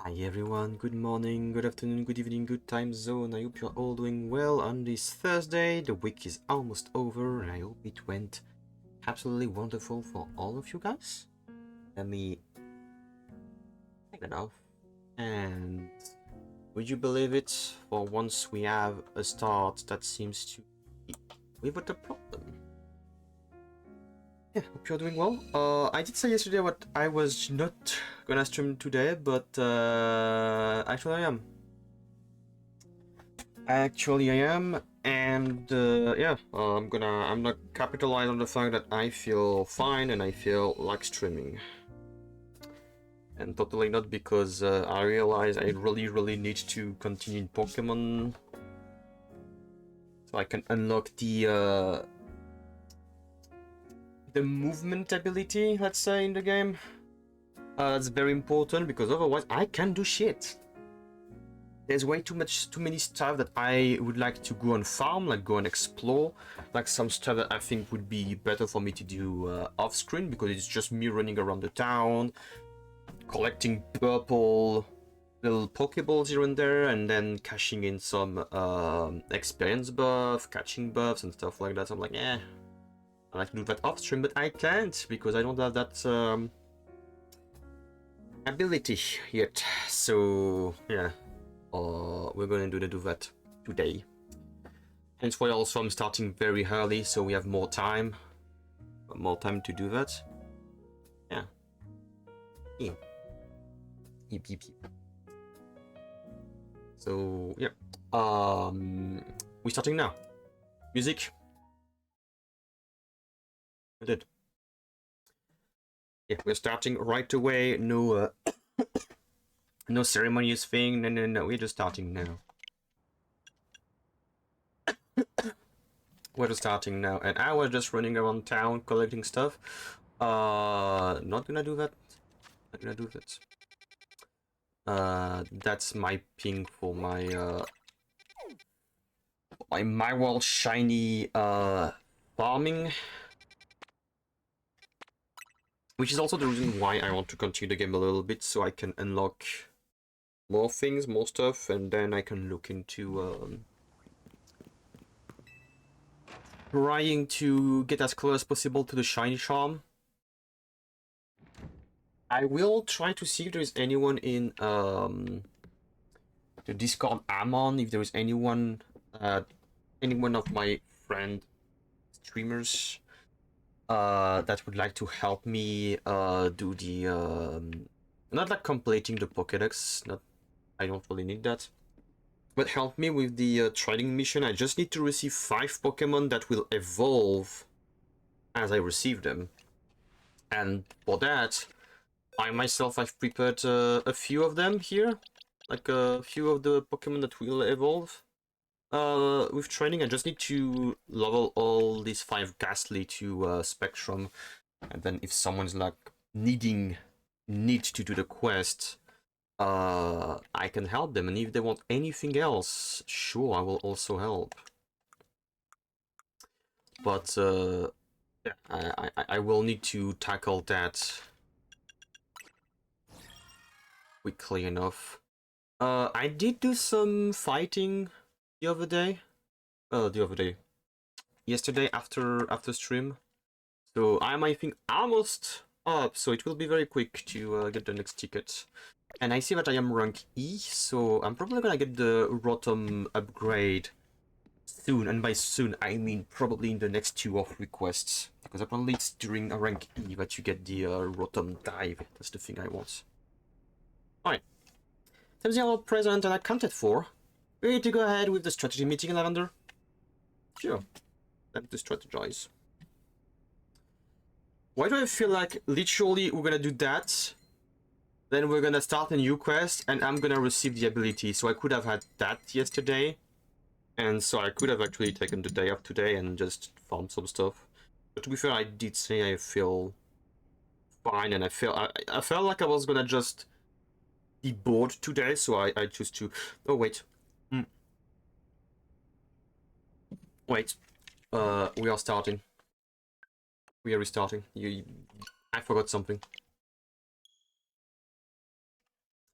Hi everyone, good morning, good afternoon, good evening, good time zone. I hope you're all doing well on this Thursday. The week is almost over and I hope it went absolutely wonderful for all of you guys. Let me take that off. And would you believe it? For once we have a start that seems to be without a problem. Yeah, hope you're doing well. I did say yesterday what I was not gonna stream today, but actually I am. Actually, I am, and yeah, I'm gonna capitalize on the fact that I feel fine and I feel like streaming, and totally not because I realize I really need to continue in Pokemon, so I can unlock the movement ability, let's say, in the game. That's very important because otherwise I can't do shit. There's way too many stuff that I would like to go and farm, like go and explore, like some stuff that I think would be better for me to do off screen because it's just me running around the town, collecting purple little Pokeballs here and there, and then cashing in some experience buff, catching buffs and stuff like that. So I'm like, I like to do that off stream, but I can't because I don't have that ability yet. So yeah. We're going to do that today. Hence why also I'm starting very early, so we have more time to do that. Yeah. Yep. So yeah. We're starting now. Music. I did. Yeah, we're starting right away. No no ceremonious thing. No. We're just starting now. We're just starting now, and I was just running around town collecting stuff. Not gonna do that. Not gonna do that. That's my ping for my my world shiny farming, which is also the reason why I want to continue the game a little bit, so I can unlock more things, more stuff, and then I can look into trying to get as close as possible to the shiny charm. I will try to see if there is anyone in the Discord I'm on, if there is anyone of my friend streamers that would like to help me do the not like completing the Pokédex, not I don't really need that, but help me with the trading mission. I just need to receive 5 Pokemon that will evolve as I receive them, and for that I myself I've prepared a few of them here, like a few of the Pokemon that will evolve with training. I just need to level all these 5 Ghastly to Spectrum, and then if someone's like need to do the quest, I can help them. And if they want anything else, sure, I will also help. But yeah, I will need to tackle that quickly enough. I did do some fighting the other day. Yesterday after stream. So I'm, I think, almost up, so it will be very quick to get the next ticket. And I see that I am rank E, so I'm probably gonna get the Rotom upgrade soon. And by soon, I mean probably in the next 2 or 3 quests. Because apparently it's during a rank E that you get the Rotom dive. That's the thing I want. Alright. Seems you're all present and accounted for. Ready to go ahead with the strategy meeting, Lavender? Sure. Time to strategize. Why do I feel like literally we're gonna do that, then we're gonna start a new quest, and I'm gonna receive the ability? So I could have had that yesterday, and so I could have actually taken the day off today and just farmed some stuff. But to be fair, I did say I feel fine, and I felt like I was gonna just be bored today, so I choose to... Oh, wait. Wait. We are starting. We are restarting. I forgot something.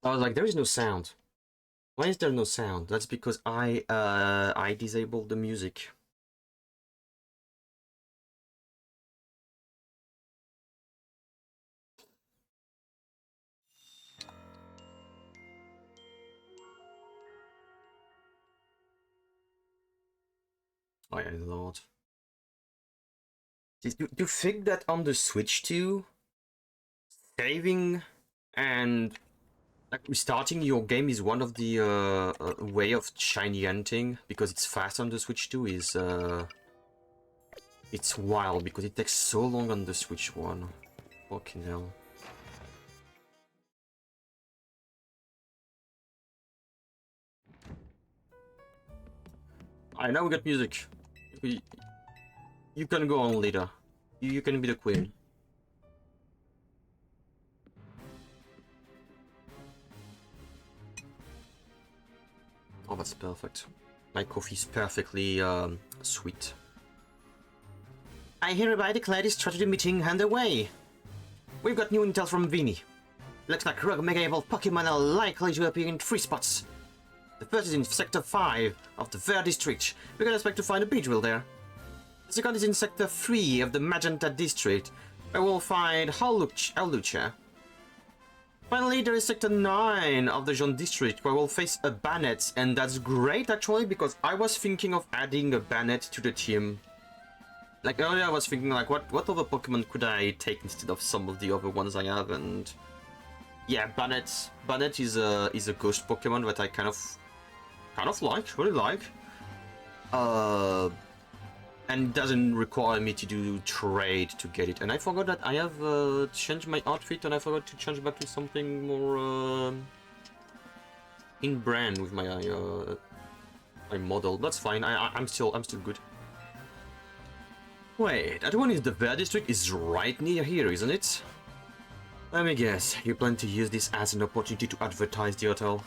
I was like, there is no sound. Why is there no sound? That's because I disabled the music. Oh yeah, Lord. Do you think that on the Switch too, saving and like restarting your game is one of the way of shiny hunting, because it's fast on the Switch too, is it's wild because it takes so long on the Switch one. Fucking hell. Alright, now we got music. You can go on, leader. You can be the queen. Oh, that's perfect. My coffee's perfectly sweet. I hereby declare this strategy meeting underway. We've got new intel from Vinny. Looks like rogue mega evolved Pokemon are likely to appear in 3 spots. The first is in Sector 5 of the Ver District. We can expect to find a Beedrill there. The second is in Sector 3 of the Magenta District, where we'll find Howlucha. Finally, there is Sector 9 of the Jean District, where we'll face a Bannet, and that's great actually, because I was thinking of adding a Bannet to the team. Like earlier I was thinking like, what other Pokemon could I take instead of some of the other ones I have, and yeah, Bannet is a ghost Pokemon that I kind of really like. And doesn't require me to do trade to get it. And I forgot that I have changed my outfit, and I forgot to change back to something more in brand with my my model. That's fine. I'm still good. Wait, that one is the Ver District is right near here, isn't it? Let me guess. You plan to use this as an opportunity to advertise the hotel?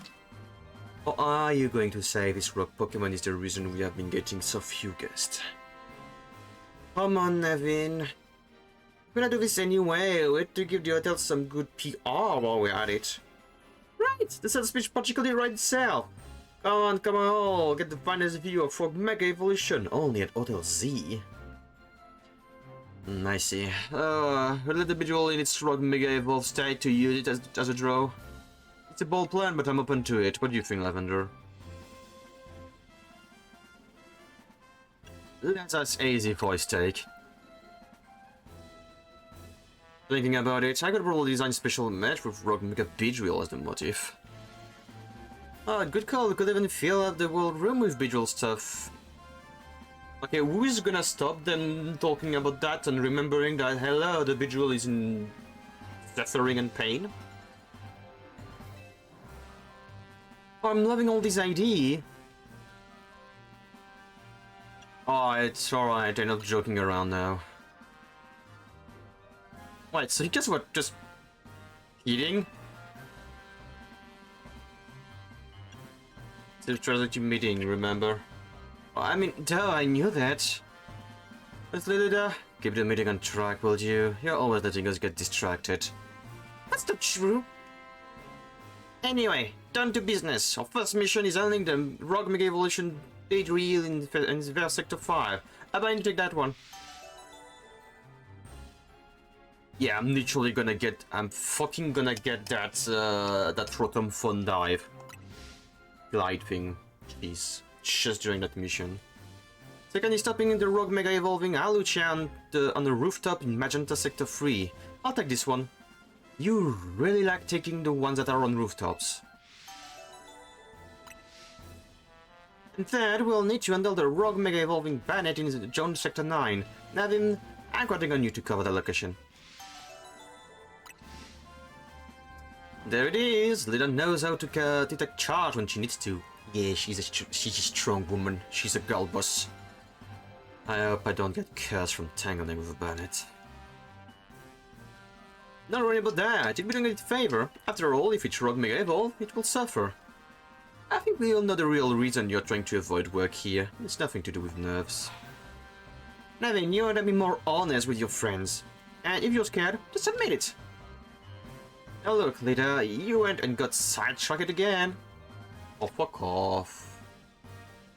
Or are you going to say this rock Pokemon is the reason we have been getting so few guests? Come on, Nevin. We're gonna do this anyway. We have to give the hotel some good PR while we're at it. Right, the sales pitch particularly right itself. Come on, get the finest view of Frog Mega Evolution, only at Hotel Z. I see. We'll let the Beedrill in its Frog Mega Evolved state to use it as a draw. It's a bold plan, but I'm open to it. What do you think, Lavender? That's easy for his take. Thinking about it, I could probably design special match with Rogue Mega Beedrill as the motif. Oh, good call. We could even fill up the world room with Beedrill stuff. Okay, who is gonna stop them talking about that and remembering that, hello, the Beedrill is in suffering and pain? Oh, I'm loving all this idea. Oh, it's alright, they're not joking around now. Wait, so you guys were just eating? It's a strategy meeting, remember? Oh, I mean, duh, I knew that. Let's keep the meeting on track, will you? You're always letting us get distracted. That's not true. Anyway, down to business. Our first mission is handling the Rogue Mega Evolution Beedrill in Ver Sector 5. I'm going to take that one. Yeah, I'm fucking gonna get that, that Rotom Fun Dive glide thing. Jeez, just during that mission. Second is stopping in the Rogue Mega Evolving Howlucha on the rooftop in Magenta Sector 3. I'll take this one. You really like taking the ones that are on rooftops. And third, we'll need to handle the Rogue Mega Evolving Bannet in Zone Sector 9. Navin, I'm counting on you to cover the location. There it is! Lida knows how to take charge when she needs to. Yeah, she's a strong woman. She's a girl boss. I hope I don't get cursed from tangling with a Bannet. Not worry about that, it wouldn't get favor. After all, if it's Rogue Mega Evolve, it will suffer. I think we all know the real reason you're trying to avoid work here. It's nothing to do with nerves. Navin, you ought to be more honest with your friends. And if you're scared, just admit it. Oh look, Lita, you went and got sidetracked again. Oh, fuck off.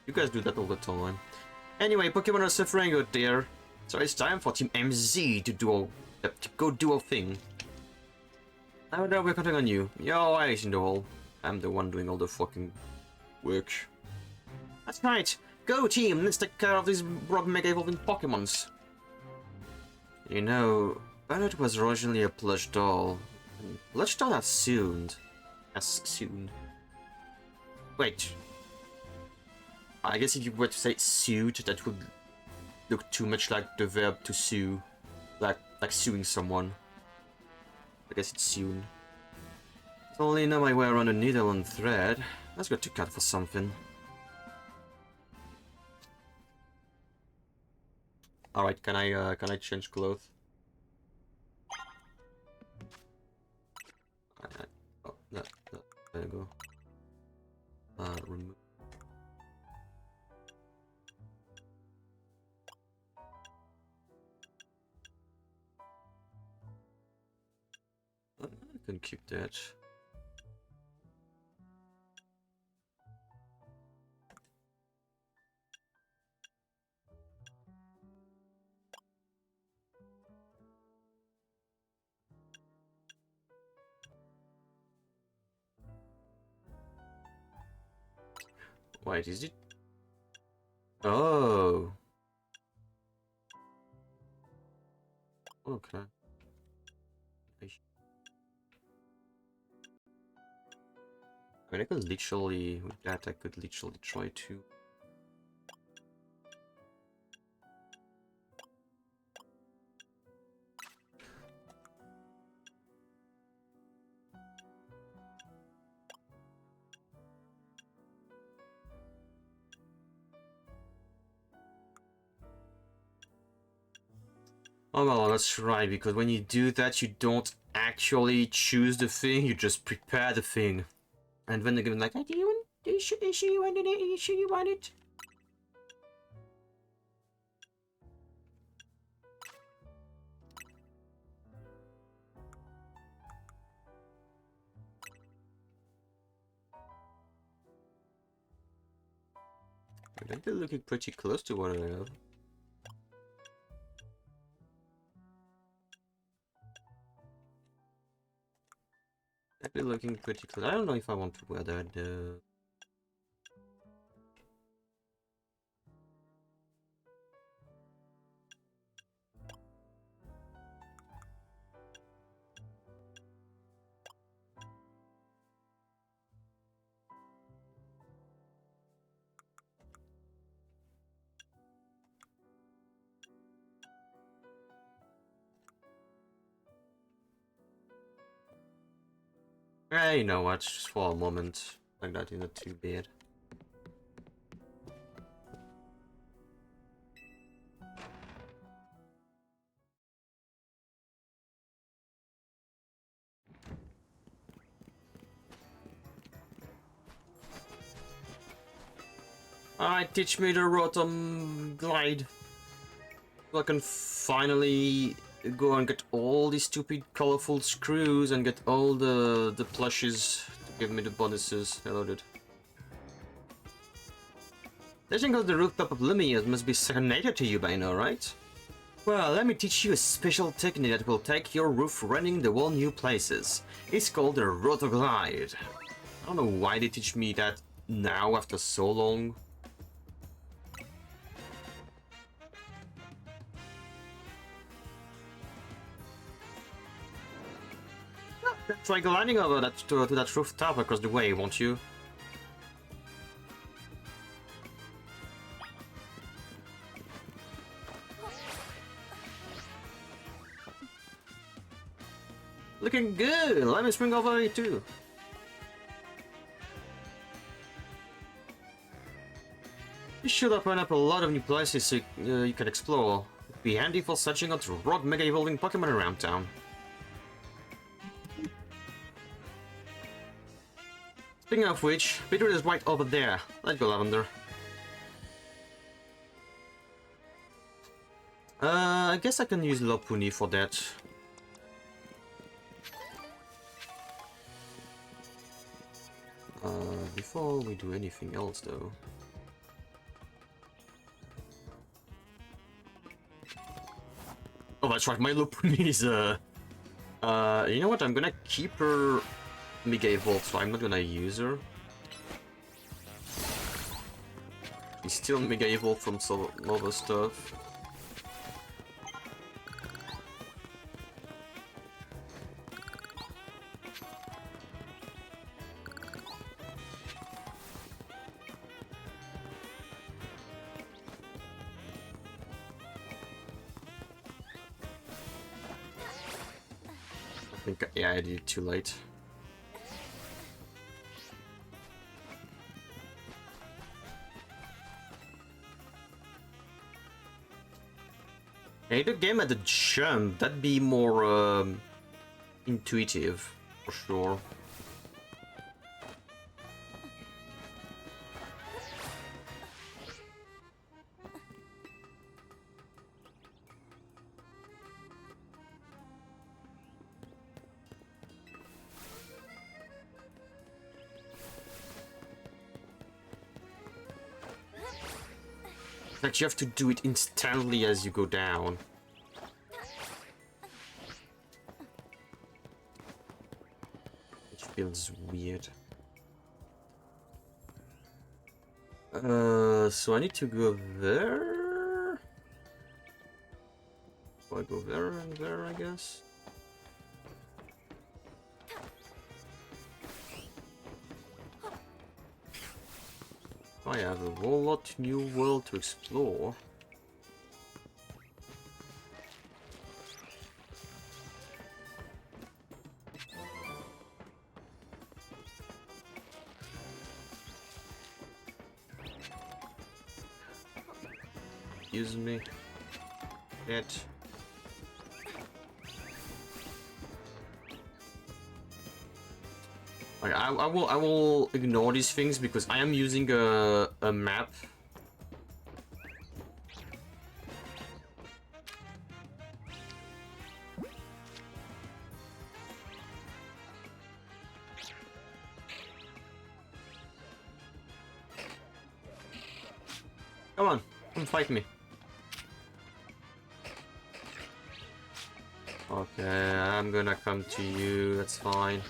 You guys do that all the time. Anyway, Pokemon are suffering out there, so it's time for Team MZ to go do a thing. Now that we're counting on you. You're always in the hole. I'm the one doing all the fucking work. That's right. Go team, let's take care of these broad mega evolving Pokemons. You know, Bernard was originally a plush doll. And plush doll as soon. Wait. I guess if you were to say sued, that would look too much like the verb to sue. Like suing someone. I guess it's soon. If only know my way around a needle and thread. Let's go to cut for something. Alright, can I change clothes? Oh, no, there you go. Remove. I can keep that. Wait, is it? Oh. Okay. I mean, I could literally, with that, I could literally try to. Oh well, that's right, because when you do that, you don't actually choose the thing, you just prepare the thing. And then they're gonna be like, do you want it? I think they're looking pretty close to what I have. They're looking pretty close. I don't know if I want to wear that though. Eh, you know what, just for a moment. Like that, not too bad. Alright, teach me the Rotom glide. So I can finally go and get all these stupid colorful screws and get all the plushes to give me the bonuses. Hello, dude. Letting out the rooftop of Lumias must be second nature to you by now, right? Well, let me teach you a special technique that will take your roof running the whole new places. It's called the Rotoglide. I don't know why they teach me that now after so long. Try gliding over that to that rooftop across the way, won't you? Looking good! Let me swing over it too. This should open up a lot of new places you can explore. It'd be handy for searching out rock mega evolving Pokemon around town. Speaking of which, Beetroot is right over there. Let's go, Lavender. I guess I can use Lopunny for that. do anything else though. Oh, that's right, my Lopunny is you know what, I'm gonna keep her Mega Evolved, so I'm not gonna use her. He's still Mega Evolved from some other stuff. I think, yeah, I did it too late. Yeah, the game at the jump, that'd be more intuitive, for sure. Like you have to do it instantly as you go down. Which feels weird. So I need to go there? So I go there and there, I guess? I have a whole lot new world to explore. Excuse me. It. Like, I will ignore these things because I am using a map. Come on, come fight me. Okay, I'm gonna come to you, that's fine.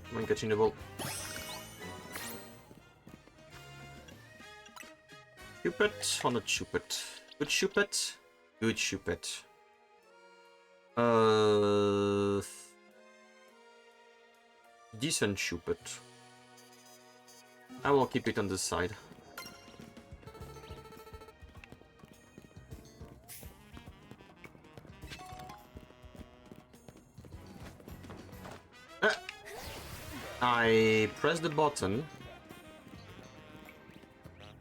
Come on, get you in the ball. Cupid or not Cupid? Good Cupid? Good Cupid. Decent Cupid. I will keep it on the side. I press the button.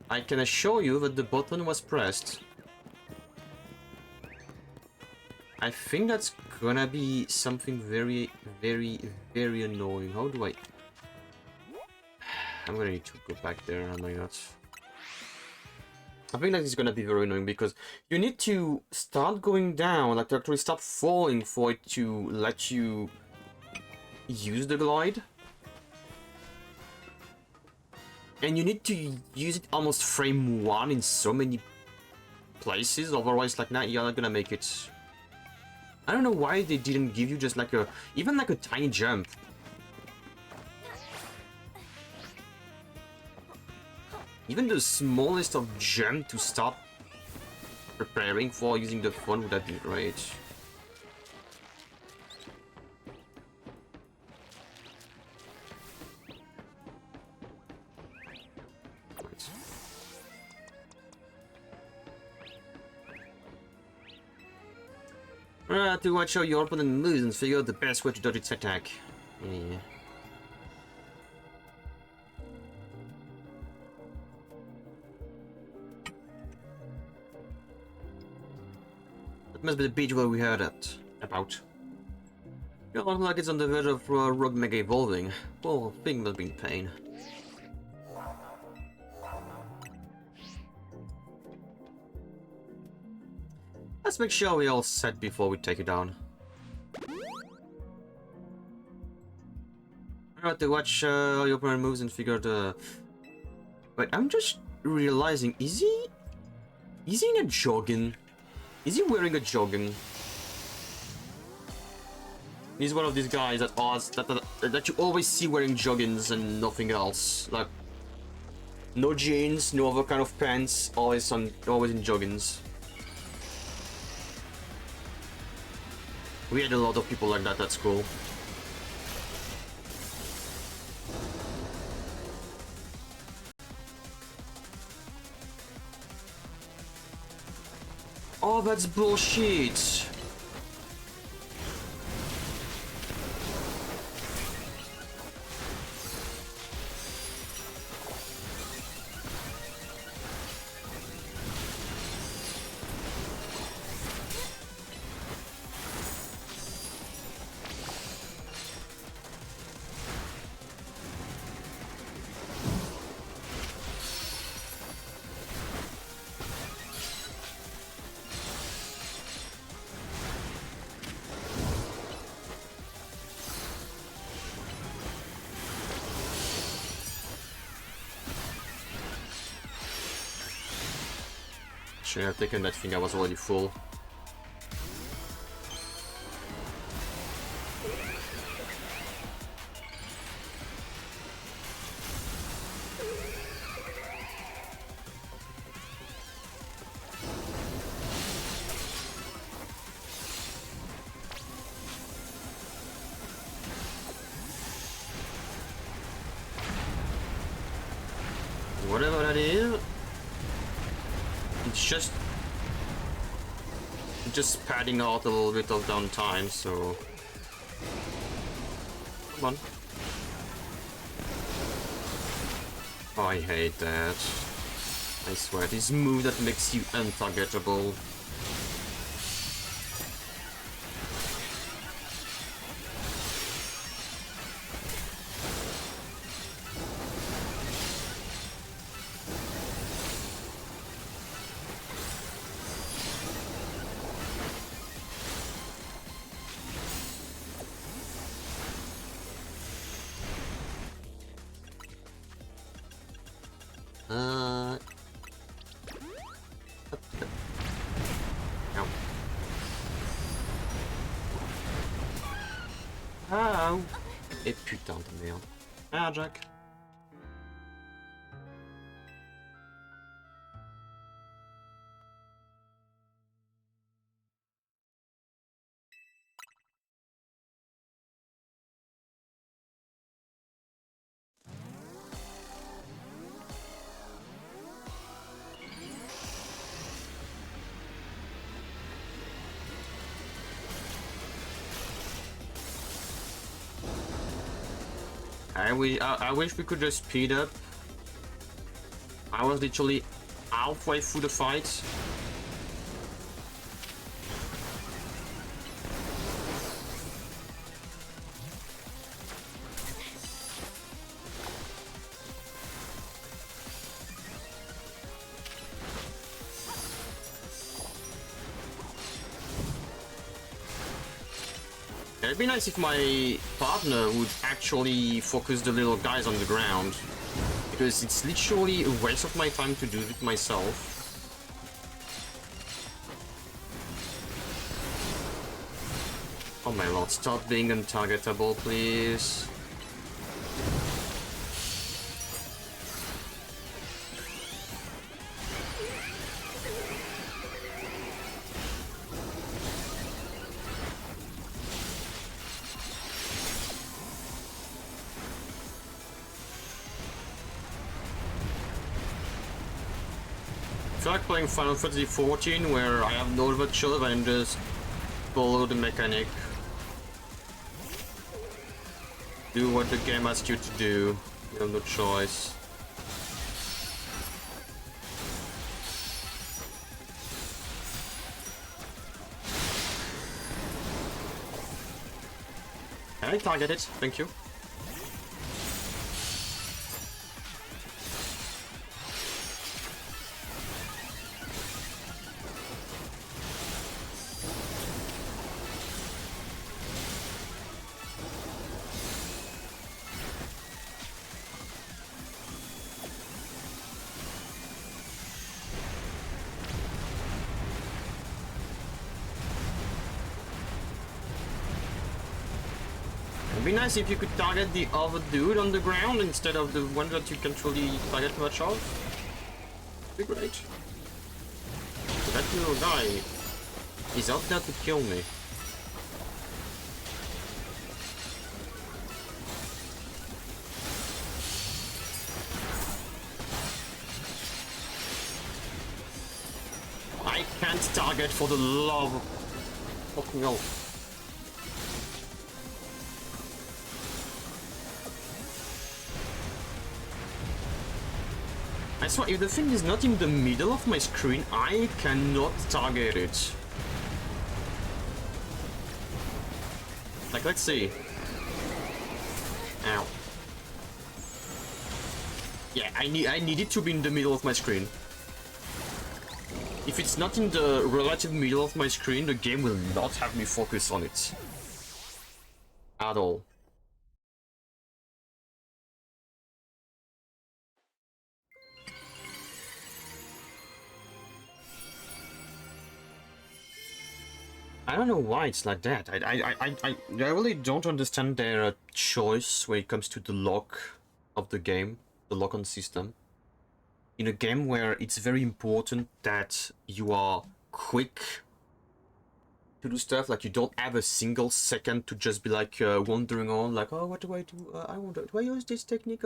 I can assure you that the button was pressed. I think that's gonna be something very, very, very annoying. How do I... I'm gonna need to go back there, am I not? I think that is gonna be very annoying because you need to start going down, like to actually start falling for it to let you use the glide. And you need to use it almost frame 1 in so many places, otherwise like nah, you're not gonna make it. I don't know why they didn't give you just like a, even like a tiny jump. Even the smallest of jump to start preparing for using the phone would have been great. To watch how your opponent moves and figure out the best way to dodge its attack. Yeah. That must be the beach where we heard that about. You look like it's on the verge of Rogue Mega Evolving. Well, thing must be in pain. Let's make sure we're all set before we take it down. Alright, to watch your opponent moves and figure the... Wait, I'm just realizing, is he in a jogging? Is he wearing a jogging? He's one of these guys that you always see wearing joggings and nothing else. Like, no jeans, no other kind of pants, always in joggings. We had a lot of people like that at school. Oh, that's bullshit. Should have taken that thing, I was already full. Whatever that is, it's just padding out a little bit of downtime, so come on. Oh, I hate that. I swear, this move that makes you untargetable. Et putain de merde. Ah, Jack. I wish we could just speed up. I was literally halfway through the fight. It'd be nice if my partner would actually focus the little guys on the ground, because it's literally a waste of my time to do it myself. Oh my lord, stop being untargetable, please. I feel like playing Final Fantasy XIV where I have no other choice than just follow the mechanic. Do what the game asks you to do. You have no choice. Can I target it? Thank you. It'd be nice if you could target the other dude on the ground instead of the one that you can't really target much of. It'd be great. So that little guy is out there to kill me. I can't target for the love of fucking hell. I swear, if the thing is not in the middle of my screen, I cannot target it. Like, let's see. Ow. Yeah, I need it to be in the middle of my screen. If it's not in the relative middle of my screen, the game will not have me focus on it. At all. I don't know why it's like that. I really don't understand their choice when it comes to the lock of the game, the lock-on system. In a game where it's very important that you are quick to do stuff, like you don't have a single second to just be like wandering on, like, oh, what do I do? I wonder, do I use this technique?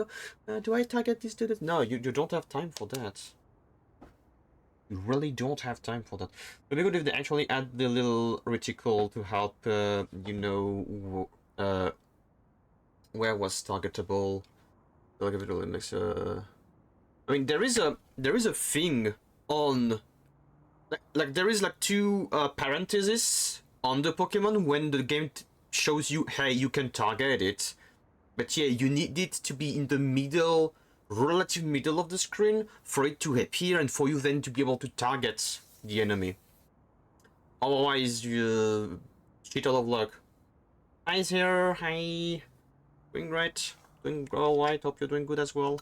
Do I target this to this? No, you don't have time for that. You really don't have time for that. It'd be good if they actually add the little reticle to help, you know, where was targetable. I'll give it a little I mean, there is a thing on, like there is like two parentheses on the Pokemon when the game shows you, hey, you can target it, but yeah, you need it to be in the middle, relative middle of the screen for it to appear and for you then to be able to target the enemy. Otherwise, you cheat out of luck. Hi here, hi. Doing great, doing alright. Hope you're doing good as well.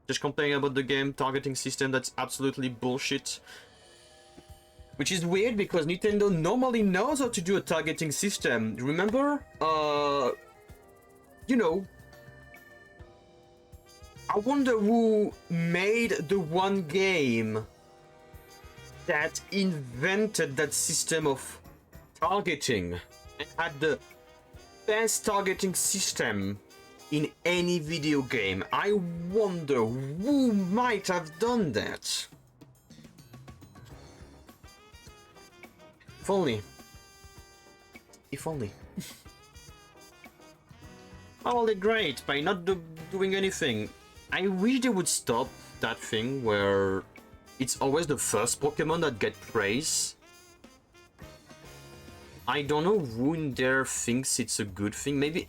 Just complaining about the game targeting system that's absolutely bullshit. Which is weird because Nintendo normally knows how to do a targeting system. Remember? You know. I wonder who made the one game that invented that system of targeting and had the best targeting system in any video game. I wonder who might have done that. If only. If only. Oh, they're great by not doing anything. I wish they would stop that thing where it's always the first Pokemon that get praise. I don't know who in there thinks it's a good thing. Maybe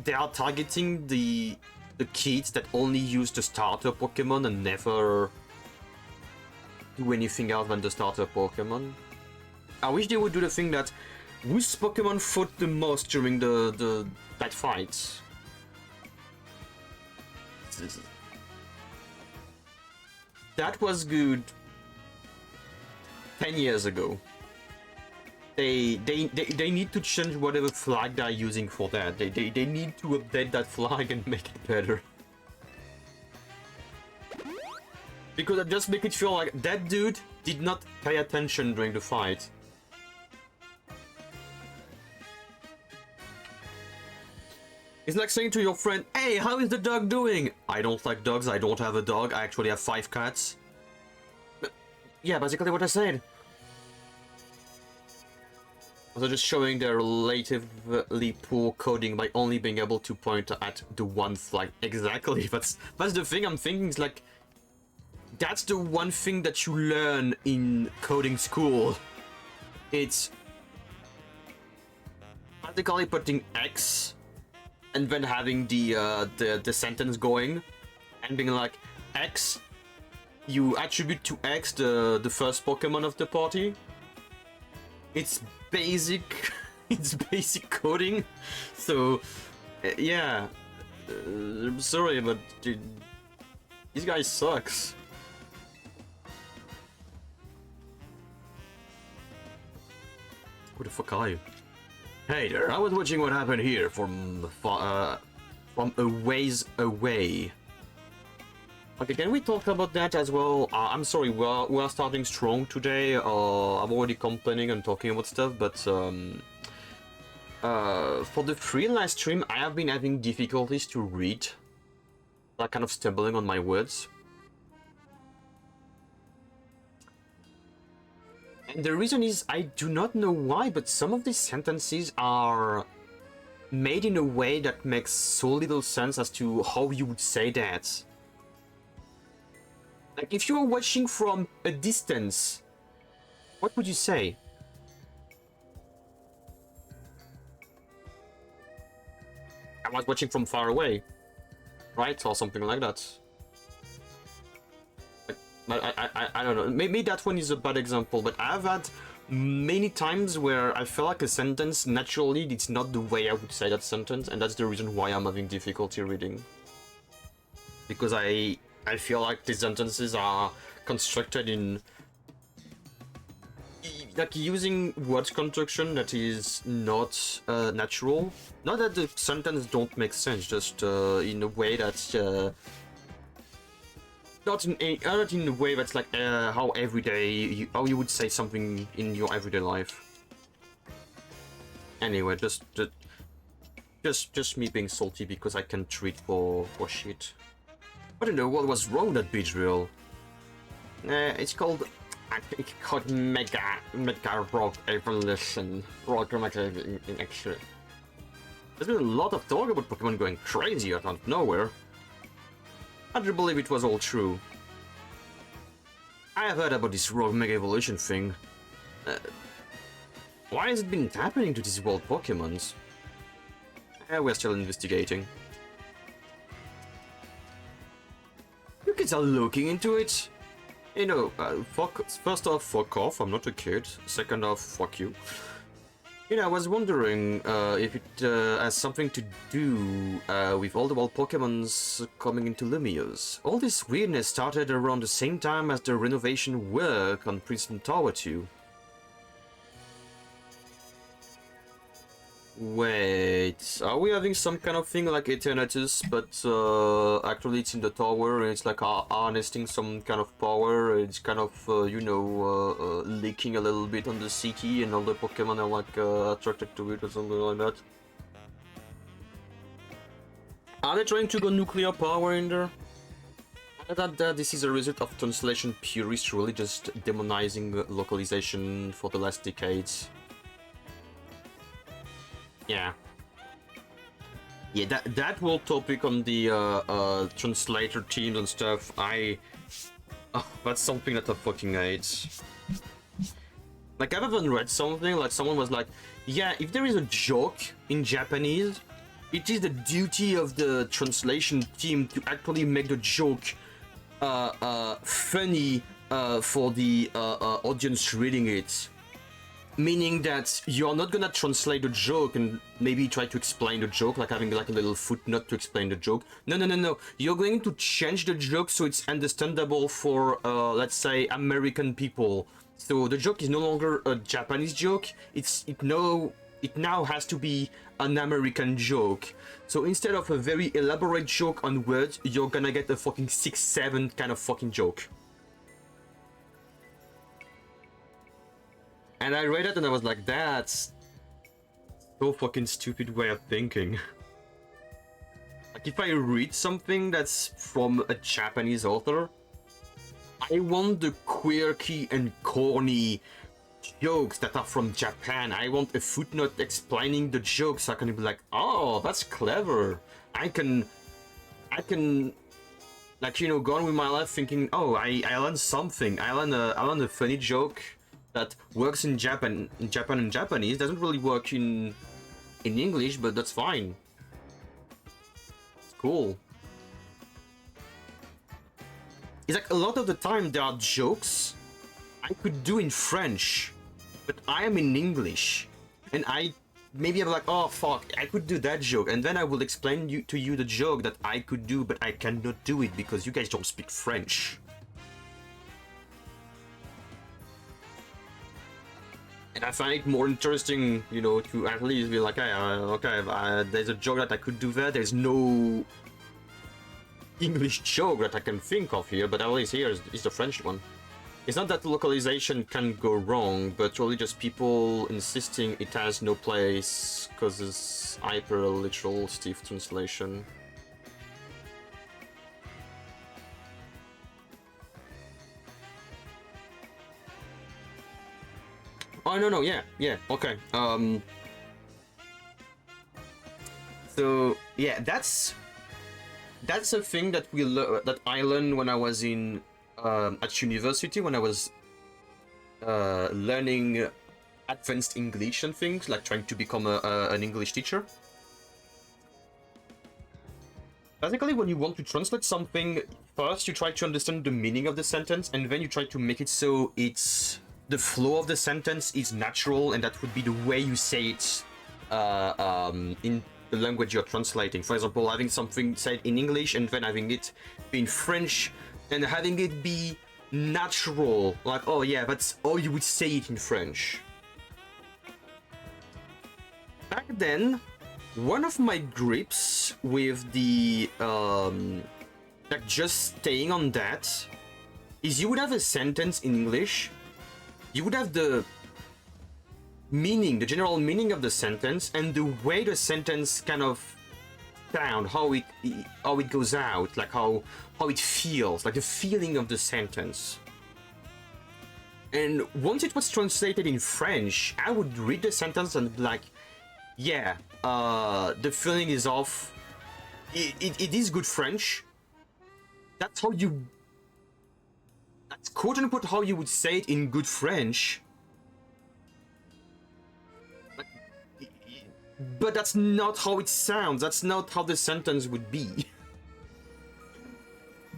they are targeting the kids that only use the starter Pokemon and never do anything else than the starter Pokemon. I wish they would do the thing that whose Pokemon fought the most during that fight. That was good 10 years ago. They need to change whatever flag they're using for that. They need to update that flag and make it better. Because it just make it feel like that dude did not pay attention during the fight. It's like saying to your friend, hey, how is the dog doing? I don't like dogs, I don't have a dog, I actually have 5 cats. But, yeah, basically what I said. So just showing their relatively poor coding by only being able to point at the one flag. Exactly, that's the thing I'm thinking, is like, that's the one thing that you learn in coding school. It's practically putting X and then having the sentence going and being like, X, you attribute to X the first Pokemon of the party. It's basic, it's basic coding. So, yeah, I'm sorry, but dude, this guy sucks. Who the fuck are you? Hey there, I was watching what happened here from a ways away. Okay, can we talk about that as well? I'm sorry, we are starting strong today. I'm already complaining and talking about stuff, but for the free live stream, I have been having difficulties to read, like kind of stumbling on my words. And the reason is I do not know why, but some of these sentences are made in a way that makes so little sense as to how you would say that. Like, if you were watching from a distance, what would you say? I was watching from far away, right? Or something like that. I don't know. Maybe that one is a bad example, but I've had many times where I feel like a sentence, naturally, it's not the way I would say that sentence, and that's the reason why I'm having difficulty reading. Because I feel like these sentences are constructed in like using word construction that is not natural. Not that the sentence don't make sense, just in a way that's not in a way that's like how everyday how you would say something in your everyday life. Anyway, just me being salty because I can't treat for shit. I don't know what was wrong with that beach drill. It's called, I think it's called Mega Rock Evolution. Rock in actually. There's been a lot of talk about Pokemon going crazy out of nowhere. I do believe it was all true. I have heard about this Rogue Mega Evolution thing. Why has it been happening to these wild Pokemons? We're still investigating. You kids are looking into it? You know, first off, fuck off, I'm not a kid. Second off, fuck you. You know, I was wondering if it has something to do with all the wild Pokemons coming into Lumiose. All this weirdness started around the same time as the renovation work on Princeton Tower 2. Wait, are we having some kind of thing like Eternatus, but actually it's in the tower and it's like harnessing some kind of power, it's kind of, you know, leaking a little bit on the city and all the Pokemon are like attracted to it or something like that? Are they trying to go nuclear power in there? I thought that this is a result of translation purists really just demonizing localization for the last decades. Yeah, that whole topic on the translator teams and stuff, that's something that I fucking hate. Like, I've even read something, like someone was like, yeah, if there is a joke in Japanese, it is the duty of the translation team to actually make the joke funny for the audience reading it. Meaning that you're not gonna translate the joke and maybe try to explain the joke, like having like a little footnote to explain the joke. No. You're going to change the joke so it's understandable for, let's say, American people. So the joke is no longer a Japanese joke. It now has to be an American joke. So instead of a very elaborate joke on words, you're gonna get a fucking 6-7 kind of fucking joke. And I read it and I was like, that's so fucking stupid way of thinking. Like, if I read something that's from a Japanese author, I want the quirky and corny jokes that are from Japan. I want a footnote explaining the jokes so I can be like, oh, that's clever. I can like, you know, go on with my life thinking, oh, I learned something. I learned a funny joke that works in Japan and Japanese, doesn't really work in English, but that's fine. It's cool. It's like a lot of the time there are jokes I could do in French, but I am in English, and maybe I'm like, oh fuck, I could do that joke, and then I will explain to you the joke that I could do, but I cannot do it because you guys don't speak French. And I find it more interesting, you know, to at least be like, hey, okay, there's a joke that I could do there. There's no English joke that I can think of here, but at least here is the French one. It's not that the localization can go wrong, but really just people insisting it has no place because it's hyper literal stiff translation. Oh no, yeah, okay. So yeah, that's a thing that that I learned when I was in at university, when I was learning advanced English and things, like trying to become an English teacher. Basically, when you want to translate something, first you try to understand the meaning of the sentence, and then you try to make it so it's the flow of the sentence is natural, and that would be the way you say it in the language you're translating. For example, having something said in English and then having it be in French, and having it be natural, like, oh yeah, that's how you would say it in French. Back then, one of my grips with the like just staying on that is you would have a sentence in English, you would have the meaning, the general meaning of the sentence, and the way the sentence kind of sound, how it goes out, like how it feels, like the feeling of the sentence. And once it was translated in French, I would read the sentence and be like, yeah, the feeling is off. It is good French. That's how you... That's quote-unquote how you would say it in good French. But that's not how it sounds. That's not how the sentence would be.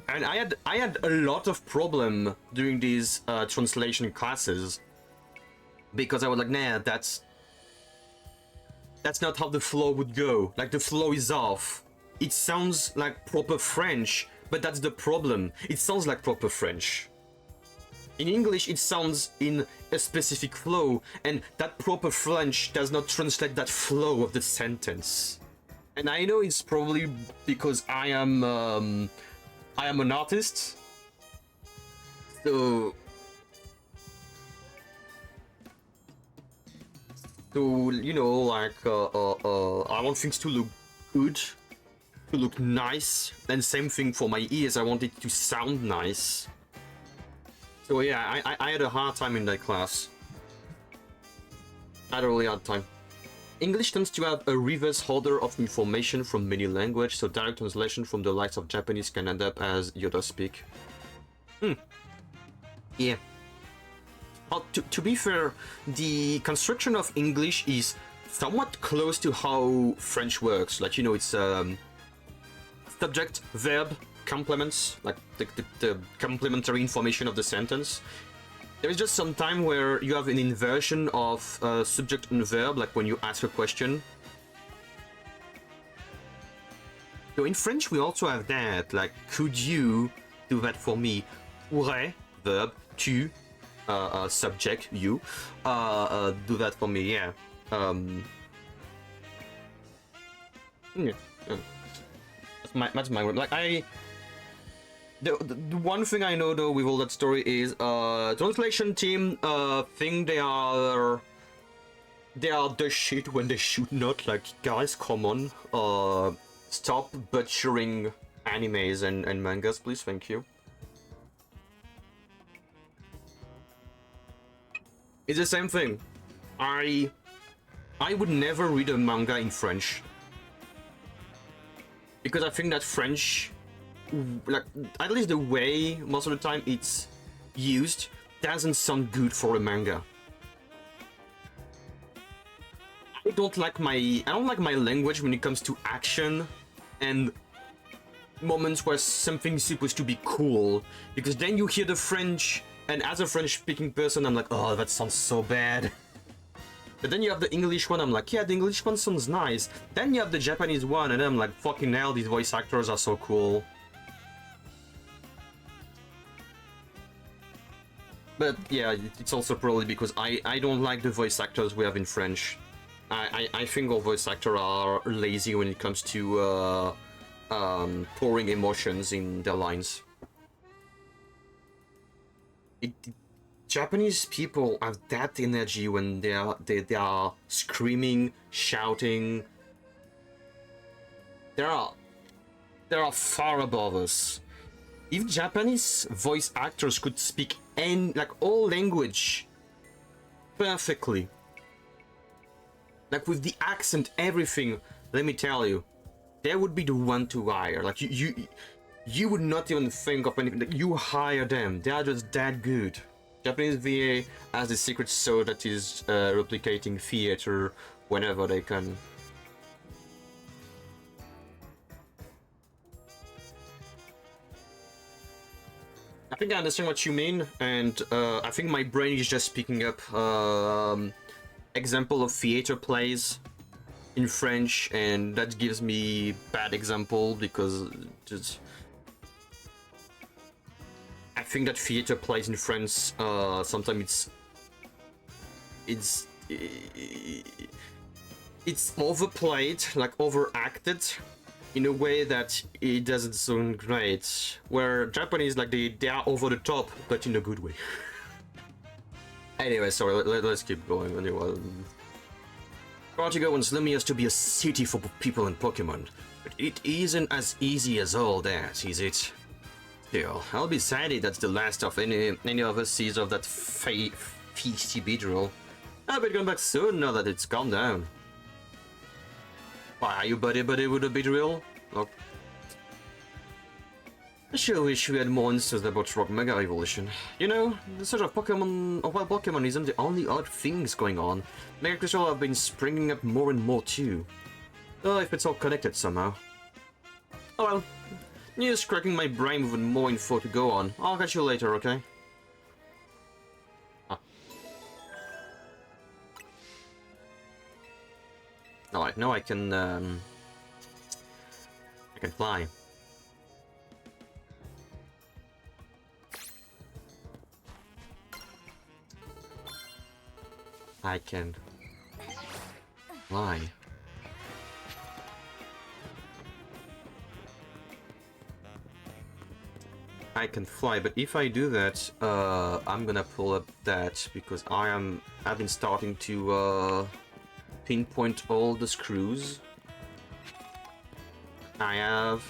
And I had a lot of problem during these translation classes, because I was like, nah, that's not how the flow would go. Like, the flow is off. It sounds like proper French, but that's the problem. It sounds like proper French. In English, it sounds in a specific flow, and that proper French does not translate that flow of the sentence. And I know it's probably because I am an artist, so you know, like I want things to look good, to look nice, and same thing for my ears. I want it to sound nice. So yeah, I had a hard time in that class. I had a really hard time. English tends to have a reverse order of information from many languages, so direct translation from the likes of Japanese can end up as Yoda speak. Yeah. Well, to be fair, the construction of English is somewhat close to how French works. Like, you know, it's subject, verb, complements, like the complementary information of the sentence. There is just some time where you have an inversion of subject and verb, like when you ask a question. So in French we also have that, like, could you do that for me? Pourrais, verb, tu, subject, you, do that for me, yeah. Yeah. That's my word. Like, the one thing I know though with all that story is translation team think they are the shit when they should not. Like, guys, come on, stop butchering animes and mangas, please, thank you. It's the same thing. I would never read a manga in French, because I think that French, like, at least the way most of the time it's used, doesn't sound good for a manga. I don't like my language when it comes to action and moments where something's supposed to be cool, because then you hear the French, and as a French speaking person I'm like, oh, that sounds so bad. But then you have the English one, I'm like, yeah, the English one sounds nice. Then you have the Japanese one, and I'm like, fucking hell, these voice actors are so cool. But yeah, it's also probably because I don't like the voice actors we have in French. I think all voice actors are lazy when it comes to pouring emotions in their lines. Japanese people have that energy when they are screaming, shouting. They are far above us. If Japanese voice actors could speak like all language perfectly, like with the accent, everything, let me tell you, they would be the one to hire. Like you would not even think of anything. Like, you hire them. They are just that good. Japanese VA has a secret sauce that is replicating theater whenever they can. I think I understand what you mean, and I think my brain is just picking up example of theater plays in French, and that gives me bad example because just I think that theater plays in France sometimes it's overplayed, like overacted in a way that it doesn't sound great. Where Japanese, like they are over the top, but in a good way. Anyway, sorry, let's keep going. Anyway, Vertigo wants Lumios to be a city for people in Pokemon, but it isn't as easy as all that, is it? Still, I'll be sad that's the last of any of us sees of that feisty Beedrill. I'll be going back soon now that it's calmed down. Why, are you buddy with a Beedrill? Look. I sure wish we had more instances about Rock Mega Evolution. You know, the search of Pokemon, while Pokemon isn't the only odd things going on, Mega Crystal have been springing up more and more too. Oh, if it's all connected somehow. Oh well, news cracking my brain with more info to go on. I'll catch you later, okay? Ah. Alright, now I can fly. I can fly. I can fly, but if I do that, I'm gonna pull up that because I've been starting to pinpoint all the screws. I have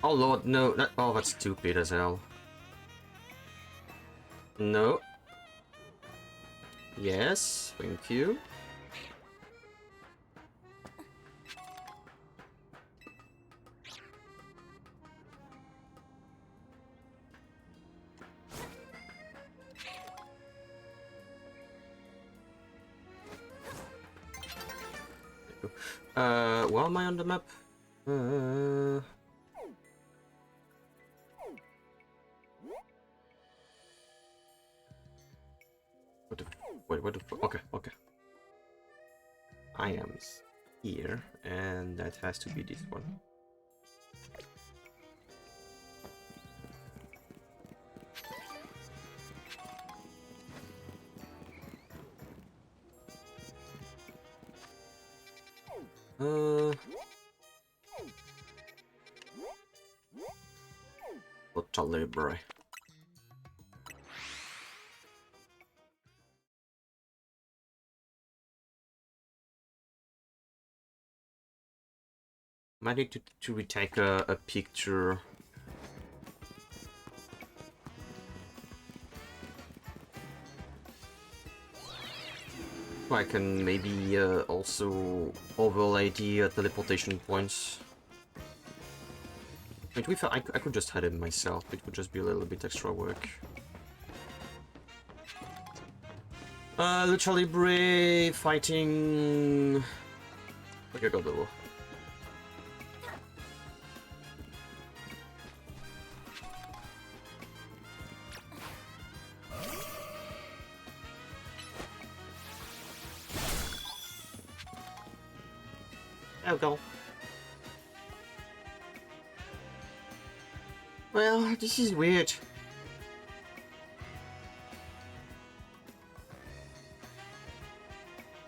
oh lord, no, oh that's stupid as hell. No. Yes, thank you. Where am I on the map? What the fuck? Okay. I am here, and that has to be this one. Hotel library. Might need to retake a picture. I can maybe also overlay the teleportation points. Wait, I could just hide it myself. It would just be a little bit extra work. Lucha Libre fighting. Okay, go. Oh, go. Well, this is weird.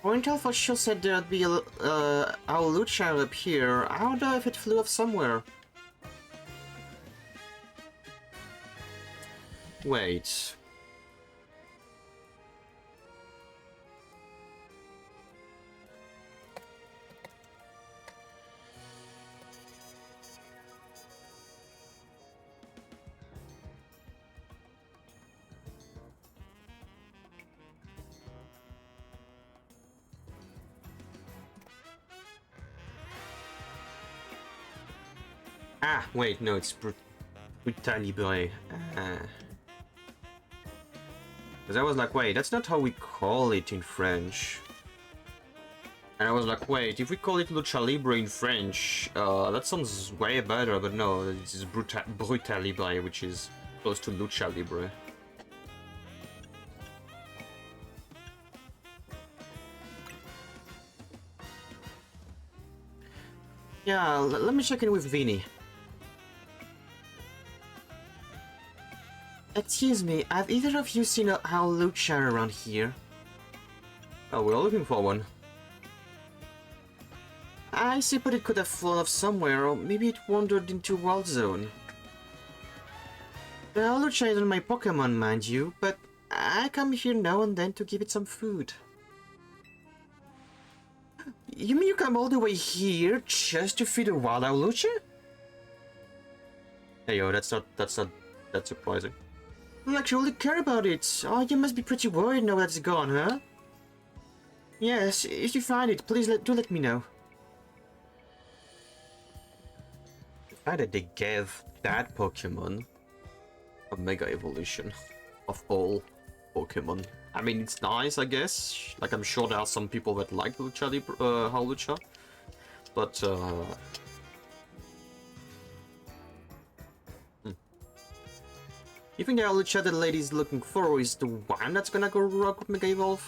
Intel for sure said there'd be our Lucha up here. I wonder if it flew off somewhere. Wait. Ah, wait, no, it's Brutalibre. Because I was like, wait, that's not how we call it in French. And I was like, wait, if we call it Lucha Libre in French, that sounds way better, but no, this is Brutalibre, which is close to Lucha Libre. Yeah, let me check in with Vinny. Excuse me, have either of you seen a Lucha around here? Oh, we're looking for one. I see, but it could have flown off somewhere, or maybe it wandered into Wild Zone. The Lucha isn't my Pokémon, mind you, but I come here now and then to give it some food. You mean you come all the way here just to feed a wild Lucha? Hey yo, that's not that surprising. You actually care about it. Oh, you must be pretty worried now that it's gone, huh? Yes, if you find it, please do let me know. The fact that they gave that Pokemon a Mega Evolution of all Pokemon. I mean, it's nice, I guess. Like, I'm sure there are some people that like Lucha Lucha, but You think the Lucha the lady's looking for is the one that's gonna go rock with Mega Evolve?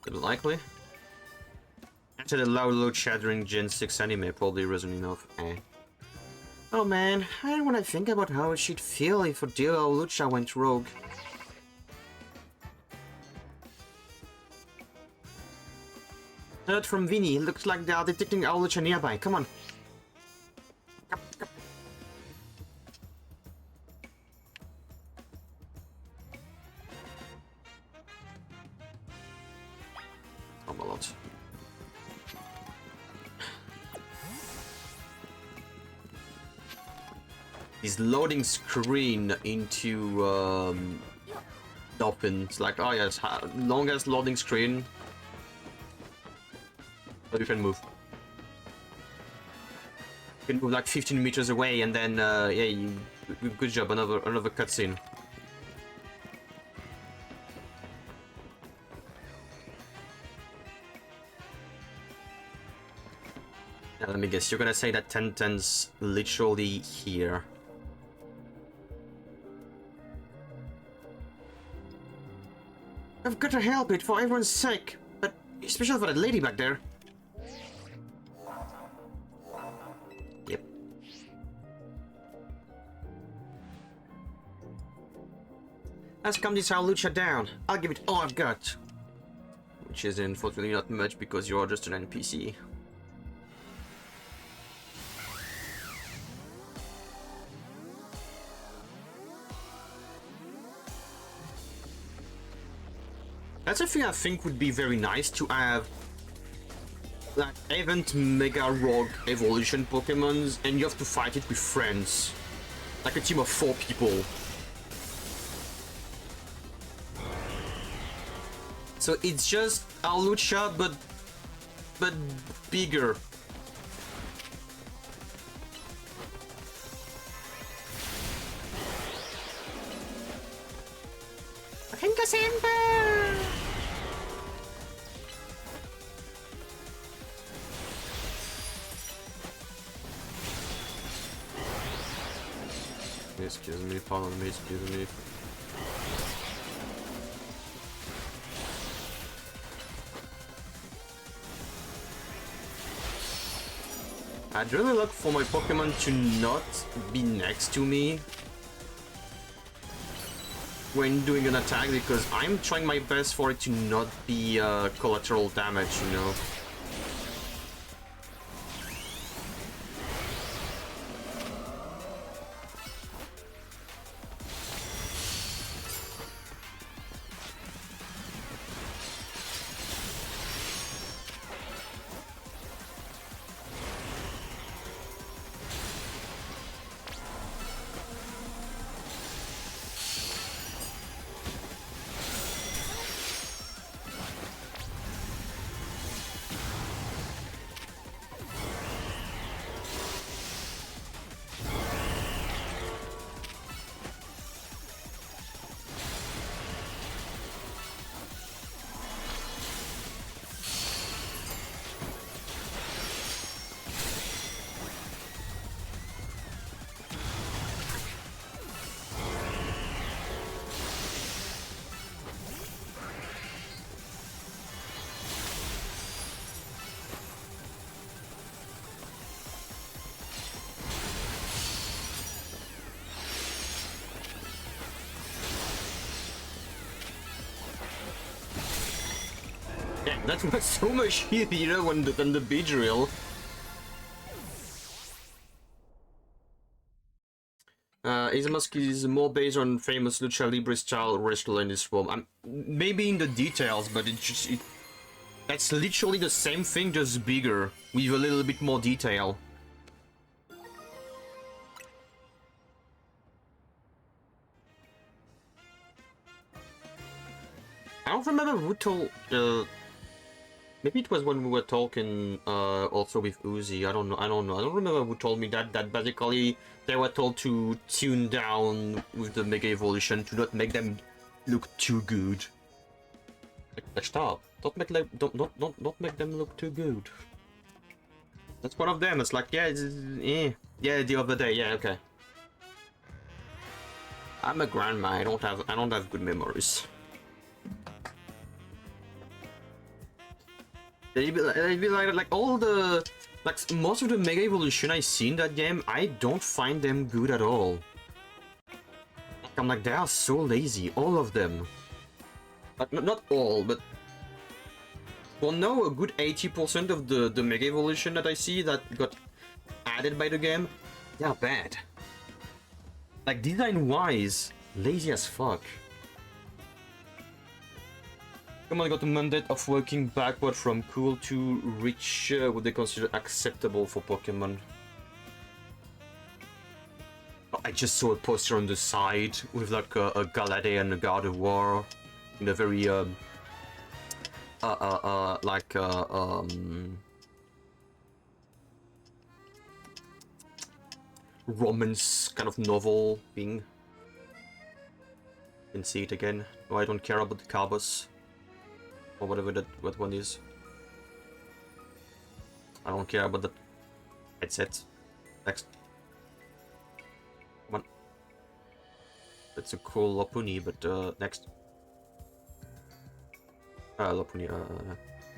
Likely. After the loud Lucha during Gen 6 anime probably wasn't enough. Oh man, I don't wanna think about how she'd feel if a dear Lucha went rogue. Heard from Vinny, looks like they are detecting our Lucha nearby, come on. This loading screen into Dolphin. It's like, oh yes, longest loading screen. But you can move. You can move like 15 meters away, and then yeah, good job. Another cutscene. Let me guess. You're gonna say that Tenten's literally here. I've got to help it for everyone's sake, but especially for that lady back there. Yep. Let's calm this Lucha down. I'll give it all I've got. Which is unfortunately not much because you're just an NPC. That's a thing I think would be very nice to have, like, event Mega Rogue Evolution Pokemons, and you have to fight it with friends. Like a team of 4 people. So it's just Lucha, but bigger. Excuse me, pardon me, excuse me. I'd really like for my Pokemon to not be next to me when doing an attack, because I'm trying my best for it to not be collateral damage, you know. Yeah, that was so much easier than the Beedrill. Isamask is more based on famous Lucha Libre style wrestler in this form. Maybe in the details, but that's literally the same thing, just bigger, with a little bit more detail. I don't remember who told... maybe it was when we were talking also with Uzi. I don't know. I don't remember who told me that basically they were told to tune down with the Mega Evolution to not make them look too good. Like, stop. Don't make them look too good. That's one of them. It's like, yeah, yeah, the other day, yeah, okay. I'm a grandma. I don't have good memories. They'd be like all the, like most of the Mega Evolution I see in that game, I don't find them good at all. I'm like, they are so lazy, all of them. Like, not all, but for now, a good 80% of the Mega Evolution that I see that got added by the game, they are bad. Like, design-wise, lazy as fuck. Pokemon got a mandate of working backward from cool to rich what they consider acceptable for Pokemon. Oh, I just saw a poster on the side with like a Galadé and a God of War in a very romance kind of novel thing. You can see it again. No, I don't care about the Carbos. Or whatever what one is. I don't care about the headset. Next. Come on. That's a cool Lopunny, but next. Lopunny,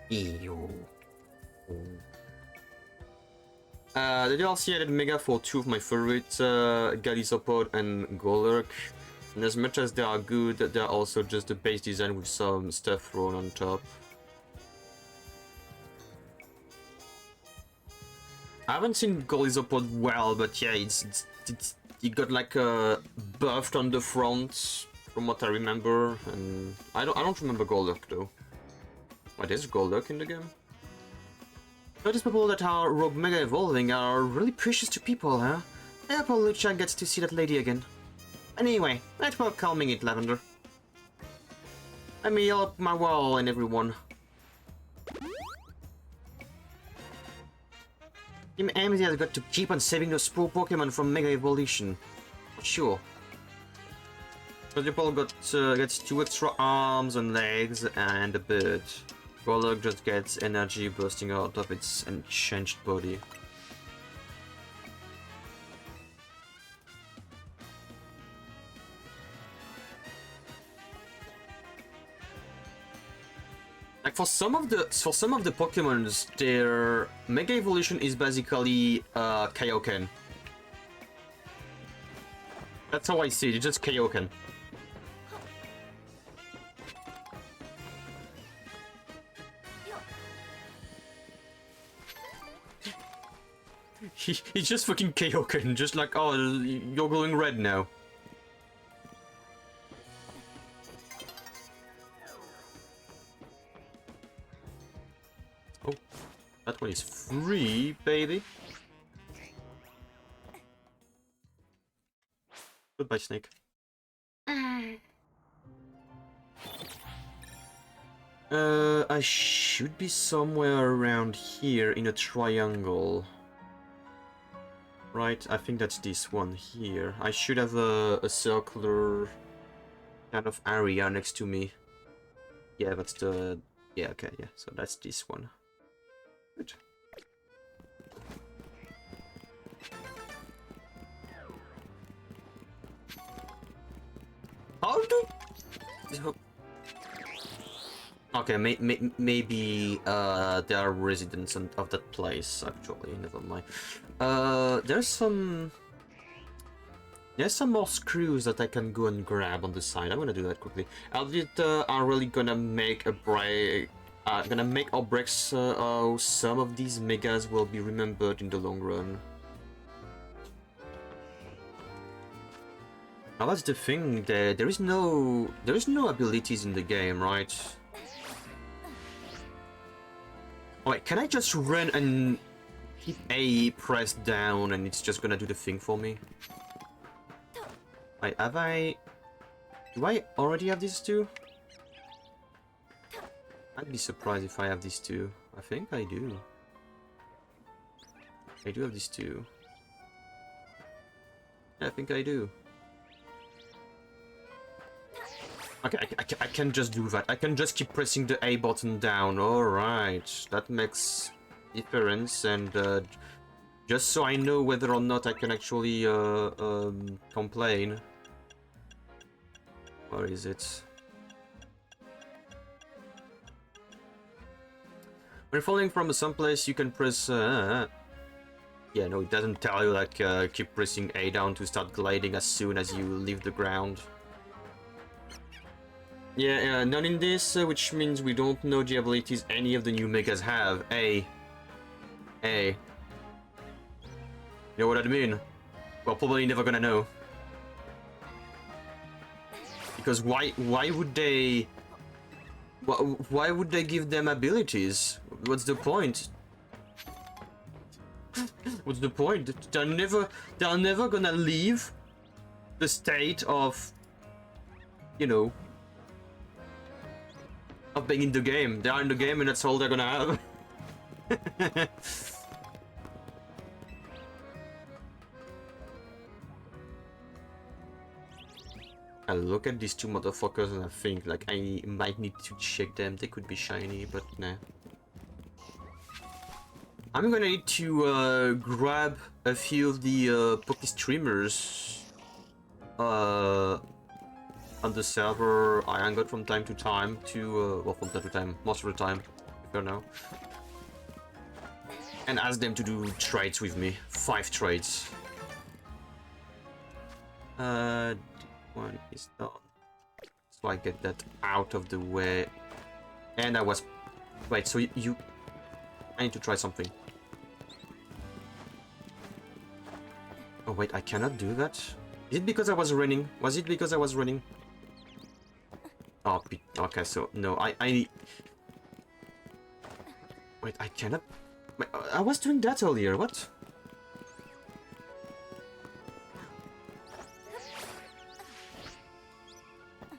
Ew. The DLC added Mega for two of my favorites, Galizopod and Golurk. And as much as they are good, they are also just the base design with some stuff thrown on top. I haven't seen Golizopod well, but yeah, it got like buffed on the front, from what I remember, and I don't remember Golurk though. What is Golurk in the game? Notice people that are Rogue Mega evolving are really precious to people, huh? I hope Lucha gets to see that lady again. Anyway, that's about calming it, Lavender. Let me yell up my wall and everyone. Team Amity has got to keep on saving those poor Pokemon from Mega Evolution. Sure. People gets 2 extra arms and legs and a bird. Golurk just gets energy bursting out of its enchanted body. Like, for some of the Pokemons, their Mega Evolution is basically Kaioken. That's how I see it. It's just Kaioken. He's just fucking Kaioken, just like, oh, you're glowing red now. Oh, that one is free, baby. Goodbye, Snake. I should be somewhere around here in a triangle. Right, I think that's this one here. I should have a circular kind of area next to me. Yeah, that's the... Yeah, okay, yeah, so that's this one. Good. How do... Okay, maybe there are residents of that place, actually, never mind. There's some more screws that I can go and grab on the side. I'm gonna do that quickly. Are really gonna make a break, or break so some of these megas will be remembered in the long run. Now that's the thing, there is no abilities in the game, right? Wait, can I just run and keep A pressed down and it's just gonna do the thing for me? Wait, do I already have these two? I'd be surprised if I have these two. I think I do. I do have these two. Yeah, I think I do. Okay, I can just do that. I can just keep pressing the A button down. Alright, that makes difference. And just so I know whether or not I can actually complain. Where is it? When falling from someplace, you can press... Yeah, no, it doesn't tell you, like, keep pressing A down to start gliding as soon as you leave the ground. Yeah, none in this, which means we don't know the abilities any of the new megas have. A. You know what I mean? Well, probably never gonna know. Because why would they... Why would they give them abilities? What's the point? What's the point? They're never gonna leave the state of, you know, of being in the game. They are in the game and that's all they're gonna have. I look at these two motherfuckers and I think, like, I might need to check them. They could be shiny, but nah. I'm gonna need to grab a few of the Poke streamers on the server I hang out from time to time to, well, from time to time, most of the time, if you know. And ask them to do trades with me. 5 trades. This one is done. So I get that out of the way. And I was... Wait, so you... I need to try something. Oh wait, I cannot do that? Is it because I was running? Was it because I was running? Oh, okay, so no, I... Wait, I cannot... Wait, I was doing that earlier, what?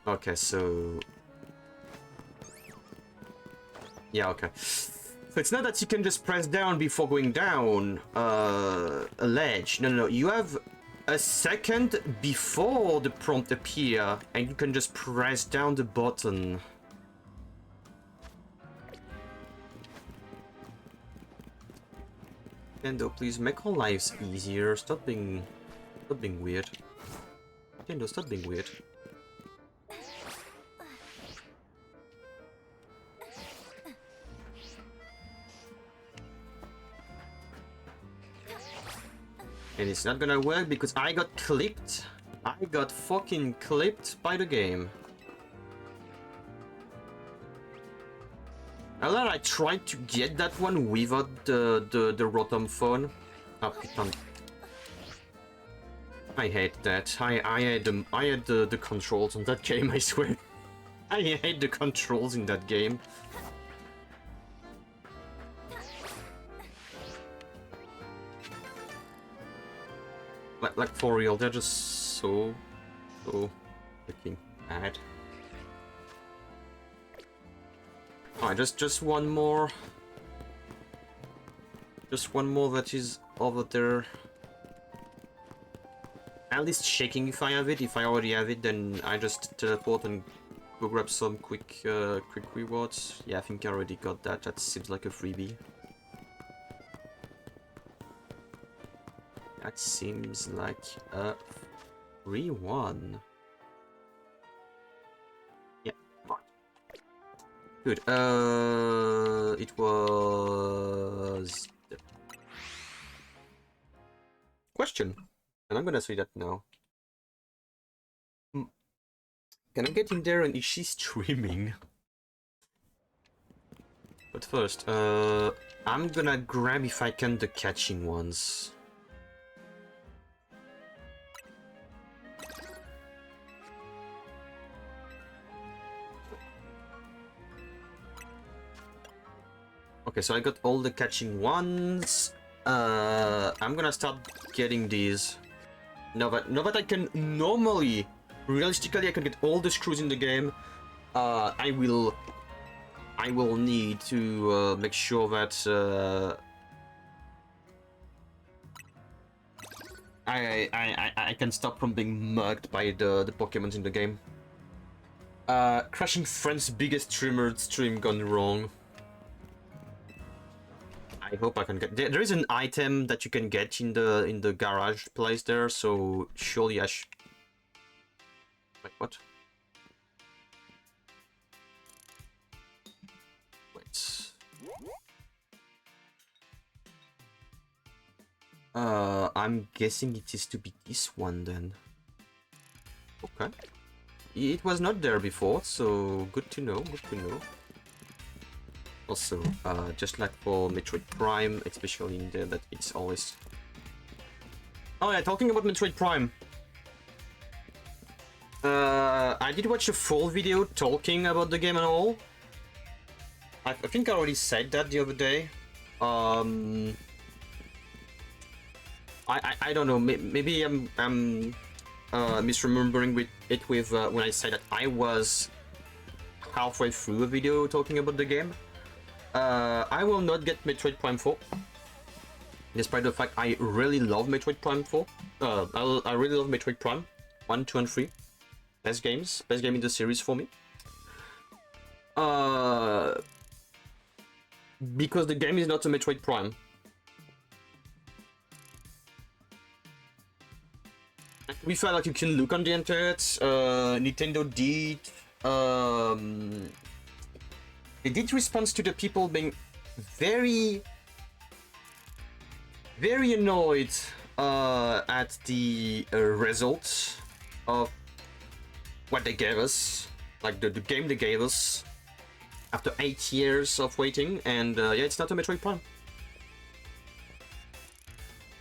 Okay, so... Yeah, okay. So it's not that you can just press down before going down a ledge. No, you have a second before the prompt appear, and you can just press down the button. Nintendo, please make our lives easier. Stop being weird. Nintendo, stop being weird. And it's not gonna work because I got clipped. I got fucking clipped by the game. I tried to get that one without the Rotom phone. Oh, I hate that. I had the controls on that game, I swear. I hate the controls in that game. Like for real, they're just so freaking bad. Alright, just one more. Just one more that is over there. At least checking if I have it. If I already have it, then I just teleport and go grab some quick rewards. Yeah, I think I already got that. That seems like a freebie. That seems like a free one. Yeah, right. Good. It was the question, and I'm gonna say that now. Can I get in there and is she streaming? But first, I'm gonna grab if I can the catching ones. Okay, so I got all the catching ones. I'm gonna start getting these. Now that I can normally, realistically, I can get all the screws in the game. I will need to make sure that I can stop from being mugged by the Pokemons in the game. Crashing Friend's biggest stream gone wrong. I hope I can get. There is an item that you can get in the garage place there, so surely I should. Wait, what? Wait. I'm guessing it is to be this one then. Okay. It was not there before, so good to know. Good to know. Also, just like for Metroid Prime, especially in there, that it's always... Oh yeah, talking about Metroid Prime. I did watch a full video talking about the game and all. I think I already said that the other day. I don't know, maybe I'm misremembering with when I said that I was halfway through a video talking about the game. I will not get Metroid Prime 4, despite the fact I really love Metroid Prime 4. I really love Metroid Prime 1, 2, and 3. Best game in the series for me. Because the game is not a Metroid Prime. We felt like you can look on the internet. Nintendo did. They did respond to the people being very annoyed at the results of what they gave us, like the game they gave us after 8 years of waiting, and yeah, it's not a Metroid Prime.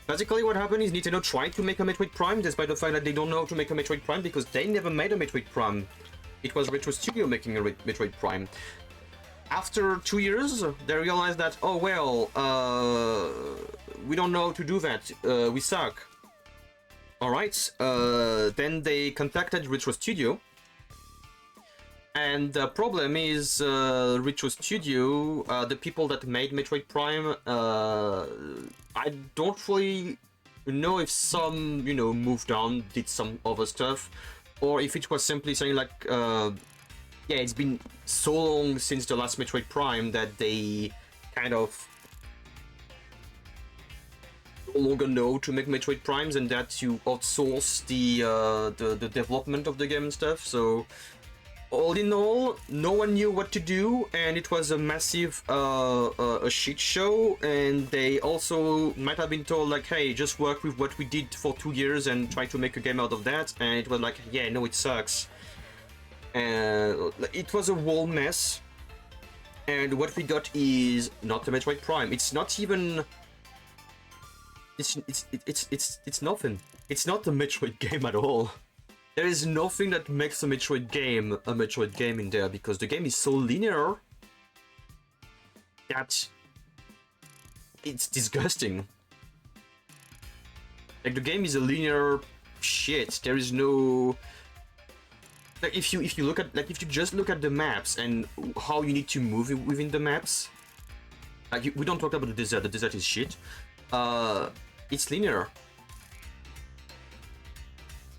Basically what happened is Nintendo tried to make a Metroid Prime, despite the fact that they don't know how to make a Metroid Prime, because they never made a Metroid Prime. It was Retro Studio making a Metroid Prime. After 2 years, they realized that, oh well, we don't know how to do that, we suck. Alright, then they contacted Retro Studio. And the problem is, Retro Studio, the people that made Metroid Prime, I don't really know if some, moved on, did some other stuff, or if it was simply saying like, yeah, it's been so long since the last Metroid Prime that they kind of no longer know to make Metroid Primes, and that you outsource the development of the game and stuff. So all in all, no one knew what to do, and it was a massive a shit show. And they also might have been told like, hey, just work with what we did for 2 years and try to make a game out of that. And it was like, yeah, no, it sucks. And it was a whole mess. And what we got is not a Metroid Prime. It's not even. It's nothing. It's not a Metroid game at all. There is nothing that makes a Metroid game in there, because the game is so linear that it's disgusting. Like, the game is a linear shit. There is no, like, if you look at, like, if you just look at the maps and how you need to move within the maps, like, we don't talk about the desert. The desert is shit. It's linear.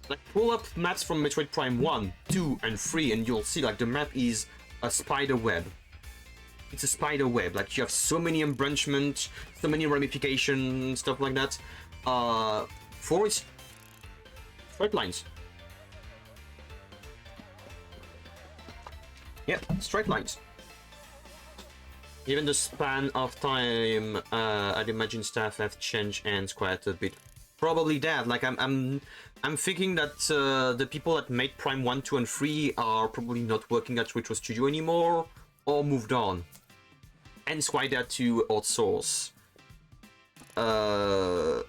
Like, pull up maps from Metroid Prime 1, 2, and 3, and you'll see, like, the map is a spider web. It's a spider web. Like, you have so many embranchments, so many ramifications, stuff like that. 4 is straight lines. Yeah, straight lines. Even the span of time, I'd imagine staff have changed hands quite a bit. Probably that. Like, I'm thinking that the people that made Prime 1, 2, and 3 are probably not working at Retro Studio anymore, or moved on. Hence why they had to outsource. But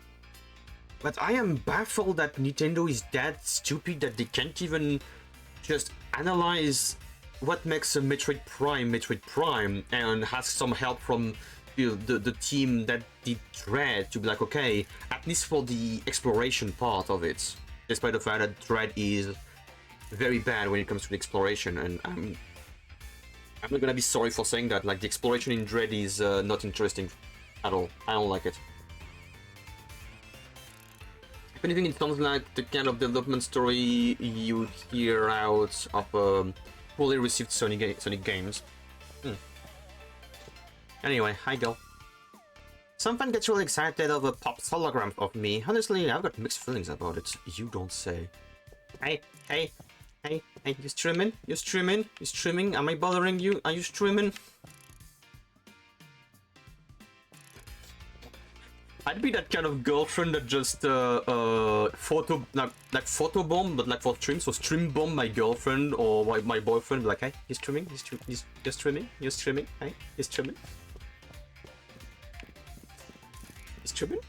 I am baffled that Nintendo is that stupid that they can't even just analyze what makes a Metroid Prime, and has some help from the team that did Dread to be like, okay, at least for the exploration part of it, despite the fact that Dread is very bad when it comes to the exploration. And I'm not gonna be sorry for saying that. Like, the exploration in Dread is not interesting at all. I don't like it. If anything, it sounds like the kind of development story you hear out of poorly received Sonic games. Anyway, hi girl. Some fan gets really excited over Pop's hologram of me. Honestly, I've got mixed feelings about it. You don't say. Hey, you streaming? You streaming? You streaming? Am I bothering you? Are you streaming? I'd be that kind of girlfriend that just photo photobomb, but like for stream. So stream bomb my girlfriend or my boyfriend. Like, hey, you streaming? You streaming? You streaming? Hey, you streaming? You streaming?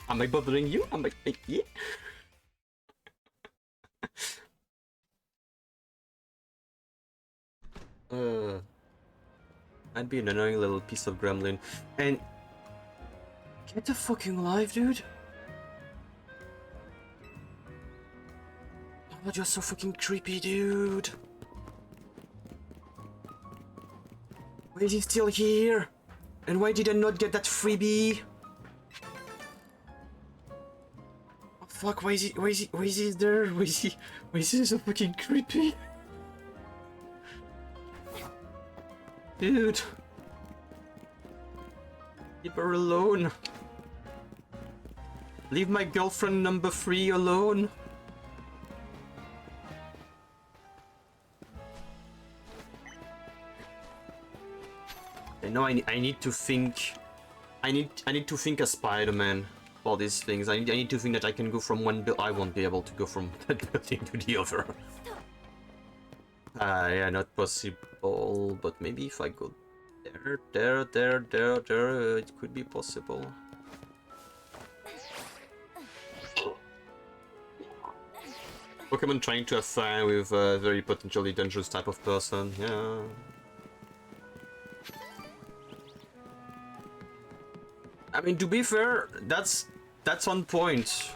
Am I bothering you? Am I? Yeah. I'd be an annoying little piece of gremlin. And get the fucking life, dude. Oh, but you're so fucking creepy, dude. Why is he still here? And why did I not get that freebie? Oh, fuck, why is he there? Why is he so fucking creepy? Dude. Leave her alone. Leave my girlfriend number 3 alone. I know I need to think. I need to think as Spider-Man for these things. I need to think that I can go from one build. I won't be able to go from that building to the other. Yeah, not possible. But maybe if I go there, it could be possible. Pokemon trying to have fun with a very potentially dangerous type of person. Yeah. I mean, to be fair, that's on point.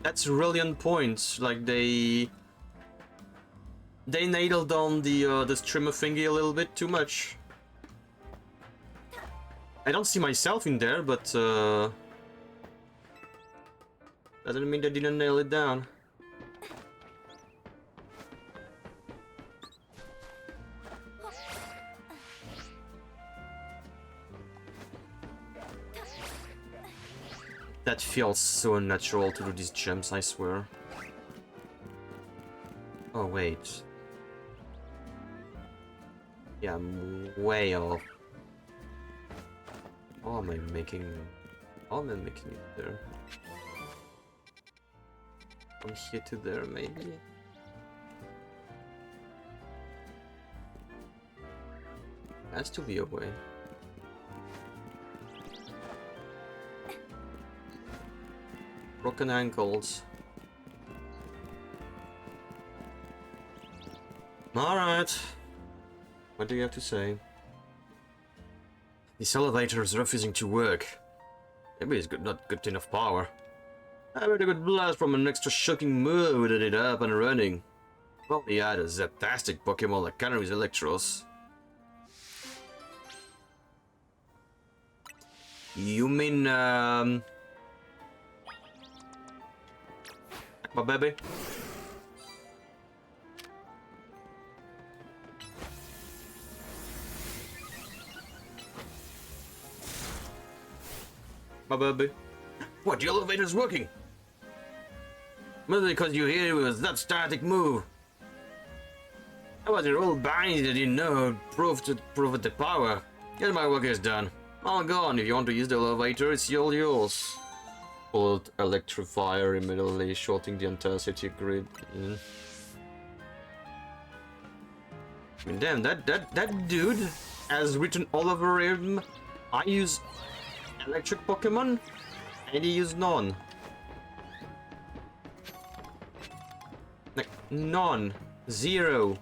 That's really on point. Like, they nailed on the streamer thingy a little bit too much. I don't see myself in there, but doesn't mean they didn't nail it down. That feels so unnatural to do these jumps, I swear. Oh, wait. Yeah, I'm way off. How am I making... How am I making it there? From here to there, maybe? Has to be a way. Broken ankles. Alright. What do you have to say? This elevator is refusing to work. Maybe it's not good enough power. I heard a good blast from an extra shocking move that it up and running. Probably had a Z-tastic Pokémon like Canary's Electros. You mean, my baby? My baby? What, the elevator's working? Maybe because you hear it was that static move. I was your old bind that didn't know proof the power. Get my work is done. All gone. If you want to use the elevator, it's all yours. Pulled electrifier immediately, shorting the entire city grid. I mean, damn, that dude has written all over him. I use electric Pokemon, and he used none. Like, none. Zero.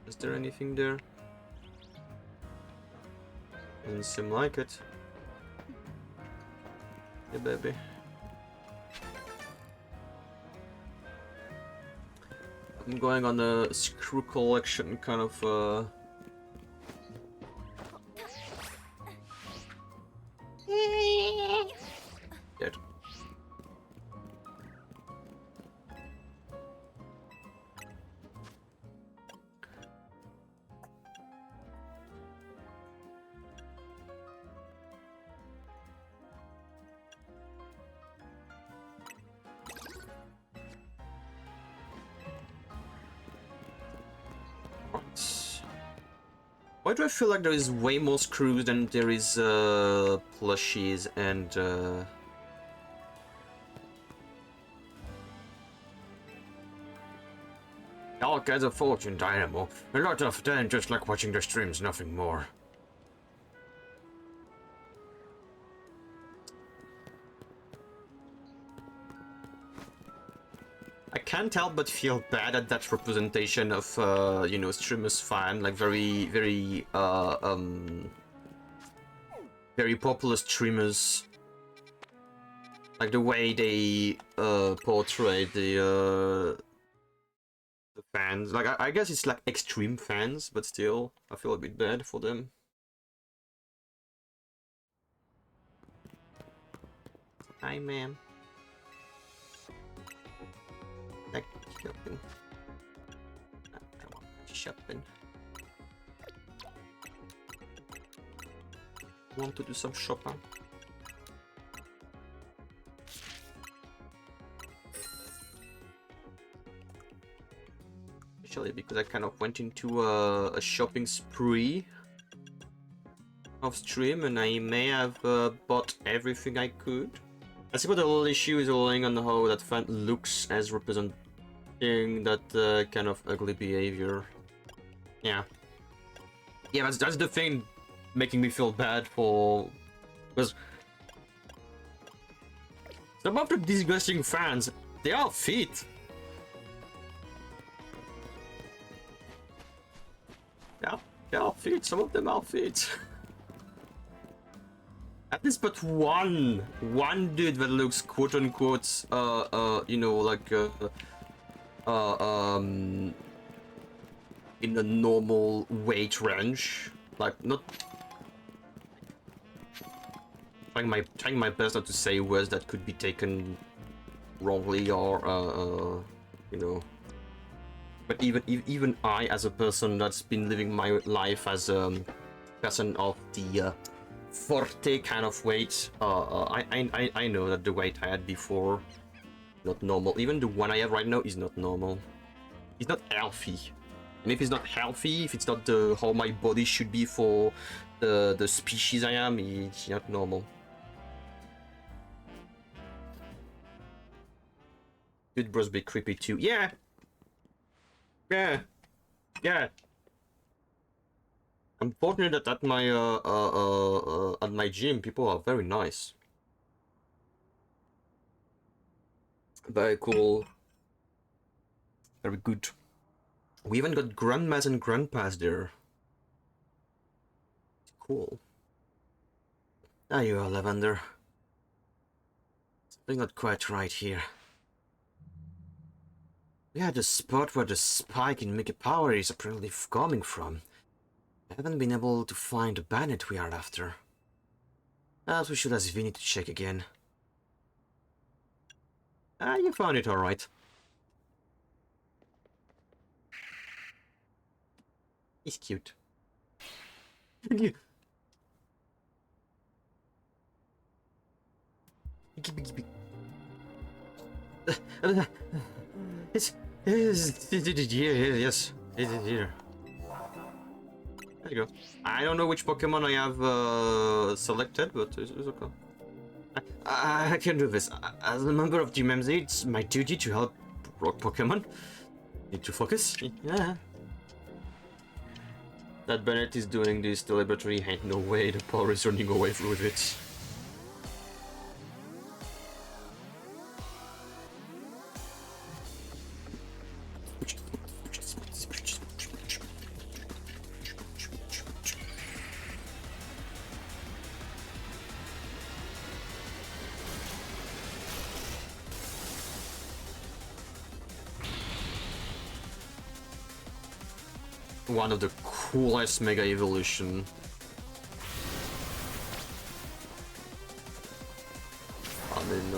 Is there anything there? Doesn't seem like it. Yeah, baby. I'm going on a screw collection kind of dead. Why do I feel like there is way more screws than there is plushies and all kinds of fortune dynamo. A lot of them just like watching the streams, nothing more. I can't help but feel bad at that representation of, you know, streamers fan, like very popular streamers. Like the way they portray the fans. Like I guess it's like extreme fans, but still, I feel a bit bad for them. Hi, ma'am. Shopping. Come on, shopping. Want to do some shopping? Especially because I kind of went into a shopping spree off stream, and I may have bought everything I could. I suppose the whole issue is relying on how that fan looks as representing that kind of ugly behavior. Yeah, that's the thing making me feel bad for, because some of the disgusting fans, they are fit. Yeah, they are fit. Some of them are fit. At least but one dude that looks quote unquote you know, like in a normal weight range, like not trying my best not to say words that could be taken wrongly or you know, but even I, as a person that's been living my life as 50% of the forte kind of weight. I know that the weight I had before not normal. Even the one I have right now is not normal. It's not healthy. And if it's not healthy, if it's not the how my body should be for the species I am, it's not normal. Good bros be creepy too. Yeah. Yeah. Yeah. I'm fortunate that at my gym people are very nice. Very cool. Very good. We even got grandmas and grandpas there. Cool. Ah, you are, Lavender. Something not quite right here. Yeah, the spot where the spike in Mega Power is apparently coming from. I haven't been able to find the bandit we are after. As we should ask Vinny to check again. Ah, you found it alright. He's cute. Yes, yes, it is here. There you go. I don't know which Pokemon I have selected, but it's okay. I can do this. As a member of Team MZ, it's my duty to help rock Pokemon. Need to focus. Yeah. That Bennett is doing this deliberately. Ain't no way the power is running away with it. One of the coolest Mega Evolution. I mean,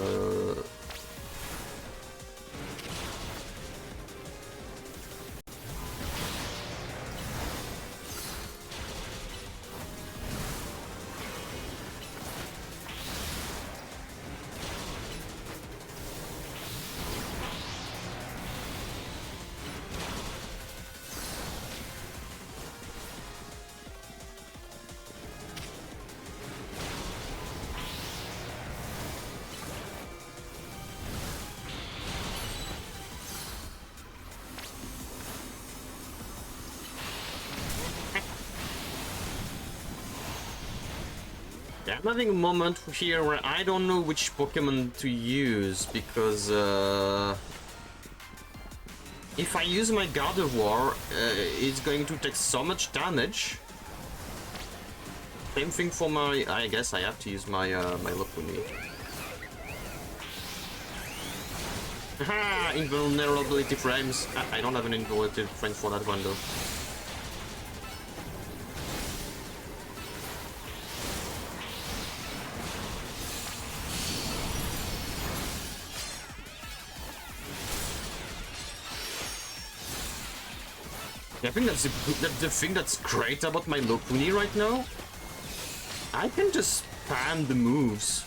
I'm having a moment here where I don't know which Pokemon to use because if I use my God of War, it's going to take so much damage. Same thing for my. I guess I have to use my my Lopuni. Haha! Invulnerability frames. I don't have an invulnerability frame for that one though. I think that's the thing that's great about my Lopuni right now. I can just spam the moves.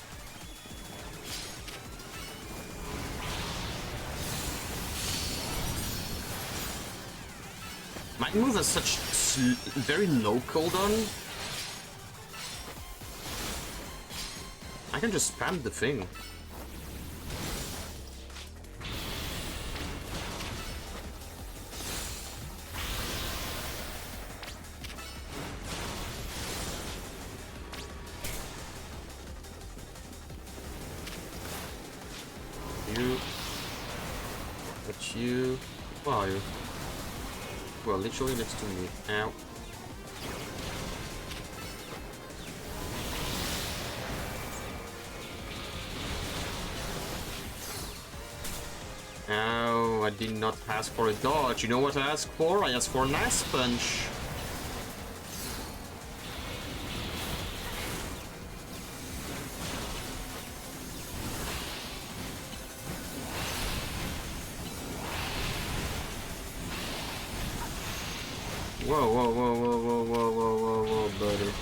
My move has such very low cooldown. I can just spam the thing. You. Where are you? Well, literally next to me. Ow. Ow, I did not ask for a dodge. You know what I asked for? I asked for an Ice Punch. Whoa, whoa, whoa, whoa, whoa, whoa, whoa, whoa, whoa, buddy.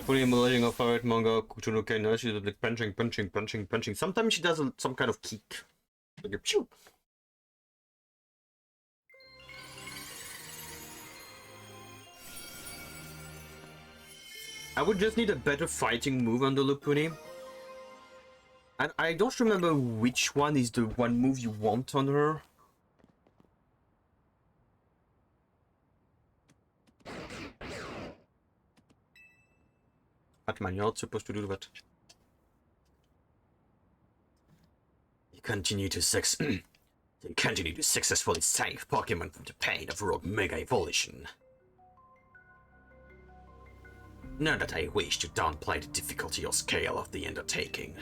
Putting emulating a favorite manga, Kuchuno Kena, she's like punching. Sometimes she does some kind of kick. Like a pew. I would just need a better fighting move on the Lupuni. And I don't remember which one is the one move you want on her. Batman, you're not supposed to do that. You continue to successfully save Pokemon from the pain of Rogue Mega Evolution. Not that I wish to downplay the difficulty or scale of the undertaking.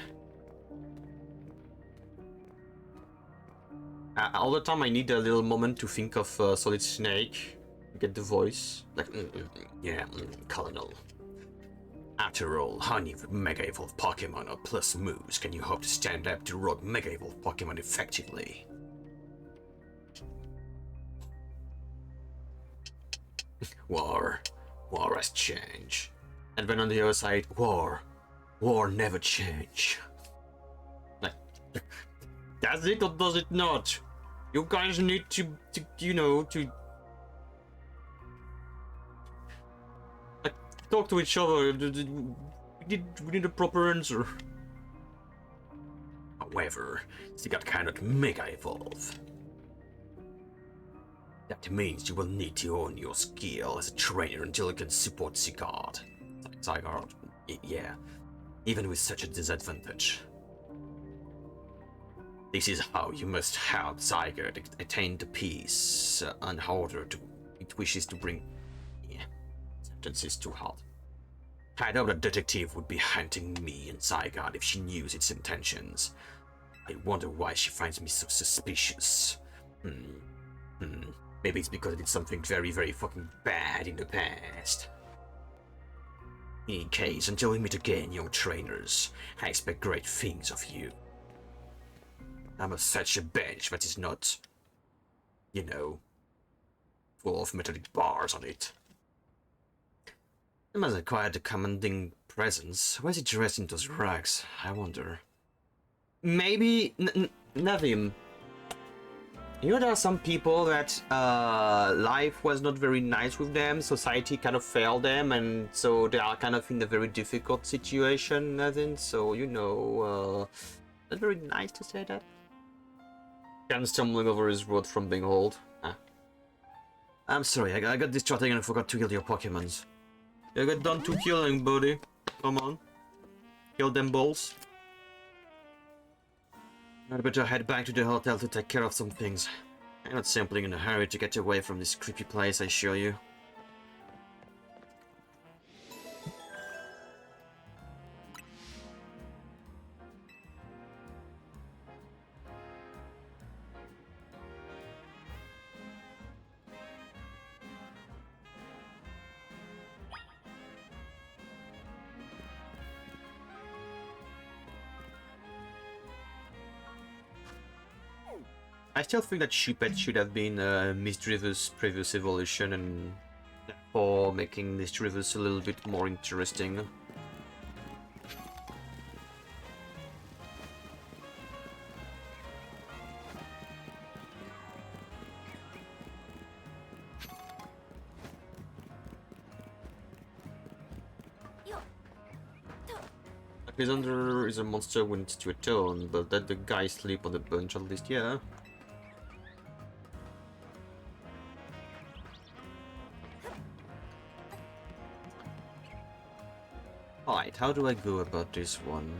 All the time I need a little moment to think of Solid Snake, get the voice, like, Colonel. After all, only with Mega Evolved Pokemon or plus moves can you hope to stand up to Rogue Mega Evolved Pokemon effectively. War has changed. And then on the other side, war never change. Like, does it or does it not? You guys need to talk to each other. We need a proper answer. However, Ziggard cannot Mega Evolve. That means you will need to own your skill as a trainer until you can support Ziggard. Zygarde, yeah, even with such a disadvantage. This is how you must help Zygarde attain the peace in order to it wishes to bring. Yeah, sentence is too hard. I know the detective would be hunting me and Zygarde if she knew its intentions. I wonder why she finds me so suspicious. Maybe it's because I did something very, very fucking bad in the past. In any case, until we meet again, young trainers, I expect great things of you. I'm such a bench that is not, full of metallic bars on it. I must acquire the commanding presence. Why is he dressed in those rags? I wonder. Maybe Navim. There are some people that life was not very nice with them, society kind of failed them, and so they are kind of in a very difficult situation, Nathan. So, not very nice to say that. Ken stumbling over his road from being old. I'm sorry, I got distracted and I forgot to kill your Pokemons. You got done to killing, buddy. Come on. Kill them balls. I'd better head back to the hotel to take care of some things. I'm not simply in a hurry to get away from this creepy place, I assure you. I still think that Chupet should have been Misdriver's previous evolution, and therefore making Misdriver's a little bit more interesting. Lysander is a monster when it's to atone, but let the guy sleep on the bench at least, yeah. Alright, how do I go about this one?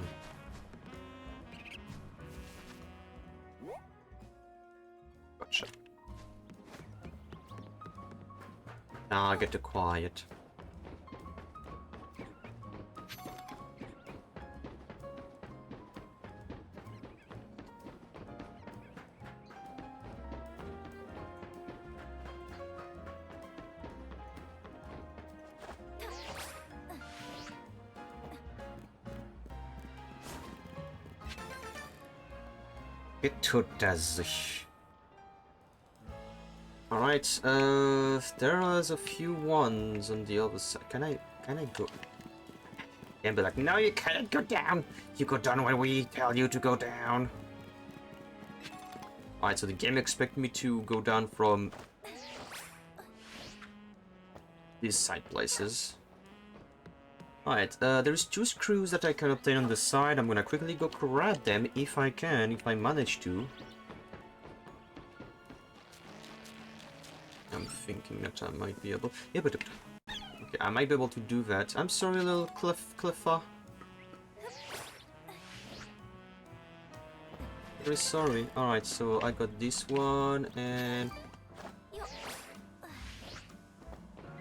Gotcha. Now I get to quiet. Alright, there is a few ones on the other side. Can I go? And be like, no, you cannot go down. You go down when we tell you to go down. Alright, so the game expects me to go down from these side places. Alright, there's 2 screws that I can obtain on the side. I'm gonna quickly go grab them if I can, if I manage to. I'm thinking that I might be able... Yeah, but... Okay, I might be able to do that. I'm sorry, little Cliffa. Very sorry. Alright, so I got this one, and...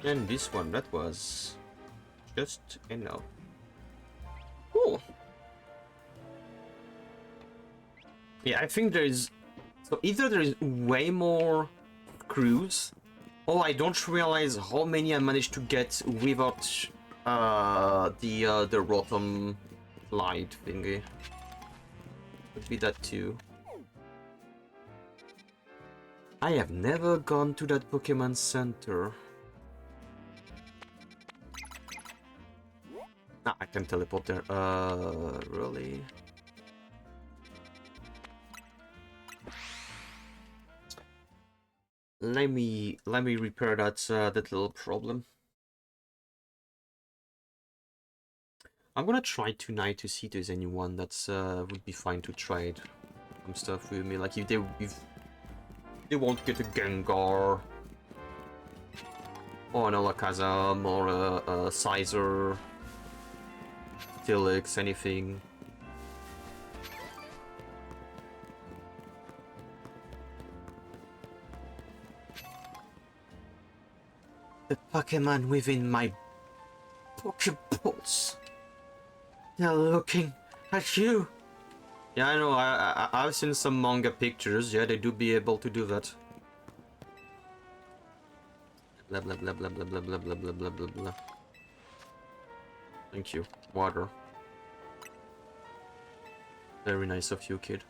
And this one, that was... just enough. Cool. Yeah, I think there is... So either there is way more screws, or I don't realize how many I managed to get without the rotom light thingy. Could be that too. I have never gone to that Pokemon Center. Ah, I can teleport there. Really? Let me repair that that little problem. I'm gonna try tonight to see if there's anyone that's would be fine to trade some stuff with me. Like if they won't get a Gengar or an Alakazam or a Sizer, Steelix, anything. The Pokemon within my Pokeballs. They're looking at you. Yeah, I know. I've seen some manga pictures. Yeah, they do be able to do that. Blah blah blah blah blah blah blah blah blah blah blah blah. Thank you. Water. Very nice of you, kid.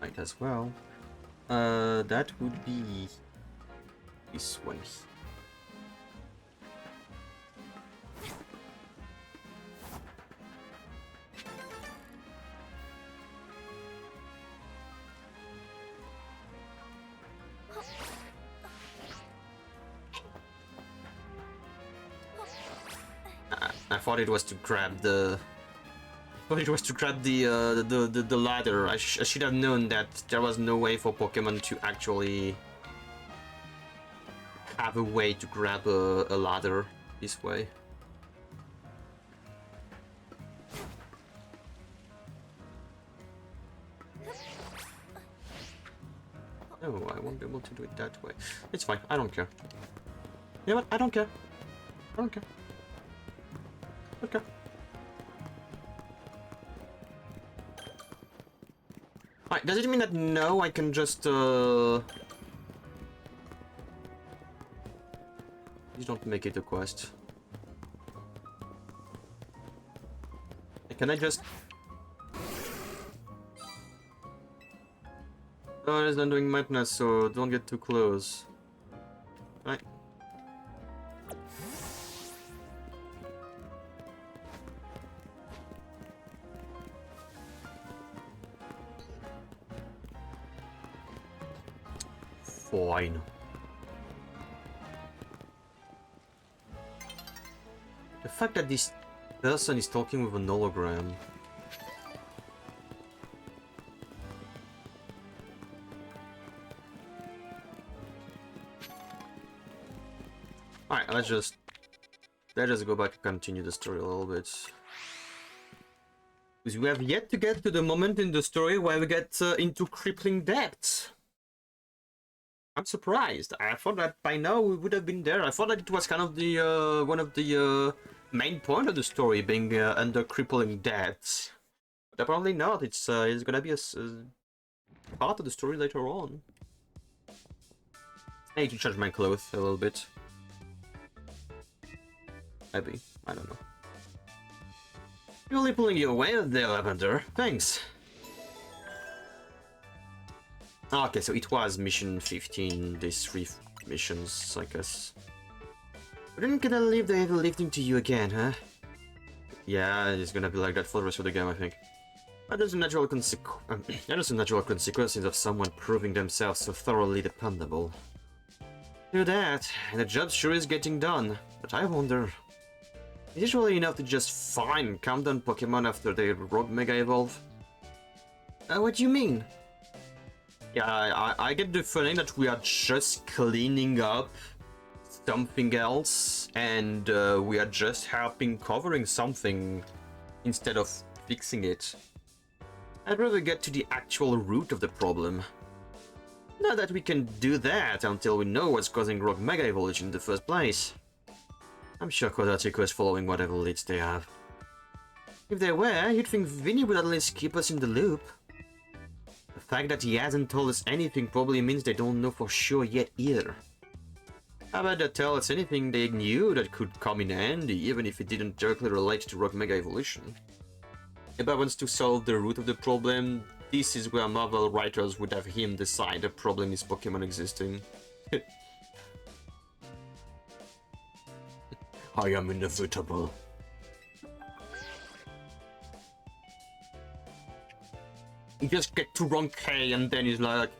Might as well. That would be this one. I thought it was to grab the. I thought it was to grab the ladder. I should have known that there was no way for Pokemon to actually have a way to grab a ladder this way. No, I won't be able to do it that way. It's fine. I don't care. You know what? I don't care. I don't care. Okay. Alright, does it mean that no, I can just Please don't make it a quest. Can I just... Oh, it's not doing madness, so don't get too close. Right. Fine. The fact that this person is talking with an hologram. Alright, let's just go back and continue the story a little bit. Because we have yet to get to the moment in the story where we get into crippling debt. I'm surprised. I thought that by now we would have been there. I thought that it was kind of the one of the main point of the story, being under crippling debt. But apparently not. It's gonna be a part of the story later on. I need to change my clothes a little bit. Maybe. I don't know. You're only pulling you away there, Lavender. Thanks. Okay, so it was mission 15, these 3 missions, I guess. We're not gonna leave the heavy lifting to you again, huh? Yeah, it's gonna be like that for the rest of the game, I think. But there's a natural consequences of someone proving themselves so thoroughly dependable. Do that, and the job sure is getting done. But I wonder... is it really enough to just find calm down Pokemon after they rogue Mega Evolve? What do you mean? Yeah, I get the feeling that we are just cleaning up something else, and we are just covering something instead of fixing it. I'd rather get to the actual root of the problem. Not that we can do that until we know what's causing rogue Mega Evolution in the first place. I'm sure Kodatsuko is following whatever leads they have. If they were, you'd think Vinny would at least keep us in the loop. The fact that he hasn't told us anything probably means they don't know for sure yet either. How about they tell us anything they knew that could come in handy, even if it didn't directly relate to rogue Mega Evolution? If I wants to solve the root of the problem, this is where Marvel writers would have him decide the problem is Pokemon existing. I am inevitable. He just get to wrong K and then he's like,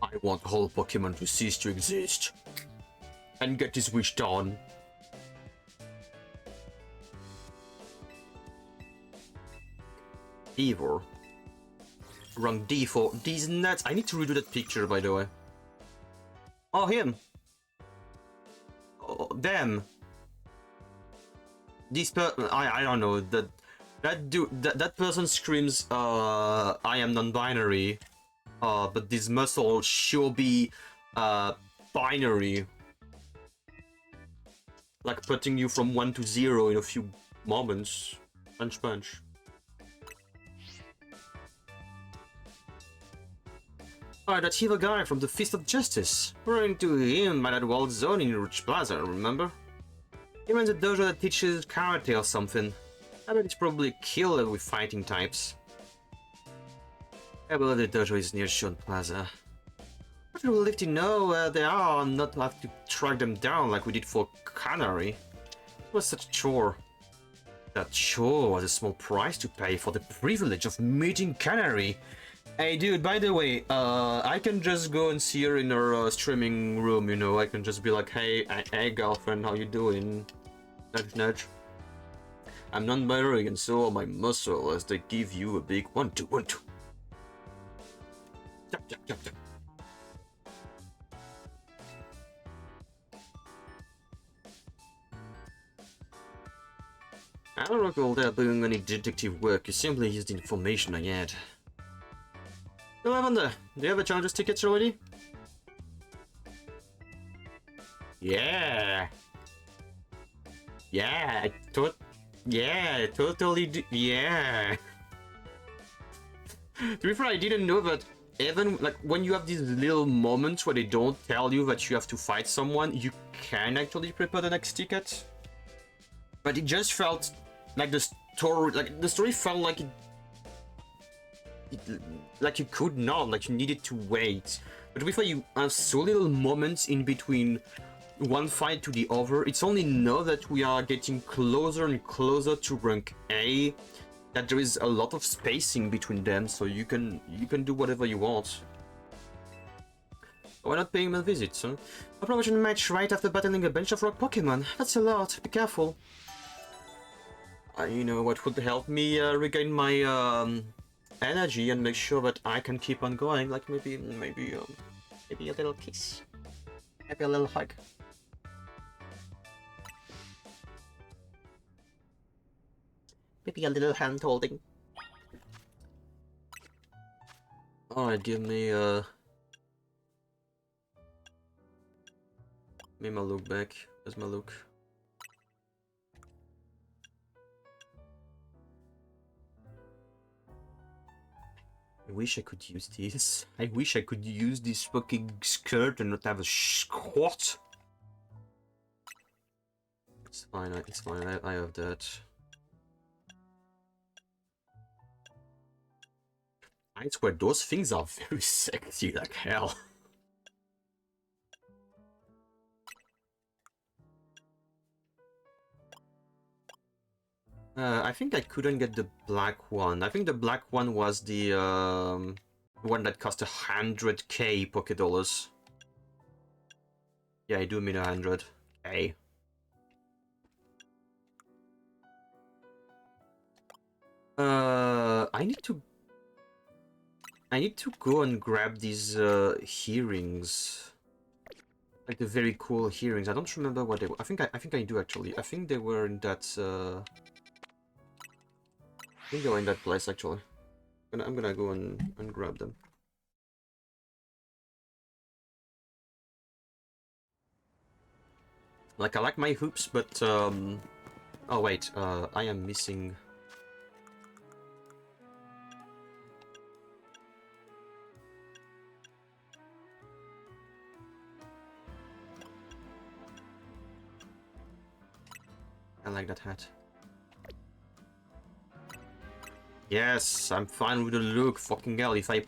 I want whole Pokemon to cease to exist. And get his wish done. Ivor. Wrong D4. These nuts. I need to redo that picture, by the way. Oh, him. Oh, them. This I don't know. That person screams, I am non-binary. But this muscle sure be binary. Like putting you from 1 to 0 in a few moments. Punch, punch. Alright, that evil guy from the Fist of Justice. We're into him by that walled zone in Rouge Plaza, remember? He runs a dojo that teaches karate or something. I bet it's probably a killer with fighting types. I believe the dojo is near Shun Plaza. But we'll live to know where they are and not have to track them down like we did for Canary. It was such a chore. That chore was a small price to pay for the privilege of meeting Canary. Hey dude, by the way, I can just go and see her in her streaming room, you know, I can just be like, hey girlfriend, how you doing? Nudge, nudge. I'm non-binary and so are my muscle as they give you a big 1-2, 1-2. Tap, tap, tap, tap. I don't recall there doing any detective work, you simply used the information I had. Hey, Lavender, do you have a Challengers tickets already? Yeah. Yeah, totally do. Yeah. To be fair, I didn't know that even like when you have these little moments where they don't tell you that you have to fight someone, you can actually prepare the next ticket. But it just felt like the story felt like like you could not, like you needed to wait. But to be fair, you have so little moments in between one fight to the other. It's only now that we are getting closer and closer to rank A that there is a lot of spacing between them, so you can do whatever you want. Why not paying them a visit, huh? A promotion match right after battling a bunch of rock Pokemon. That's a lot. Be careful. You know what would help me regain my energy and make sure that I can keep on going? Like maybe a little kiss, maybe a little hug. Maybe a little hand holding. Alright, give me my look back. Where's my look? I wish I could use this. I wish I could use this fucking skirt and not have a squat. It's fine, it's fine, I have that. I swear, those things are very sexy, like hell. I think I couldn't get the black one. I think the black one was the one that cost 100k Poké Dollars. Yeah, I do mean 100k. I need to go and grab these earrings. Like the very cool earrings. I don't remember what they were. I think I do actually. I think they were in that I think they were in that place actually. I'm gonna go and grab them. Like I like my hoops, but oh wait, I am missing. I like that hat. Yes, I'm fine with the look. Fucking hell, if I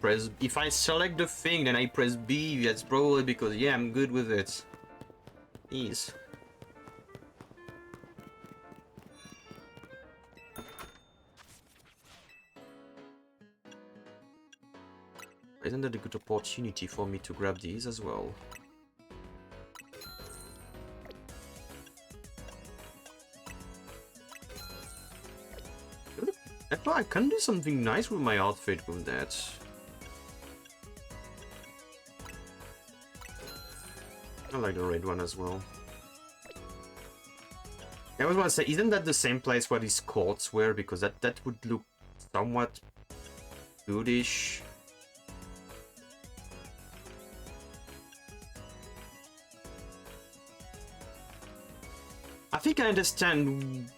select the thing, then I press B, that's probably because, yeah, I'm good with it. Ease. Isn't that a good opportunity for me to grab these as well? I can do something nice with my outfit with that. I like the red one as well. I was gonna say, isn't that the same place where these courts were? Because that would look somewhat goodish. I think I understand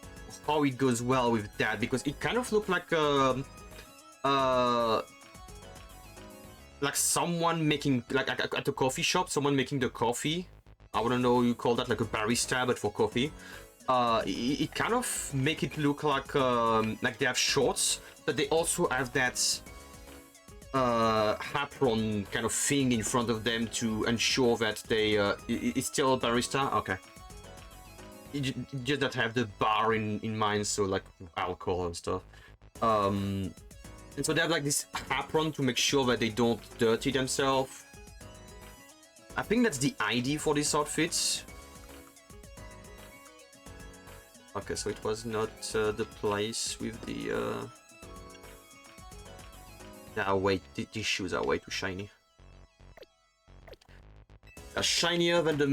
how it goes well with that, because it kind of looked like someone making, like at a coffee shop, someone making the coffee. I wouldn't know you call that, like a barista but for coffee. It kind of make it look like they have shorts, but they also have that apron kind of thing in front of them to ensure that they it's still a barista. Okay. Just that have the bar in mind, so like alcohol and stuff. And so they have like this apron to make sure that they don't dirty themselves. I think that's the ID for these outfits. Okay, so it was not the place with the... these shoes are way too shiny. Shinier than the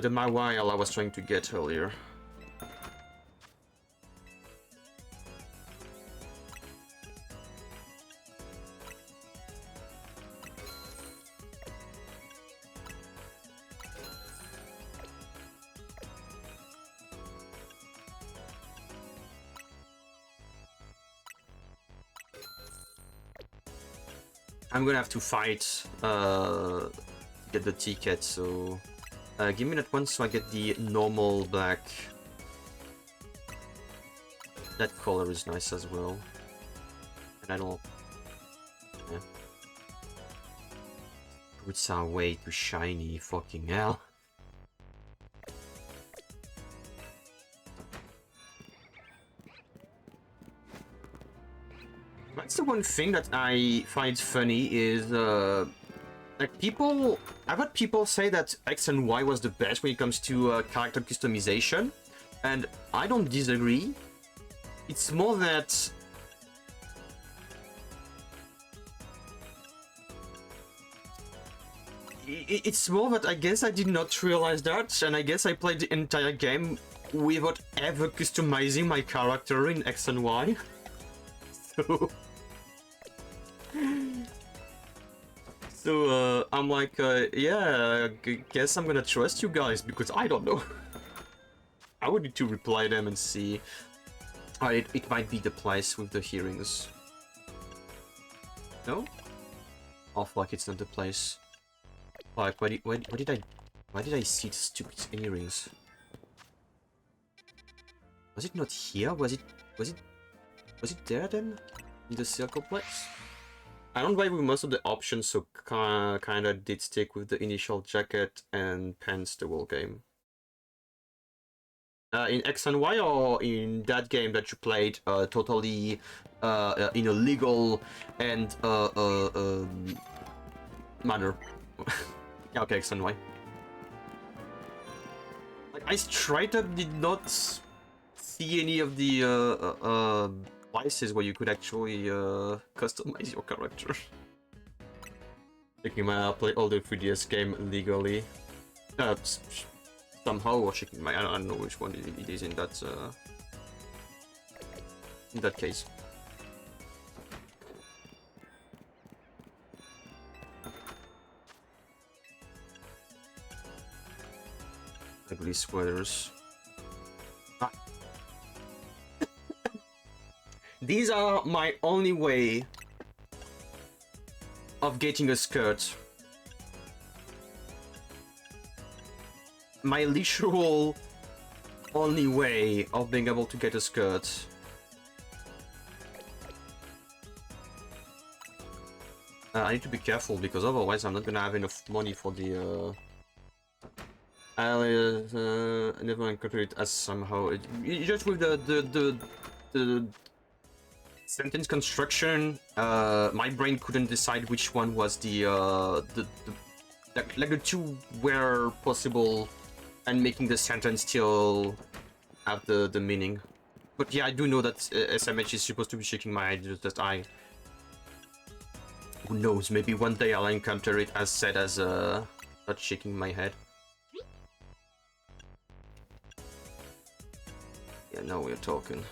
Mawile I was trying to get earlier. I'm gonna have to fight get the ticket, so give me that one so I get the normal black. That color is nice as well. And I don't... Yeah. Boots are way too shiny, fucking hell. That's the one thing that I find funny is like people, I've heard people say that X and Y was the best when it comes to character customization, And I don't disagree. It's more that it's more that I guess I did not realize that, and I guess I played the entire game without ever customizing my character in X and Y. So, I'm like, yeah, guess I'm gonna trust you guys because I don't know. I would need to reply them and see. It might be the place with the hearings. No? Oh fuck, it's not the place. Fuck, why did I see the stupid earrings? Was it not here? Was it there then? In the circle place? I don't buy with most of the options, so kinda did stick with the initial jacket and pants the whole game. In X and Y, or in that game that you played totally in a legal and manner? Yeah, okay, X and Y. Like, I straight up did not see any of the places where you could actually customize your character. Checking my play all the 3DS game legally. Somehow, or checking my, I don't know which one it is in that case. Ugly sweaters. Ah. These are my only way of getting a skirt. My literal only way of being able to get a skirt. I need to be careful because otherwise I'm not gonna have enough money for the I never encountered it as somehow. Just with the sentence construction, my brain couldn't decide which one was like the two were possible, and making the sentence still have the meaning. But yeah, I do know that SMH is supposed to be shaking my head. Just that who knows? Maybe one day I'll encounter it as said as not shaking my head. Yeah, now we're talking.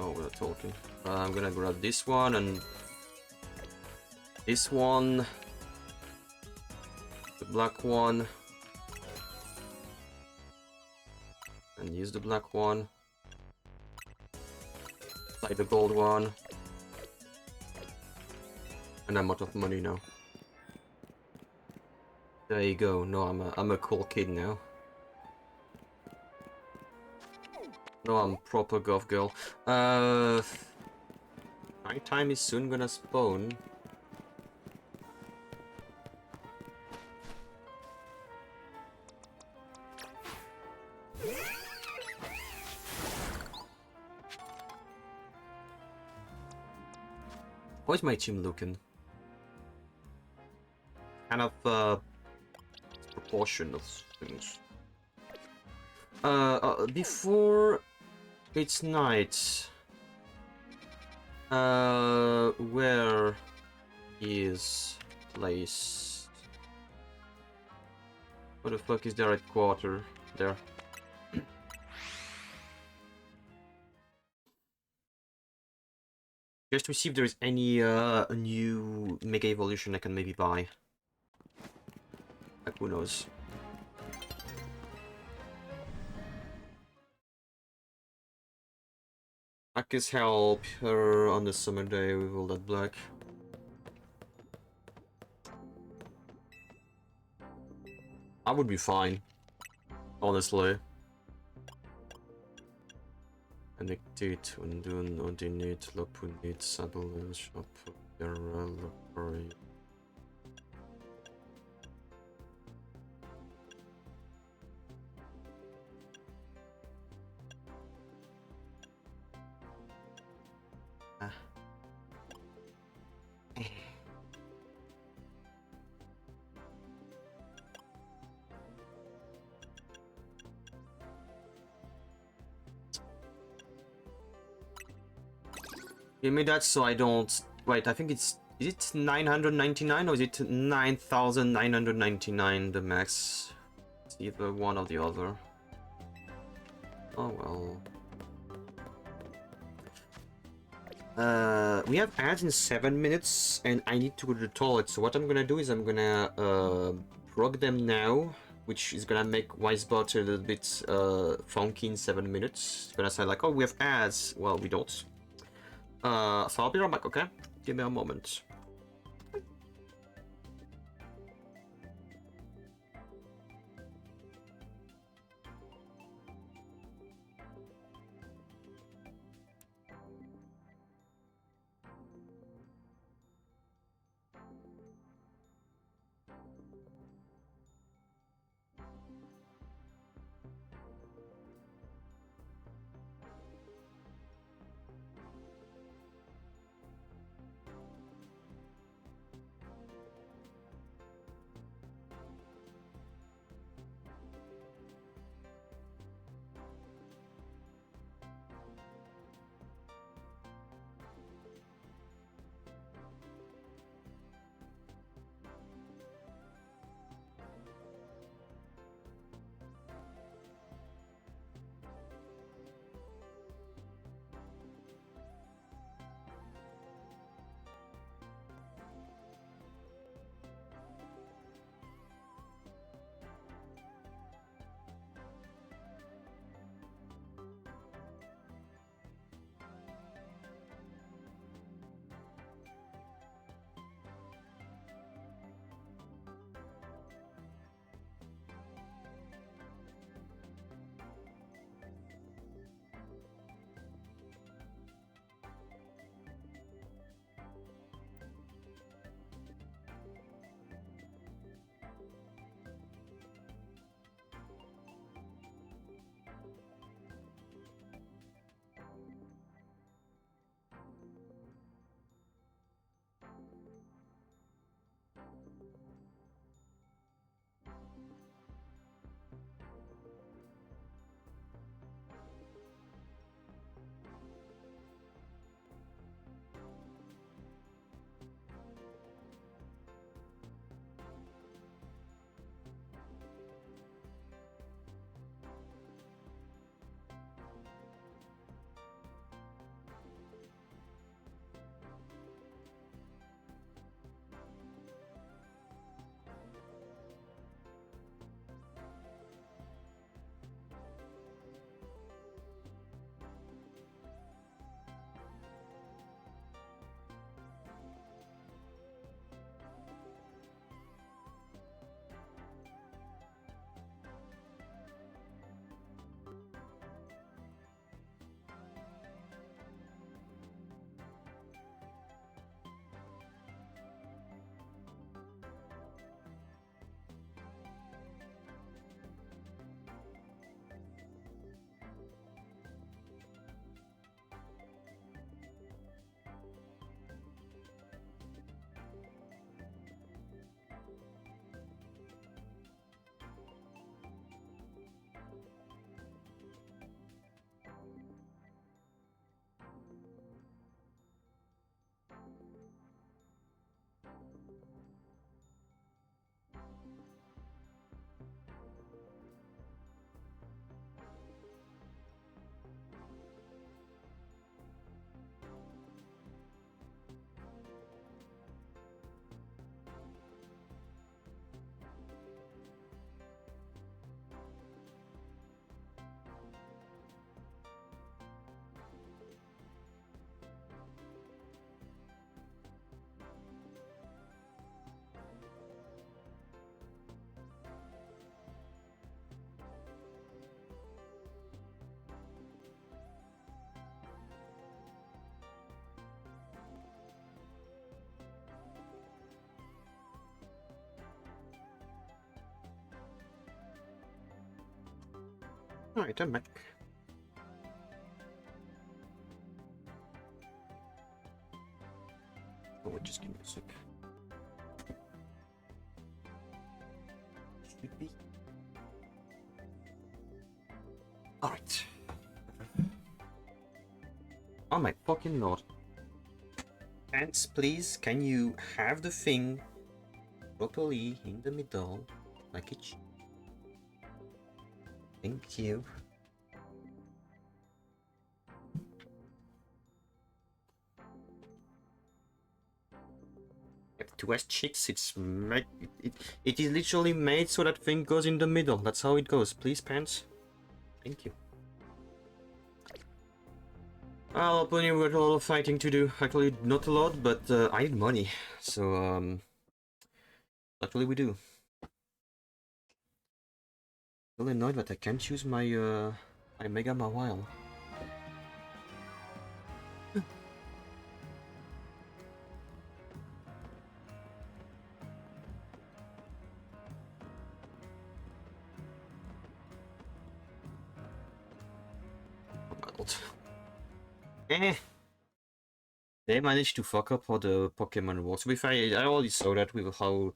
Oh, we're talking. I'm gonna grab this one and this one, the black one, and use the black one, like the gold one, and I'm out of money now. There you go. No, I'm a cool kid now. No, I'm proper goth girl. Nighttime is soon gonna spawn. How's my team looking? Kind of proportion of things. Before it's night, where is place? What the fuck is there at quarter? There. Just to see if there is any new Mega Evolution I can maybe buy. Like, who knows? I can help her on the summer day with all that black. I would be fine, honestly. Connected undun ordinate lopunit saddle shop lopori. Give me that so I don't... Wait, I think it's... Is it 999 or is it 9,999 the max? It's either one or the other. Oh well. We have ads in 7 minutes and I need to go to the toilet, so what I'm gonna do is I'm gonna prog them now, which is gonna make Wisebot a little bit funky in 7 minutes. It's gonna say like, oh, we have ads. Well, we don't. So I'll be right back, okay? Give me a moment. Alright, I'm back. Oh, wait, just give me a sec. Should be. Alright. Oh my fucking lord. Pants, please, can you have the thing properly in the middle, like it should? Thank you. To West Chicks, it is literally made so that thing goes in the middle. That's how it goes. Please, Pants. Thank you. I'll open you with a lot of fighting to do. Actually, not a lot, but I need money. So, luckily we do. Really annoyed that I can't use my, my Mega Mawile. Eh. They managed to fuck up how the Pokemon works. With I already saw that with how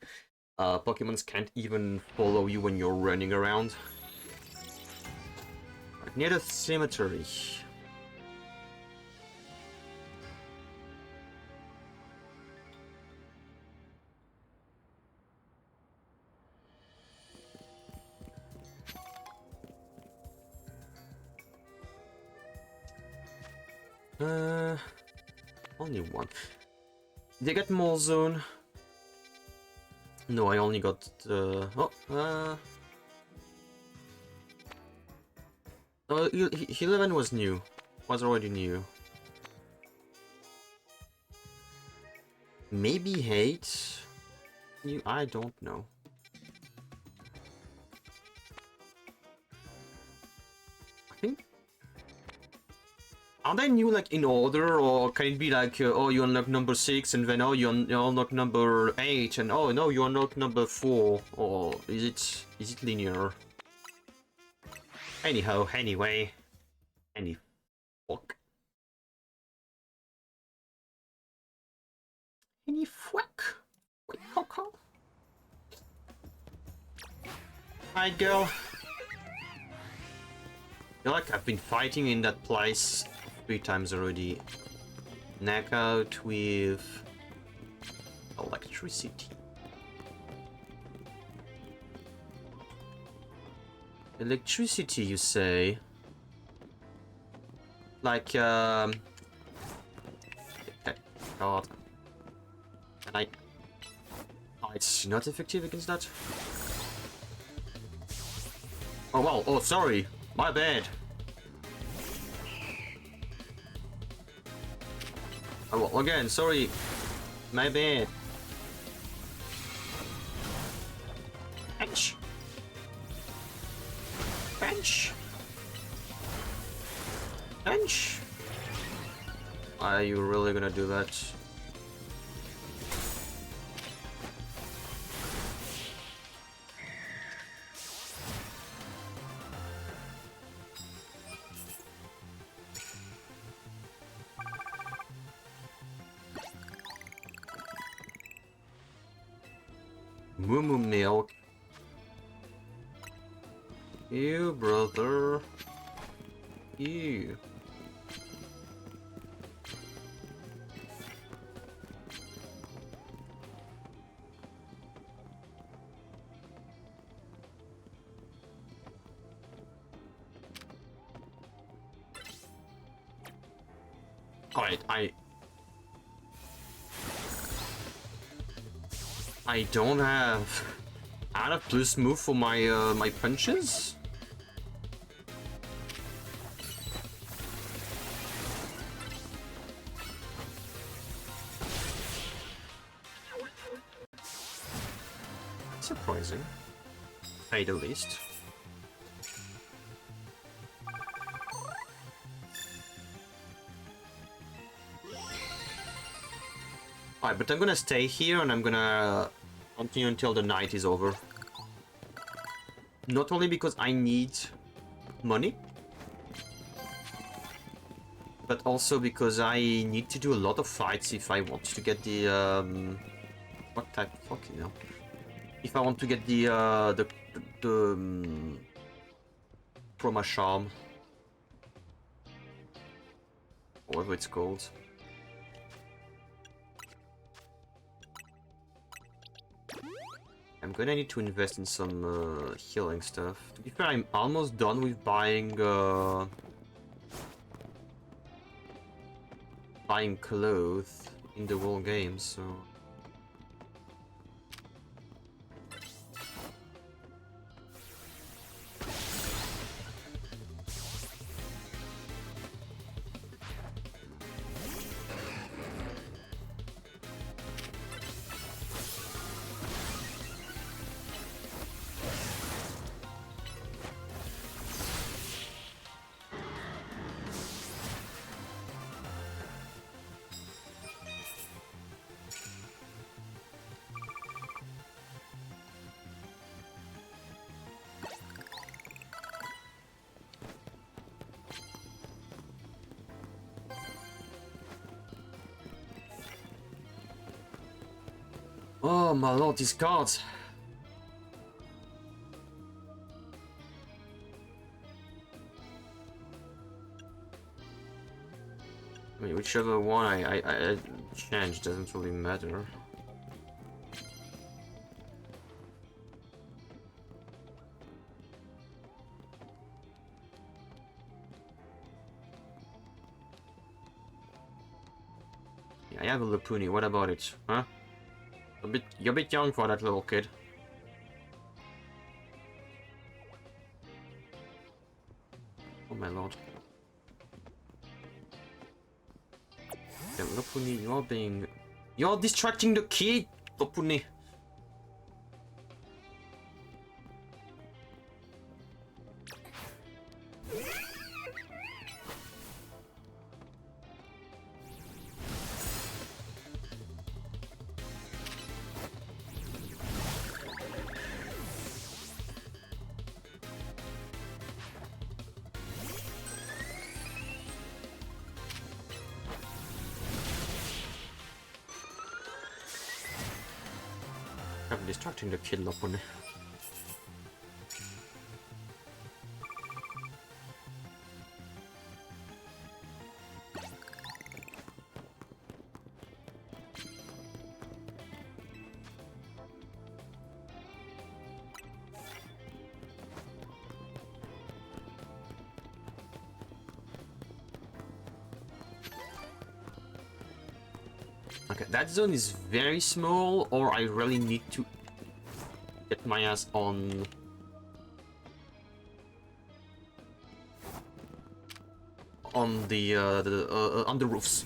Pokemons can't even follow you when you're running around. Right, near the cemetery. Only one. Did I get more zone? No, I only got oh, 11 was new. Was already new. Maybe 8? New? I don't know. I think. Are they new like in order, or can it be like oh you unlock number 6 and then oh you unlock number 8 and oh no you unlock number 4, or is it linear? Anyhow, anyway, any fuck. Any fuck. Wait, Coco. Hi girl. I feel like I've been fighting in that place 3 times already. Knockout with electricity. Electricity, you say? Like, God. Can I... Oh, it's not effective against that? Oh, well, oh, sorry. My bad. Oh, well, again, sorry. My bad. Bench. Bench. Bench. Are you really gonna do that? Moo milk. You brother. You. Alright, I don't have add a plus move for my my punches. Surprising, to say the least. Alright, but I'm gonna stay here and I'm gonna continue until the night is over. Not only because I need money, but also because I need to do a lot of fights if I want to get the what type of fuck, you know? If I want to get the Chroma Charm, or whatever it's called. I'm gonna need to invest in some healing stuff. To be fair, I'm almost done with buying clothes in the whole game, so... Oh my lord, these cards! I mean, whichever one I change doesn't really matter. Yeah, I have a Lapuni, what about it, huh? You're a bit young for that little kid. Oh my lord. Yeah, Lapuni, you're distracting the kid, Lapuni. I'm distracting the kid, Lapuni. Okay, that zone is very small, or I really need to get my ass on the roofs.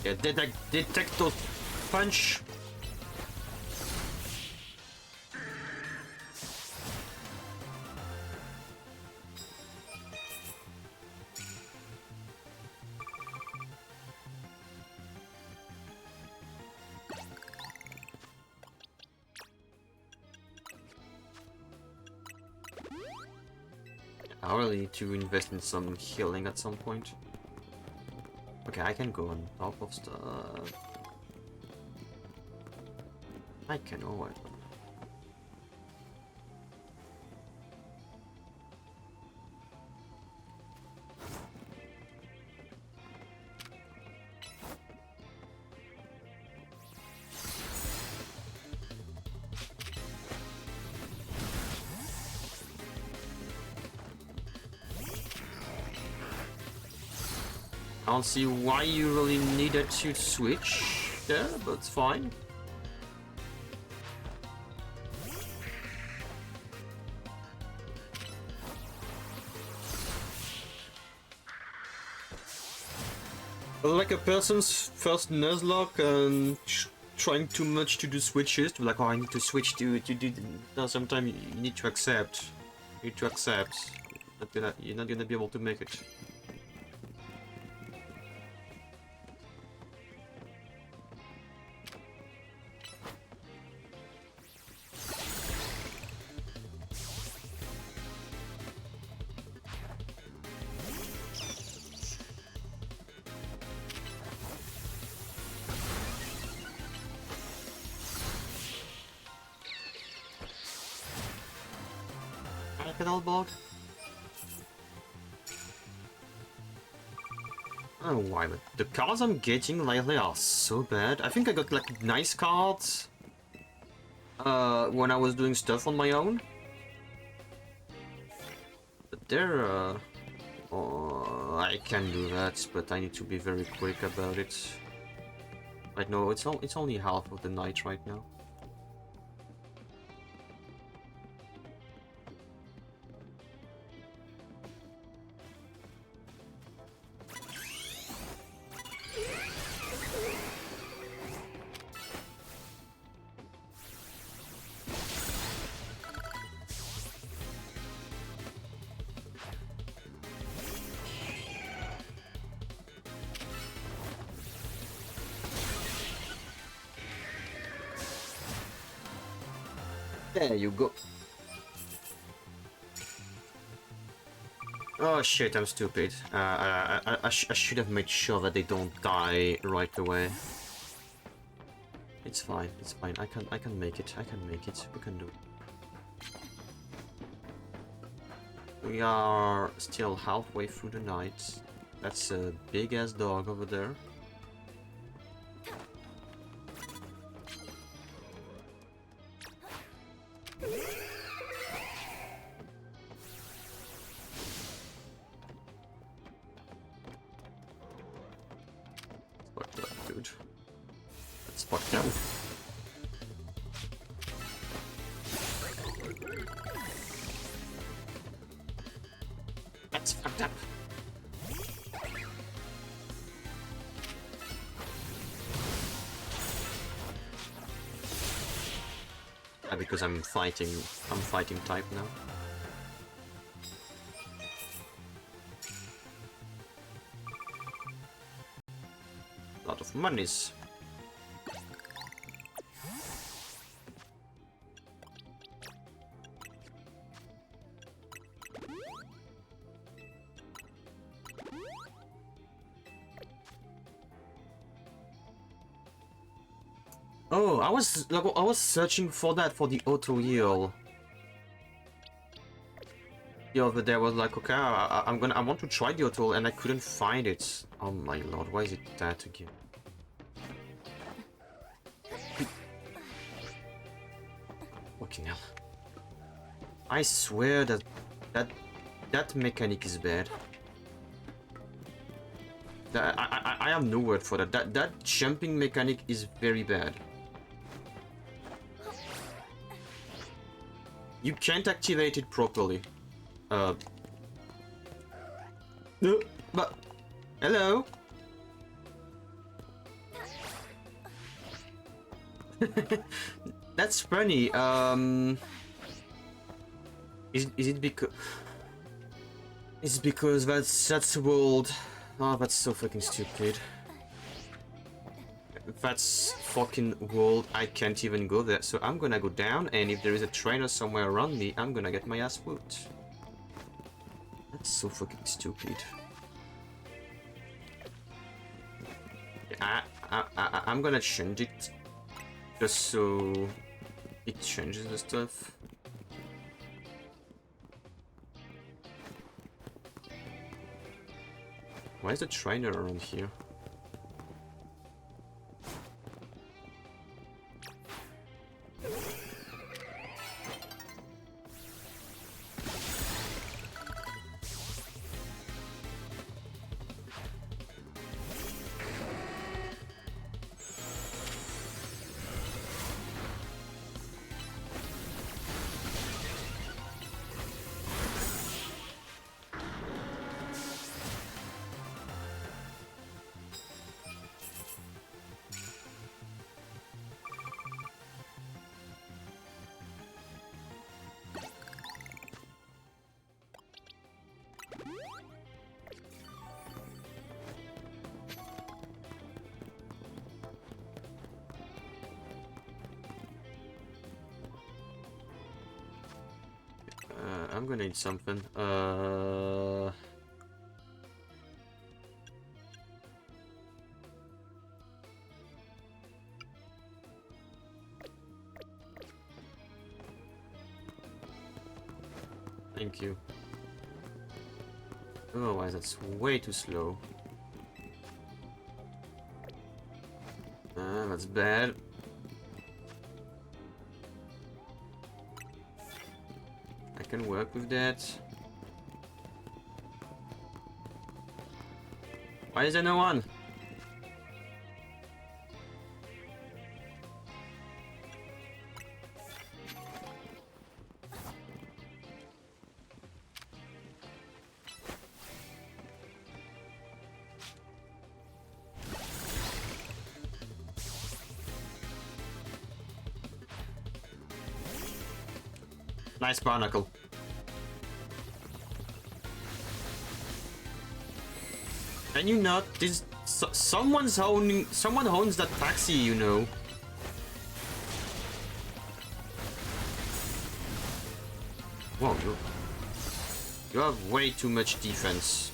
Yeah, detect those punch. I really need to invest in some healing at some point. Okay, I can go on top of stuff. I can always. I don't see why you really needed to switch there, but it's fine. Like a person's first Nuzlocke and trying too much to do switches, to like, oh, I need to switch to do. No, sometimes you need to accept. You need to accept. You're not gonna be able to make it. pedal bug. I don't know why, but the cards I'm getting lately are so bad. I think I got like nice cards when I was doing stuff on my own. But they're oh, I can do that, but I need to be very quick about it. Right, no, it's only half of the night right now. There you go. Oh shit, I'm stupid. I should have made sure that they don't die right away. It's fine, it's fine. I can make it. I can make it. We can do it. We are still halfway through the night. That's a big ass dog over there. That's fucked up. Because I'm fighting type now. A lot of monies. Oh, I was searching for that for the auto heal. The other day I was like, okay, I want to try the auto and I couldn't find it. Oh my lord, why is it that again? Fucking hell. I swear that mechanic is bad. I have no word for that. That jumping mechanic is very bad. You can't activate it properly. No, but hello. That's funny. Is it because? It's because that's world. Oh, that's so fucking stupid. That's fucking world. I can't even go there. So I'm gonna go down, and if there is a trainer somewhere around me, I'm gonna get my ass whooped. That's so fucking stupid. I'm gonna change it just so it changes the stuff. Why is the trainer around here? I'm gonna need something. Thank you. Otherwise, that's way too slow. That's bad. I can work with that. Why is there no one? Nice barnacle. Can you not? This someone owns that taxi, you know. Whoa, you have way too much defense.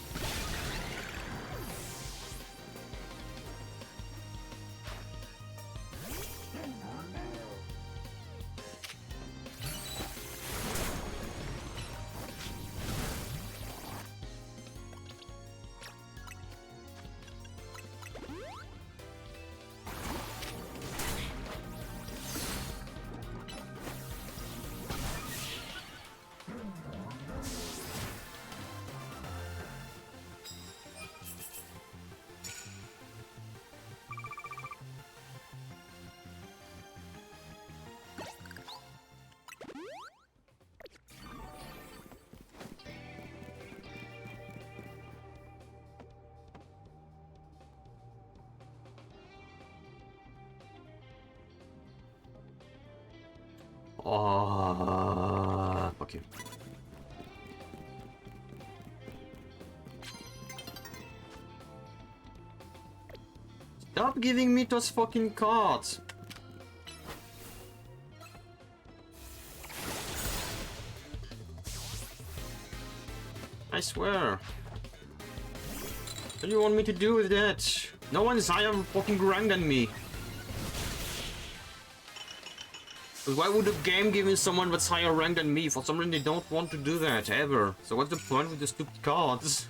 Oh, fuck you. Stop giving me those fucking cards. I swear. What do you want me to do with that? No one is higher fucking rank than me. Why would a game give me someone that's higher rank than me? For some reason they don't want to do that, ever. So what's the point with the stupid cards?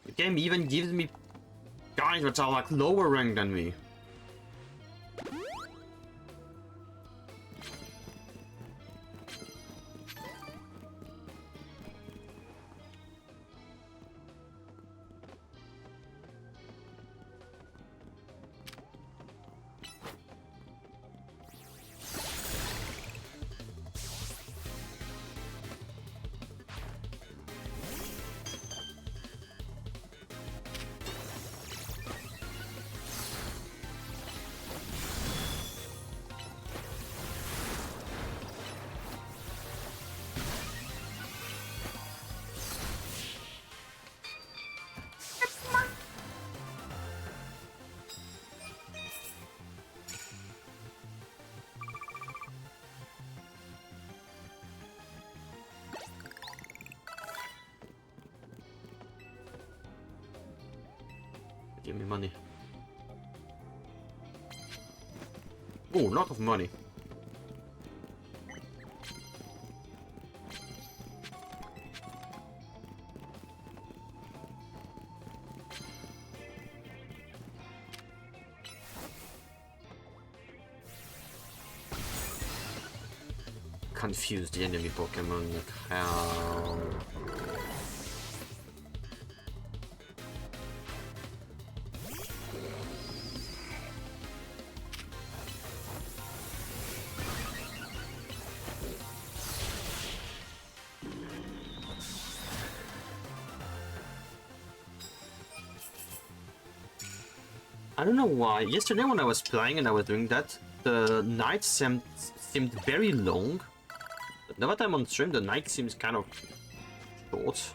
The game even gives me guys that are like lower rank than me. Give me money. Oh, lot of money. Confuse the enemy Pokemon, like how... I don't know why. Yesterday when I was playing and I was doing that, the night seemed very long. But now that I'm on stream, the night seems kind of short.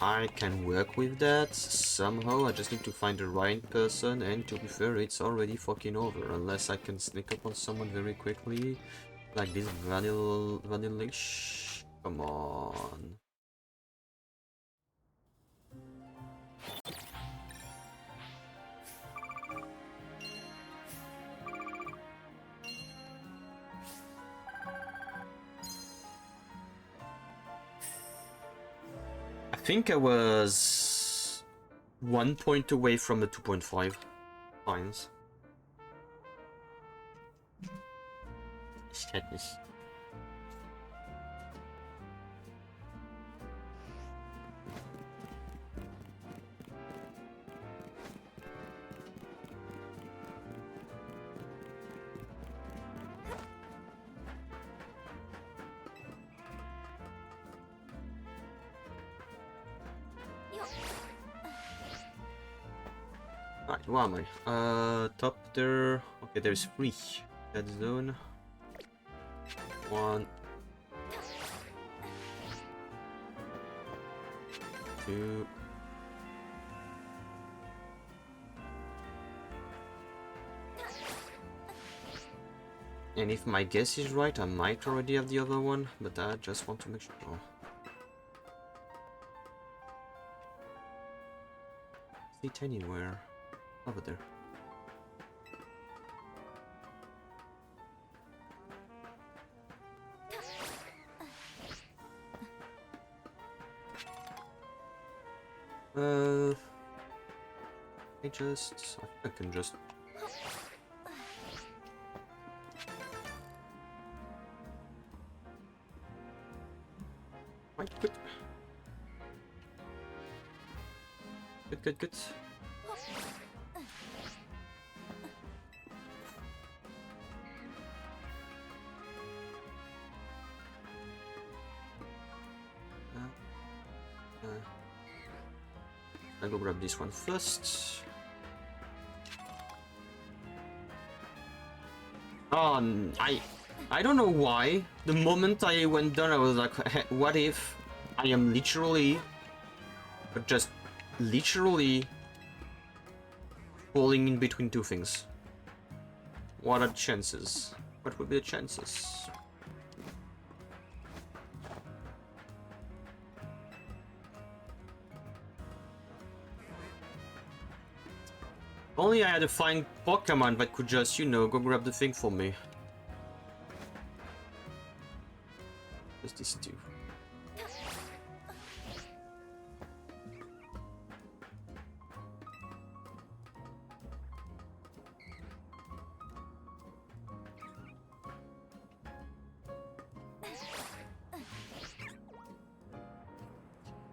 I can work with that somehow. I just need to find the right person, and to be fair, it's already fucking over. Unless I can sneak up on someone very quickly, like this vanillish. Come on. think I was 1 point away from the 2.5 times. Sadness. Alright, where am I? Top there. Okay, there's 3. That zone. 1, 2. And if my guess is right, I might already have the other one, but I just want to make sure. See it anywhere. Over there. I can just. Right, good. Good. I'll go grab this one first. I don't know why. The moment I went down, I was like, hey, what if I am literally, but just literally falling in between two things? What are the chances? What would be the chances? Only I had a flying Pokemon that could just, you know, go grab the thing for me. Just these two.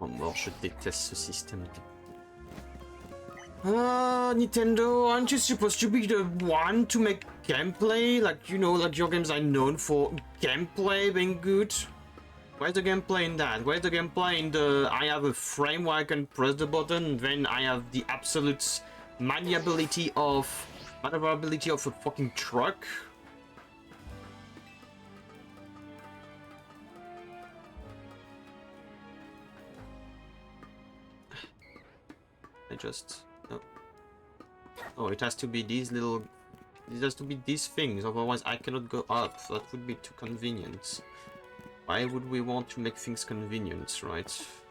Oh mort, je déteste ce système. Nintendo, aren't you supposed to be the one to make gameplay? Like, you know, like your games are known for gameplay being good. Where's the gameplay in that? Where's the gameplay in the I have a frame where I can press the button, then I have the absolute maneuverability of a fucking truck? I just... no. Oh, it has to be these little... It has to be these things, otherwise I cannot go up. That would be too convenient. Why would we want to make things convenient, right? If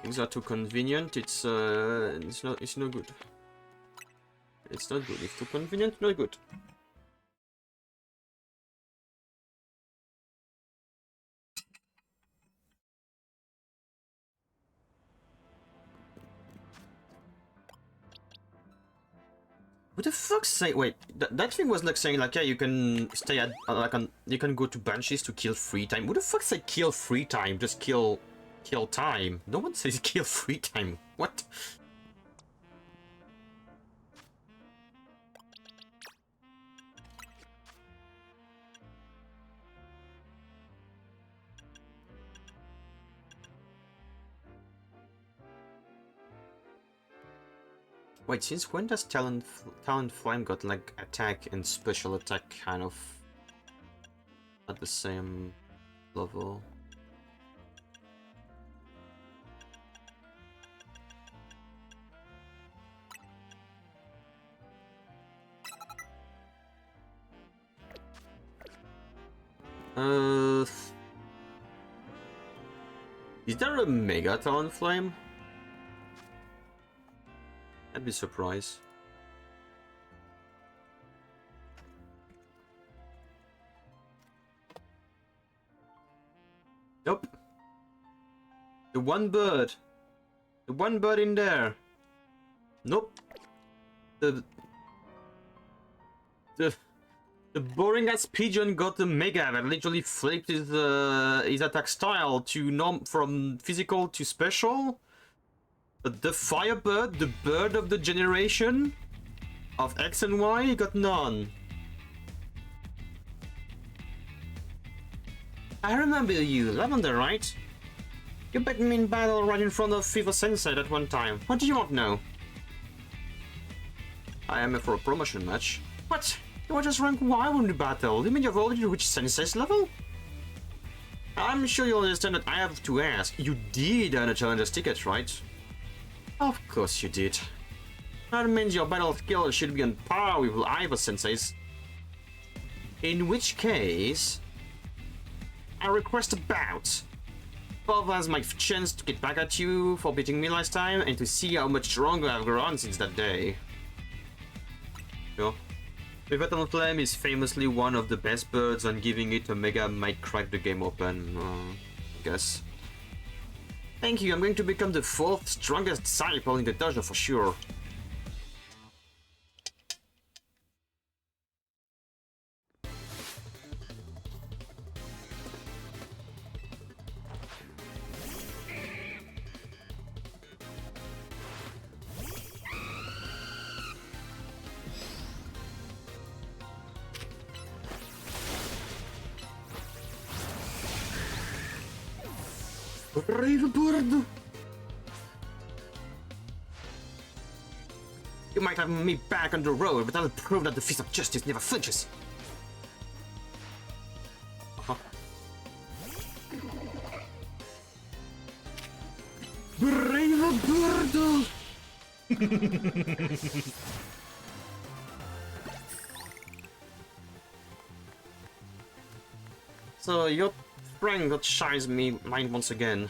things are too convenient, it's no good. It's not good. It's too convenient, not good. What the fuck say? Wait, that thing was like saying like, yeah, you can stay at you can go to benches to kill free time. What the fuck say kill free time? Just kill time. No one says kill free time. What? Wait, since when does Talent Flame got like attack and special attack kind of at the same level? Is there a Mega Talent Flame? I'd be surprised. The one bird. The one bird in there. Nope. The boring ass pigeon got a mega that literally flipped his attack style to from physical to special. But the firebird, the bird of the generation of X and Y, got none. I remember you, Lavender, right? You beat me in battle right in front of Fever Sensei that one time. What do you want now? I am for a promotion match. What? You were just rank Y when we battle. You mean you've already reached Sensei's level? I'm sure you'll understand that I have to ask. You did earn a challenger's ticket, right? Of course you did. That means your battle skill should be on par with Eiffel Sensei's. In which case, I request a bout. Both as my chance to get back at you for beating me last time and to see how much stronger I've grown since that day. Sure. The Veteran Flame is famously one of the best birds, and giving it a mega might crack the game open, I guess. Thank you, I'm going to become the 4th strongest disciple in the dojo for sure. Brave bird! You might have me back on the road, but I'll prove that the fist of justice never flinches. Brave bird! So your strength that shines me mind once again.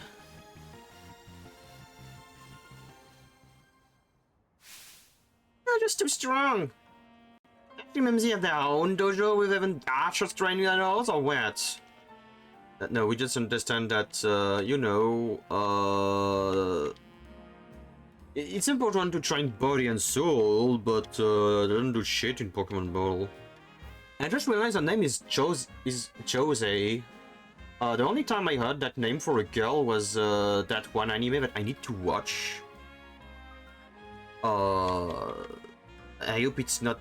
You're just too strong. MMZ have their own dojo with even archers training than ours, or what? No, we just understand that, you know, it's important to train body and soul, but they don't do shit in Pokemon Ball. I just realized her name is Jose. The only time I heard that name for a girl was that one anime that I need to watch. I hope it's not.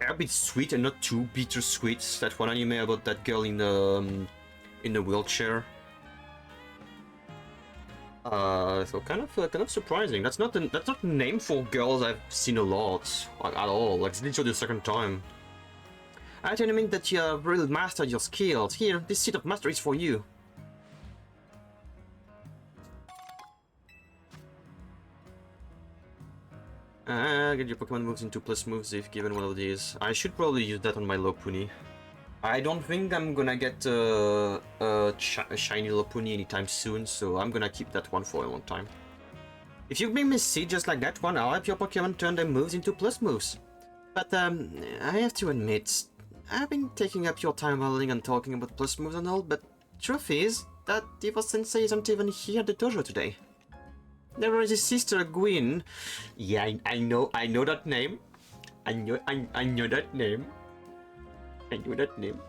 I hope it's sweet and not too bittersweet. That one anime about that girl in the wheelchair. So kind of surprising. That's not a name for girls I've seen a lot, like, at all. Like, it's literally the second time. I don't mean that you have really mastered your skills. Here, this seat of mastery is for you. Get your Pokemon moves into plus moves if given one of these. I should probably use that on my Lopunny. I don't think I'm gonna get a shiny Lopunny anytime soon, so I'm gonna keep that one for a long time. If you make me see just like that one, I'll have your Pokemon turn their moves into plus moves. But I have to admit, I've been taking up your time whiling and talking about plus moves and all, but truth is that Diva Sensei isn't even here at the dojo today. There is his sister Gwyn. Yeah, I know that name. I know that name. I know that name.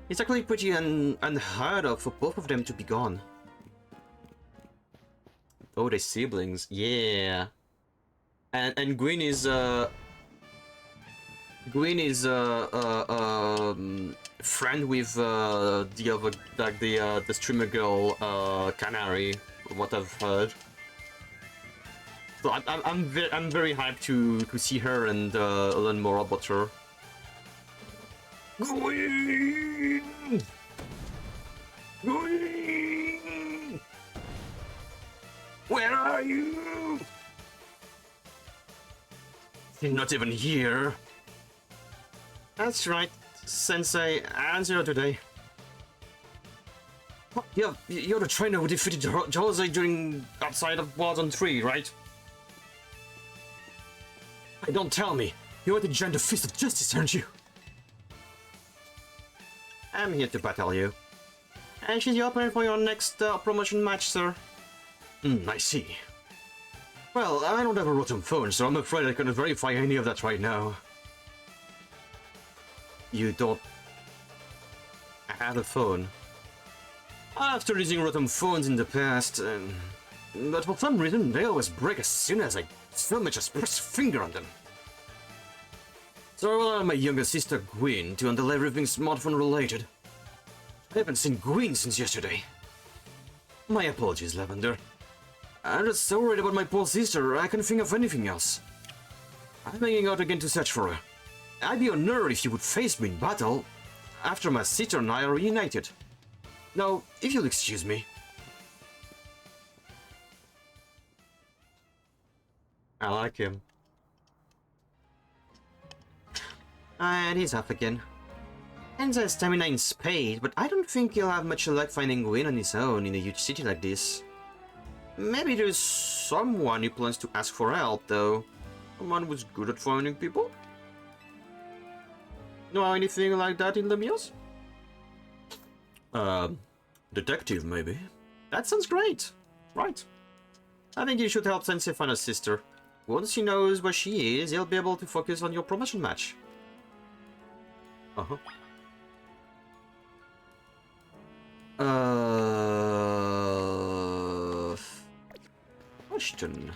It's actually pretty unheard of for both of them to be gone. Oh, they're siblings. Yeah. And Gwyn is friend with the other, like the streamer girl Canary, from what I've heard. So I'm very hyped to see her and learn more about her. Gwyn! Gwyn! Where are you? You're not even here. That's right, Sensei. I'm zero today. You're the trainer who defeated Jose during outside of Warzone 3, right? Hey, don't tell me. You're the giant fist of justice, aren't you? I'm here to battle you. And she's the opponent for your next promotion match, sir. I see. Well, I don't have a rotom phone, so I'm afraid I cannot verify any of that right now. You don't have a phone? After using rotom phones in the past, but for some reason they always break as soon as I so much as press a finger on them. So I rely on my younger sister Gwen to handle everything smartphone related. I haven't seen Gwen since yesterday. My apologies, Lavender. I'm just so worried about my poor sister, I can't think of anything else. I'm hanging out again to search for her. I'd be honored if you would face me in battle, after my sister and I are reunited. Now, if you'll excuse me. I like him. And he's up again. And there's stamina in spade, but I don't think he'll have much luck finding Gwen on his own in a huge city like this. Maybe there's someone who plans to ask for help, though. Someone who's good at finding people? Know anything like that in the Lemieux? Detective, maybe? That sounds great. Right. I think you should help Sensei find her sister. Once he knows where she is, he'll be able to focus on your promotion match. Uh-huh. Question.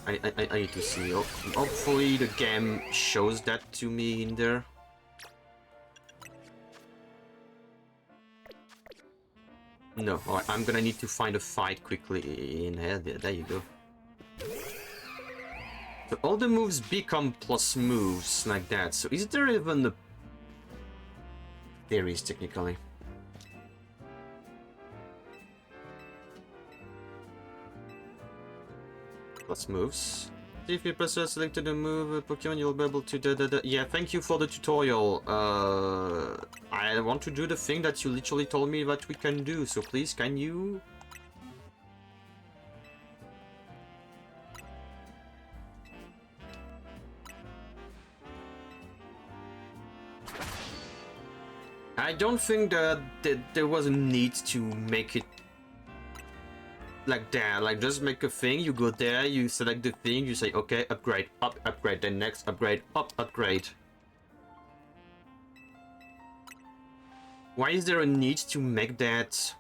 Okay, I need to see. Hopefully the game shows that to me in there. No, alright, I'm gonna need to find a fight quickly in here. There you go. So all the moves become plus moves like that. So is there even a... There is, technically. Plus moves. If you press selected a move, Pokemon, you'll be able to... Yeah, thank you for the tutorial. I want to do the thing that you literally told me that we can do, so please, can you... I don't think that there was a need to make it like that. Like, just make a thing, you go there, you select the thing, you say, okay, upgrade, up, upgrade, then next, upgrade, up, upgrade. Why is there a need to make that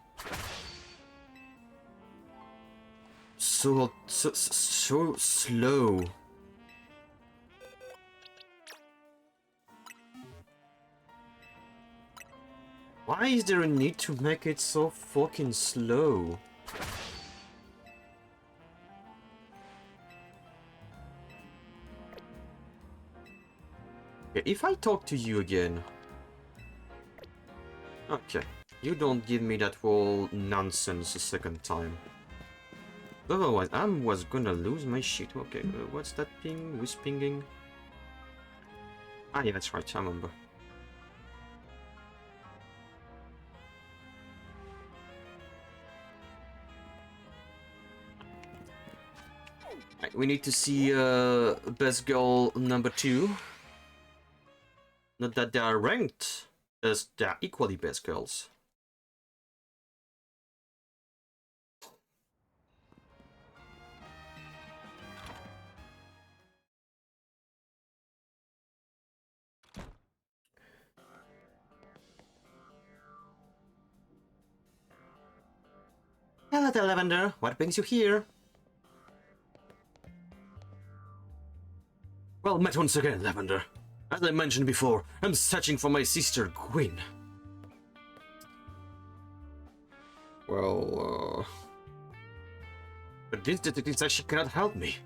so slow? Why is there a need to make it so fucking slow? Okay, if I talk to you again... Okay, you don't give me that whole nonsense a second time. Otherwise, I was gonna lose my shit. Okay, what's that ping? Who's pinging? Ah, yeah, that's right, I remember. Right, we need to see best girl number 2. Not that they are ranked, as they are equally best girls. Hello there, Lavender. What brings you here? Well met once again, Lavender. As I mentioned before, I'm searching for my sister, Gwen. Well, but this detective says she cannot help me.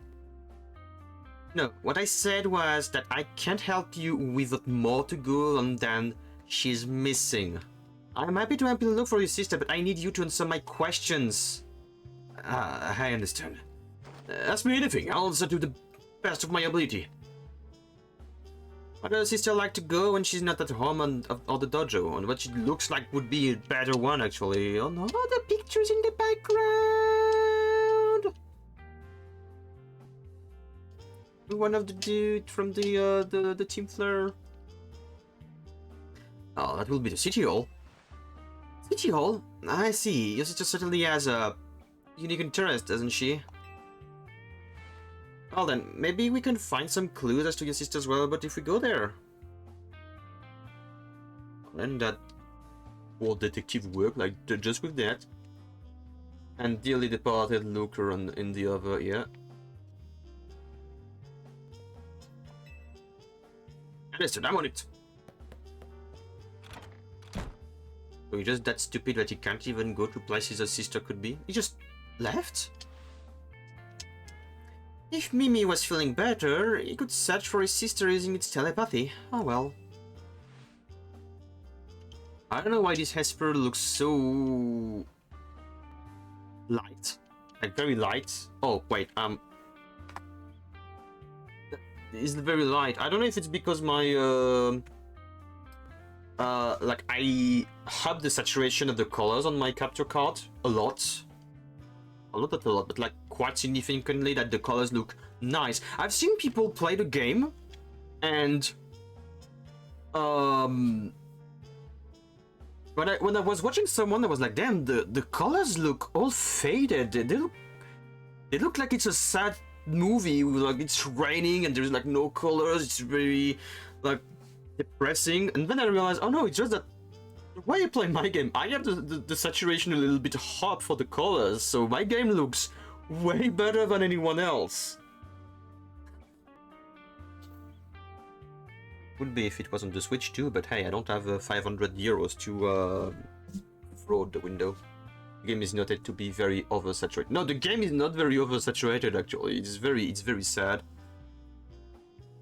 No, what I said was that I can't help you with more to go on than she's missing. I'm happy to help you look for your sister, but I need you to answer my questions. I understand. Ask me anything, I'll answer to the best of my ability. Where does sister like to go when she's not at home or the dojo? And what she looks like would be a better one, actually. Oh no, the pictures in the background! One of the dude from the Team Flare. Oh, that will be the City Hall. City Hall? I see. Your sister certainly has a unique interest, doesn't she? Well then, maybe we can find some clues as to your sister as well, but if we go there... then that will detective work, like, just with that. And dearly departed looker in the other, yeah. Listen, I'm on it! So you're just that stupid that you can't even go to places a sister could be? You just left? If Mimi was feeling better, he could search for his sister using its telepathy. Oh well. I don't know why this Hesper looks so... light. Like, very light. Oh, wait, it's very light. I don't know if it's because my, like, I have the saturation of the colors on my capture card a lot. Not a lot, but like quite significantly that the colors look nice. I've seen people play the game and when I was watching someone, I was like, damn, the colors look all faded. They look like it's a sad movie, like it's raining and there's like no colors. It's very like depressing. And then I realized, oh no, it's just that the way I play my game, I have the saturation a little bit hot for the colors, so my game looks way better than anyone else. Would be if it was on the Switch too, but hey, I don't have 500 euros to throw out the window. The game is noted to be very oversaturated. No, the game is not very oversaturated actually. It's very sad.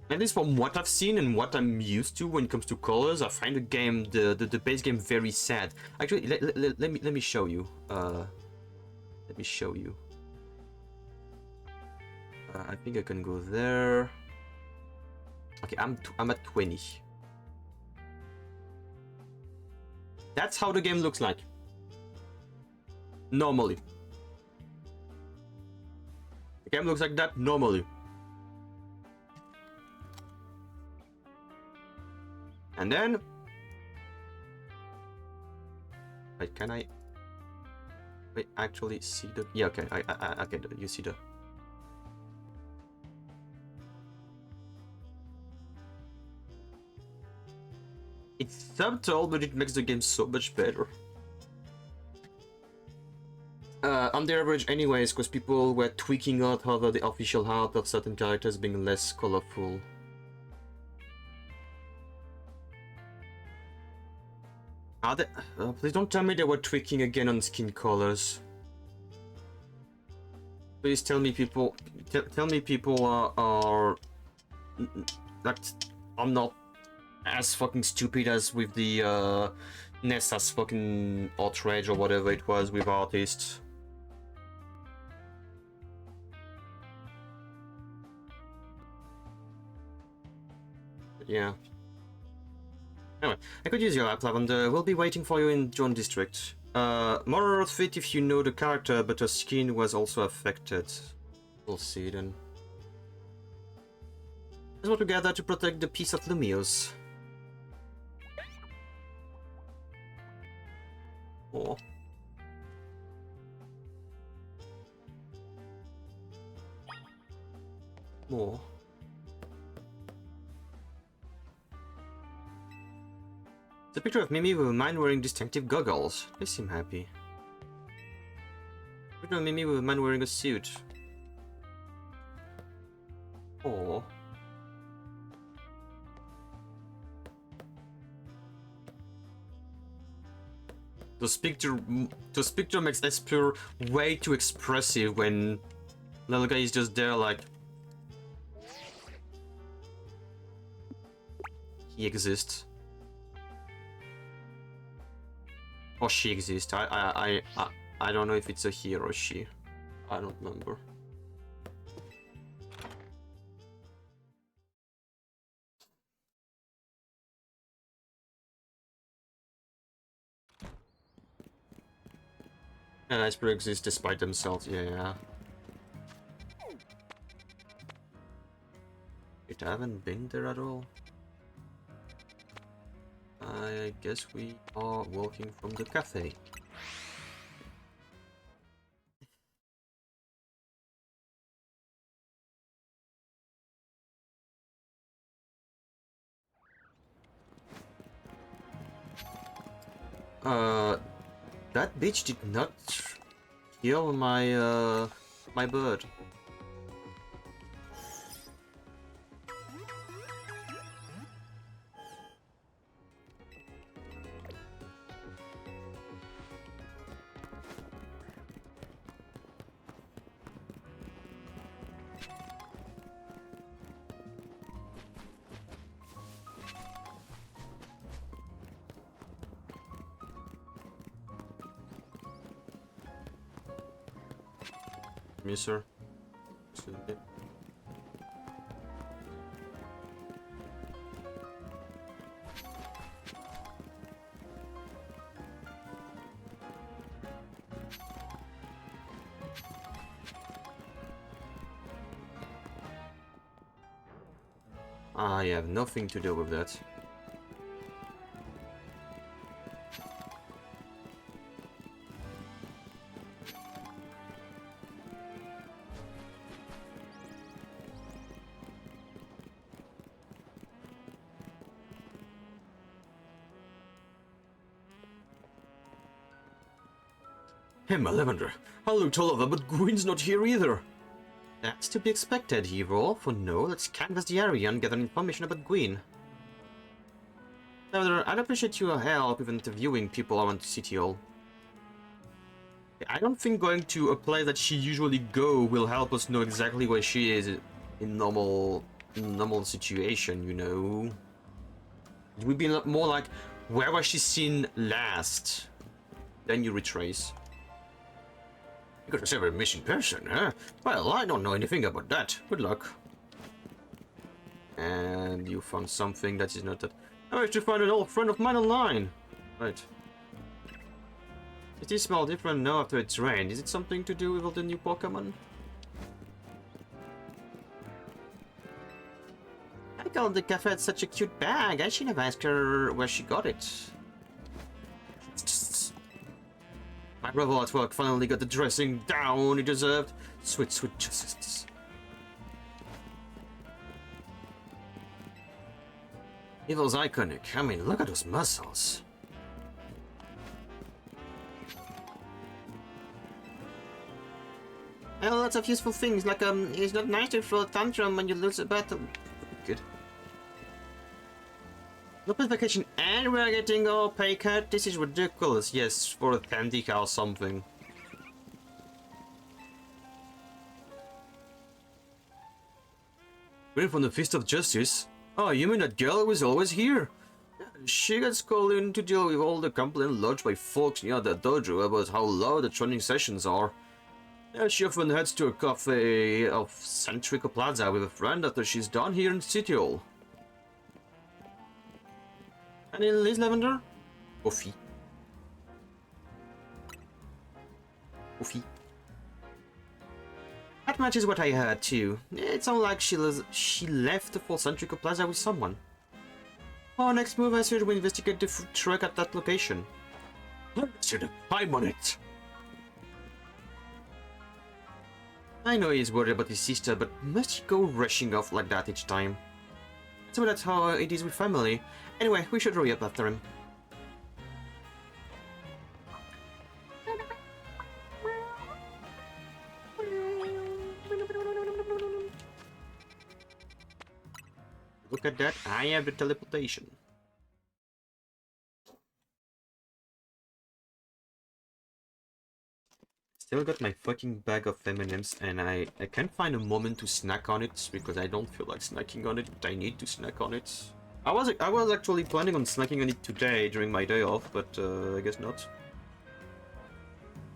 At least from what I've seen and what I'm used to when it comes to colors, I find the game, the base game, very sad. Actually, let me show you. Let me show you. I think I can go there. Okay, I'm at 20. That's how the game looks like. Normally. The game looks like that normally. And then... wait, can I... wait, actually see the... yeah, okay, I get it. You see the... it's subtle, but it makes the game so much better. On the average anyways, because people were tweaking out over the official art of certain characters being less colorful. Are they... please don't tell me they were tweaking again on skin colors. Please tell me people... tell me people are... that I'm not as fucking stupid as with the Nessa's fucking outrage or whatever it was with artists. But yeah. Anyway, I could use your app, Lavender. We'll be waiting for you in Drone District. More outfit if you know the character, but her skin was also affected. We'll see then. Let's work together to protect the peace of Lumios. Oh. More. It's a picture of Mimi with a man wearing distinctive goggles. They seem happy. Picture of Mimi with a man wearing a suit. Oh. This picture makes Esper way too expressive when little guy is just there like he exists. Or she exists. I don't know if it's a he or a she. I don't remember. And Esper exists despite themselves, yeah. Wait, I haven't been there at all. I guess we are walking from the cafe. That bitch did not kill my my bird. Yes, sir. I have nothing to do with that. Hey, my Lavender, I looked all over, but Gwyn's not here either. That's to be expected, hero. For now, let's canvass the area and gather information about Gwyn. Lavender, I'd appreciate your help with interviewing people around City Hall. I don't think going to a place that she usually go will help us know exactly where she is in normal situation, you know. It would be more like, where was she seen last? Then you retrace. You got yourself a missing person, huh? Well, I don't know anything about that. Good luck. And you found something that is not that. I managed to find an old friend of mine online. Right. It is smell different now after it's rained. Is it something to do with all the new Pokemon? I told the cafe had such a cute bag. I should have asked her where she got it. My brother at work finally got the dressing down he deserved. Sweet, sweet justice. Evil's iconic. I mean, look at those muscles. Well, lots of useful things, like, it's not nice to throw a tantrum when you lose a battle. Good. No paid vacation and we're getting our pay cut? This is ridiculous. Yes, for a Thandica or something. We're from the Feast of Justice? Oh, you mean that girl who was always here? She gets called in to deal with all the complaints lodged by folks near the dojo about how loud the training sessions are. Yeah, she often heads to a cafe of Centrico Plaza with a friend after she's done here in City Hall. Any Liz Lavender? Coffee. Coffee. That matches what I heard too. It sounds like she left for Centrico Plaza with someone. Our next move, I said we investigate the food truck at that location. I'm on it. I know he's worried about his sister, but must he go rushing off like that each time? So that's how it is with family. Anyway, we should hurry up after him. Look at that, I have the teleportation. Still got my fucking bag of M&Ms and I can't find a moment to snack on it because I don't feel like snacking on it, but I need to snack on it. I was actually planning on snacking on it today during my day off, but I guess not.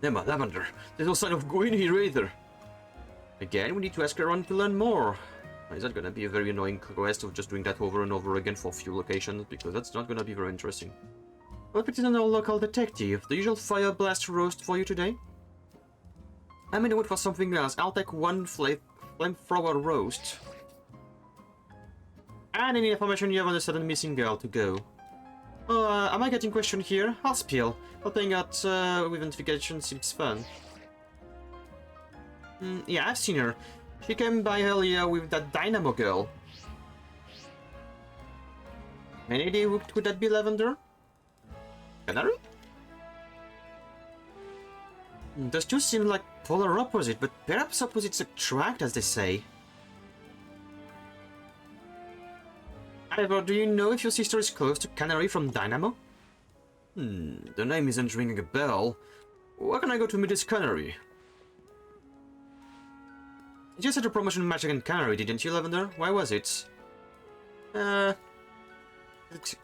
Emma, Lavender, there's no sign of Gwyn here either. Again, we need to ask around to learn more. Is that gonna be a very annoying quest of just doing that over and over again for a few locations? Because that's not gonna be very interesting. Well, it is an local detective. The usual fire blast roast for you today? I'm in the mood for something else. I'll take one flamethrower roast. And any information you have on the sudden missing girl to go. Oh, am I getting questioned here? I'll spill. Helping out with identification seems fun. Yeah, I've seen her. She came by earlier with that Dynamo girl. Any idea who could that be, Lavender? Canary? Those two seem like polar opposite, but perhaps opposites attract, as they say. However, do you know if your sister is close to Canary from Dynamo? The name isn't ringing a bell. Where can I go to meet this Canary? You just had a promotion match against Canary, didn't you, Lavender? Why was it?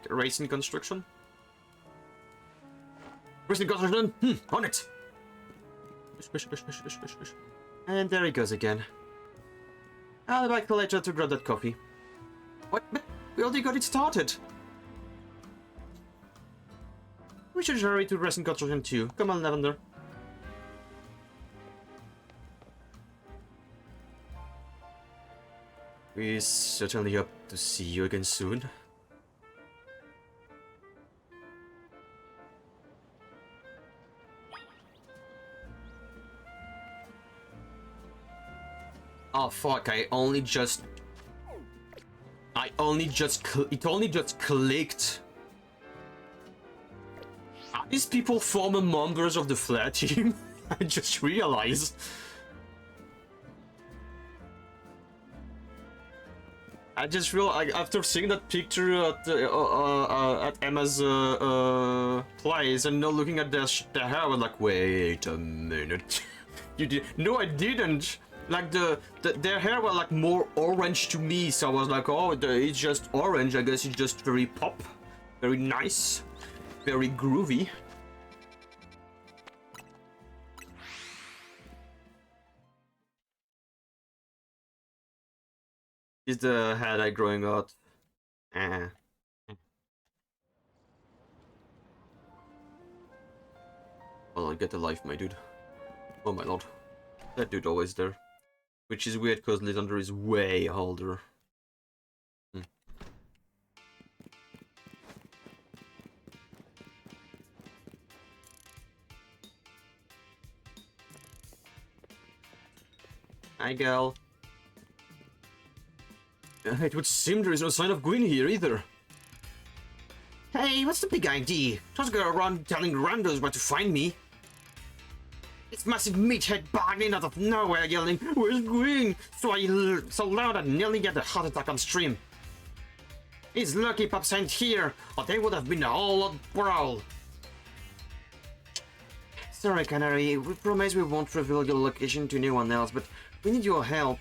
Racing construction? Racing construction? On it! And there he goes again. I'll be back later to grab that coffee. What? But we already got it started! We should hurry to racing construction too. Come on, Lavender. We certainly hope to see you again soon. Oh fuck, it only just clicked. Are these people former members of the Flare team? I just realized. I just realized, after seeing that picture at Emma's place and now looking at their hair, I was like, wait a minute. You did? No, I didn't. Like their hair was like more orange to me, so I was like, oh, it's just orange. I guess it's just very pop, very nice, very groovy. Is the hair I growing out? Well, get a life, my dude. Oh my lord, that dude always there. Which is weird because Lysander is way older. Hi, girl. It would seem there is no sign of Gwyn here either. Hey, what's the big idea? Just go around telling randos where to find me. This massive meathead barged in out of nowhere yelling, "Where's Gwyn?" So loud I nearly get a heart attack on stream. He's lucky Pops ain't here, or they would have been a whole lot brawl. Sorry, Canary, we promise we won't reveal your location to anyone else, but we need your help.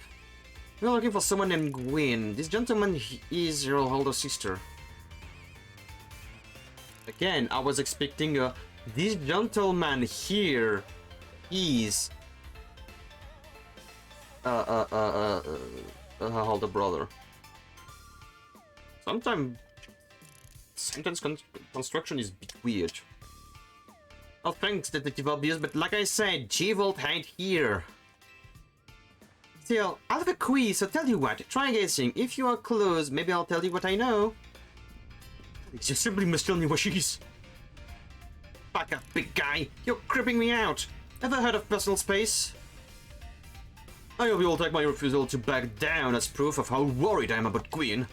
We're looking for someone named Gwyn. This gentleman is your older sister. Again, I was expecting this gentleman here is her older brother. Sometimes sentence construction is a bit weird. Oh, thanks, Detective Obvious, but like I said, G-Vault ain't here. Still, I'll have a quiz, so tell you what, try guessing. If you are close, maybe I'll tell you what I know. You simply must tell me what she is. Back up, big guy. You're creeping me out. Ever heard of personal space? I hope you'll take my refusal to back down as proof of how worried I am about Gwyn.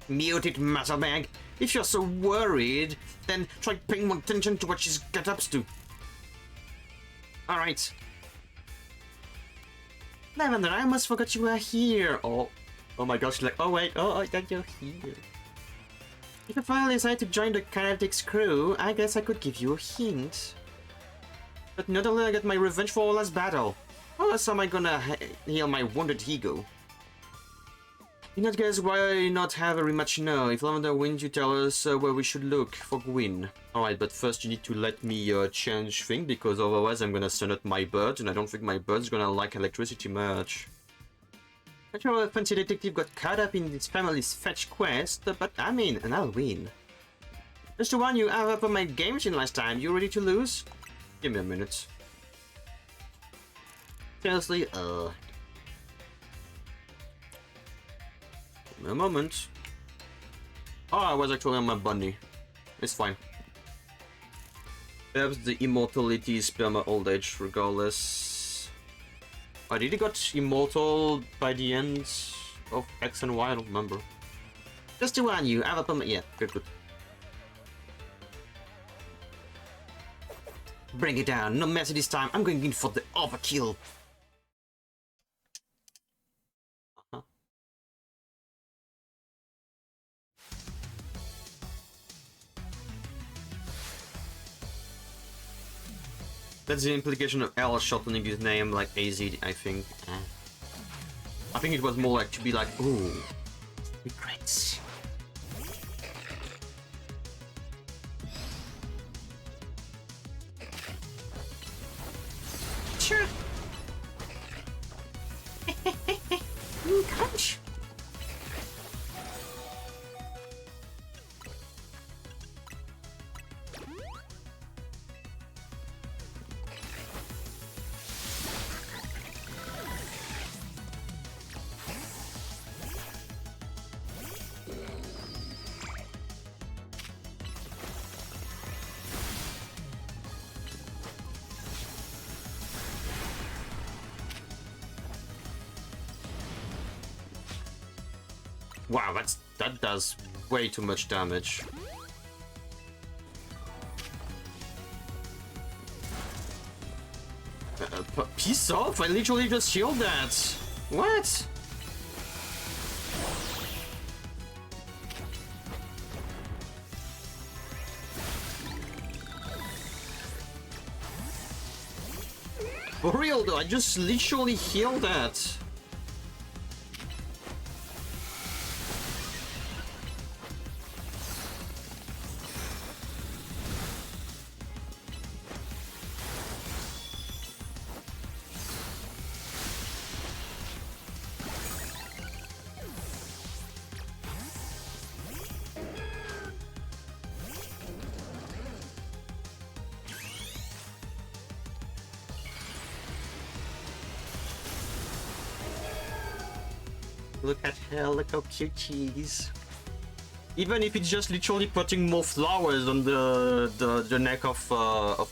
Mute it, muscle bag. If you're so worried, then try paying more attention to what she's got up to. Alright. Lavender, I almost forgot you were here. Oh my gosh, like, oh wait, oh, that you're here. If you finally decide to join the Kinetics crew, I guess I could give you a hint. But not only I get my revenge for our last battle, how else am I gonna heal my wounded ego? In that case, why not have a rematch now? If Lavender wins, you tell us where we should look for Gwyn. Alright, but first you need to let me change thing, because otherwise I'm gonna send out my bird, and I don't think my bird's gonna like electricity much. I'm sure a fancy detective got caught up in his family's fetch quest, but I'm in, and I'll win. Just the one you have up on my game machine last time, you ready to lose? Give me a minute. Seriously, A moment. Oh, I was actually on my bunny. It's fine. Perhaps the immortality is perma old age, regardless. I did he got immortal by the end of X and Y? I don't remember. Just to warn you, I have a perma. Yeah, good, good. Bring it down. No mercy this time. I'm going in for the overkill. That's the implication of L shortening his name like AZ, I think. I think it was more like to be like, ooh, regrets. Sure. Crunch. Wow, that does way too much damage. Peace off! I literally just healed that. What? For real though, I just literally healed that. Look at her, look how cute she is. Even if it's just literally putting more flowers on the neck of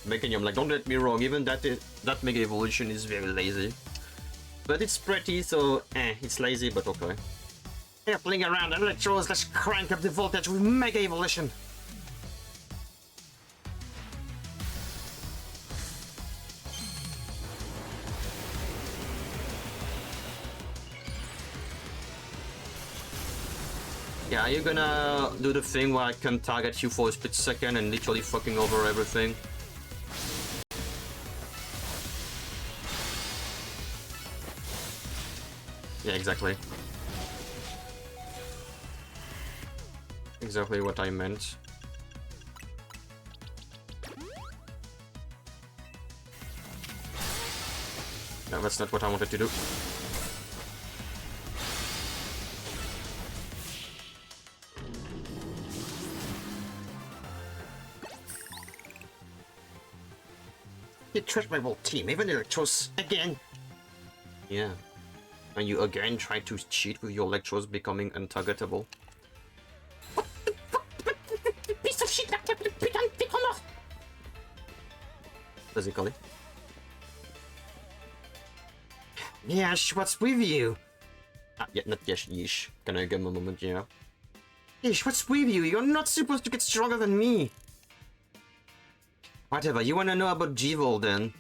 Mechanium, like don't get me wrong, even that Mega Evolution is very lazy. But it's pretty, so it's lazy, but okay. Yeah, playing around electrodes, let's crank up the voltage with Mega Evolution. Yeah, are you gonna do the thing where I can target you for a split second and literally fucking over everything? Yeah, exactly. Exactly what I meant. No, that's not what I wanted to do. You trashed my whole team, even Electros, again! Yeah. And you again try to cheat with your Electros becoming untargetable. What the fuck? Piece of shit, basically. Yesh, what's with you? Yeah, not Yesh, Yesh. Can I give him a moment, yeah? Yesh, what's with you? You're not supposed to get stronger than me! Whatever, you wanna know about G-Vol then?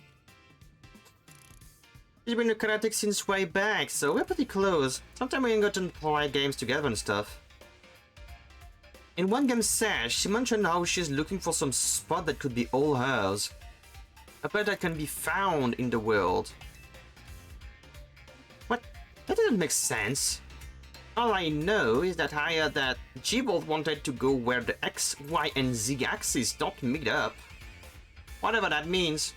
She's been a karate since way back, so we're pretty close. Sometimes we got to play games together and stuff. In one game session, she mentioned how she's looking for some spot that could be all hers. A place that can be found in the world. What? That doesn't make sense. All I know is that I heard that G-Bolt wanted to go where the X, Y, and Z axes don't meet up. Whatever that means.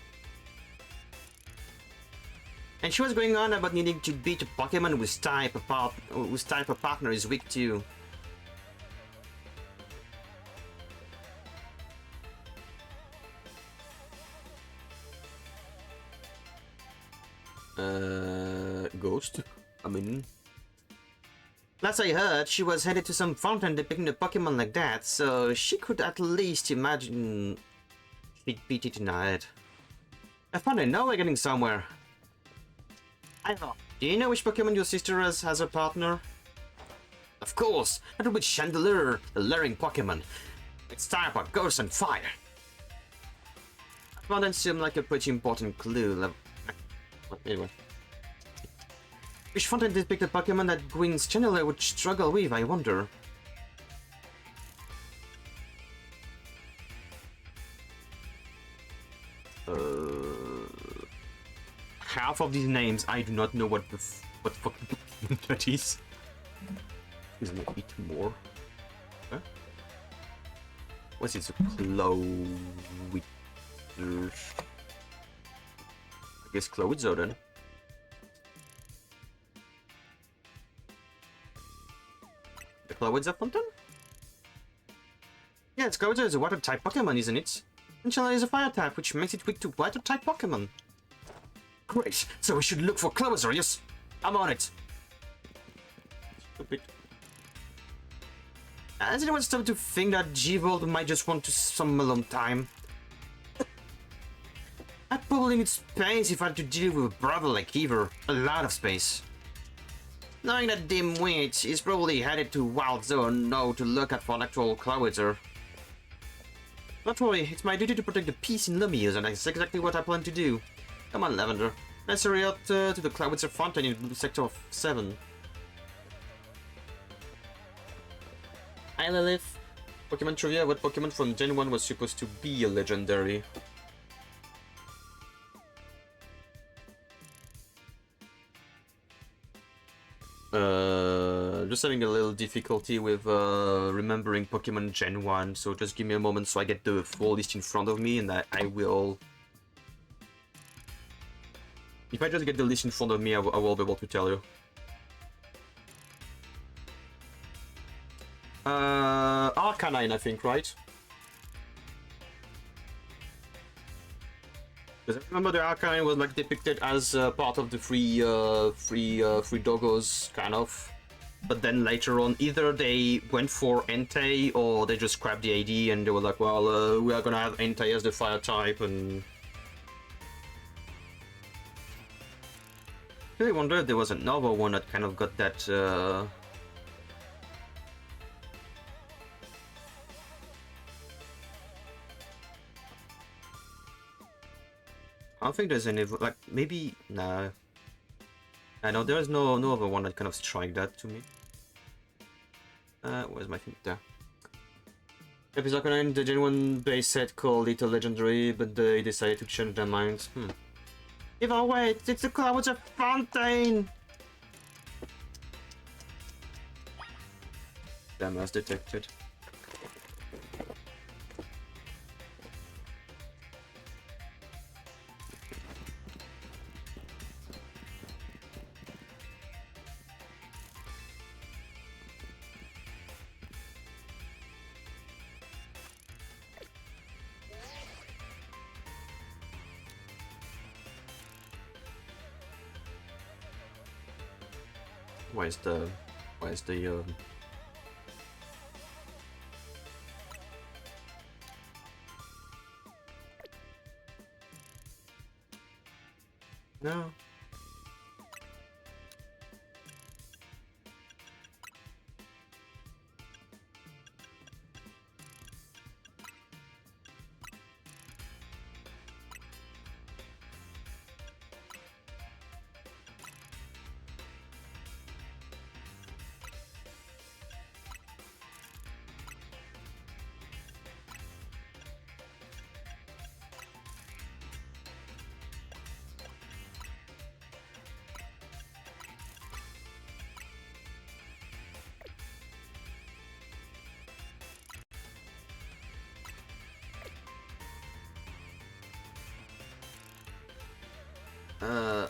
And she was going on about needing to beat a Pokemon whose type of partner is weak to. Ghost? I mean... Last I heard, she was headed to some fountain depicting a Pokemon like that, so she could at least imagine she'd beat it in her head. I found it, now we're getting somewhere. I know. Do you know which Pokemon your sister has as a partner? Of course, that would be Chandelier, the luring Pokemon. Its type are Ghost and Fire. I found it seemed like a pretty important clue. Anyway. Which fountain depicted Pokemon that Gwyn's Chandelier would struggle with, I wonder? Half of these names, I do not know what fucking Pokemon that is. Is it a bit more? Huh? What's it? Cloud? I guess Cloudzo then. The Cloudzo fountain? Yeah, it's Cloudzo is a water type Pokemon, isn't it? And Chandelier is a fire type, which makes it weak to water type Pokemon. Great, so we should look for Cloudzo, yes? I'm on it. Stupid. Has anyone started to think that G-Bolt might just want to some alone time? I'd probably need space if I had to deal with a brother like Ever. A lot of space. Knowing that dimwit is probably headed to Wild Zone now to look at for an actual Cloudzo. Don't worry, it's my duty to protect the peace in Lumiose, and that's exactly what I plan to do. Come on, Lavender. Let's hurry out to the Cloudzo fountain in Sector of 7. Hi Lilith. Pokemon trivia, what Pokemon from Gen 1 was supposed to be a legendary? Just having a little difficulty with remembering Pokemon Gen 1, so just give me a moment so I get the full list in front of me and I will... If I just get the list in front of me, I will be able to tell you. Arcanine, I think, right? Because I remember the Arcanine was like depicted as part of the free doggos, kind of. But then later on, either they went for Entei or they just scrapped the AD and they were like, well, we are gonna have Entei as the fire type and... I really wonder if there was another one that kind of got that... I don't think there's any, like, maybe, no. I know there's no other one that kind of strike that to me. Where's my thing? There. Episoconine, the genuine base set called it a legendary, but they decided to change their minds. Either way, it's the Clouds of Fountain! Damn, as detected. Where's the no.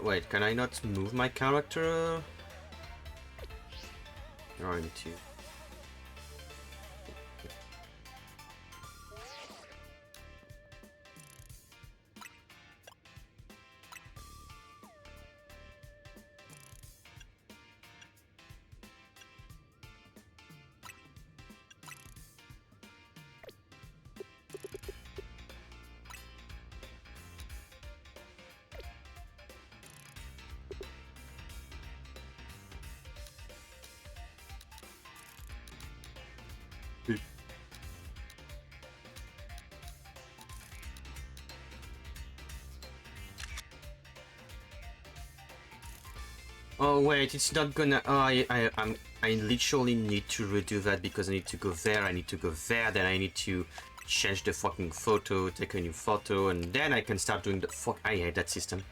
Wait, can I not move my character? Or I need to. Oh wait, it's not gonna. Oh, I literally need to redo that because I need to go there. I need to go there. Then I need to change the fucking photo, take a new photo, and then I can start doing the fuck. I hate that system.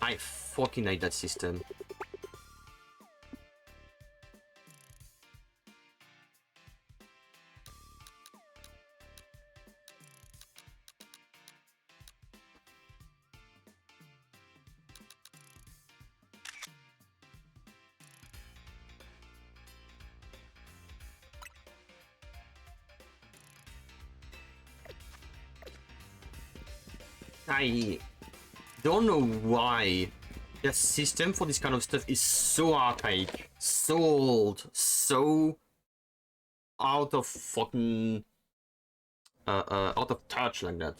I fucking hate that system. I don't know why that system for this kind of stuff is so archaic, so old, so out of fucking out of touch like that.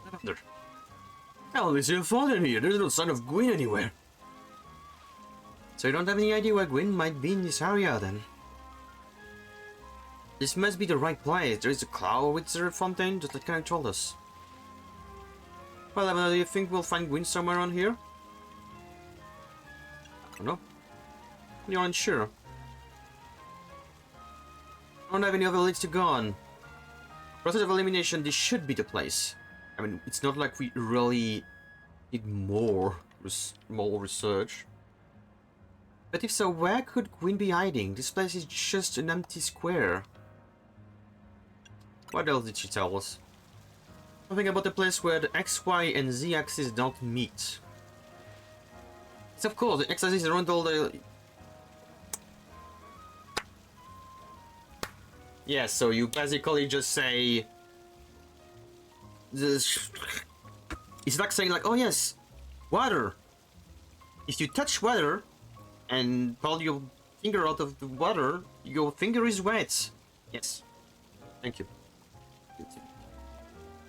Lavender. Hell, is your father here? There's no sign of Gwyn anywhere. So you don't have any idea where Gwyn might be in this area then? This must be the right place. There is a Cloudwitzer fountain, just like Karen told us. Well, Lavender, do you think we'll find Gwyn somewhere around here? I don't know. You're unsure. I don't have any other leads to go on. Process of elimination, this should be the place. I mean, it's not like we really need more research. But if so, where could Gwyn be hiding? This place is just an empty square. What else did she tell us? Something about the place where the X, Y, and Z axis don't meet. Yes, of course, the X axis is around all the... Yeah, so you basically just say... It's like saying like, oh yes, water. If you touch water and pull your finger out of the water, your finger is wet. Yes. Thank you.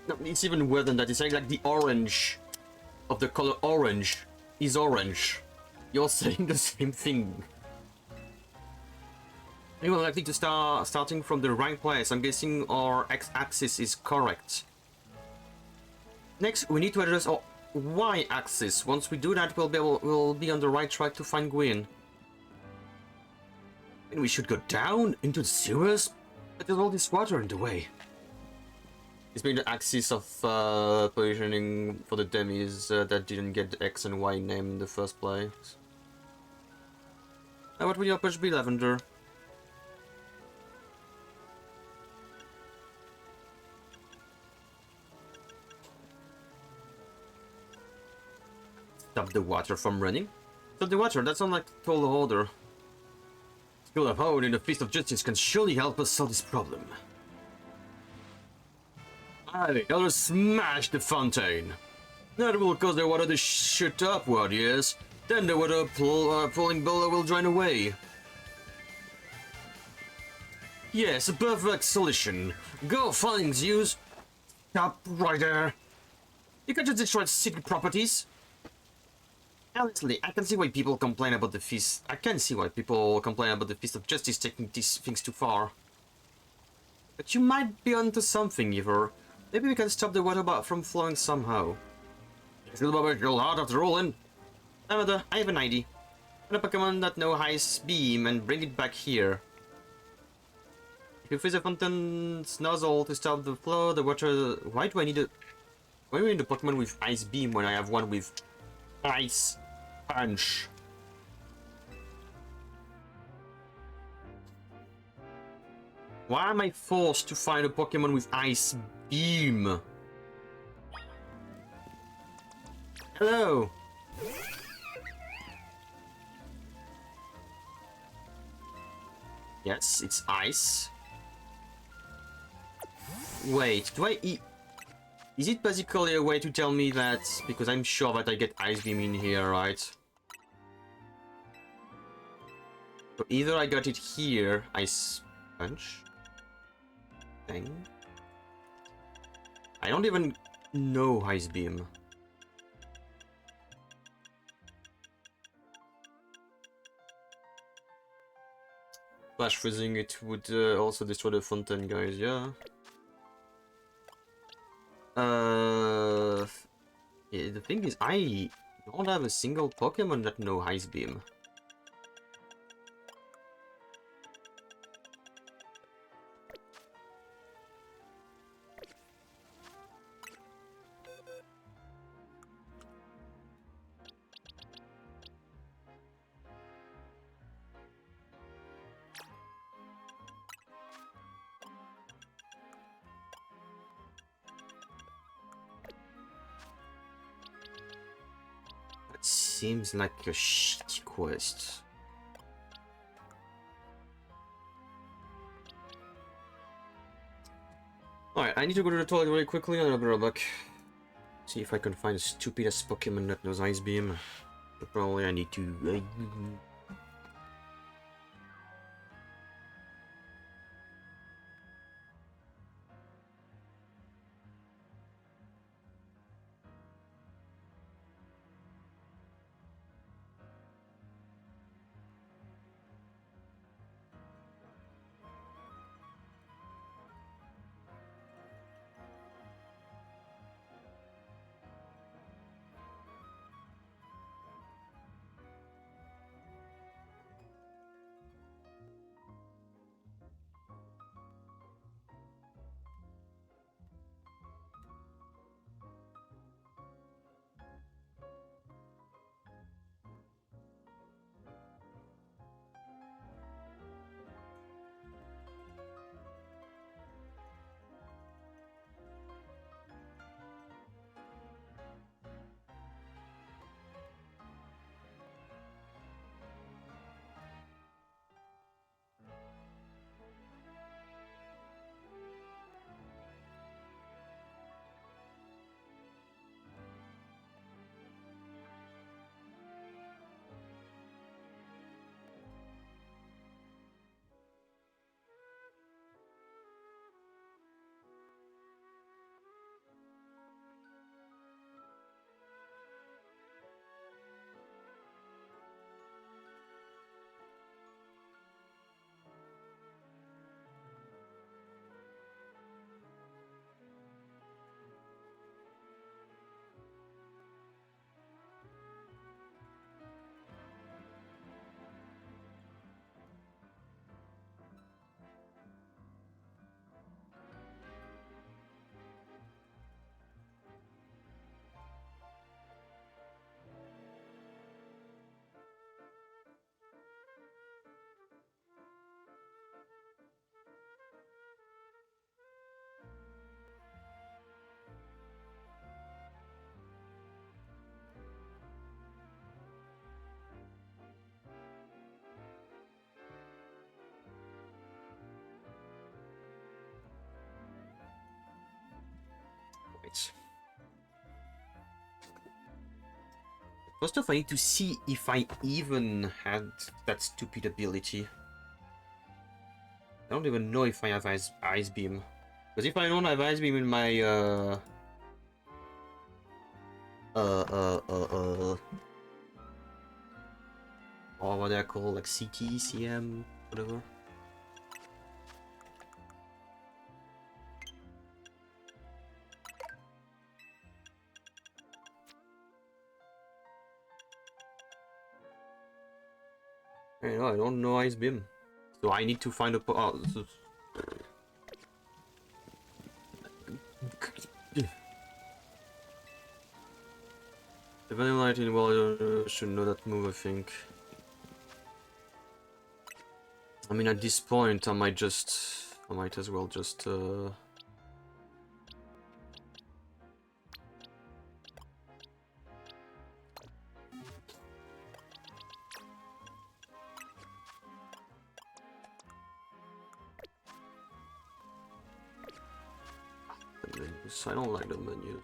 No, it's even worse than that. It's saying like the orange of the color orange is orange. You're saying the same thing. Anyway, I think to starting from the right place. I'm guessing our x-axis is correct. Next, we need to address our y-axis. Once we do that, we'll be on the right track to find Gwyn. And we should go down into the sewers, but there's all this water in the way. It's been the axis of positioning for the dummies that didn't get the X and Y name in the first place. Now, what would your approach be, Lavender? Stop the water from running? Stop the water, that sounds like a tall order. Skill of Hone in the Feast of Justice can surely help us solve this problem. Aye, I'll smash the fountain. That will cause the water to shoot upward, yes? Then the water pulling boulder will drain away. Yes, a perfect solution. Go find Zeus. Stop right there. You can just destroy secret properties. Honestly, I can see why people complain about the Feast. I can see why people complain about the Feast of Justice taking these things too far. But you might be onto something, Ivor. Maybe we can stop the water from flowing somehow. It's a little bit hard after all, and... I have an idea. Find a Pokemon that know Ice Beam and bring it back here. If you freeze a fountain's nozzle to stop the flow, the water... Why do I need a... Why do I need a Pokemon with Ice Beam when I have one with Ice Punch? Why am I forced to find a Pokemon with Ice Beam? Hello. Yes, it's ice. Wait, do I eat? Is it basically a way to tell me that, because I'm sure that I get Ice Beam in here, right? So either I got it here, Ice Punch. Dang. I don't even know Ice Beam. Flash freezing, it would also destroy the fountain, guys, yeah. Yeah, the thing is, I don't have a single Pokemon that know Ice Beam. That seems like a shitty quest. Alright, I need to go to the toilet really quickly and I'll be right back. See if I can find a stupidest Pokemon that knows Ice Beam. But probably I need to... Wait. First off, I need to see if I even had that stupid ability. I don't even know if I have Ice Beam. Because if I don't have Ice Beam in my, or what they're called, like CT, CM, whatever. I don't know Ice Beam. So I need to find a The Vanilla Lightning, well, I should know that move, I think. I mean, at this point, I might as well just, I don't like the menus.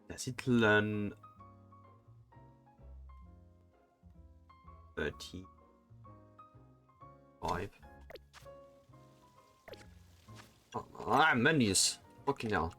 Does it learn 35? Oh, menus. Fucking hell.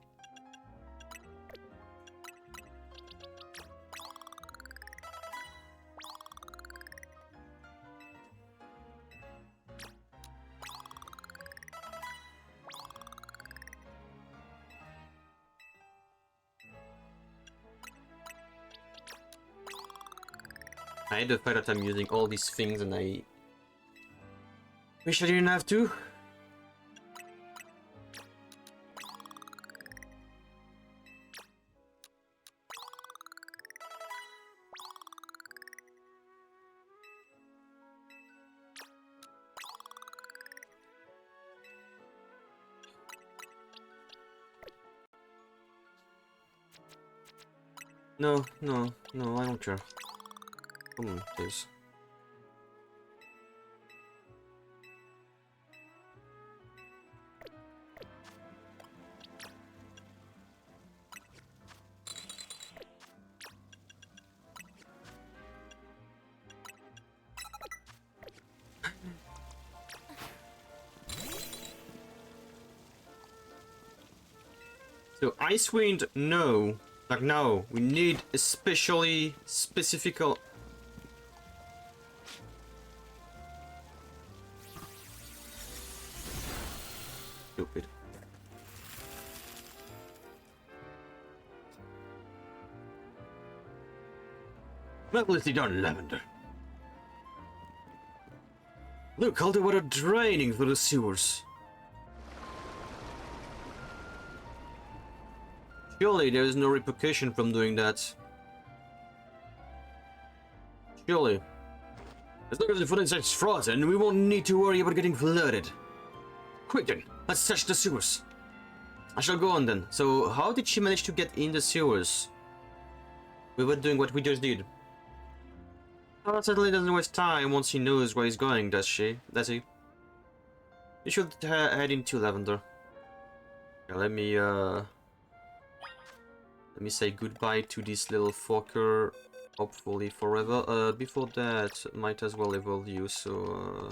I hate the fact that I'm using all these things and I wish I didn't have to. No, no, no, I don't care. Come on, please. So Icewind, no. Like no, we need especially specific. Stupid. Nicely done, Lavender. Look, all the water draining through the sewers. Surely there is no repercussion from doing that. Surely. As long as the food inside's frozen, we won't need to worry about getting flooded. Quick then, let's search the sewers. I shall go on then. So, how did she manage to get in the sewers? We were doing what we just did. Well, certainly doesn't waste time once he knows where he's going, does she? Does he? You should head into Lavender. Yeah, let me say goodbye to this little fucker, hopefully forever. Before that, might as well evolve you, so...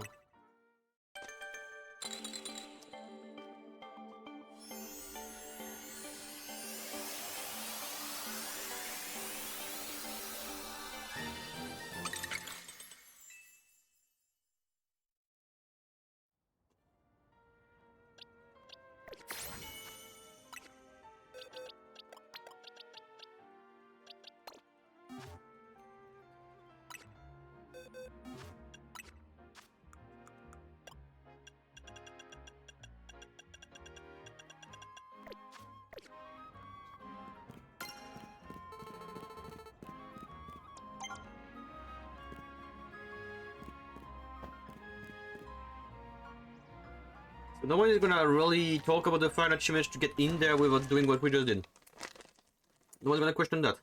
No one is gonna really talk about the fact that she managed to get in there without doing what we just did. No one's gonna question that.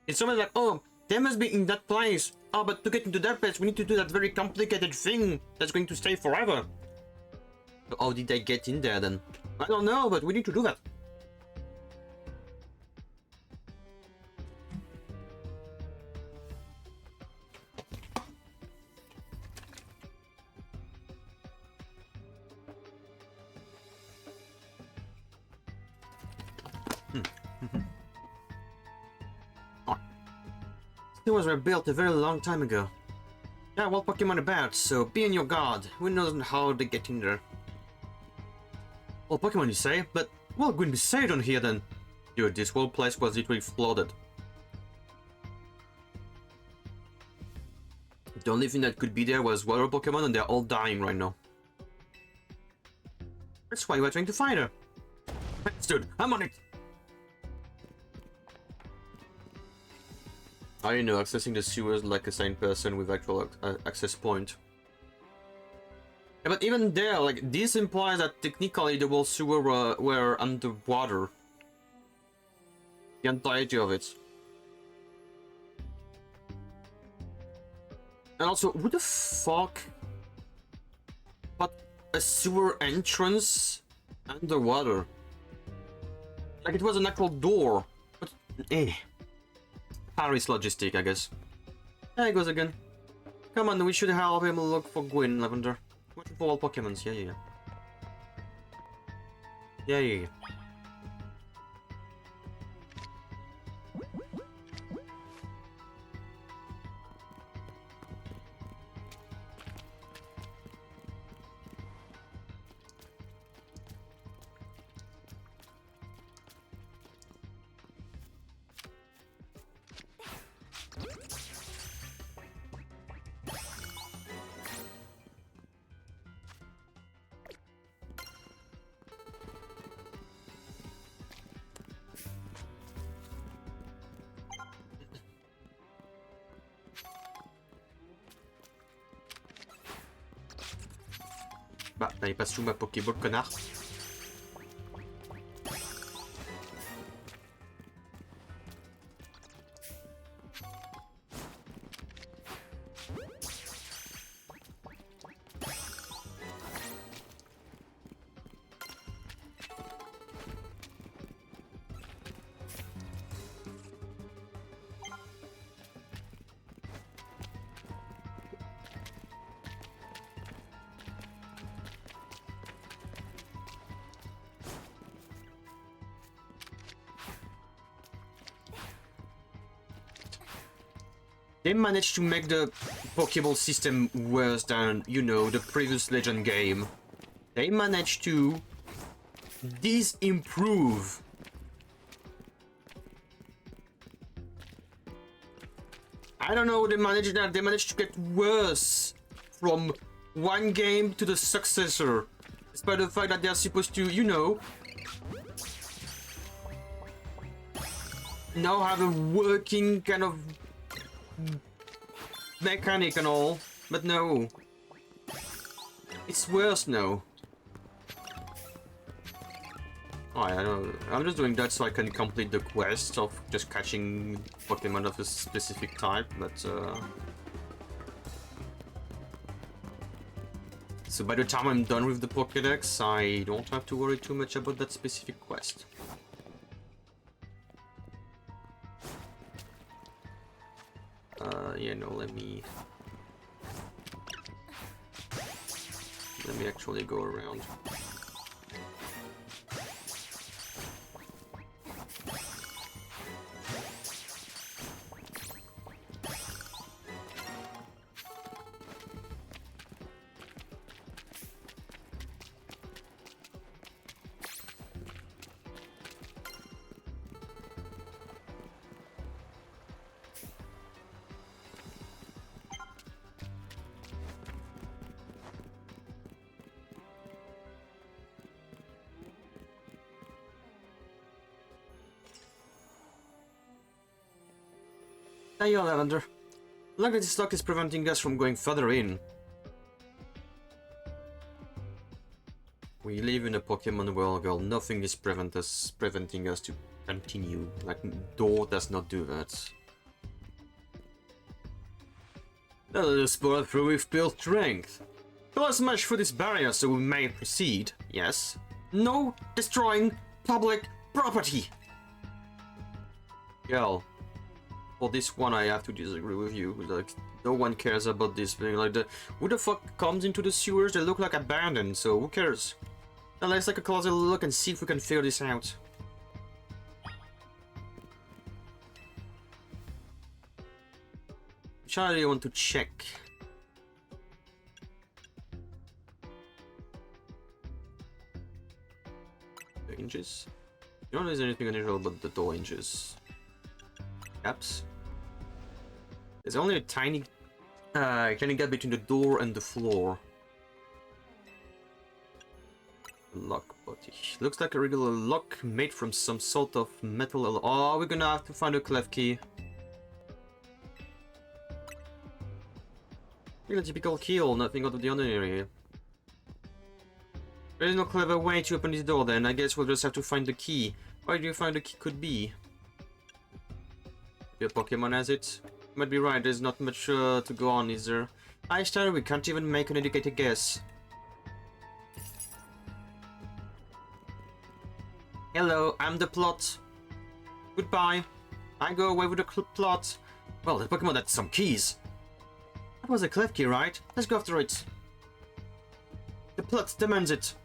It's someone like, oh, they must be in that place. Oh, but to get into that place, we need to do that very complicated thing that's going to stay forever. So how did they get in there then? I don't know, but we need to do that. Sewers were built a very long time ago. Yeah, well, Pokemon about, so be on your guard. Who knows how they get in there? Well, Pokemon you say, but what couldn't be said on here then? Dude, this whole place was literally flooded. The only thing that could be there was water Pokemon, and they're all dying right now. That's why we're trying to find her. Dude, I'm on it! I know, accessing the sewers like a sane person with actual access point. Yeah, but even there, like, this implies that technically the whole sewer were underwater. The entirety of it. And also, who the fuck put a sewer entrance underwater? Like it was an actual door. But, Paris logistic, I guess. There he goes again. Come on, we should help him look for Gwyn, Lavender. Looking for all Pokemons, yeah. Yeah. Bah, il passe sous ma Pokéball, connard. They managed to make the Pokeball system worse than, you know, the previous Legend game. They managed to improve. I don't know, they managed to get worse from one game to the successor. Despite the fact that they are supposed to, you know, now have a working kind of mechanic and all, but no. It's worse now. Oh, I know. I'm just doing that so I can complete the quest of just catching Pokemon of a specific type, but so by the time I'm done with the Pokédex, I don't have to worry too much about that specific quest. Yeah, no, let me actually go around. Hey, Lavender. Look at this lock is preventing us from going further in. We live in a Pokemon world, girl. Nothing is preventing us to continue. Like, door does not do that. Let us pour through with built strength. Let's smash through this barrier so we may proceed. Yes. No destroying public property. Girl. For this one, I have to disagree with you. Like, no one cares about this thing. Like, who the fuck comes into the sewers? They look like abandoned, so who cares? Now let's take a closer look and see if we can figure this out. Which area do you want to check? hinges. You don't know there's anything unusual about the door hinges. Gaps. There's only a tiny gap between the door and the floor. Lock body. Looks like a regular lock made from some sort of metal. Oh, we're gonna have to find a clef key. Really typical keyhole, nothing out of the ordinary. There is no clever way to open this door then. I guess we'll just have to find the key. Where do you find the key could be? Your Pokemon has it? You might be right, there's not much to go on, is there? I started, we can't even make an educated guess. Hello, I'm the plot. Goodbye. I go away with the plot. Well, the Pokemon had some keys. That was a clef key, right? Let's go after it. The plot demands it.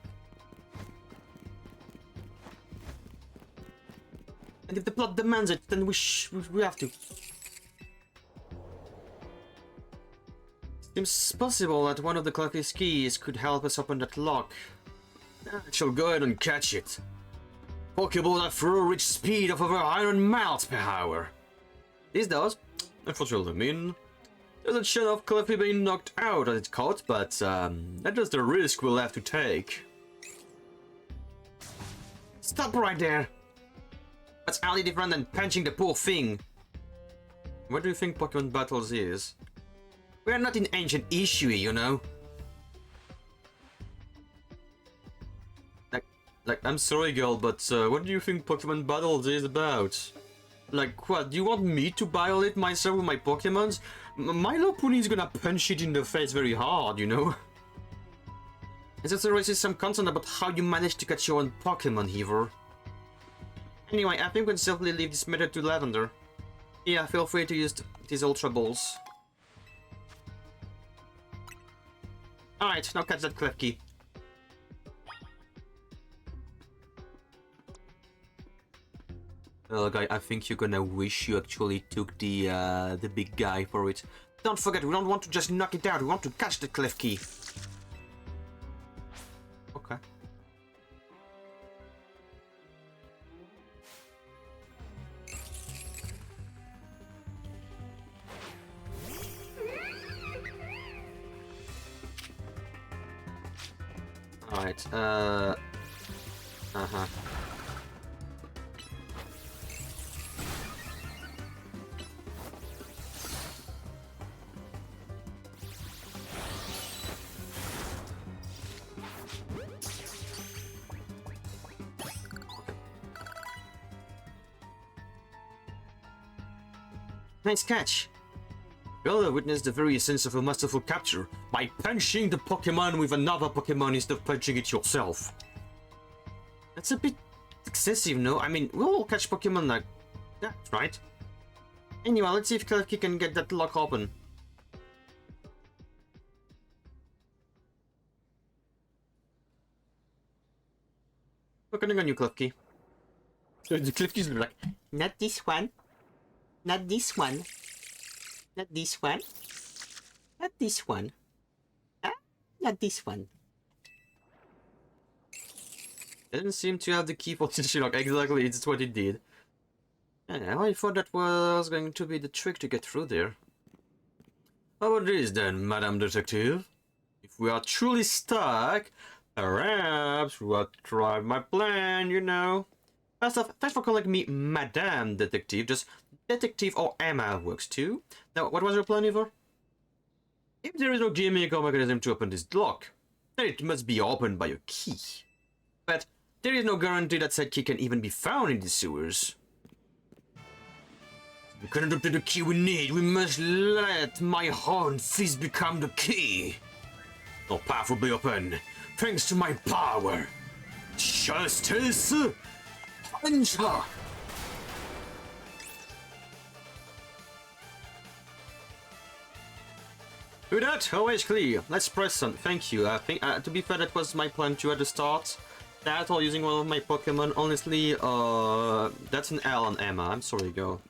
And if the plot demands it, then we have to. Seems possible that one of the clef keys could help us open that lock. I shall go ahead and catch it. Pokeball that throw reach speed of over 100 miles per hour. This does. Unfortunately, there's a chance of Clefty being knocked out as it's caught, but that's just the risk we'll have to take. Stop right there! That's hardly different than punching the poor thing. What do you think Pokemon Battles is? We're not in ancient Ishui, you know. Like, I'm sorry girl, but what do you think Pokemon Battles is about? Like, what, do you want me to violate myself with my Pokemons? My Lopunny's gonna punch it in the face very hard, you know? It also raises some concern about how you managed to catch your own Pokemon, Heaver. Anyway, I think we can safely leave this matter to Lavender. Yeah, feel free to use these Ultra Balls. Alright, now catch that clef key. Well, guy, I think you're gonna wish you actually took the big guy for it. Don't forget, we don't want to just knock it out, we want to catch the clef key. Okay. Alright, uh-huh. Nice catch! You'll witness the very essence of a masterful capture by punching the Pokemon with another Pokemon instead of punching it yourself. That's a bit excessive, no? I mean, we'll all catch Pokemon like that, right? Anyway, let's see if Klefki can get that lock open. Looking on you, Klefki. So the Klefki's like, not this one. Not this one. Not this one. Not this one. Ah, not this one. Doesn't seem to have the key for the lock. Exactly, it's what it did. Yeah, I thought that was going to be the trick to get through there. How about this then, Madame Detective? If we are truly stuck, perhaps we will try my plan, you know. First off, thanks for calling me Madame Detective. Just Detective or Emma works too. Now, what was your plan, Eva? If there is no gimmick or mechanism to open this lock, then it must be opened by a key. But there is no guarantee that said key can even be found in the sewers. We cannot obtain the key we need. We must let my own fist become the key. No path will be open, thanks to my power. Justice! Punch her! Do that, always clear. Let's press on. Thank you. I think, to be fair, that was my plan too at the start. That or using one of my Pokemon. Honestly, that's an L on Emma. I'm sorry, girl.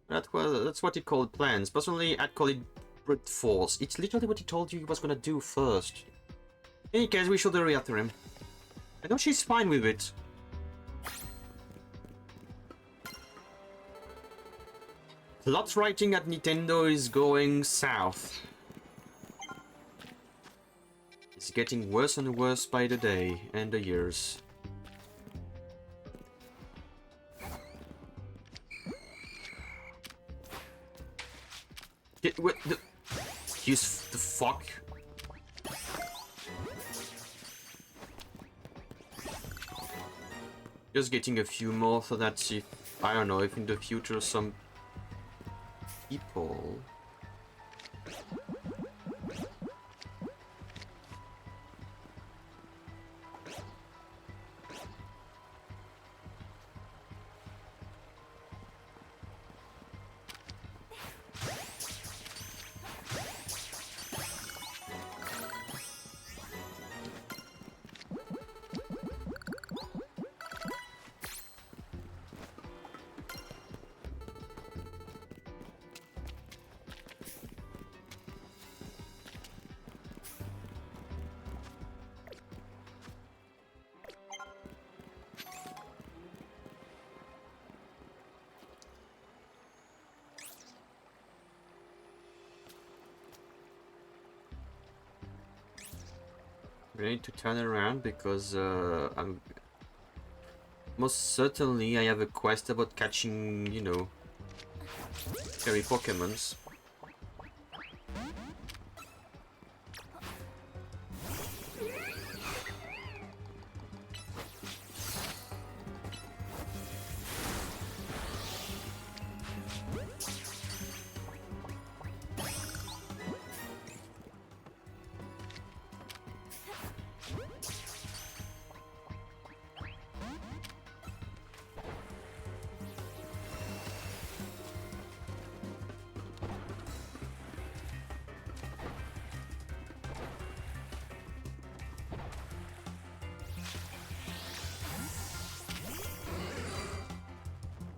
That's what he called plans. Personally, I'd call it brute force. It's literally what he told you he was gonna do first. In any case, we should hurry after him. I know she's fine with it. Plot writing at Nintendo is going south. It's getting worse and worse by the day and the years. What the... Use the fuck? Just getting a few more so that if, I don't know, if in the future some people... I need to turn around because I'm most certainly I have a quest about catching, you know, scary Pokemons.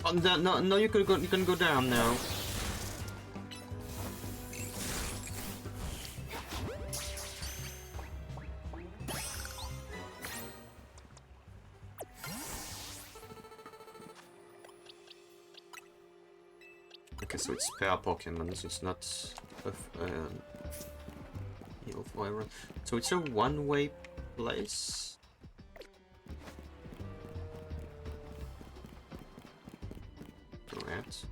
Oh, no, you can go down now. Okay, so it's pair Pokemons, it's not heal forever. So it's a one-way place. Correct.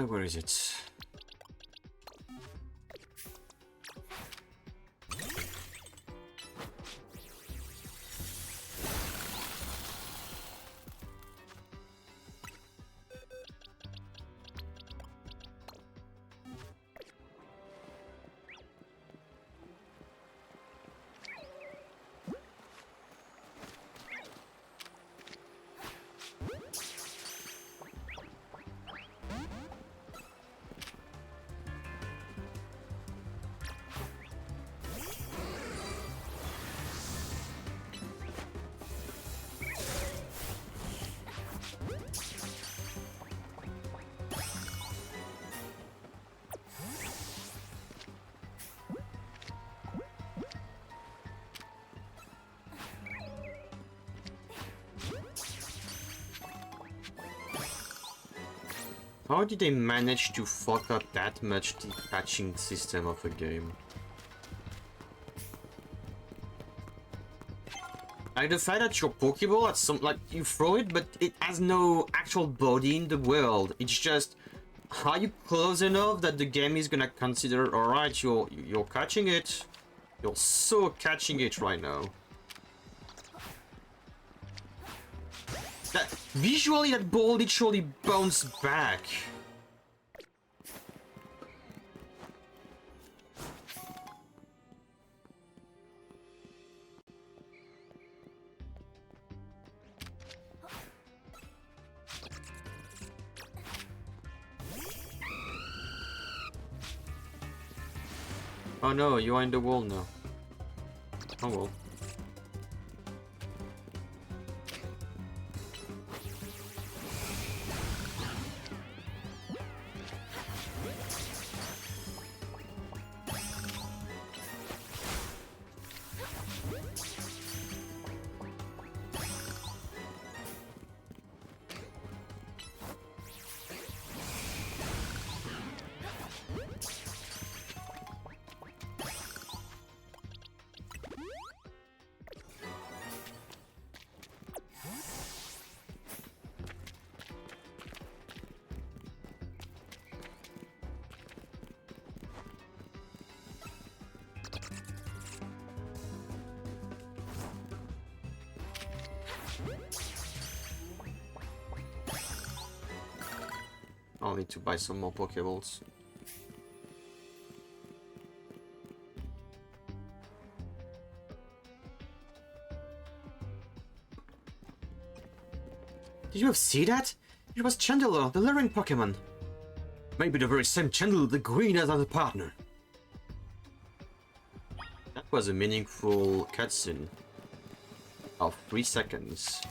Where is it? How did they manage to fuck up that much the patching system of a game? Like the fact that your Pokeball at some like you throw it, but it has no actual body in the world. It's just are you close enough that the game is gonna consider alright, you're catching it. You're so catching it right now. That visually that ball literally bounced back. Oh no, you are in the wall now. Oh well. I'll need to buy some more Pokeballs. Did you see that? It was Chandelure, the luring Pokemon. Maybe the very same Chandelure the Green has as a partner. That was a meaningful cutscene of 3 seconds.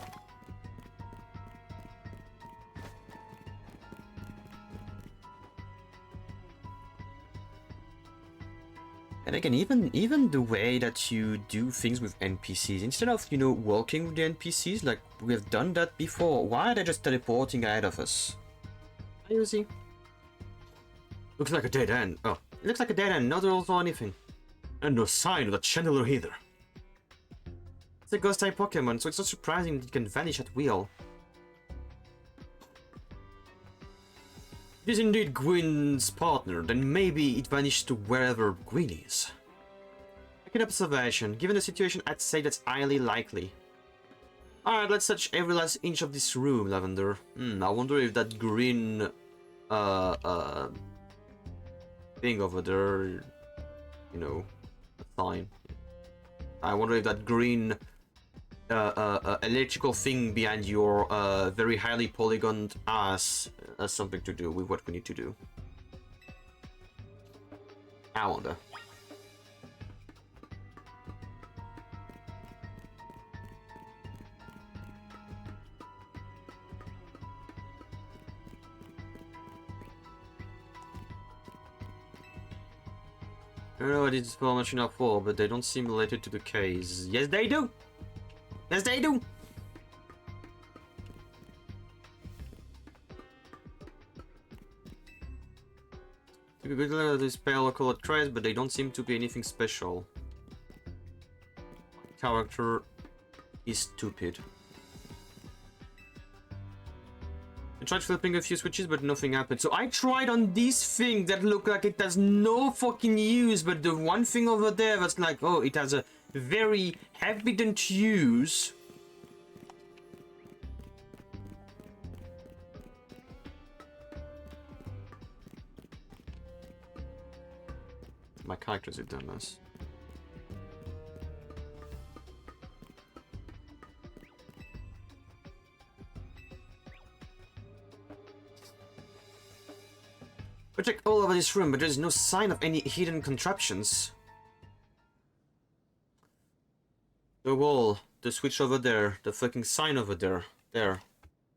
And again, even the way that you do things with NPCs, instead of, you know, walking with the NPCs like we have done that before, why are they just teleporting ahead of us? Are you see? Looks like a dead end. Oh, it looks like a dead end, not rules or anything. And no sign of the Chandelure either. It's a ghost type Pokemon, so it's not surprising that it can vanish at will. It is indeed Gwyn's partner, then maybe it vanished to wherever Gwyn is. A good observation. Given the situation, I'd say that's highly likely. Alright, let's search every last inch of this room, Lavender. I wonder if that green thing over there, you know, a sign. I wonder if that green electrical thing behind your very highly polygoned ass has something to do with what we need to do. I wonder. I don't know what it's for much enough for, but they don't seem related to the case. Yes, they do! Yes, they do! You could look at these pale colored traits, but they don't seem to be anything special. Character is stupid. I tried flipping a few switches, but nothing happened. So I tried on this thing that looked like it has no fucking use, but the one thing over there that's like, oh, it has a very evident use. My characters have done this. I checked all over this room, but there's no sign of any hidden contraptions. The wall, the switch over there, the fucking sign over there. There.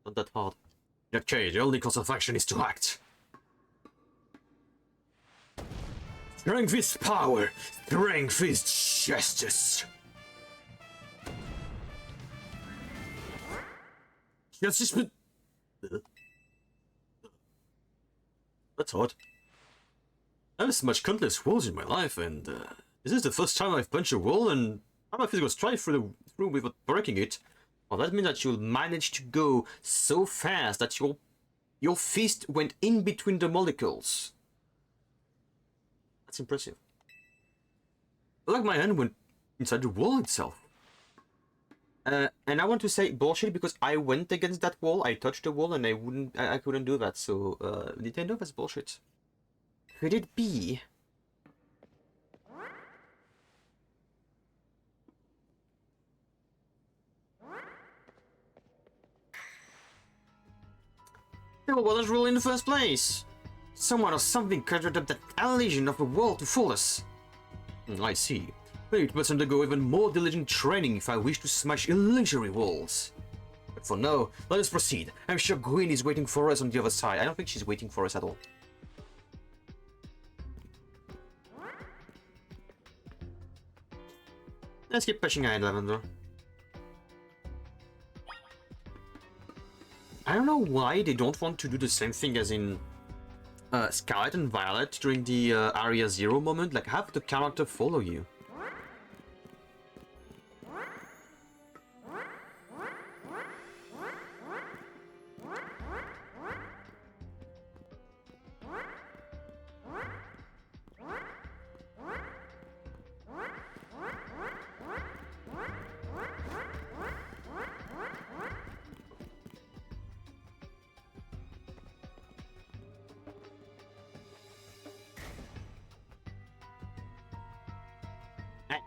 Not that hard. Okay, the only course of action is to act. Strength is power. Strength is justice. Justice, but... That's odd. I have so much countless walls in my life, and this is the first time I've punched a wall and I'm a physical strike through without breaking it. Well, that means that you'll manage to go so fast that your fist went in between the molecules. That's impressive. Like my hand went inside the wall itself. And I want to say bullshit because I went against that wall, I touched the wall, and I couldn't do that. So Nintendo, that's bullshit. Could it be? The wall was ruled in the first place. Someone or something conjured up that illusion of a wall to fool us. I see. But it must undergo even more diligent training if I wish to smash illusory walls. But for now, let us proceed. I'm sure Gwyn is waiting for us on the other side. I don't think she's waiting for us at all. Let's keep pushing ahead, Lavender. I don't know why they don't want to do the same thing as in Scarlet and Violet during the Area Zero moment. Like, have the character follow you.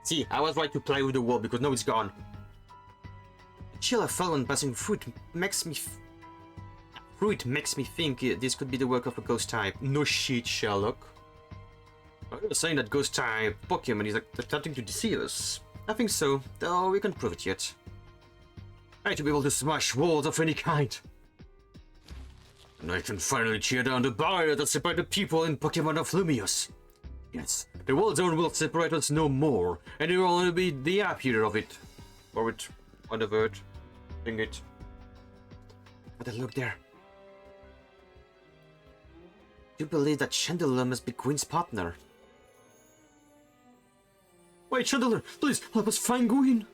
See, I was right to play with the wall because now it's gone. The chill I felt when passing through it makes me think this could be the work of a ghost type. No shit, Sherlock. I was saying that ghost type Pokemon is attempting to deceive us. I think so, though we can't prove it yet. I need to be able to smash walls of any kind. And I can finally tear down the barrier that separates the people in Pokemon of Lumios. Yes, the wall zone will separate us no more, and it will only be the happier of it. Or it, whatever it, thing it. But look there. You believe that Chandelure must be Gwyn's partner? Wait, Chandelure, please help us find Gwyn!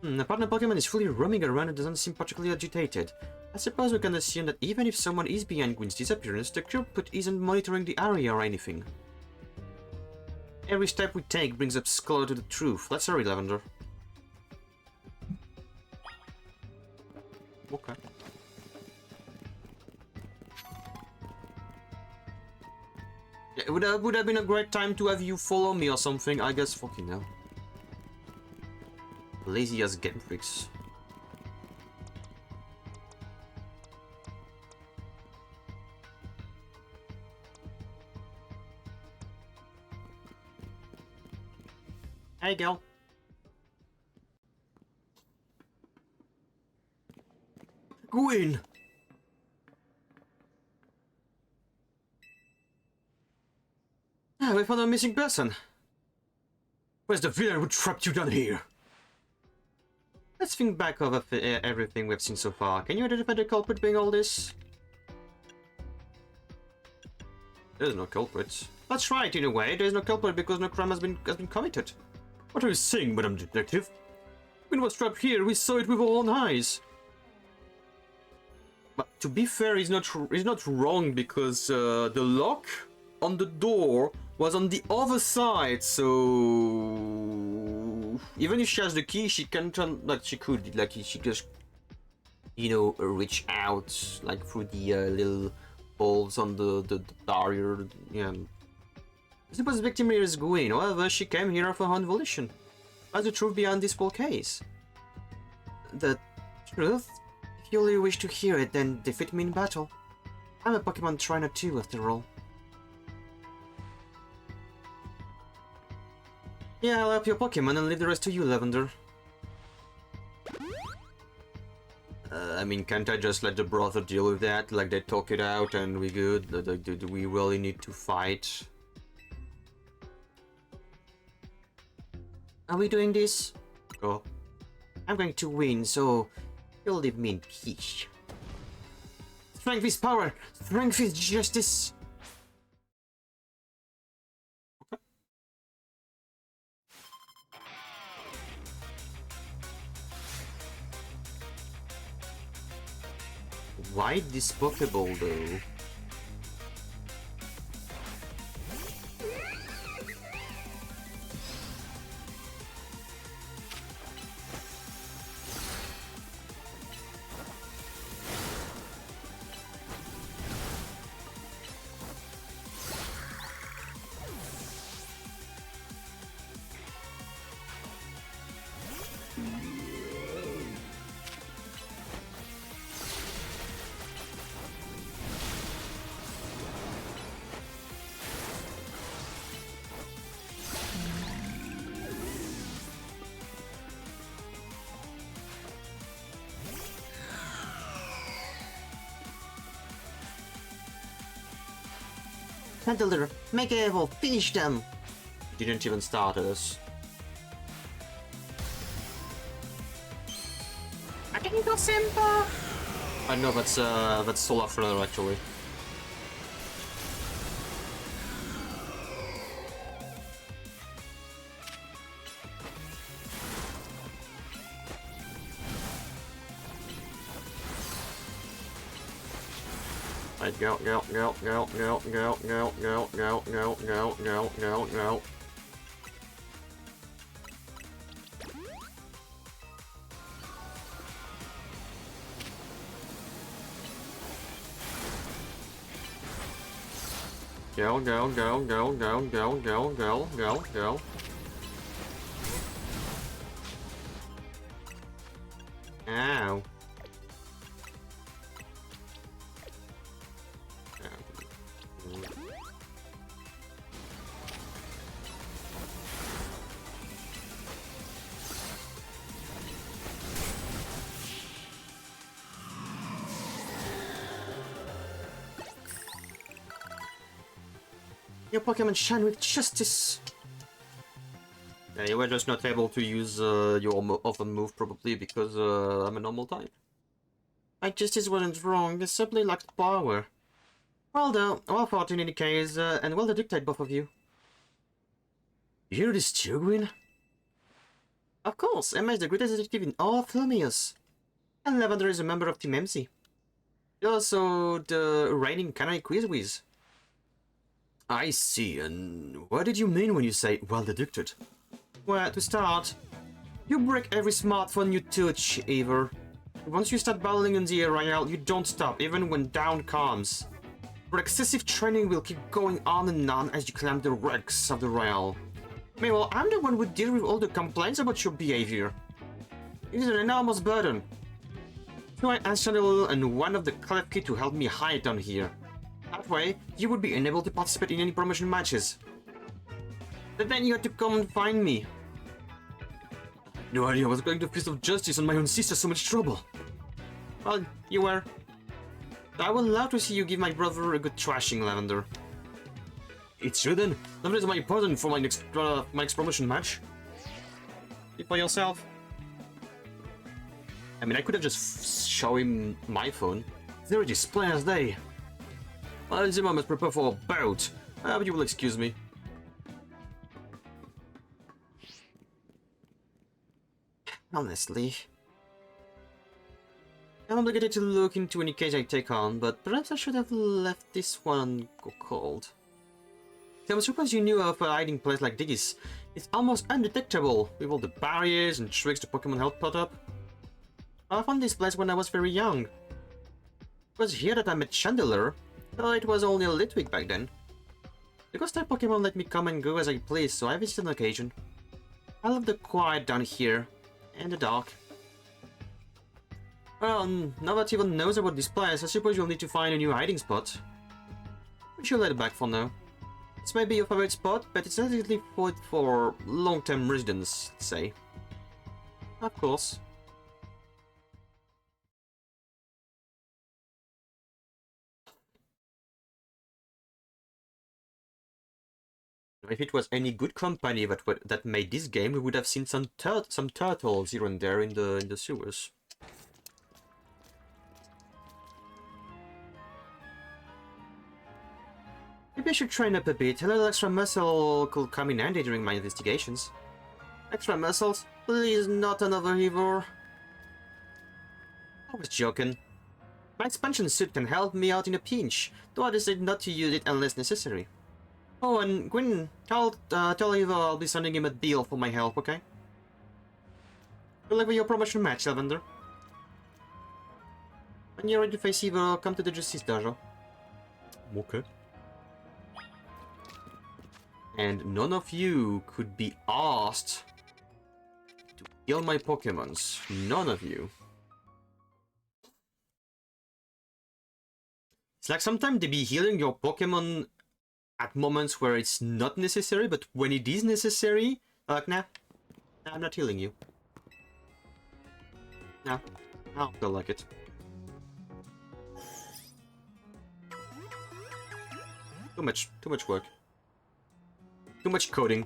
The partner Pokemon is fully roaming around and doesn't seem particularly agitated. I suppose we can assume that even if someone is behind Gwyn's disappearance, the culprit isn't monitoring the area or anything. Every step we take brings us closer to the truth. Let's hurry, Lavender. Okay. Yeah, it would have been a great time to have you follow me or something, I guess. Fucking hell. Lazy as Game Freaks. Hey, girl. Gwyn! Ah, we found a missing person. Where's the villain who trapped you down here? Let's think back over everything we've seen so far. Can you identify the culprit being all this? There's no culprit. That's right, in a way. There's no culprit because no crime has been committed. What are you saying, Madam Detective? When was trapped here, we saw it with our own eyes. But to be fair, he's not wrong because the lock on the door was on the other side, so even if she has the key, she can turn like she just, you know, reach out like through the little holes on the barrier. Yeah. I suppose the victim here is Gwyn. However, she came here of her own volition. What's the truth behind this whole case? The truth? If you only wish to hear it, then defeat me in battle. I'm a Pokemon trainer too, after all. Yeah, I'll help your Pokemon and leave the rest to you, Lavender. I mean, can't I just let the brother deal with that? Like, they talk it out and we good? Do we really need to fight? Are we doing this? Oh. I'm going to win, so you'll leave me in peace. Strength is power! Strength is justice! Okay. Why this Pokeball though? Handler, make it evolve, finish them! Didn't even start us. I can go simple! I know that's Solar Flare actually. Right, go. Go. Ow. Your Pokemon shine with justice! Yeah, you were just not able to use your other move probably because I'm a normal type. My justice wasn't wrong, it simply lacked power. Well though, well fought in any case, and well deducted both of you. You're this Tugwin? Of course, Emma is the greatest detective in all of Filmius. And Lavender is a member of Team MC. You're also the reigning Canary Quiz Whiz. I see, and what did you mean when you say well deducted? Well, to start, you break every smartphone you touch, Eivor. Once you start battling in the aerial, you don't stop, even when down comes. Your excessive training will keep going on and on as you climb the ranks of the rail. Meanwhile, I'm the one who deals with all the complaints about your behavior. It is an enormous burden. So I asked Chandel and one of the Klefki to help me hide down here. That way, you would be unable to participate in any promotion matches. But then you had to come and find me. No idea I was going to Fist of Justice and my own sister so much trouble. Well, you were. I would love to see you give my brother a good thrashing, Lavender. It's true then. Lavender is my opponent for my next promotion match. Speak for yourself. I mean, I could have just shown him my phone. There it is, Players' Day. Well, Zima must prepare for a bout. But you will excuse me. Honestly, I'm obligated to look into any case I take on, but perhaps I should have left this one go cold. I'm surprised you knew of a hiding place like this. It's almost undetectable, with all the barriers and tricks the Pokemon help put up. I found this place when I was very young. It was here that I met Chandler, though it was only a Litwick back then. The ghost-type Pokemon let me come and go as I please, so I visited on occasion. I love the quiet down here, and the dark. Well, now that everyone knows about this place, I suppose you'll need to find a new hiding spot. We should let it back for now. This may be your favorite spot, but it's not exactly for long-term residents, let's say. Of course. If it was any good company that made this game, we would have seen some turtles here and there in the sewers. Maybe I should train up a bit. A little extra muscle could come in handy during my investigations. Extra muscles? Please, not another Eivor. I was joking. My expansion suit can help me out in a pinch, though I decided not to use it unless necessary. Oh, and Gwyn, tell Eivor I'll be sending him a bill for my help, okay? Good luck with your promotion match, Lavender. When you're ready to face Eivor, come to the Justice Dojo. Okay. And none of you could be asked to kill my Pokemons. None of you. It's like sometimes they be healing your Pokemon at moments where it's not necessary, but when it is necessary, like, nah, I'm not healing you. No, I don't feel like it. Too much work. Too much coding.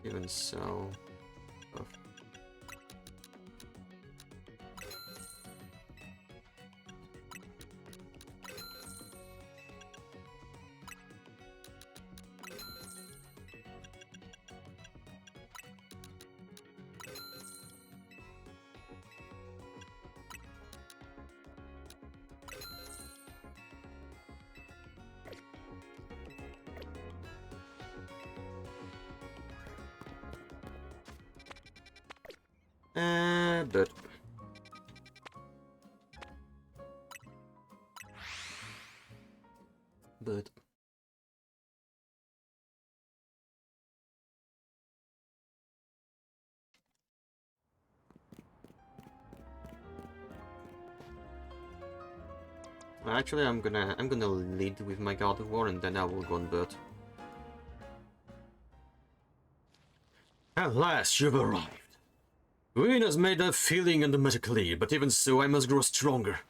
Even so... Oh. But... Actually, I'm gonna lead with my God of War, and then I will go on bird. At last, you've arrived. Wayne has made a feeling and a magic lead, but even so, I must grow stronger.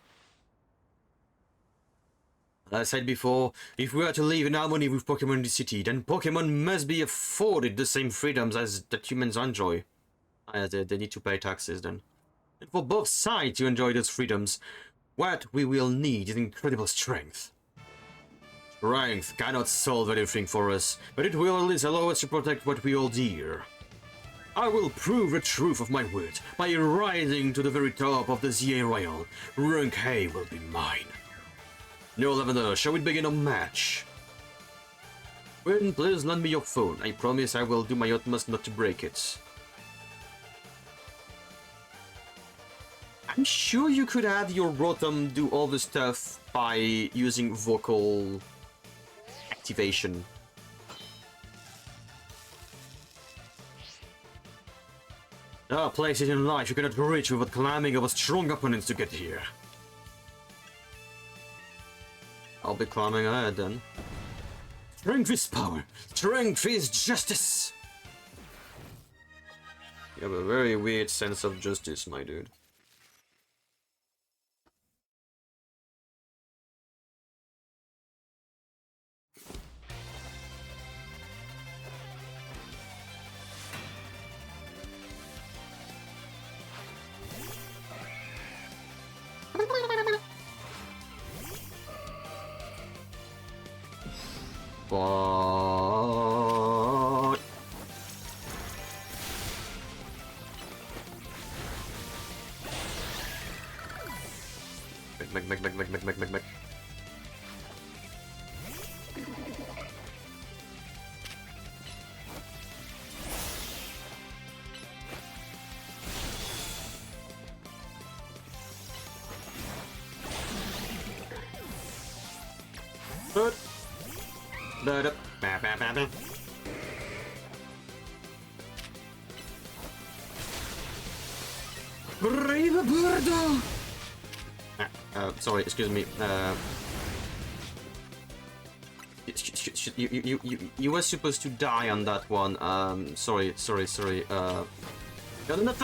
As I said before, if we are to live in harmony with Pokémon in the city, then Pokémon must be afforded the same freedoms as that humans enjoy. They need to pay taxes then. And for both sides to enjoy those freedoms, what we will need is incredible strength. Strength cannot solve everything for us, but it will at least allow us to protect what we hold dear. I will prove the truth of my words by rising to the very top of the Z-A Royal. Rank A will be mine. No, Lavender, shall we begin our match? Wayne, please lend me your phone. I promise I will do my utmost not to break it. I'm sure you could have your Rotom do all the stuff by using vocal activation. There are places in life you cannot reach without climbing over strong opponents to get here. I'll be climbing ahead then. Strength is power. Strength is justice. You have a very weird sense of justice, my dude. What? Meg. Brave birdo! Sorry, excuse me. You were supposed to die on that one. Sorry. No.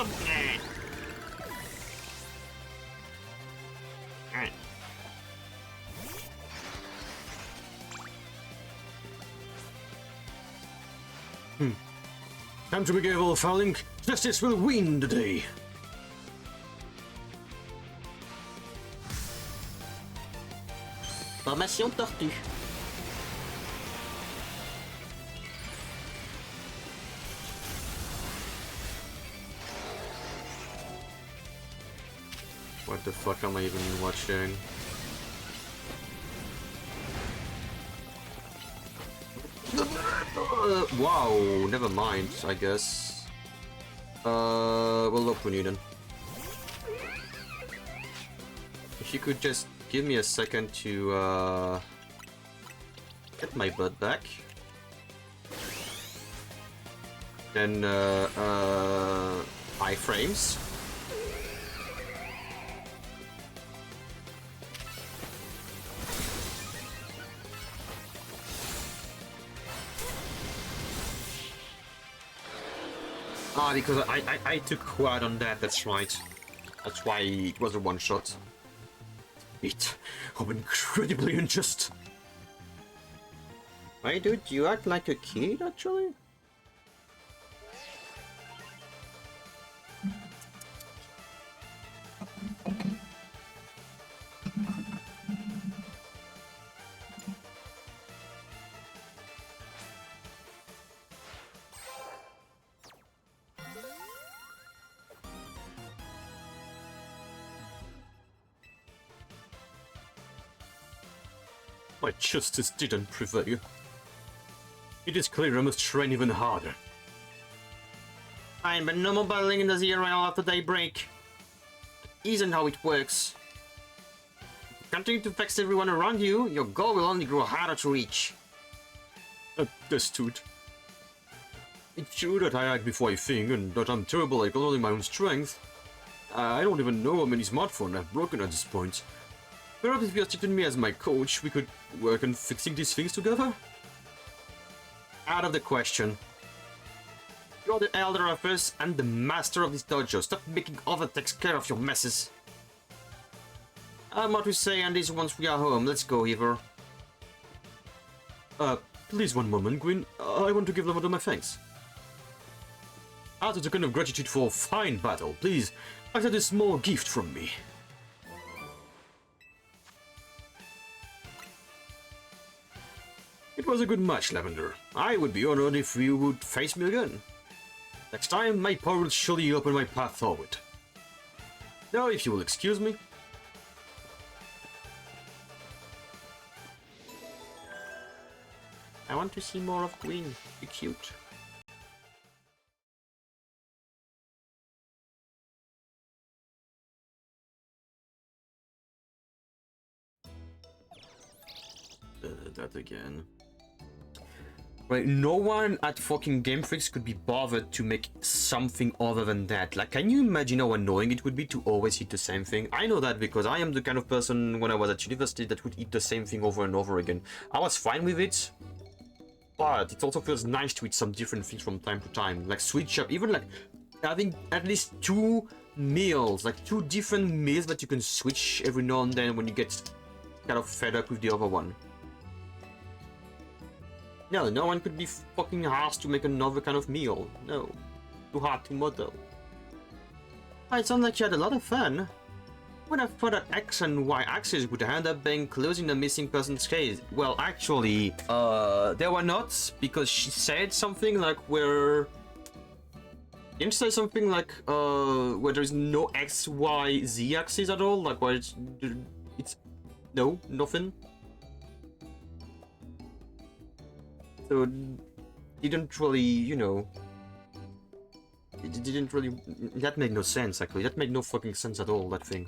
Time to be careful, Fouling. Justice will win the day. Formation tortue. What the fuck am I even watching? Wow, never mind, I guess. We'll open you then. If you could just give me a second to get my butt back. then iframes. Ah, because I took quad on that, that's right. That's why it was a one-shot. It how incredibly unjust. Hey dude, you act like a kid actually? My justice didn't prevail. It is clear I must train even harder. Fine, but no more battling in the zero after daybreak. Isn't how it works. Continue to vex everyone around you, your goal will only grow harder to reach. Understood. It's true that I act before I think, and that I'm terrible at controlling my own strength. I don't even know how many smartphones I've broken at this point. Perhaps if you accepted me as my coach, we could work on fixing these things together? Out of the question. You're the elder of us and the master of this dojo. Stop making other takes care of your messes. What we say on this once we are home. Let's go, Ever. Please one moment, Gwyn. I want to give Lavado my thanks. Out of the kind of gratitude for a fine battle, please accept a small gift from me. It was a good match, Lavender. I would be honored if you would face me again. Next time, my power will surely open my path forward. Now, if you will excuse me. I want to see more of Gwyn. Be cute. That again. Right, no one at fucking Game Freaks could be bothered to make something other than that. Like, can you imagine how annoying it would be to always eat the same thing? I know that because I am the kind of person when I was at university that would eat the same thing over and over again. I was fine with it, but it also feels nice to eat some different things from time to time. Like switch up, even like having at least 2 meals, like 2 different meals that you can switch every now and then when you get kind of fed up with the other one. No, no one could be fucking asked to make another kind of meal. No. Too hard to model. Oh, it sounds like you had a lot of fun. Would have thought that X and Y axis would end up being close in the missing person's case. Well, actually, they were not, because she said something like where... Didn't she say something like, where there's no X, Y, Z axis at all? Like, where it's no, nothing? So, didn't really, you know... It didn't really... That made no sense, actually. That made no fucking sense at all, that thing.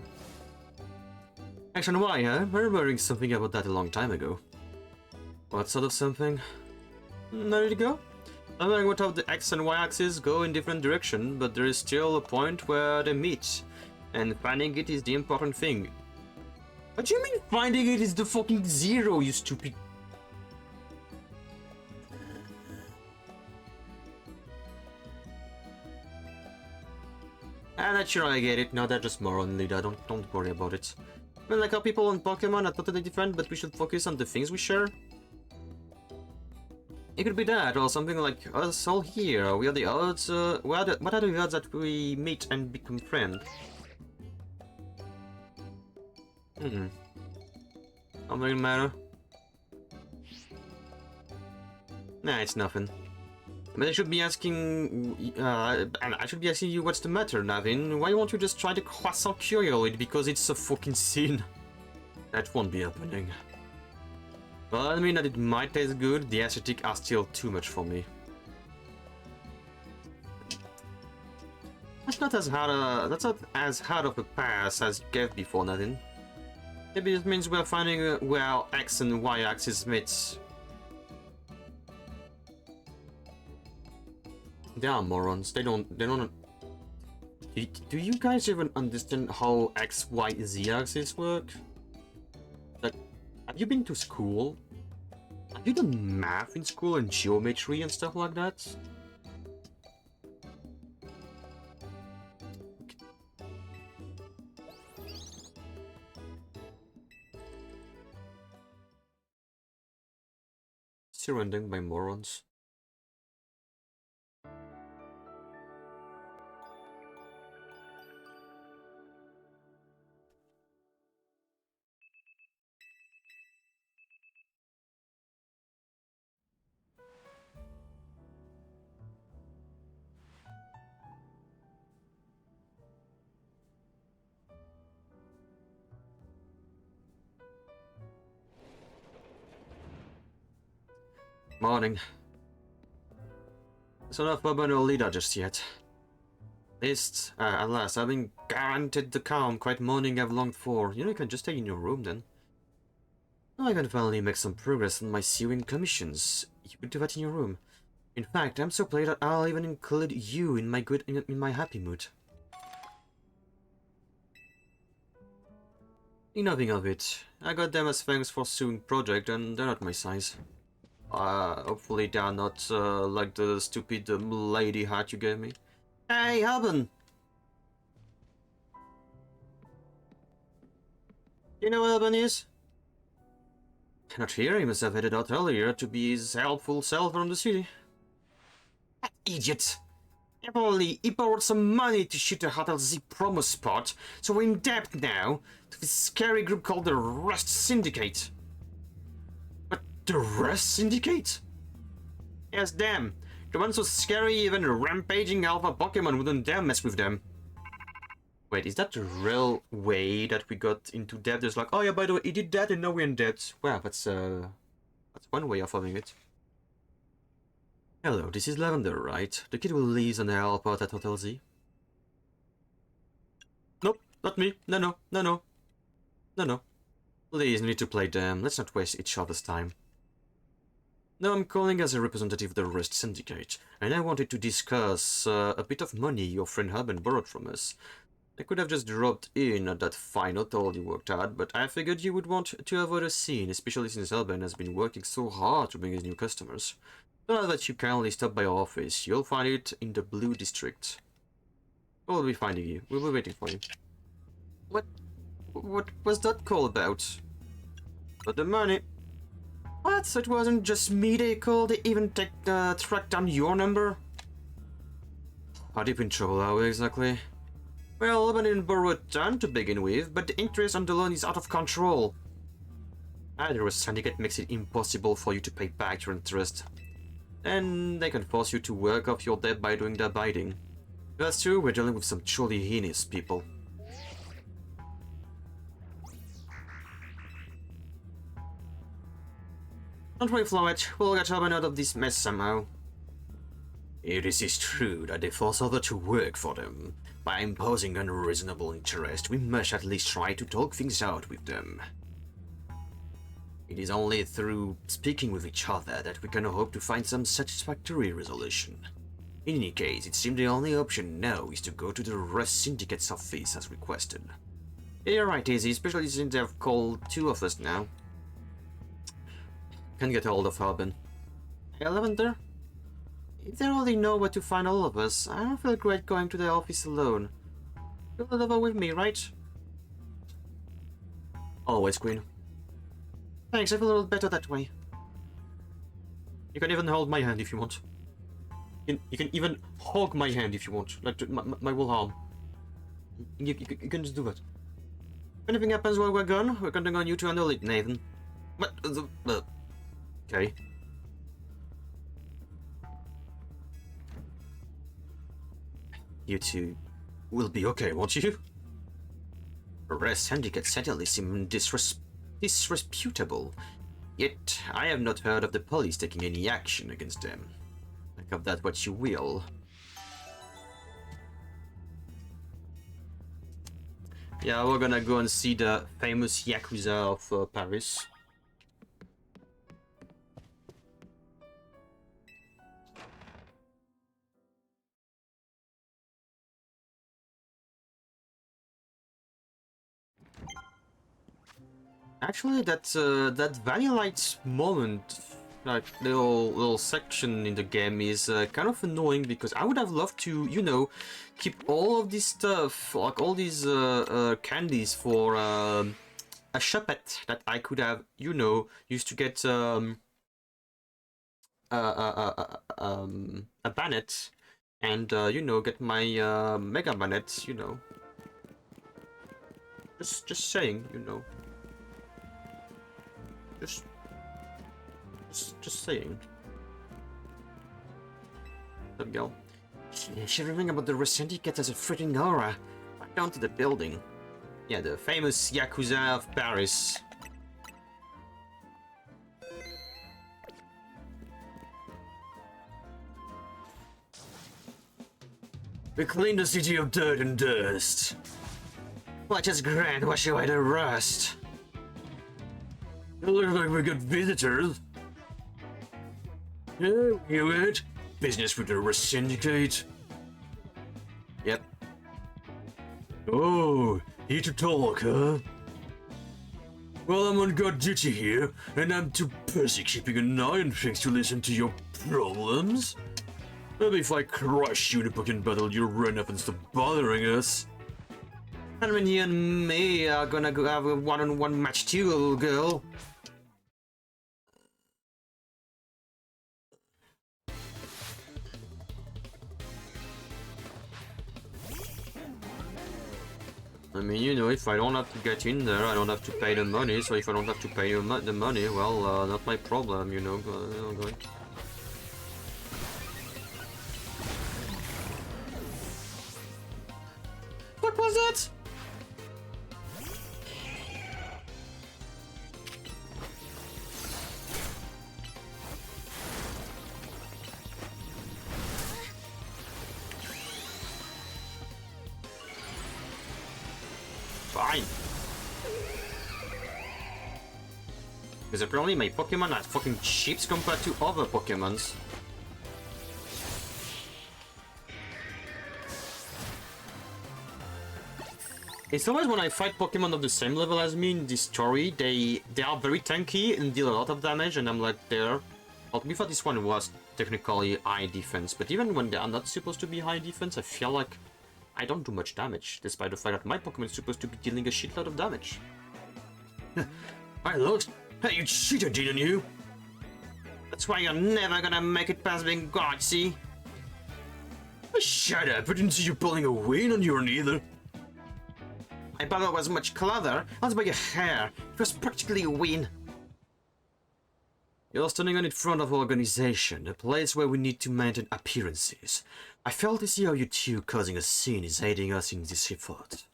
X and Y, huh? I remember hearing something about that a long time ago. What sort of something? There you go. I'm wondering what how the X and Y axes go in different directions, but there is still a point where they meet. And finding it is the important thing. What do you mean finding it is the fucking zero, you stupid... That's sure I get it. No, they're just moron leader. Don't worry about it. I mean, like how people on Pokemon are totally different, but we should focus on the things we share. It could be that, or something like us all here. We are the odds. What are the odds that we meet and become friends? Something matter? Nah, it's nothing. But I should be asking, I should be asking you what's the matter, Navin. Why won't you just try the croissant curioid because it's a fucking sin? That won't be happening. Well, I mean that it might taste good, the aesthetic are still too much for me. That's not as hard of a pass as you gave before, Navin. Maybe it means we're finding where X and Y axis meet. They are morons. They don't. Do you guys even understand how X, Y, Z axis work? Like, have you been to school? Have you done math in school and geometry and stuff like that? Surrounded by morons. Morning. It's not Boba no leader just yet. At last, I've been granted the calm, quiet morning I've longed for. You know, you can just stay in your room then. I can finally make some progress on my sewing commissions. You could do that in your room. In fact, I'm so pleased that I'll even include you in my happy mood. Nothing of it. I got them as thanks for sewing project, and they're not my size. Hopefully they're not like the stupid lady hat you gave me. Hey, Alban! You know what Alban is? Cannot hear, he must have headed out earlier to be his helpful self around the city. That idiot! Apparently, he borrowed some money to shoot a Hotel Z promo spot, so we're in debt now to this scary group called the Rust Syndicate. But the Rust Syndicate? Yes, damn. The ones so scary even a rampaging alpha Pokémon wouldn't dare mess with them. Wait, is that the real way that we got into debt? There's like, oh yeah, by the way, he did that and now we're in debt. Well, that's one way of having it. Hello, this is Lavender, right? The kid who lives on the alpha at Hotel Z. Nope, not me. No. Please, no need to play them. Let's not waste each other's time. No, I'm calling as a representative of the Rust Syndicate, and I wanted to discuss a bit of money your friend Haben borrowed from us. I could have just dropped in at that fine hotel you worked at, but I figured you would want to avoid a scene, especially since Alban has been working so hard to bring his new customers. So now that you kindly stop by our office, you'll find it in the Blue District. We'll be finding you. We'll be waiting for you. What was that call about? But the money. What? So it wasn't just me they called, they even tracked down your number? How deep in trouble are we exactly? Well, Alban didn't borrow a ton to begin with, but the interest on the loan is out of control. Either a syndicate makes it impossible for you to pay back your interest. Then they can force you to work off your debt by doing their bidding. That's true, we're dealing with some truly heinous people. Don't worry, Flowet, we'll get Alban out of this mess somehow. It is true that they force others to work for them. By imposing unreasonable interest, we must at least try to talk things out with them. It is only through speaking with each other that we can hope to find some satisfactory resolution. In any case, it seems the only option now is to go to the Rust Syndicate's office as requested. You're right, Izzy, especially since they've called two of us now. Can't get hold of Alban. Hey, Lavender? If they already know where to find all of us, I don't feel great going to the office alone. You'll deliver with me, right? Always, Queen. Thanks, I feel a little better that way. You can even hold my hand if you want. You can even hug my hand if you want, like my whole arm. You can just do that. If anything happens while we're gone, we're counting on you to handle it, Nathan. But, okay. You two will be okay, won't you? The Rust Syndicate certainly seem disreputable, yet I have not heard of the police taking any action against them. Make of that what you will. Yeah, we're gonna go and see the famous Yakuza of Paris. Actually, that Vanilla Lights moment, like little section in the game, is kind of annoying because I would have loved to, you know, keep all of this stuff, like all these candies for a shopette that I could have, you know, used to get a banet, and you know, get my mega banet, you know. Just saying, you know. Just saying. There we go. Shivering about the Syndicate as a freaking aura. Right down to the building. Yeah, the famous Yakuza of Paris. We clean the city of dirt and dust. Watch us grand wash away the rust. It looks like we got visitors. Yeah, you it? Business with the Syndicate. Yep. Oh, here to talk, huh? Well, I'm on guard duty here, and I'm too busy keeping an eye on things to listen to your problems. Maybe if I crush you in a Pokemon battle, you'll run up and stop bothering us. And when you and me are gonna go have a one-on-one match too, little girl. I mean, you know, if I don't have to get in there, I don't have to pay the money. So if I don't have to pay the money, well, not my problem, you know. What was that? Fine. Because apparently my Pokemon are fucking cheap compared to other Pokemons. It's always when I fight Pokemon of the same level as me in this story, they are very tanky and deal a lot of damage, and I'm like, there. Well, to be fair, this one was technically high defense, but even when they are not supposed to be high defense, I feel like I don't do much damage, despite the fact that my Pokemon is supposed to be dealing a shitload of damage. I looked. Hey, you cheated, didn't you? That's why you're never gonna make it past being God, see? Shut up, I didn't see you pulling a win on your either. My battle was much clever, as by a hair. It was practically a win. You're standing on in front of our organization, a place where we need to maintain appearances. I fail to see how you two causing a scene is aiding us in this effort.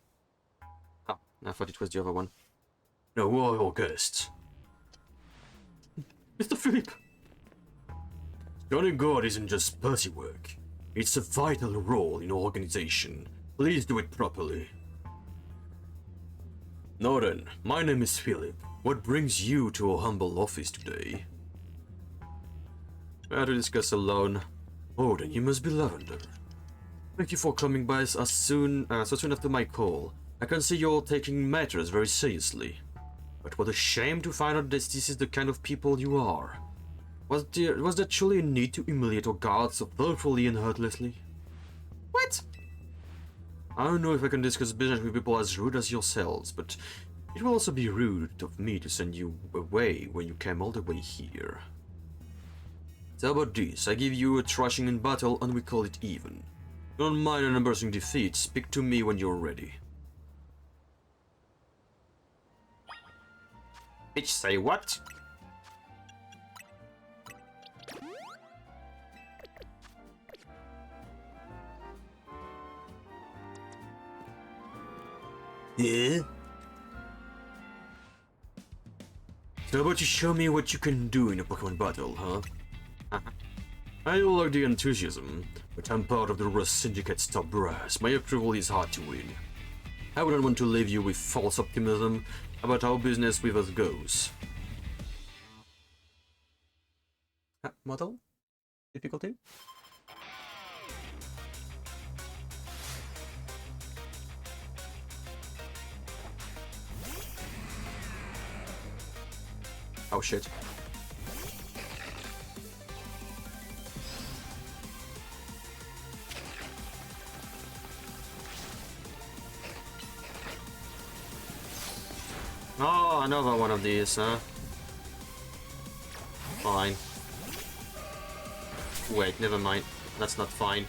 Oh, I thought it was the other one. No, we're all guests. Mr. Philip! Joining God isn't just pussy work. It's a vital role in our organization. Please do it properly. Now then, my name is Philip. What brings you to our humble office today? To discuss alone. Oh, then you must be Lavender. Thank you for coming by us so soon after my call. I can see you're taking matters very seriously. But what a shame to find out that this is the kind of people you are. Was there truly a need to humiliate our guards so thoroughly and heartlessly? What? I don't know if I can discuss business with people as rude as yourselves, but it will also be rude of me to send you away when you came all the way here. So how about this? I give you a thrashing in battle and we call it even. Don't mind an embarrassing defeat, speak to me when you're ready. Bitch, say what? Yeah? So how about you show me what you can do in a Pokemon battle, huh? I like the enthusiasm, but I'm part of the Syndicate's top brass. My approval is hard to win. I wouldn't want to leave you with false optimism about how business with us goes. Model? Difficulty? Oh shit. Oh, another one of these, huh? Fine. Wait, never mind. That's not fine.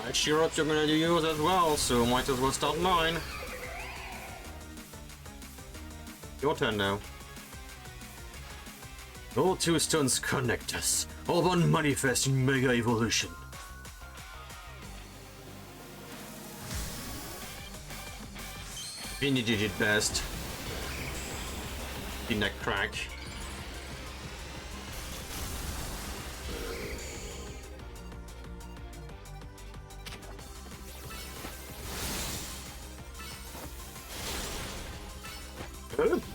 That cheer up you're gonna do yours as well, so might as well start mine. Your turn now. All two stones connect us. All one manifest in Mega Evolution. Vinny did it best. In that crack.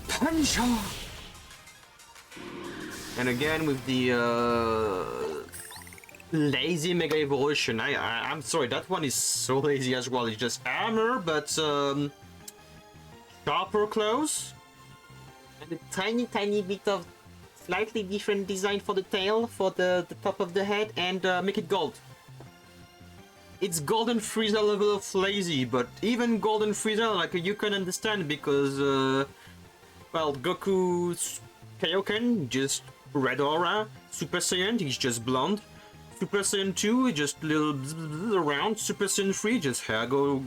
Punch! And again with the lazy Mega Evolution. I'm sorry, that one is so lazy as well. It's just armor, but sharper claws, and a tiny bit of slightly different design for the tail, for the top of the head, and make it gold. It's Golden Frieza level of lazy, but even Golden Frieza, like, you can understand because, well, Goku's Kaioken, just red aura. Super Saiyan, he's just blonde. Super Saiyan 2, just little around. Super Saiyan 3, just hair go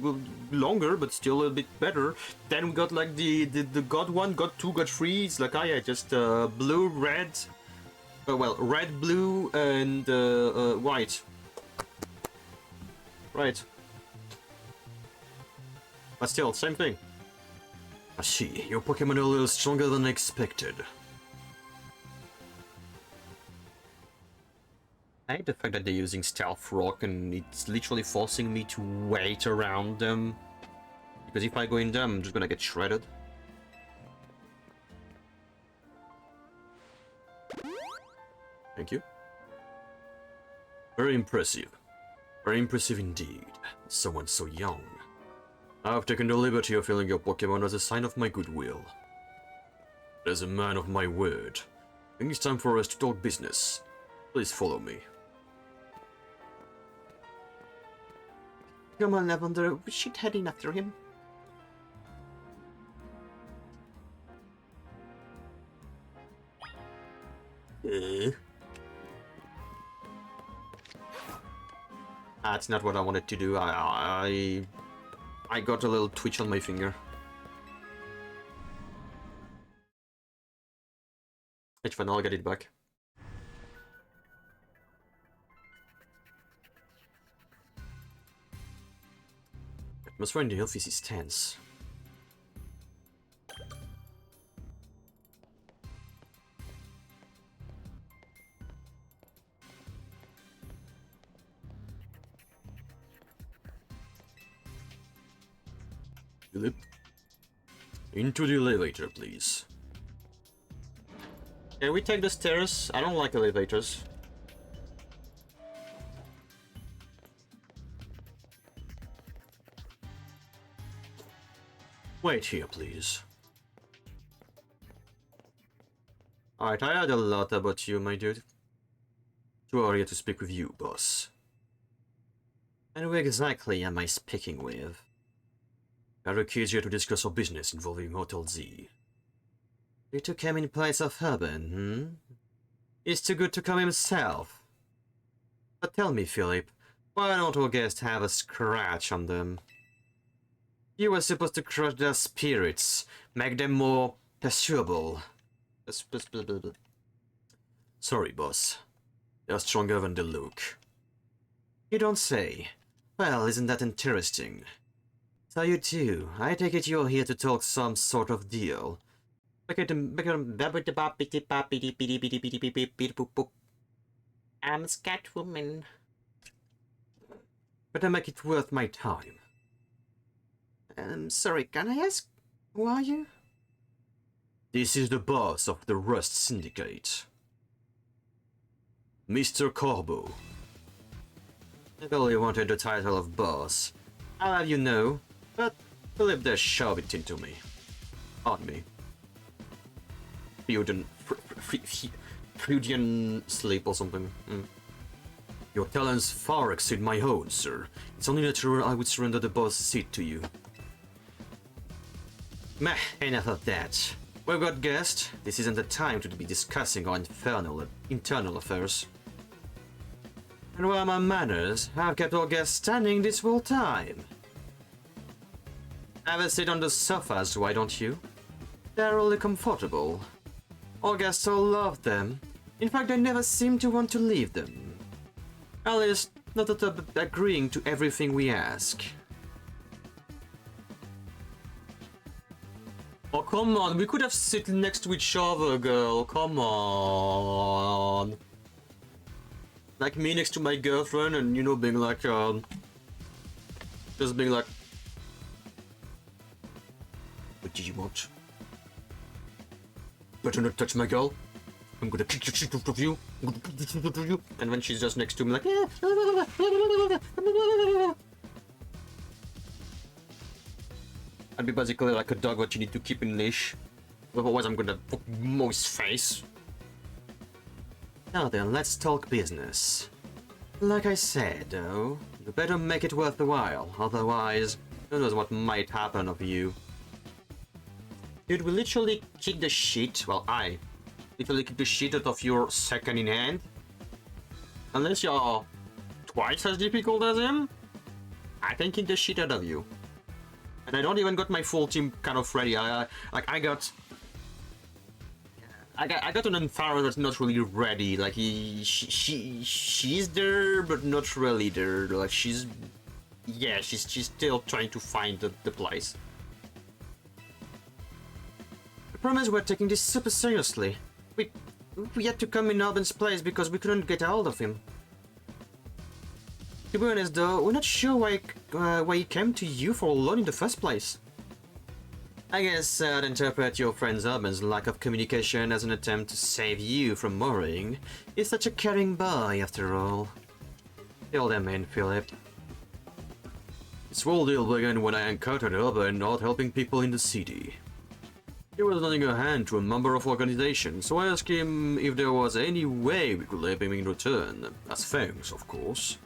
longer, but still a bit better. Then we got like the God 1, God 2, God 3, it's like, yeah, just blue, red, well, red, blue, and white. Right. But still, same thing. I see, your Pokemon are a little stronger than expected. I hate the fact that they're using Stealth Rock and it's literally forcing me to wait around them. Because if I go in them, I'm just gonna get shredded. Thank you. Very impressive. Very impressive indeed. Someone so young. I've taken the liberty of filling your Pokemon as a sign of my goodwill. As a man of my word, I think it's time for us to talk business. Please follow me. Come on, Lavender, we should head in after him. That's not what I wanted to do. I got a little twitch on my finger. It's fine, I'll get it back. Atmosphere in the office is tense. Philip? Into the elevator, please. Can we take the stairs? I don't like elevators. Wait here, please. Alright, I heard a lot about you, my dude. Too early to speak with you, boss. And who exactly am I speaking with? Our kids here to discuss our business involving Motel Z. You took him in place of Urban, hmm? He's too good to come himself. But tell me, Philip, why don't our guests have a scratch on them? You were supposed to crush their spirits, make them more pursuable. Sorry, boss. They're stronger than they look. You don't say. Well, isn't that interesting? So you too. I take it you're here to talk some sort of deal. I'm Scatwoman. Better make it worth my time. Sorry, can I ask, who are you? This is the boss of the Rust Syndicate. Mr. Corbo. I only wanted the title of boss. I'll have you know, but believe they shove it into me. On me. Freudian sleep or something. Your talents far exceed my own, sir. It's only natural I would surrender the boss seat to you. Meh, enough of that. We've got guests. This isn't the time to be discussing our internal affairs. And where are my manners? I've kept our guests standing this whole time. Have a seat on the sofas, why don't you? They're really comfortable. Our guests all love them. In fact, they never seem to want to leave them. At least, not that they're agreeing to everything we ask. Oh, come on, we could have sit next to each other, girl, come on. Like me next to my girlfriend and, you know, being like, just being like, what do you want? Better not touch my girl. I'm gonna kick the shit out of you. I'm gonna kick the shit out of you. And when she's just next to me, like, I'd be basically like a dog that you need to keep in leash. Otherwise, I'm gonna fuck Mo's face. Now then, let's talk business. Like I said, though, you better make it worth the while. Otherwise, who knows what might happen of you. Dude, we literally kick the shit. Well, I literally kick the shit out of your second in hand. Unless you're twice as difficult as him, I can kick the shit out of you. And I don't even got my full team kind of ready. I got an Unfaro that's not really ready. Like she's there, but not really there. Like she's still trying to find the place. I promise we're taking this super seriously. We had to come in Alban's place because we couldn't get a hold of him. To be honest though, we're not sure why he came to you for a loan in the first place. I guess I'd interpret your friend Urban's lack of communication as an attempt to save you from worrying. He's such a caring boy after all. Fill them in, Philip. This whole deal began when I encountered Urban not helping people in the city. He was lending a hand to a number of organizations, so I asked him if there was any way we could help him in return, as thanks, of course.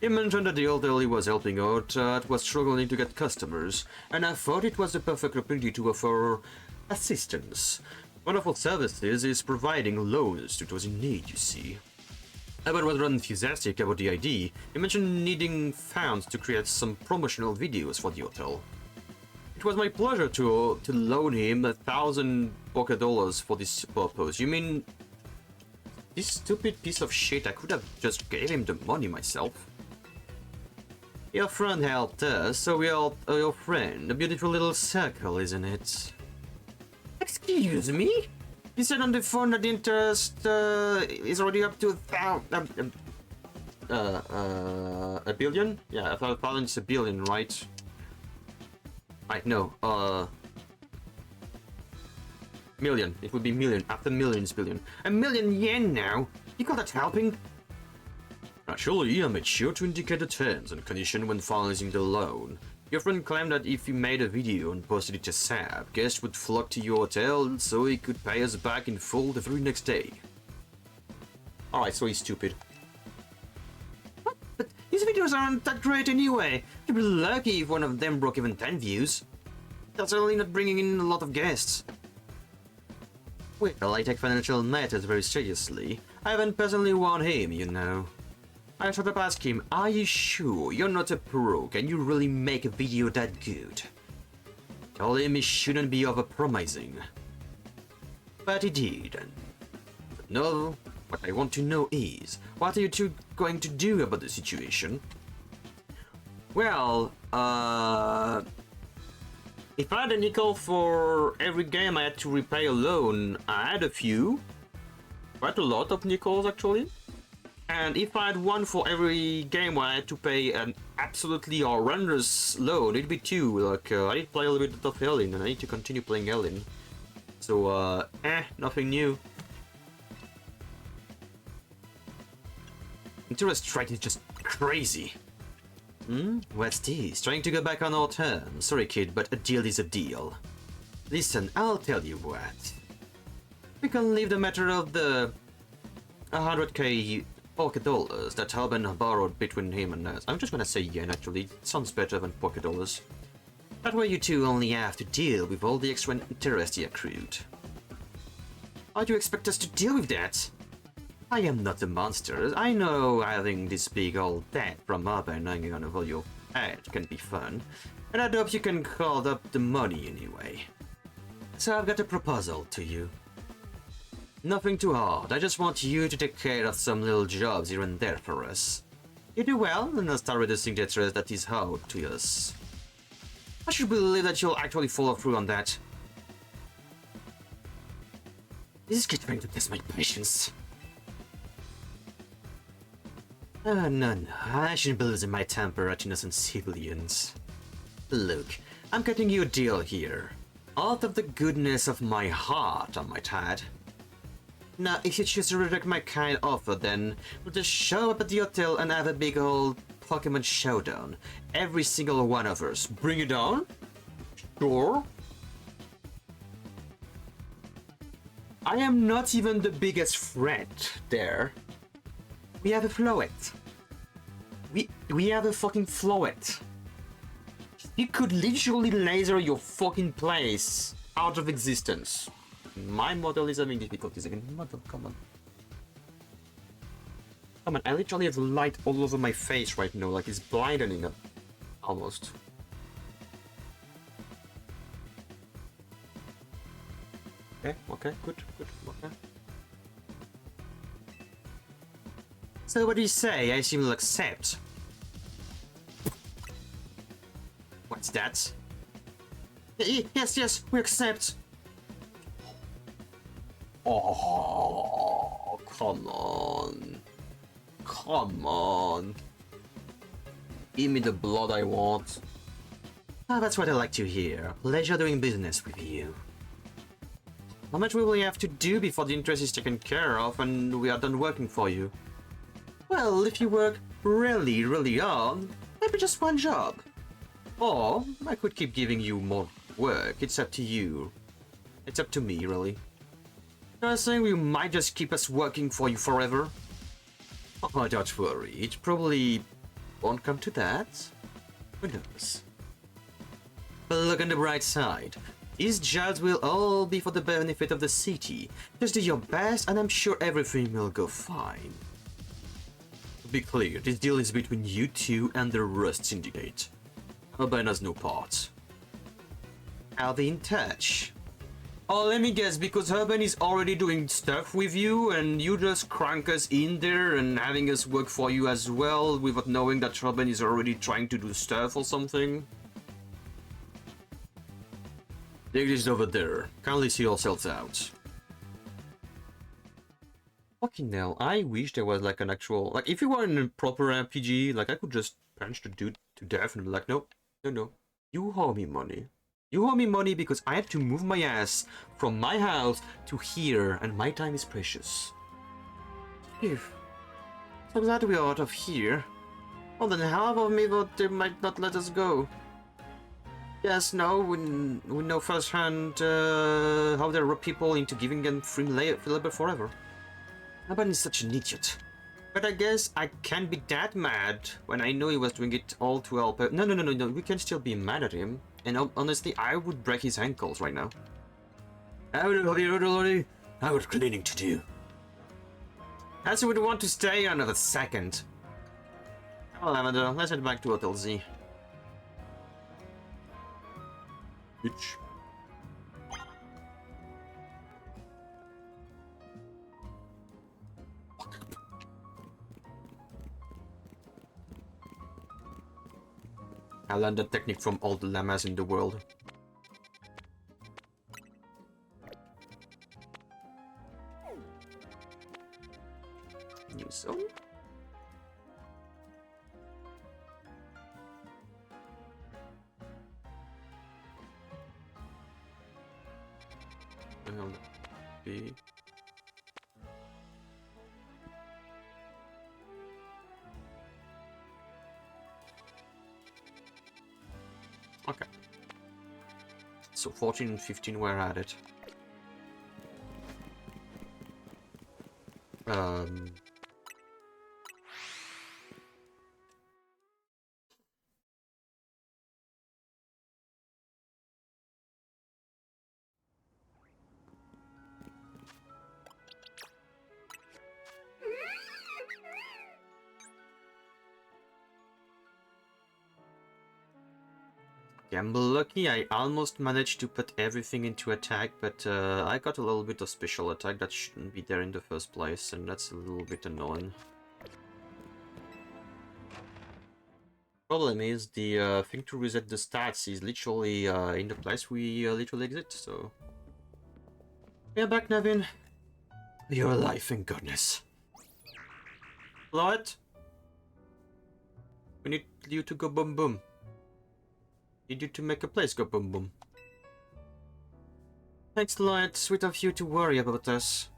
He mentioned that the hotel he was helping out was struggling to get customers, and I thought it was the perfect opportunity to offer assistance. One of our services is providing loans to those in need, you see. Urban was rather enthusiastic about the idea. He mentioned needing funds to create some promotional videos for the hotel. It was my pleasure to loan him 1,000 Poké dollars for this purpose. You mean this stupid piece of shit? I could have just gave him the money myself. Your friend helped us, so we helped your friend. A beautiful little circle, isn't it? Excuse me? You said on the phone that the interest is already up to a billion? Yeah, 1,000 is a billion, right? Right, no, million. It would be million. After millions, billion. A million yen now? You call that helping? Naturally, I made sure to indicate the terms and conditions when finalizing the loan. Your friend claimed that if he made a video and posted it to SAP, guests would flock to your hotel so he could pay us back in full the very next day. Alright, so he's stupid. What? But his videos aren't that great anyway. You'd be lucky if one of them broke even 10 views. That's certainly not bringing in a lot of guests. Well, I take financial matters very seriously. I haven't personally warned him, you know. I should have asked him, are you sure you're not a pro? Can you really make a video that good? Telling me shouldn't be overpromising. But he did. But no, what I want to know is, what are you two going to do about the situation? Well, if I had a nickel for every game I had to repay alone, I had a few. Quite a lot of nickels, actually. And if I had one for every game where I had to pay an absolutely horrendous loan, it'd be two. Like, I need to play a little bit of Helen, and I need to continue playing Helen. So, nothing new. Interest rate is just crazy. What's this? Trying to go back on our terms. Sorry, kid, but a deal is a deal. Listen, I'll tell you what. We can leave the matter of the 100k pocket dollars that Alban borrowed between him and us. I'm just gonna say yen, actually. It sounds better than pocket dollars. That way you two only have to deal with all the extra interest he accrued. How do you expect us to deal with that? I am not a monster. I know having this big old debt from Alban hanging on over your head can be fun, and I hope you can call up the money anyway. So I've got a proposal to you. Nothing too hard, I just want you to take care of some little jobs here and there for us. You do well, and I'll start reducing the interest that is owed to us. I should believe that you'll actually follow through on that. This is getting to test my patience. No, I shouldn't be losing my temper at innocent civilians. Look, I'm cutting you a deal here. Out of the goodness of my heart, I might add. Now, if you choose to reject my kind offer, then we'll just show up at the hotel and have a big old Pokémon showdown. Every single one of us. Bring it on? Sure. I am not even the biggest threat there. We have a Floet. We have a fucking Floet. You could literally laser your fucking place out of existence. My model is having difficulties again. Model, come on. Come on, I literally have light all over my face right now, like it's blinding up. Almost. Okay, good, okay. So what do you say? I assume you'll accept. What's that? Yes, we accept. Oh, come on. Come on. Give me the blood I want. Ah, that's what I like to hear. Pleasure doing business with you. How much will we have to do before the interest is taken care of and we are done working for you? Well, if you work really, really hard, maybe just one job. Or I could keep giving you more work. It's up to you. It's up to me, really. You're saying we might just keep us working for you forever? Oh, don't worry. It probably won't come to that. Who knows? But look on the bright side. These jobs will all be for the benefit of the city. Just do your best and I'm sure everything will go fine. To be clear, this deal is between you two and the Rust Syndicate. Alban has no part. I'll be in touch. Oh, let me guess, because Alban is already doing stuff with you and you just crank us in there and having us work for you as well without knowing that Alban is already trying to do stuff or something? Take this over there. Kindly see yourselves out. Fucking hell, I wish there was like an actual... Like, if you were in a proper RPG, like, I could just punch the dude to death and be like, no, you owe me money. You owe me money because I had to move my ass from my house to here, and my time is precious. Phew. So glad we are out of here. Well, then half of me thought they might not let us go. Yes, no, we know firsthand how they rope people into giving them free labor forever. Alban is such an idiot. But I guess I can't be that mad when I know he was doing it all to help. No, we can still be mad at him. And honestly, I would break his ankles right now. I got cleaning to do. As would want to stay another second. Well, Lavender, let's head back to Hotel Z. Bitch. I learned that technique from all the llamas in the world. New zone? Well, be... Okay. So 14 and 15 were added. Gamble lucky, I almost managed to put everything into attack, but I got a little bit of special attack that shouldn't be there in the first place, and that's a little bit annoying. Problem is, the thing to reset the stats is literally in the place we literally exit, so... We're back, Navin. You're alive, thank goodness. Light? We need you to go boom boom. Need you to make a place go boom boom. Thanks, Light. Sweet of you to worry about us.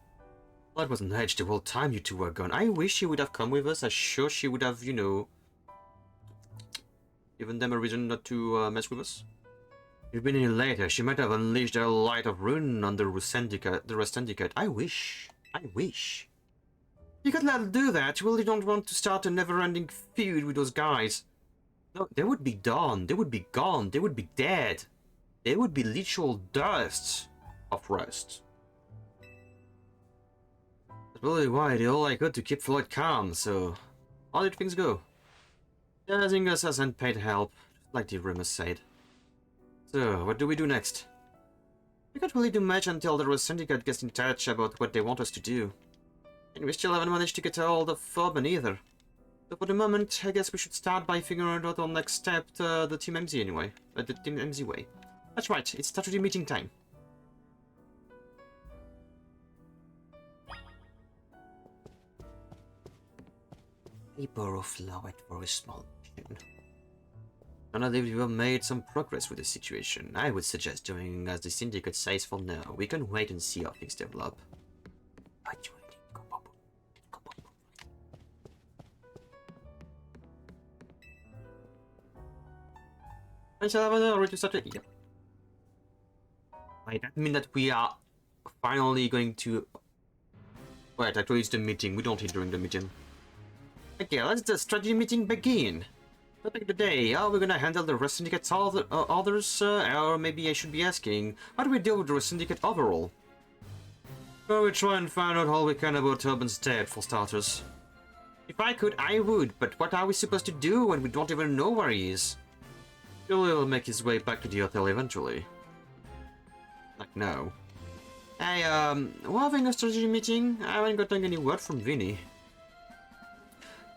Light wasn't hedged the whole time you two were gone. I wish she would have come with us. I'm sure she would have, you know, given them a reason not to mess with us. If you'd been in later, she might have unleashed her light of ruin on the Rust Syndicate. I wish. I wish. You could let her do that. You really don't want to start a never-ending feud with those guys. No, they would be done. They would be gone. They would be dead. They would be literal dust of rust. That's really why they all I could to keep Floyd calm, so... How did things go? Using us as unpaid help, like the rumors said. So, what do we do next? We can't really do much until the Rust Syndicate gets in touch about what they want us to do. And we still haven't managed to get hold of Forbin either. So for the moment, I guess we should start by figuring out our next step, the Team MZ anyway. The Team MZ way. That's right, it's strategy meeting time. I borrow flour for a small mission. Now that we've made some progress with the situation, I would suggest doing as the Syndicate says for now. We can wait and see how things develop. I shall have already started. Yep. Wait, that means that we are finally going to... Wait, actually it's the meeting. We don't eat during the meeting. Okay, let's the strategy meeting begin. Topic today, how are we gonna handle the Rust Syndicate others? Or maybe I should be asking, how do we deal with the Rust Syndicate overall? Well, we try and find out all we can about Urban's dead, for starters. If I could, I would, but what are we supposed to do when we don't even know where he is? Surely he'll make his way back to the hotel eventually. Like now. Hey, we're having a strategy meeting. I haven't gotten any word from Vinny.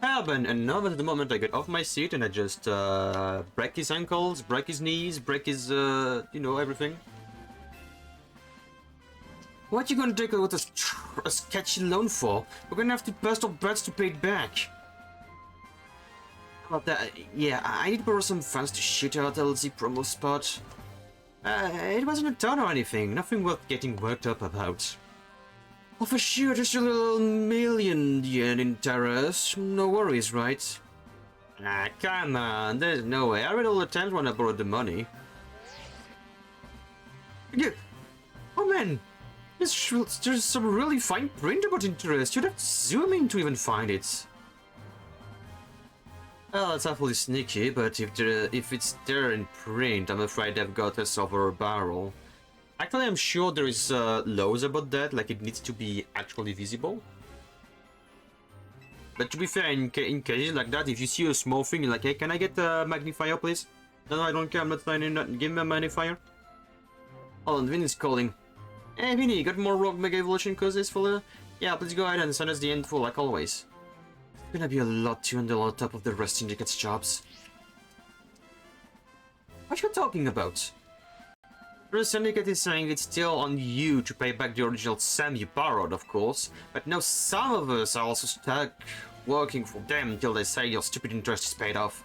Urban, and now at the moment I get off my seat and I just break his ankles, break his knees, break his, you know, everything. What you gonna take with a sketchy loan for? We're gonna have to burst our butts to pay it back. About that, yeah, I need to borrow some funds to shoot out LZ promo spot. It wasn't a ton or anything, nothing worth getting worked up about. Oh, for sure, just a little million yen interest. No worries, right? Ah, come on, there's no way. I read all the times when I borrowed the money. Yeah. Oh man, there's some really fine print about interest. You'd have to zoom in to even find it. Well, that's awfully sneaky, but if it's there in print, I'm afraid they've got us over a barrel. Actually, I'm sure there is laws about that, like it needs to be actually visible. But to be fair, in cases like that, if you see a small thing, you're like, hey, can I get a magnifier, please? No, I don't care, I'm not signing that. Give me a magnifier. Oh, and Vin is calling. Hey Vinny, got more Rogue Mega Evolution courses for Yeah, please go ahead and send us the info like always. It's gonna be a lot to handle on top of the rest syndicate's jobs. What you talking about? The syndicate is saying it's still on you to pay back the original Sam you borrowed, of course, but now some of us are also stuck working for them until they say your stupid interest is paid off.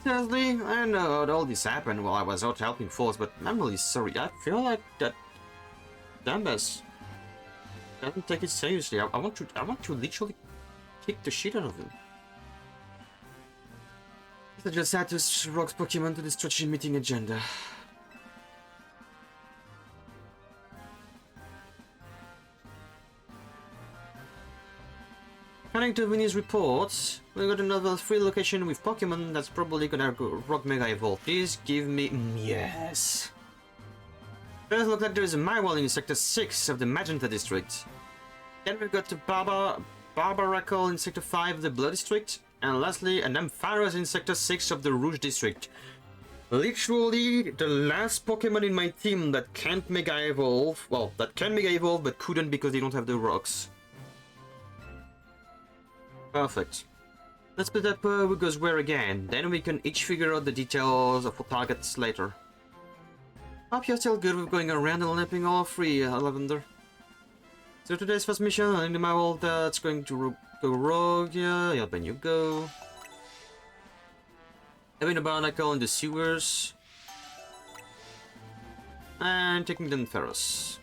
Seriously, I know all this happened while I was out helping folks, but I'm really sorry. I feel like that dumbass doesn't take it seriously. I want to literally kick the shit out of him. I just had to rock Pokemon to the strategy meeting agenda. According to Vinny's reports, we got another free location with Pokemon that's probably gonna go rock Mega Evolve. Please give me yes. Does look like there is a Mywall in Sector 6 of the Magenta District. Then we've got the Barbaracle in Sector 5 of the Blue District, and lastly an Ampharos in Sector 6 of the Rouge District. Literally the last Pokemon in my team that can't Mega Evolve, well, that can Mega Evolve but couldn't because they don't have the rocks. Perfect. Let's split up who goes where again, then we can each figure out the details of our targets later. Hope you're still good with going around and lapping all free, Lavender. So today's first mission, in my world that's going to go rogue, yeah, when you go. Having a barnacle in the sewers. And taking the Ampharos.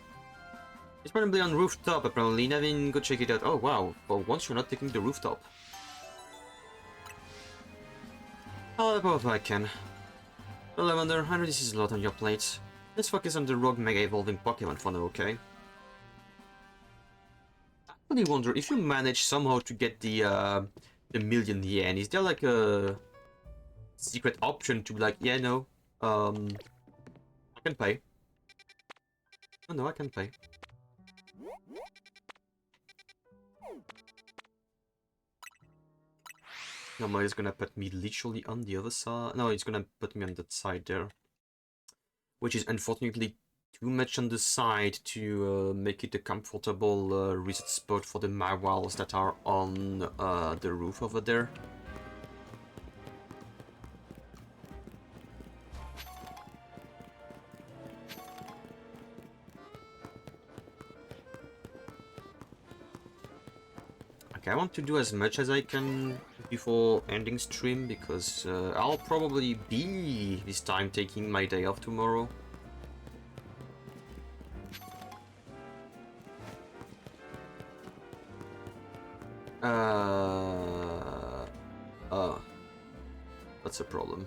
It's probably on rooftop, apparently. Navin, go check it out. Oh wow, for once you're not taking the rooftop. I'll help if I can. Well, Lavender, I know this is a lot on your plate. Let's focus on the rogue Mega Evolving Pokemon for now, okay? I really wonder if you manage somehow to get the million yen, is there like a secret option to be like, yeah, no, I can pay. Oh no, I can pay. No, it's gonna put me literally on the other side. No, it's gonna put me on that side there. Which is unfortunately too much on the side to make it a comfortable reset spot for the Mywalls that are on the roof over there. Okay, I want to do as much as I can before ending stream, because I'll probably be this time taking my day off tomorrow. That's a problem.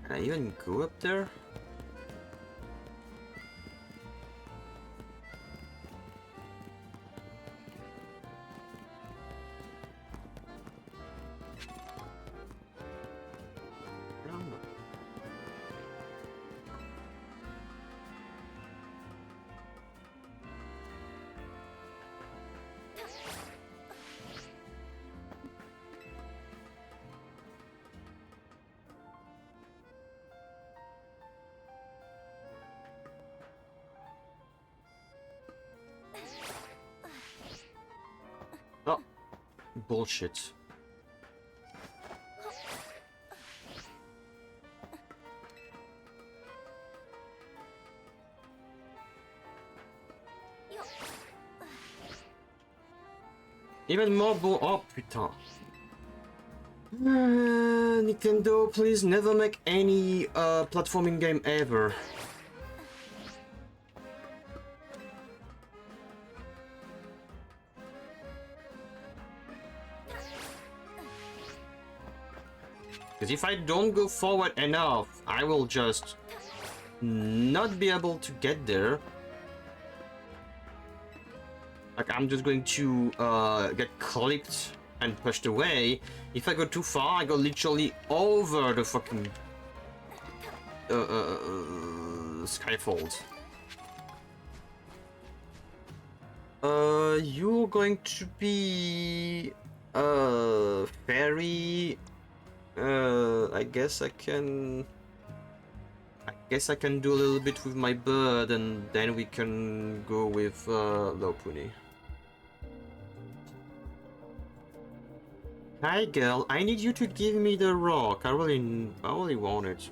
Can I even go up there? Oh, bullshit. Even more oh putain. Nintendo, please never make any platforming game ever. Because if I don't go forward enough, I will just not be able to get there. Like, I'm just going to get clipped and pushed away. If I go too far, I go literally over the fucking skyfold. You're going to be fairy. I guess I can Guess I can do a little bit with my bird, and then we can go with Lopuni. Hi girl, I need you to give me the rock. I really want it.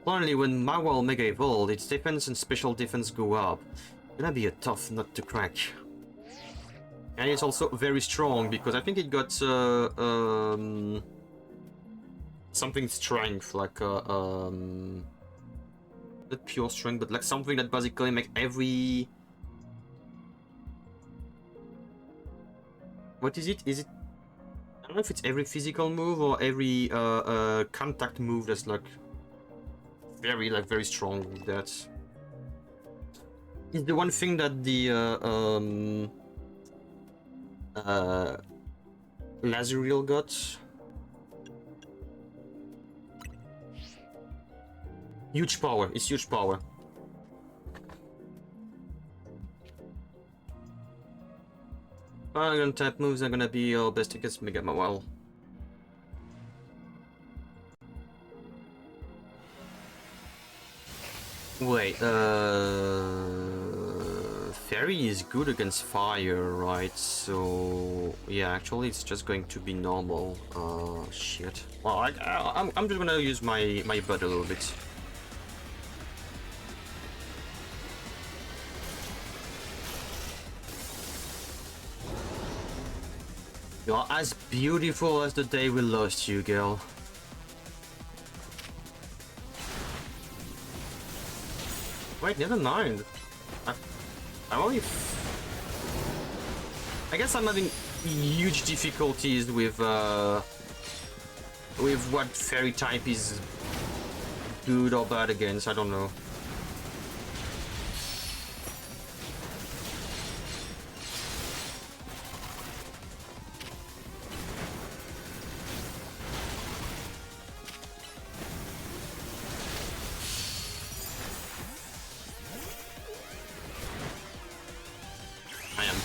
Finally, when Mawile Mega Evolved, its defense and special defense go up. Gonna be a tough nut to crack. And it's also very strong, because I think it got something strength, like not pure strength, but like something that basically make every... What is it? Is it... I don't know if it's every physical move or every contact move that's like very strong with that. It's the one thing that the Lazuriel got. Huge power. It's huge power. Final type moves are gonna be your best against Mega Mawile. Wait, Fairy is good against fire, right? So yeah, actually it's just going to be normal. Shit. Well, I'm just gonna use my butt a little bit. You are as beautiful as the day we lost you, girl. Wait, never mind. I guess I'm having huge difficulties with what fairy type is good or bad against. I don't know.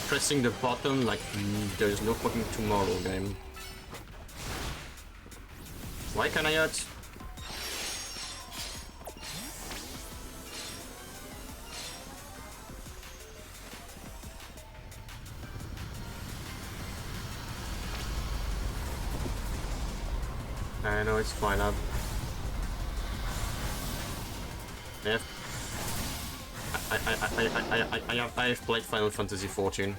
Pressing the button like there's no fucking tomorrow, game. Why can't I yet? I know it's fine. I've played Final Fantasy XIV.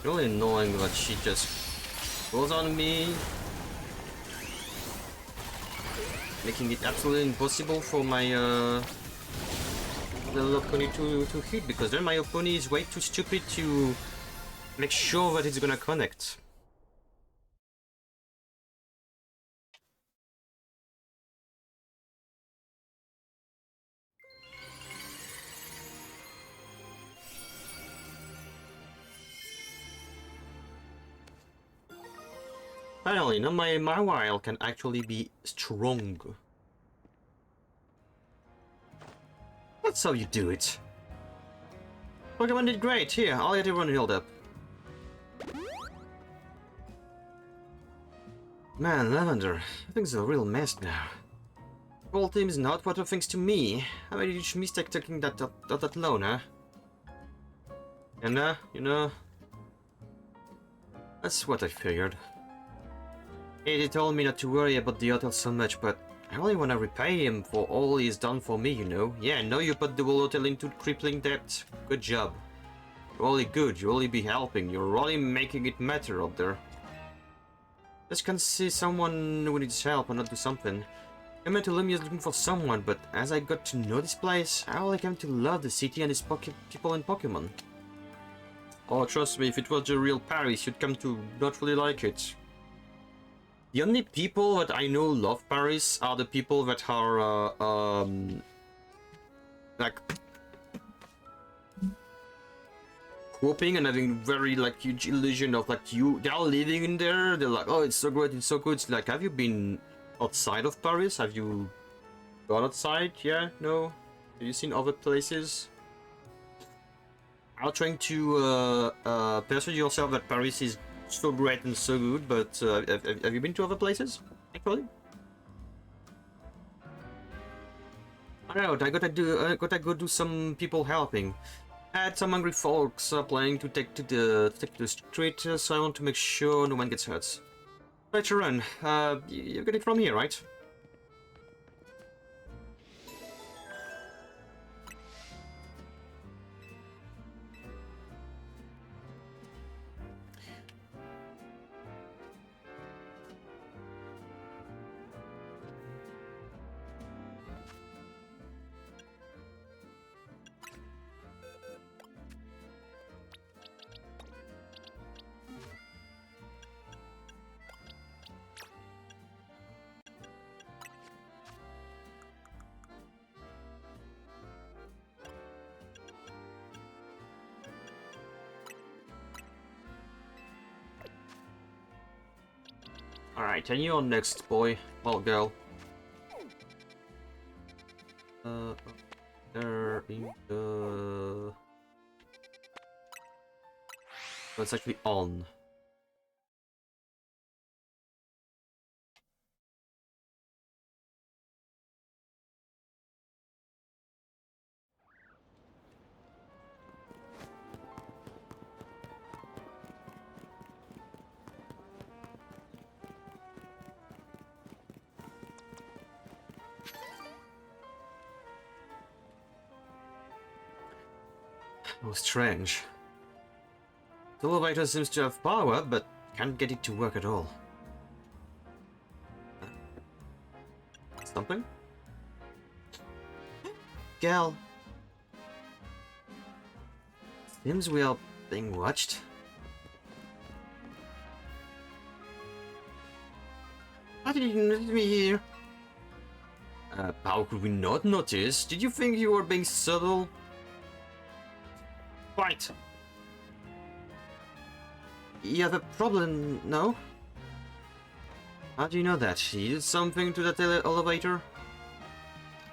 Really annoying that she just goes on me, making it absolutely impossible for my little pony to hit, because then my pony is way too stupid to make sure that it's gonna connect. Finally, now my Mawile can actually be strong. That's how you do it. Pokemon did great. Here, I'll get everyone healed up. Man, Lavender, things are a real mess now. The whole team is not what are things to me. I made a huge mistake taking that loan, huh? And you know, that's what I figured. He told me not to worry about the hotel so much, but I only want to repay him for all he's done for me, you know? Yeah, I know you put the whole hotel into crippling debt. Good job. You're only good, you only be helping, you're only making it matter up there. Just can't see someone who needs help and not do something. I meant to Lumia is looking for someone, but as I got to know this place, I only came to love the city and its people and Pokemon. Oh, trust me, if it was the real Paris, you'd come to not really like it. The only people that I know love Paris are the people that are, like, hoping and having very, like, huge illusion of, like, they're living in there, they're like, oh, it's so great, it's so good. It's like, have you been outside of Paris? Have you gone outside? Yeah? No? Have you seen other places? Are trying to persuade yourself that Paris is so great and so good, but have you been to other places, actually? I don't know, I gotta go do some people helping. I had some hungry folks planning to take to the street, so I want to make sure no one gets hurt. Right, Sharon, you get it from here, right? Alright, and you're next, boy. Well, girl. There in the... Oh, it's actually on. Oh, strange. The elevator seems to have power, but can't get it to work at all. Something? Gal. Seems we are being watched. How did you notice me here? How could we not notice? Did you think you were being subtle? Right. You have a problem, no? How do you know that? You did something to that elevator?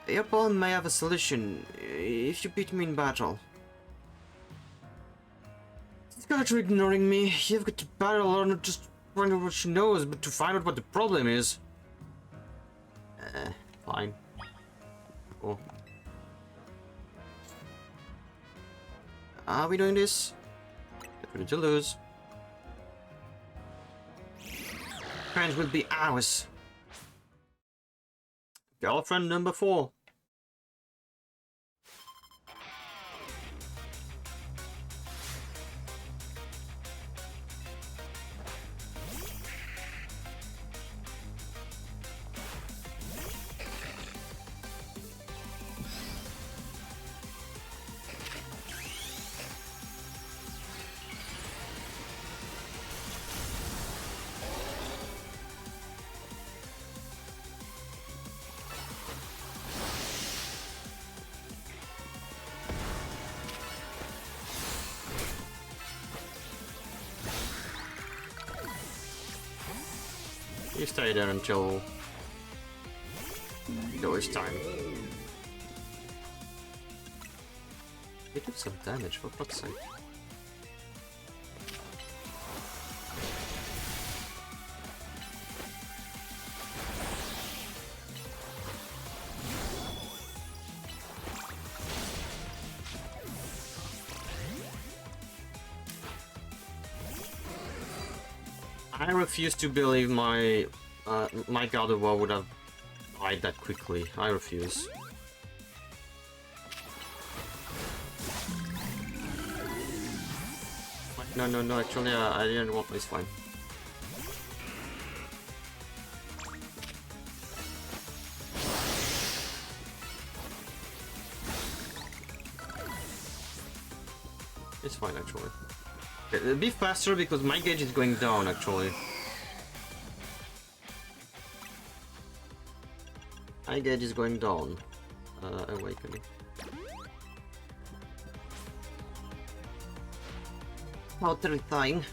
Your pawn may have a solution, if you beat me in battle. God, you're ignoring me. You've got to battle or not just find out what she knows, but to find out what the problem is. Fine. Cool. Are we doing this? Get ready to lose. Friends will be ours. Girlfriend number 4. You stay there until there is time. He took some damage, for fuck's sake. I refuse to believe my my God of War would have died that quickly. I refuse. No, actually I didn't want this fine. It's fine actually. Okay, be faster because my gauge is going down actually. My gauge is going down. Awakening. How terrifying.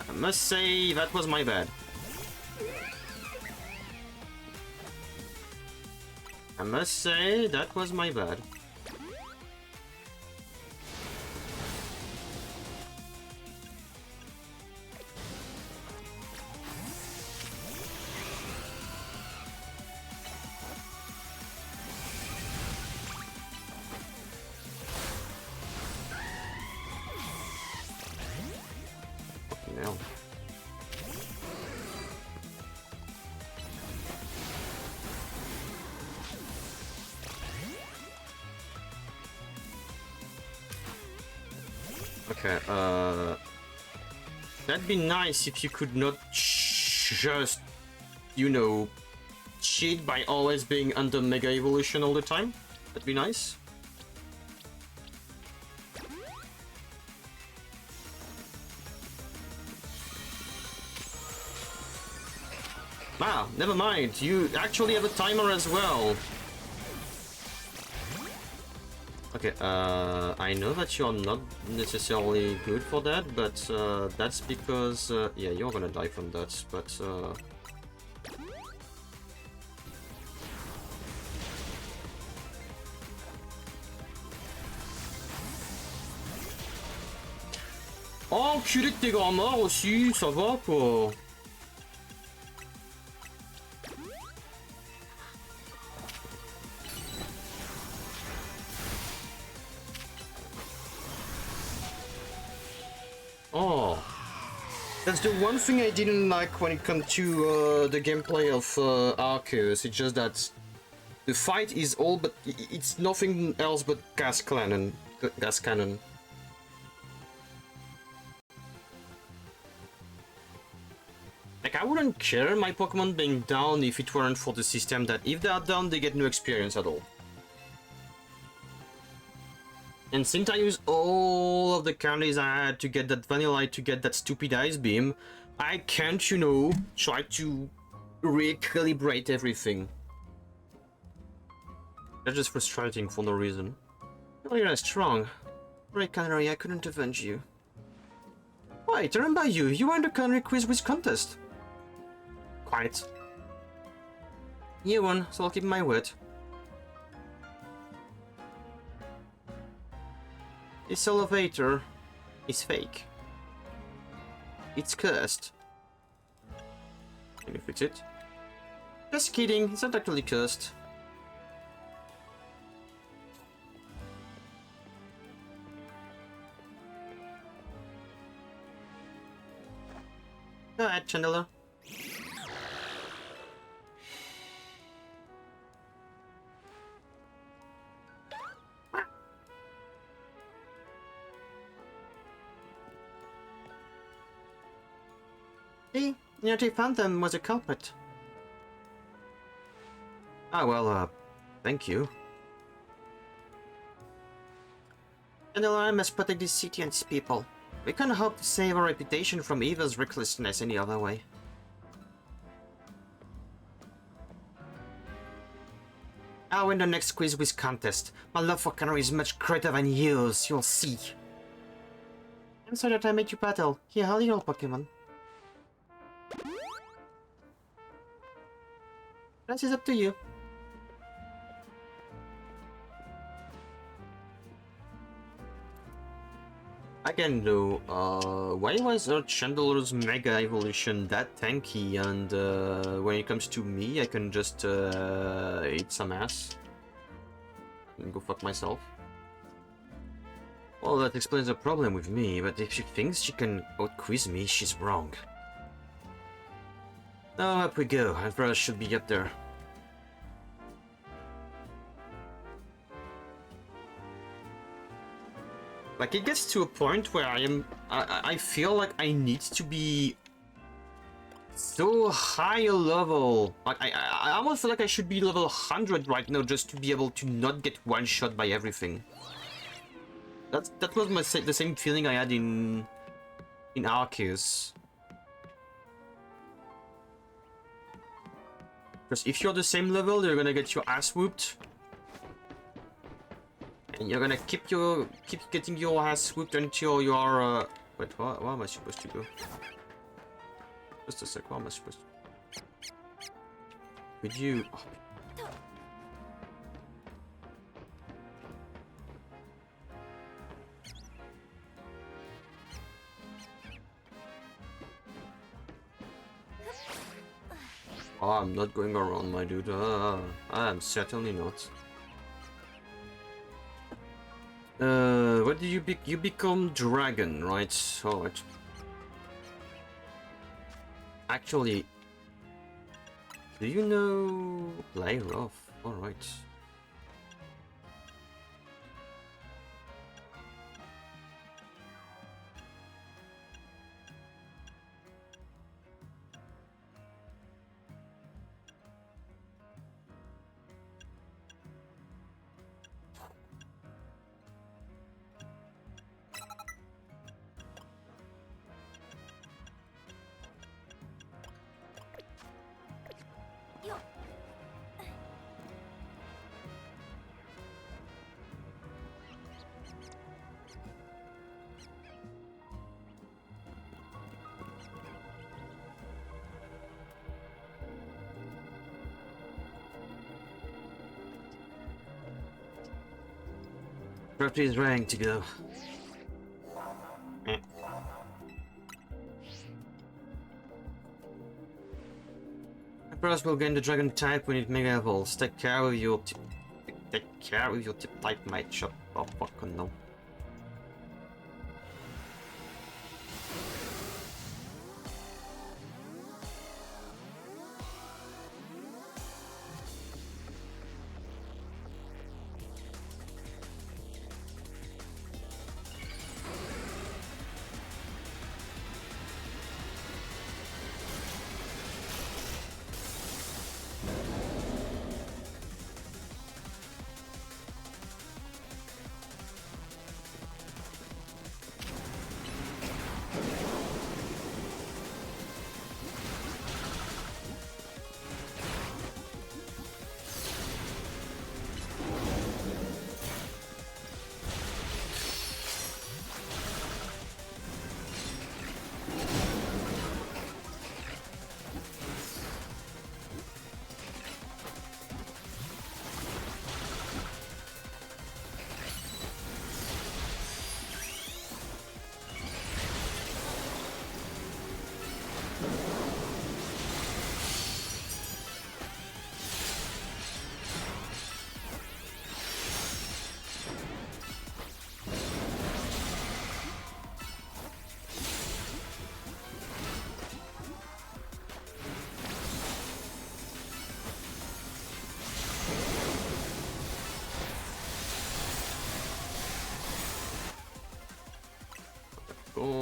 I must say, that was my bad. I must say, that was my bad. Now. Okay, that'd be nice if you could not just, you know, cheat by always being under Mega Evolution all the time. That'd be nice. Ah, never mind. You actually have a timer as well. Okay, I know that you're not necessarily good for that, but that's because... yeah, you're gonna die from that, but... Oh, enculé de tes grands morts aussi, ça va quoi. Oh, that's the one thing I didn't like when it comes to the gameplay of Arceus. It's just that the fight is all, but it's nothing else but gas cannon. Gas cannon. Like, I wouldn't care my Pokemon being down if it weren't for the system that if they are down, they get no experience at all. And since I use all of the candies I had to get that Vanillite, to get that stupid Ice Beam, I can't, you know, try to recalibrate everything. That's just frustrating for no reason. Oh, you're strong. Right, Canary, I couldn't avenge you. Wait, I remember you. You won the Canary Quiz contest. Quite. You won, so I'll keep my word. This elevator is fake. It's cursed. Can you fix it? Just kidding, it's not actually cursed. Go ahead, Chandler. See, Unity Phantom was a culprit. Ah, well, thank you. And I must protect this city and its people. We can't hope to save our reputation from evil's recklessness any other way. I'll win the next quiz with contest. My love for Canary is much greater than yours, you'll see. I'm sorry that I made you battle. Here, hold your Pokemon. That is up to you. Again though, why was Chandeler's Mega Evolution that tanky and when it comes to me I can just eat some ass and go fuck myself? Well, that explains the problem with me, but if she thinks she can out-quiz me, she's wrong. Now up we go, Alpha should be up there. Like, it gets to a point where I feel like I need to be so high a level. Like, I almost feel like I should be level 100 right now just to be able to not get one-shot by everything. That was the same feeling I had in Arceus. Because if you're the same level, you're gonna get your ass whooped. And you're gonna keep getting your ass whooped until you are wait, where am I supposed to go? Just a sec, where am I supposed to? Could you? Oh, I'm not going around, my dude. I'm certainly not. What do you you become dragon, right? Alright. Actually, do you know play rough? Alright. Trophy is ready to go. Emperors will gain the dragon type when it mega evolves. Take care with your tip type mate. Shut up, fucking no.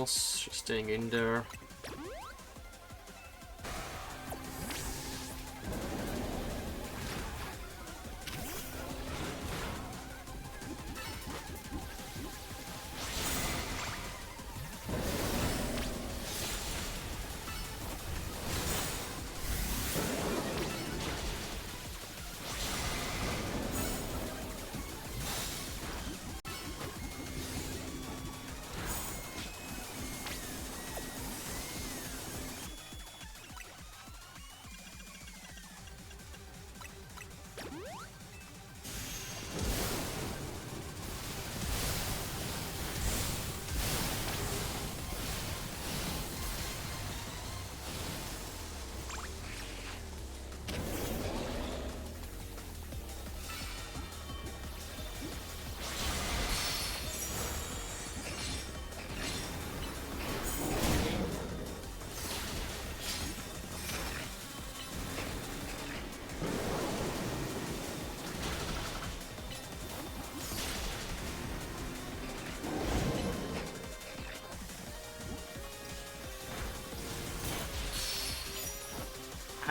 She's staying in there.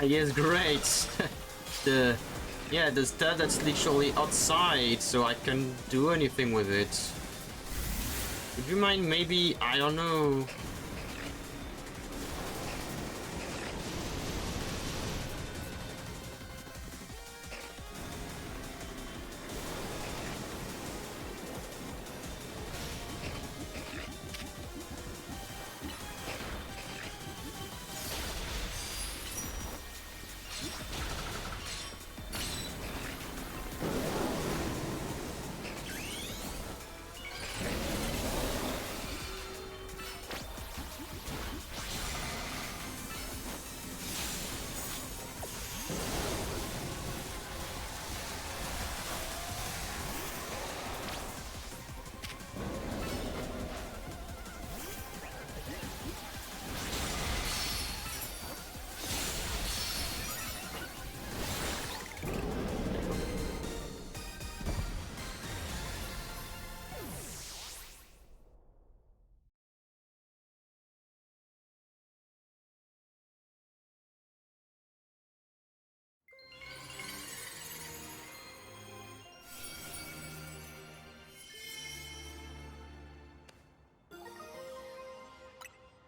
Yes, great. the the stat that's literally outside, so I can do anything with it. Would you mind maybe, I don't know.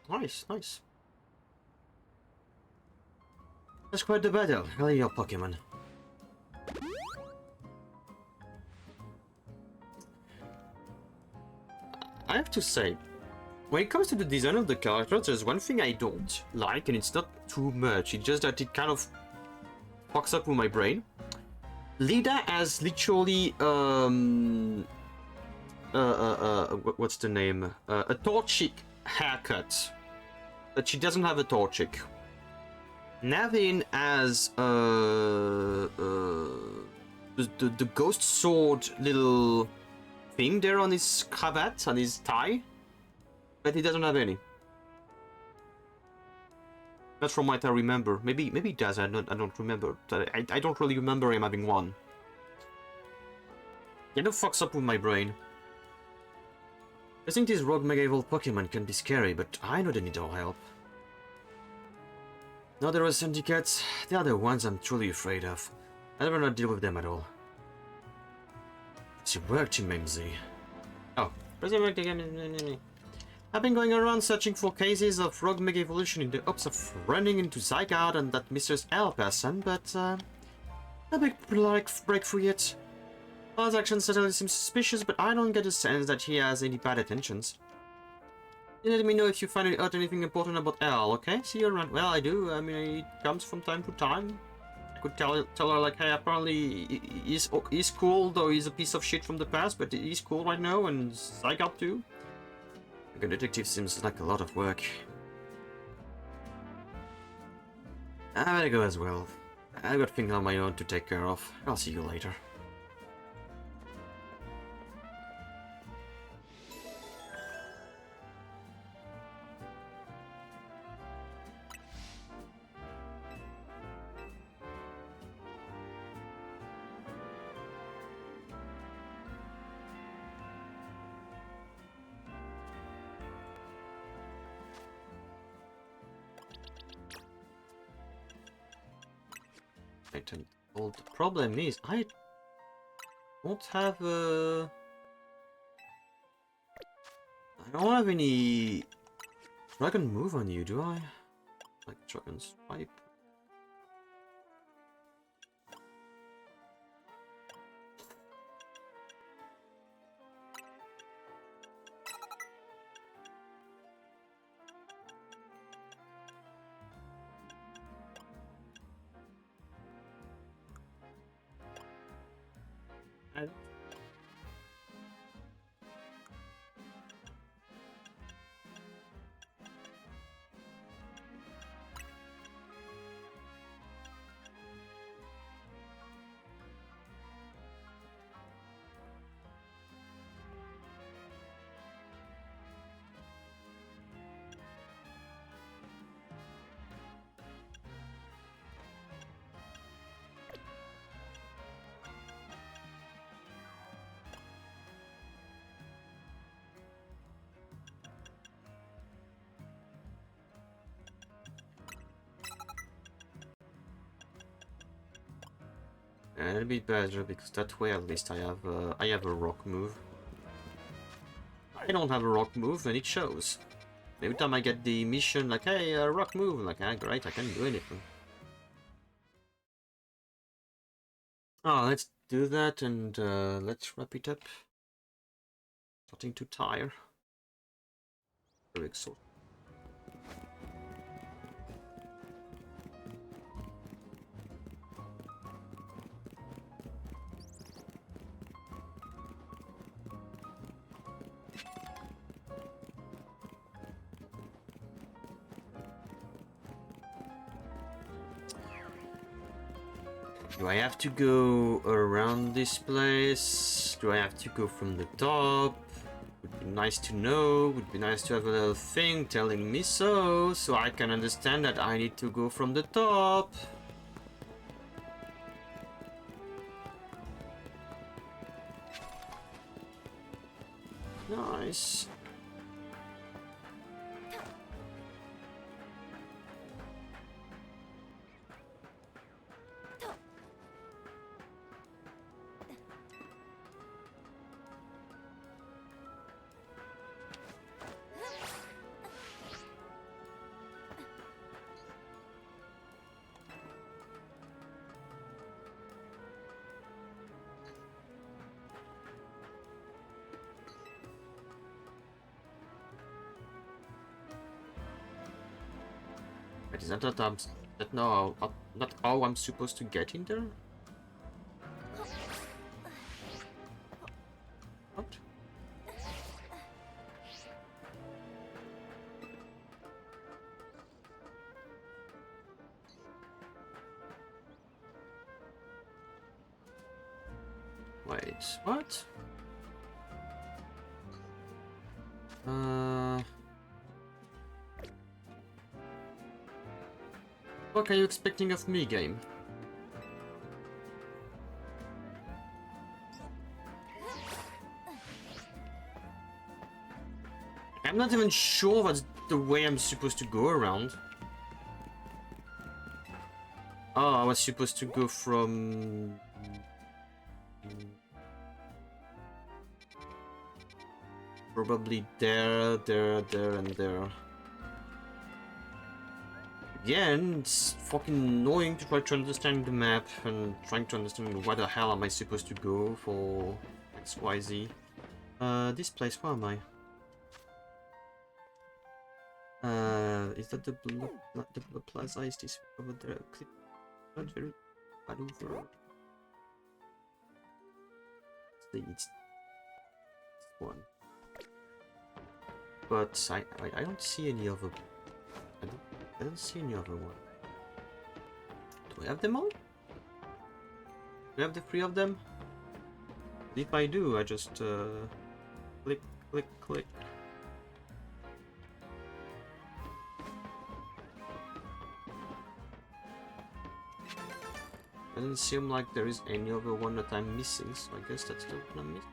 Nice, nice. That's quite the battle. Rally your Pokemon. I have to say, when it comes to the design of the characters, there's one thing I don't like, and it's not too much. It's just that it kind of fucks up with my brain. Lida has literally what's the name? A Torchic haircut, but she doesn't have a Torchic. Navin has the ghost sword little thing there on his cravat, on his tie, but he doesn't have any. That's from what I remember. Maybe he does. I don't remember. I don't really remember him having one. It fucks up with my brain. I think these rogue mega evil Pokemon can be scary, but I know they need our help. Now there are syndicates. They are the ones I'm truly afraid of. I'd rather not deal with them at all. She worked, Mimsy. Oh, I've been going around searching for cases of rogue mega evolution in the hopes of running into Zygarde and that Mr. L person, but no big breakthrough yet. His actions certainly seem suspicious, but I don't get a sense that he has any bad intentions. You let me know if you find out anything important about L, okay? See you around. Well, I do. I mean, it comes from time to time. I could tell her like, hey, apparently he's cool, though he's a piece of shit from the past, but he's cool right now, and Zygarde too. Like a detective seems like a lot of work. I better go as well. I've got things on my own to take care of. I'll see you later. Well, the problem is I don't have I don't have any dragon move on you, do I? Like dragon swipe. A little bit better, because that way at least I have a rock move. I don't have a rock move, and it shows. Every time I get the mission, like, hey, a rock move, I'm like, ah, great, I can't do anything. Oh, let's do that, and let's wrap it up. Starting to tire. Very exhausted. Do I have to go around this place? Do I have to go from the top? Would be nice to know. Would be nice to have a little thing telling me so I can understand that I need to go from the top. Nice. But is that not how I'm supposed to get in there? What? Wait, what? What are you expecting of me, game? I'm not even sure that's the way I'm supposed to go around. Oh, I was supposed to go from... Probably there, and there. Again, it's fucking annoying to try to understand the map and trying to understand where the hell am I supposed to go for XYZ. This place, where am I? Is that the blue plaza? Is this over there? Not very bad over. It's one. But I don't see any other. I don't see any other one. Do I have them all? Do I have the three of them? If I do, I just click, click, click. Doesn't seem like there is any other one that I'm missing, so I guess that's the one I'm missing.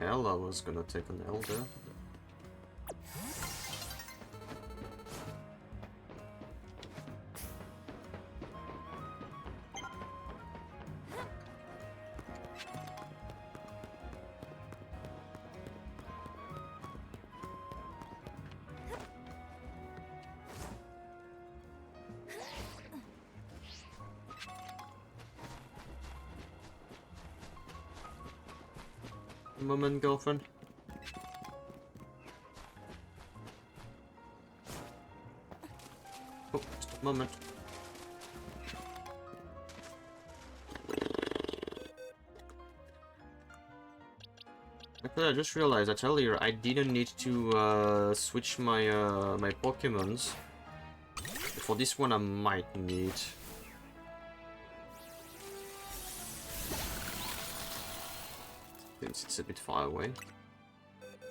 Hell, I was gonna take an elder. Moment, girlfriend. Oh, just a moment. Actually, I just realized that earlier I didn't need to switch my my Pokémons. For this one, I might need. since it's a bit far away.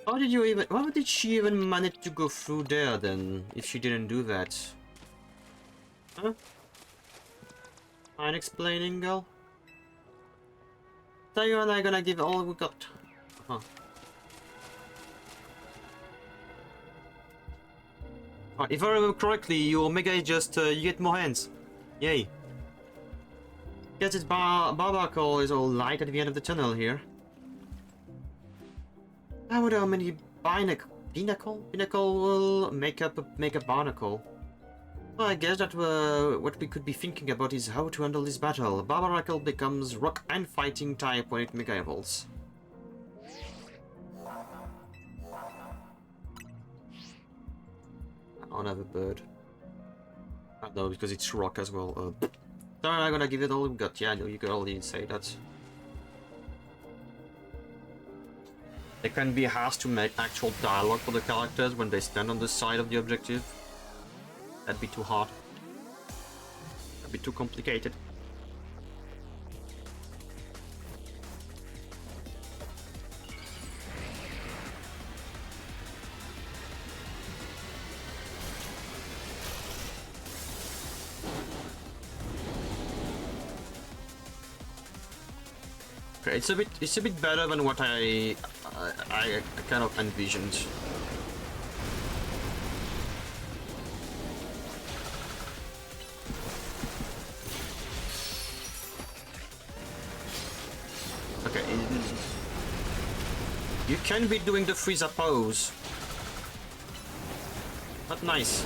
How did you even... How did she even manage to go through there, then, if she didn't do that? Huh? Mind explaining, girl? Tell you and I gonna give all we got. Huh. If I remember correctly, your Omega is just, you get more hands. Yay. Guess this barbacle is all light at the end of the tunnel here. I wonder how many Pinnacle will make a barnacle. Well, I guess that what we could be thinking about is how to handle this battle. Barnacle becomes rock and fighting type when it mega evolves. I don't have a bird. No, because it's rock as well. So I'm gonna give it all we got. Yeah, I know you could already say that. It can be hard to make actual dialogue for the characters when they stand on the side of the objective. That'd be too hard. That'd be too complicated. Okay, it's a bit better than what I kind of envisioned. Okay, you can be doing the Frieza pose. Not nice.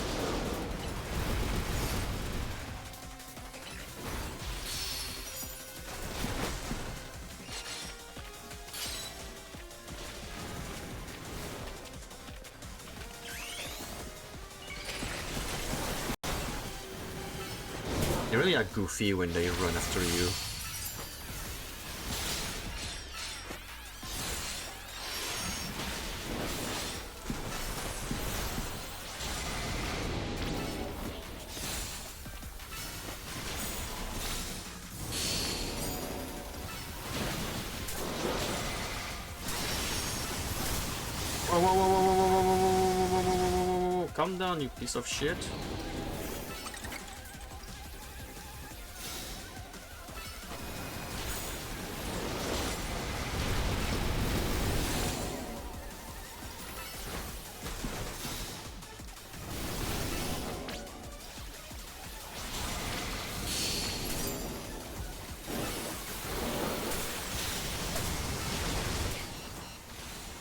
They really are goofy when they run after you. Whoa, whoa, whoa, whoa, whoa, whoa, whoa, whoa, whoa, whoa, whoa. Calm down, you piece of shit.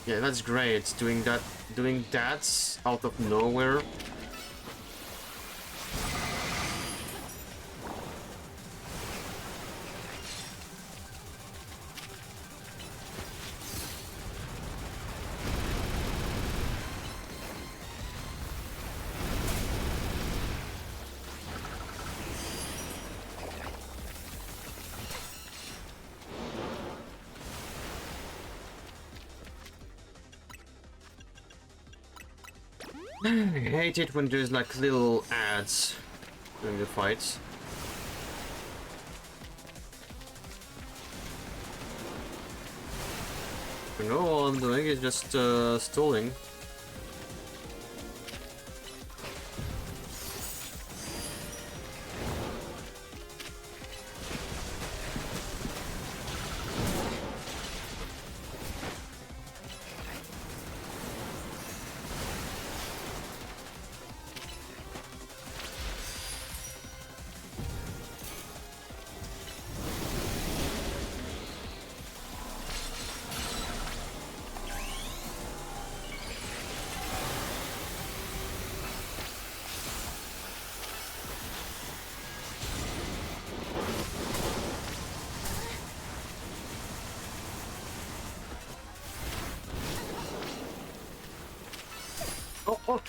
Yeah, that's great. Doing that out of nowhere. I hate it when there's like little ads during the fights. You know, all I'm doing is just stalling. Oh, oh.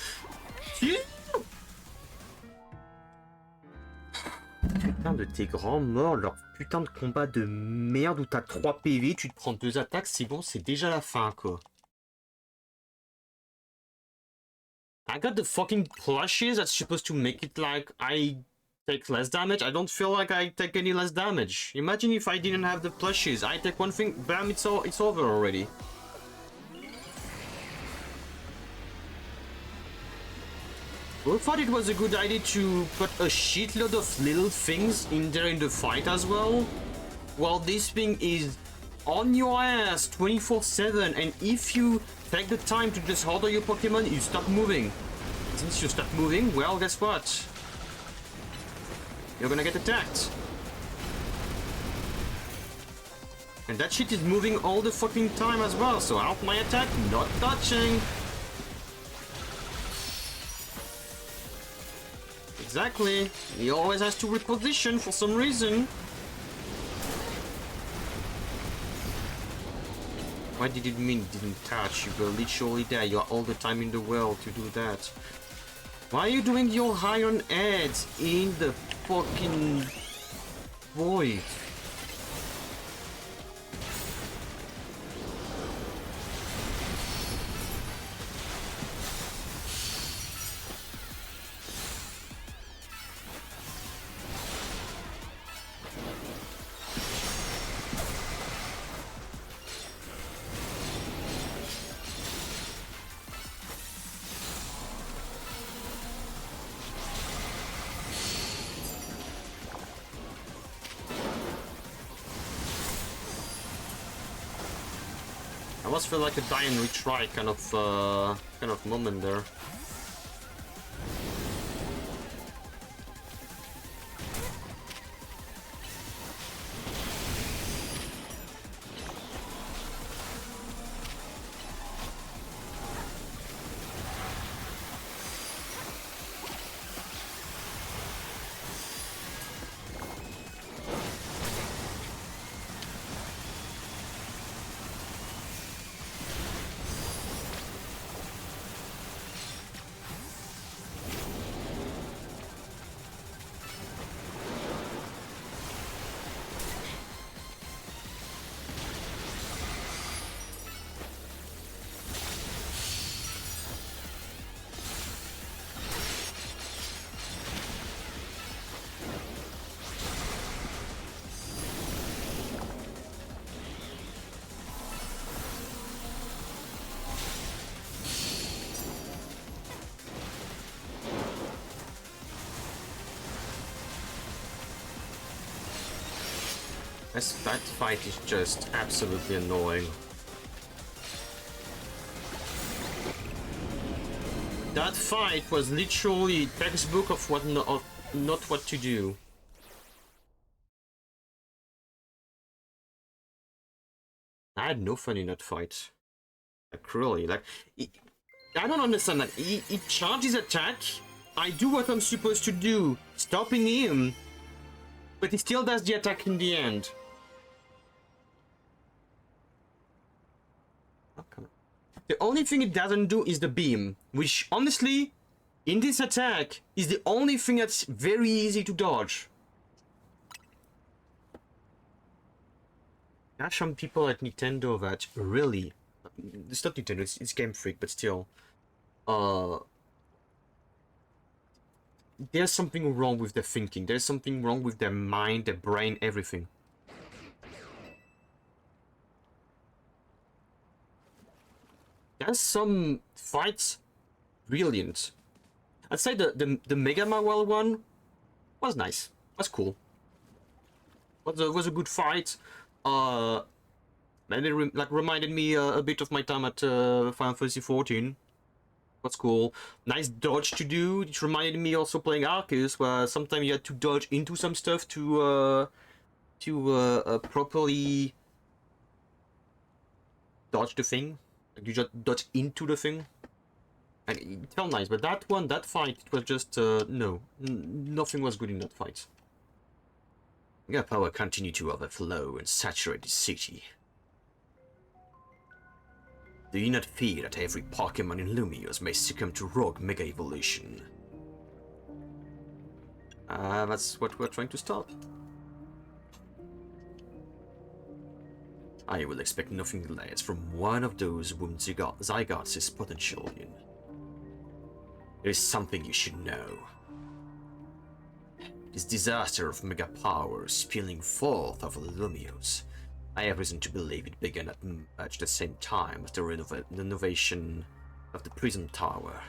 Putain de tes grands morts, leur putain de combat de merde où t'as 3 PV, tu te prends 2 attaques, c'est bon, c'est déjà la fin quoi. I got the fucking plushies that's supposed to make it like I take less damage. I don't feel like I take any less damage. Imagine if I didn't have the plushies. I take one thing, bam, it's over already. I thought it was a good idea to put a shitload of little things in there in the fight as well. While this thing is on your ass 24/7, and if you take the time to just order your Pokemon, you stop moving. Since you stop moving, well, guess what? You're gonna get attacked. And that shit is moving all the fucking time as well, so out my attack, not touching. Exactly. He always has to reposition for some reason. Why did it mean it didn't touch? You were literally there. You are all the time in the world to do that. Why are you doing your iron heads in the fucking void? I almost feel like a die and retry kind of moment there. That fight is just absolutely annoying. That fight was literally textbook of not what to do. I had no fun in that fight. Like, really, like, I don't understand that. He charges attack, I do what I'm supposed to do, stopping him, but he still does the attack in the end. Oh, come on. The only thing it doesn't do is the beam, which honestly, in this attack, is the only thing that's very easy to dodge. There are some people at Nintendo that really, it's not Nintendo, it's Game Freak, but still, there's something wrong with their thinking. There's something wrong with their mind, their brain, everything. There's some fights brilliant. I'd say the Mega Mawel one was nice. Was cool. Was a good fight. And it reminded me a bit of my time at Final Fantasy XIV. What's cool. Nice dodge to do. It reminded me also playing Arceus, where sometimes you had to dodge into some stuff to properly dodge the thing. Like you just dodge into the thing. And it felt nice, but that fight, it was just, no. Nothing was good in that fight. Your power continued to overflow and saturate the city. Do you not fear that every Pokémon in Lumiose may succumb to rogue Mega Evolution? That's what we're trying to stop. I will expect nothing less from one of those whom Zygarde sees potential in. There is something you should know. It This disaster of mega power spilling forth over the Lumios. I have reason to believe it began at much the same time as the renovation of the prison tower.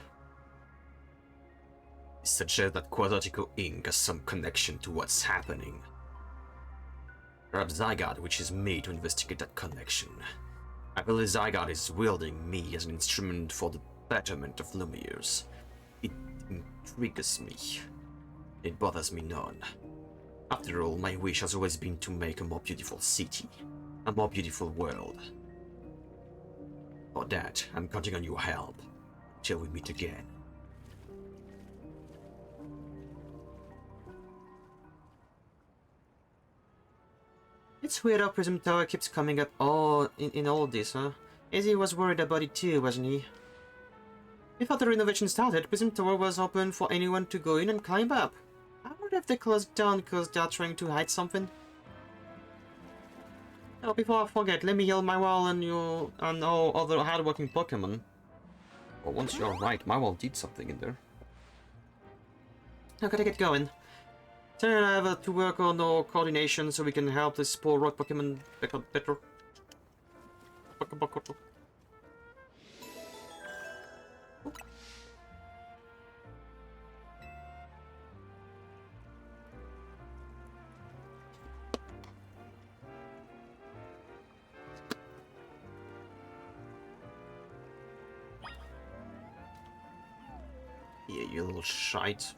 It suggests that Quadratico Inc. has some connection to what's happening. Perhaps Zygarde, which is me to investigate that connection. I believe Zygarde is wielding me as an instrument for the betterment of Lumiers. It intrigues me. It bothers me none. After all, my wish has always been to make a more beautiful city, a more beautiful world. For that, I'm counting on your help, till we meet again. It's weird how Prism Tower keeps coming up in all this, huh? Izzy was worried about it too, wasn't he? Before the renovation started, Prism Tower was open for anyone to go in and climb up. I wonder if they closed down because they are trying to hide something. Oh, before I forget, let me heal my wall and you and all other hardworking Pokemon. Well, once you're right, my wall did something in there. I gotta get going. Sarah and I have to work on our coordination so we can help this poor rock Pokemon become better. Yeah, you little shite.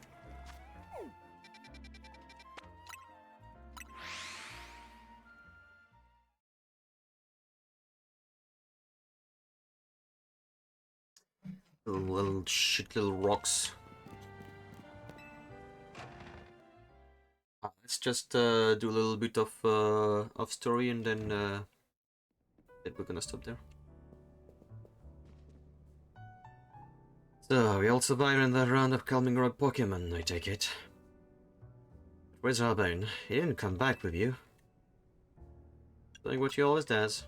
Little shit little rocks. Let's just do a little bit of story and then we're gonna stop there. So we all survived in that round of calming rock Pokemon, I take it. Where's Arbone? He didn't come back with you. Doing what he always does.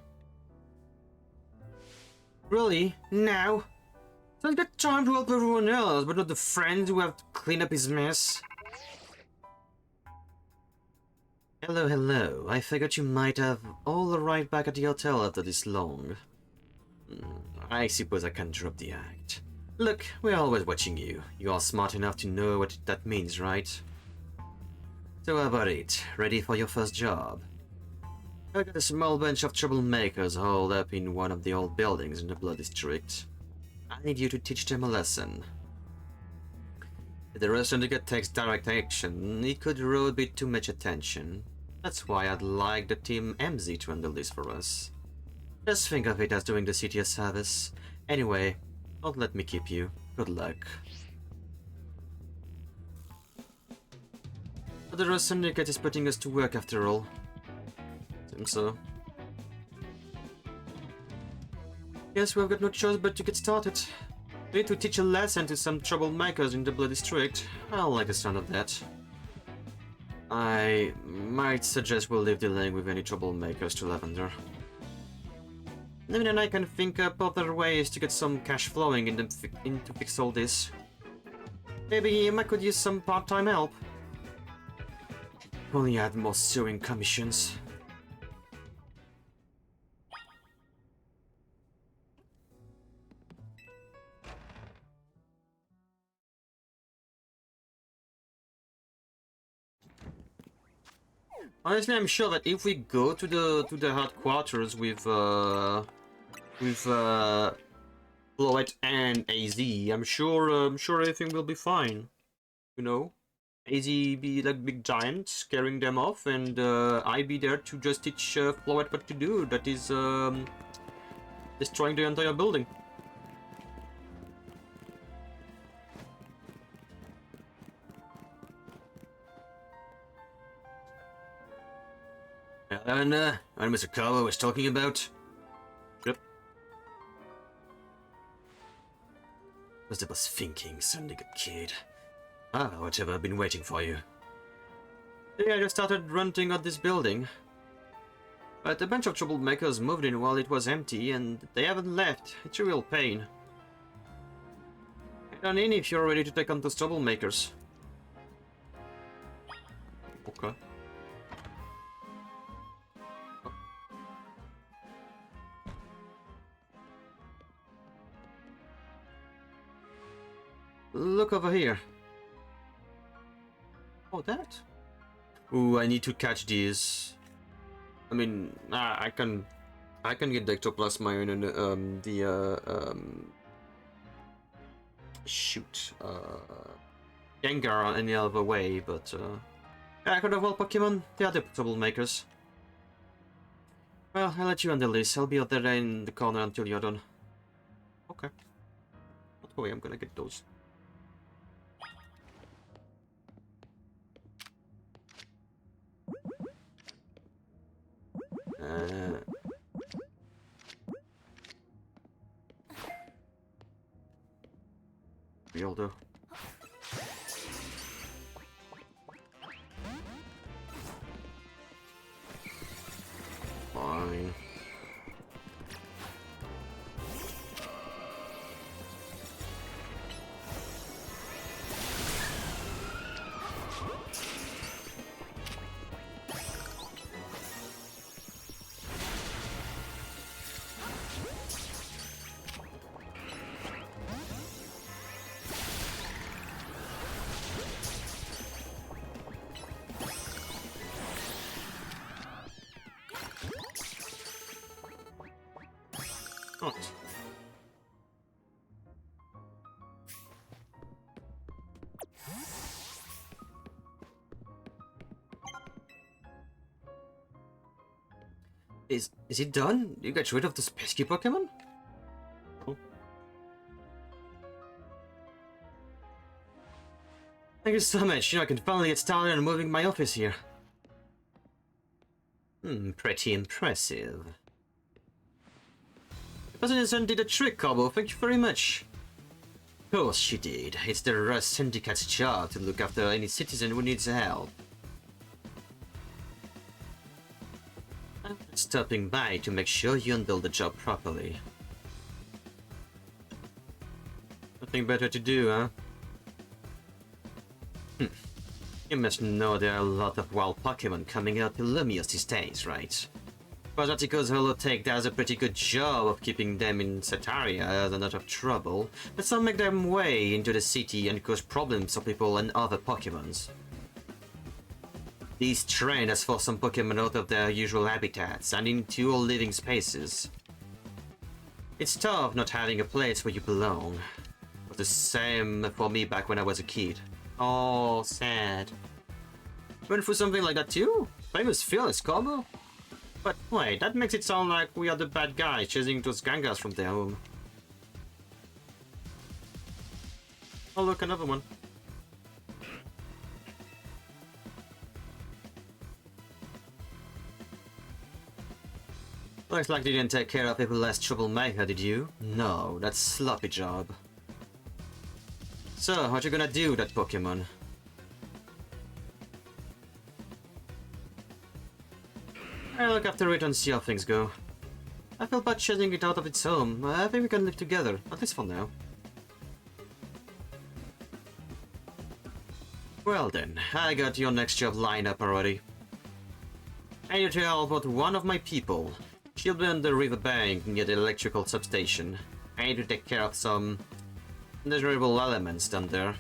Really? Now? So he's got time to help everyone else, but not the friends who have to clean up his mess. Hello, hello. I figured you might have all the right back at the hotel after this long. I suppose I can drop the act. Look, we're always watching you. You are smart enough to know what that means, right? So how about it? Ready for your first job? I got a small bunch of troublemakers holed up in one of the old buildings in the Blood District. I need you to teach them a lesson. If the rest Syndicate takes direct action, it could draw a bit too much attention. That's why I'd like the Team MZ to handle this for us. Just think of it as doing the city a service. Anyway, don't let me keep you. Good luck. But the rest Syndicate is putting us to work after all. Seems so. Yes, we've got no choice but to get started. We need to teach a lesson to some troublemakers in the Blood District. I don't like the sound of that. I might suggest we'll leave dealing with any troublemakers to Lavender. Maybe then I can think up other ways to get some cash flowing in to fix all this. Maybe I could use some part-time help. Only add more sewing commissions. Honestly, I'm sure that if we go to the headquarters with Floette and AZ, I'm sure everything will be fine. You know, AZ be like big giant scaring them off, and I be there to just teach Floette what to do. That is destroying the entire building. And Mr. Kawa was talking about? Yep. What I was thinking, Syndicate kid. Ah, whatever, I've been waiting for you. Yeah, I just started renting out this building. But a bunch of troublemakers moved in while it was empty, and they haven't left. It's a real pain. Get on in if you're ready to take on those troublemakers. Okay. Look over here. Oh, that. Ooh, I need to catch these. I mean, I can get the ectoplasma in shoot, Gengar any other way, but I could have well Pokemon. They are the troublemakers. Well, I'll let you handle this. I'll be out there in the corner until you're done. Okay. Not worry, I'm gonna get those. We'll do. Fine. Not. Is it done? You got rid of those pesky Pokemon? Oh. Thank you so much. You know, I can finally get started on moving my office here. Pretty impressive. The President did a trick, Combo. Thank you very much. Of course she did. It's the Rust Syndicate's job to look after any citizen who needs help. I'm stopping by to make sure you handle the job properly. Nothing better to do, huh? You must know there are a lot of wild Pokemon coming out to Lumios these days, right? Quadratico's Holotech does a pretty good job of keeping them in Setaria and out of trouble, but some make their way into the city and cause problems for people and other Pokemons. This trend has forced some Pokemon out of their usual habitats and into all living spaces. It's tough not having a place where you belong. It was the same for me back when I was a kid. Oh, sad. Went through something like that too? Famous fearless combo? But wait, that makes it sound like we are the bad guys chasing those Gangars from their home. Oh look, another one. Looks like you didn't take care of people less troublemaker, did you? No, that's sloppy job. So, what you gonna do with that Pokemon? I'll look after it and see how things go. I feel bad chasing it out of its home. I think we can live together, at least for now. Well then, I got your next job lined up already. I need to help out one of my people. She'll be on the riverbank near the electrical substation. I need to take care of some undesirable elements down there.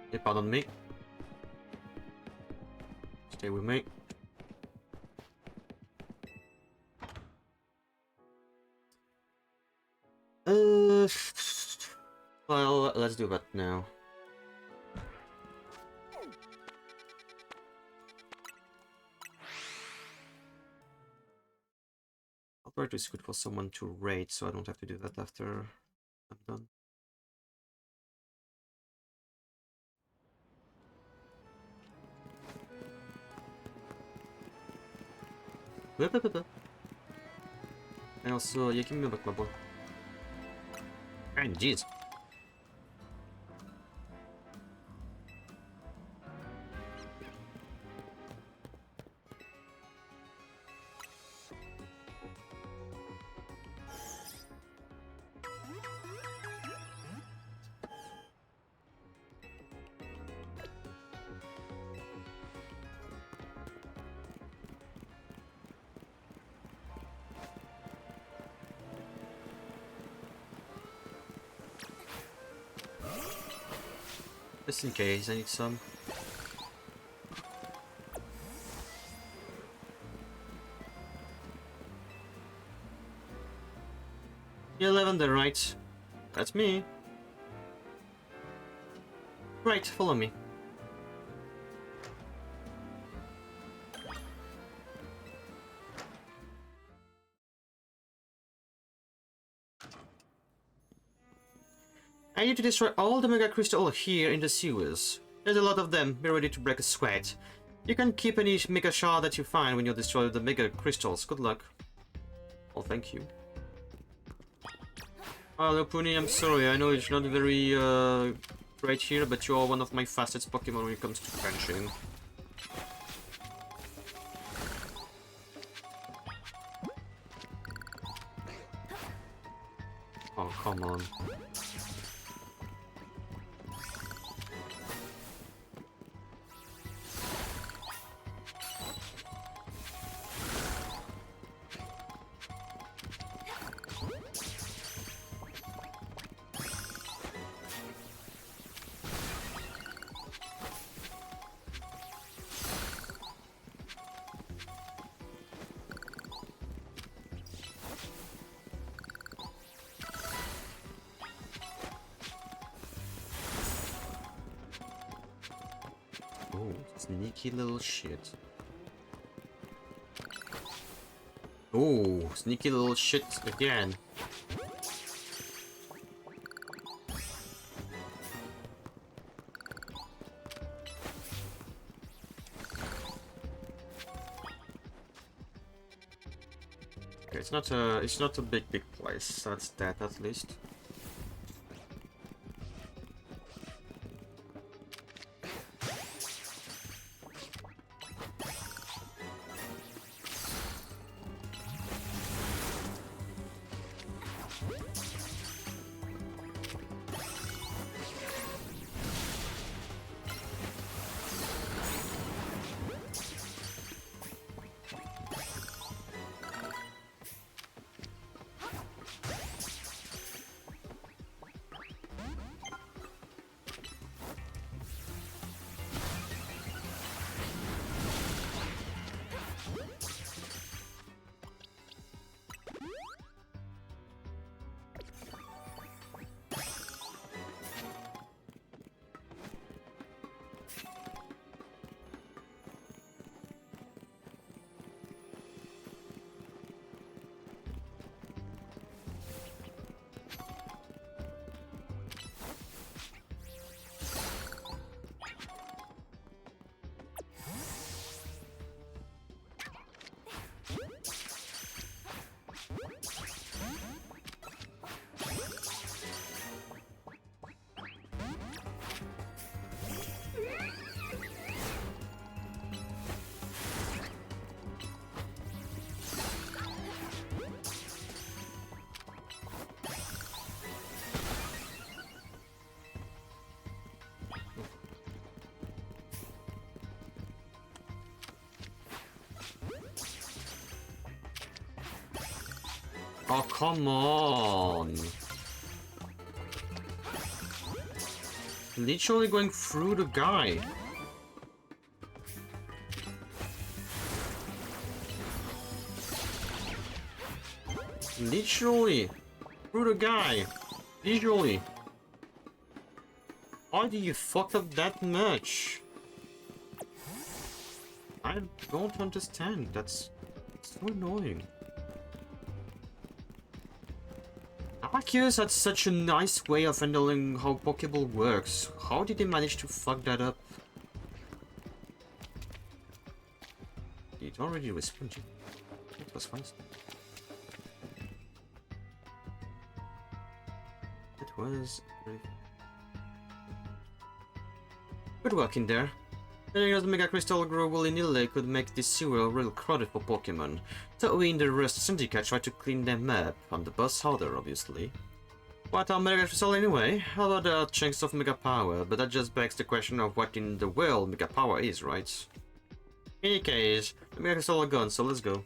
Okay, pardon me. Stay with me. Well, let's do that now. Operator is good for someone to raid, so I don't have to do that after I'm done. And also, yeah, give me back my boy. And jeez. Just in case I need some. Yeah, Lavender, right? That's me. Right, follow me. I need to destroy all the Mega Crystal here in the sewers. There's a lot of them, be ready to break a sweat. You can keep any Mega Shard that you find when you destroy the Mega Crystals. Good luck. Oh, thank you. Hello, Puni, I'm sorry, I know it's not very great here, but you are one of my fastest Pokemon when it comes to crunching. Oh, come on. Oh, sneaky little shit. Oh, sneaky little shit again. Okay, it's not a big place. That's that at least. Oh, come on! Literally going through the guy. Literally through the guy. Visually. Why do you fuck up that much? I don't understand. That's so annoying. Arceus had such a nice way of handling how Pokeball works. How did they manage to fuck that up? It already responded. It was fast. It was very... Good work in there. Letting us Mega Crystal grow willy-nilly could make this sewer real crowded for Pokemon. So we in the Rust Syndicate try to clean them up, on the bus harder obviously. What are Mega Crystal anyway? How about the chunks of Mega Power? But that just begs the question of what in the world Mega Power is, right? In any case, the Mega Crystal are gone, so let's go.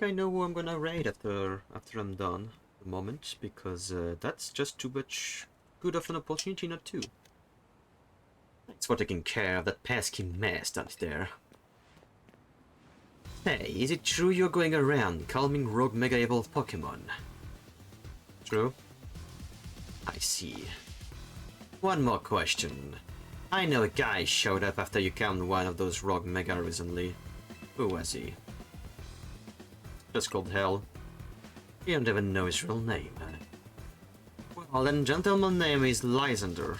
think I know who I'm gonna raid after I'm done. The moment, because that's just too much good of an opportunity not to. Thanks for taking care of that pesky mess out there. Hey, is it true you're going around calming rogue mega evolved Pokemon? True? I see. One more question. I know a guy showed up after you calmed one of those rogue mega recently. Who was he? Just called Hell. You don't even know his real name. Well, then gentleman's name is Lysander.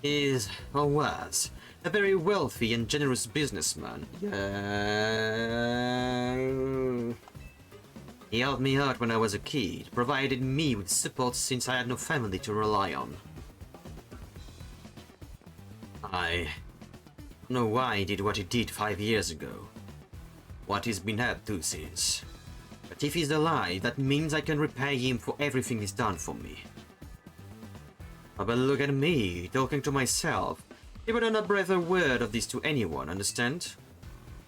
Is, or was, a very wealthy and generous businessman. Yeah. He helped me out when I was a kid, provided me with support since I had no family to rely on. I don't know why he did what he did 5 years ago. What he's been up to since. But if he's alive, that means I can repay him for everything he's done for me. Oh, but look at me, talking to myself. You better not breathe a word of this to anyone, understand?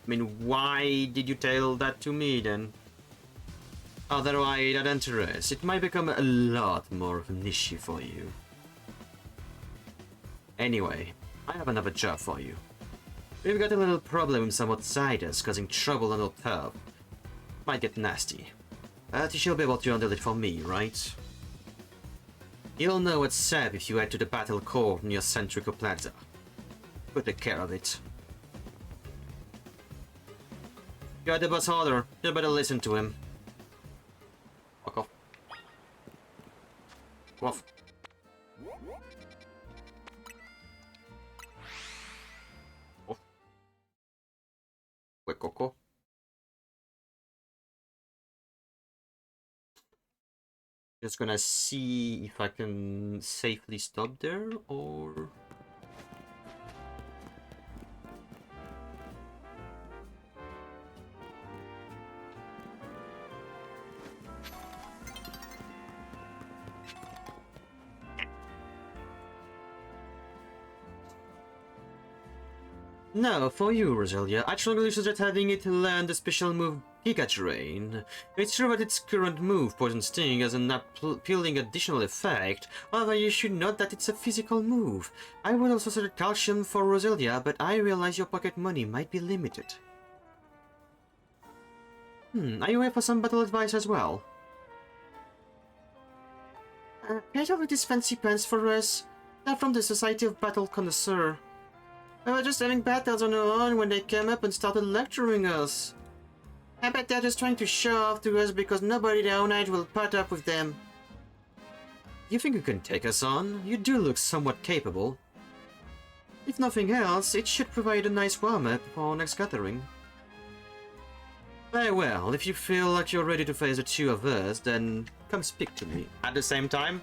I mean, why did you tell that to me then? Otherwise, that interest, it might become a lot more of an issue for you. Anyway, I have another job for you. We've got a little problem with some outsiders causing trouble on our turf. Might get nasty. But you should be able to handle it for me, right? You'll know what's up if you head to the battle court near Centrico Plaza. We'll take care of it. You had the boss order. You better listen to him. Fuck off. Come off. Off. Wait, Coco. Just gonna see if I can safely stop there, or... No, for you, Roselia. I strongly suggest having it learn the special move Giga Drain. It's true that its current move, Poison Sting, has an appealing additional effect, however you should note that it's a physical move. I would also suggest Calcium for Roselia, but I realize your pocket money might be limited. Are you here for some battle advice as well? Can you have these fancy pants for us? They're from the Society of Battle Connoisseur. We were just having battles on our own when they came up and started lecturing us. I bet they're just trying to show off to us because nobody their own age will put up with them. You think you can take us on? You do look somewhat capable. If nothing else, it should provide a nice warm-up for our next gathering. Very well, if you feel like you're ready to face the two of us, then come speak to me. At the same time?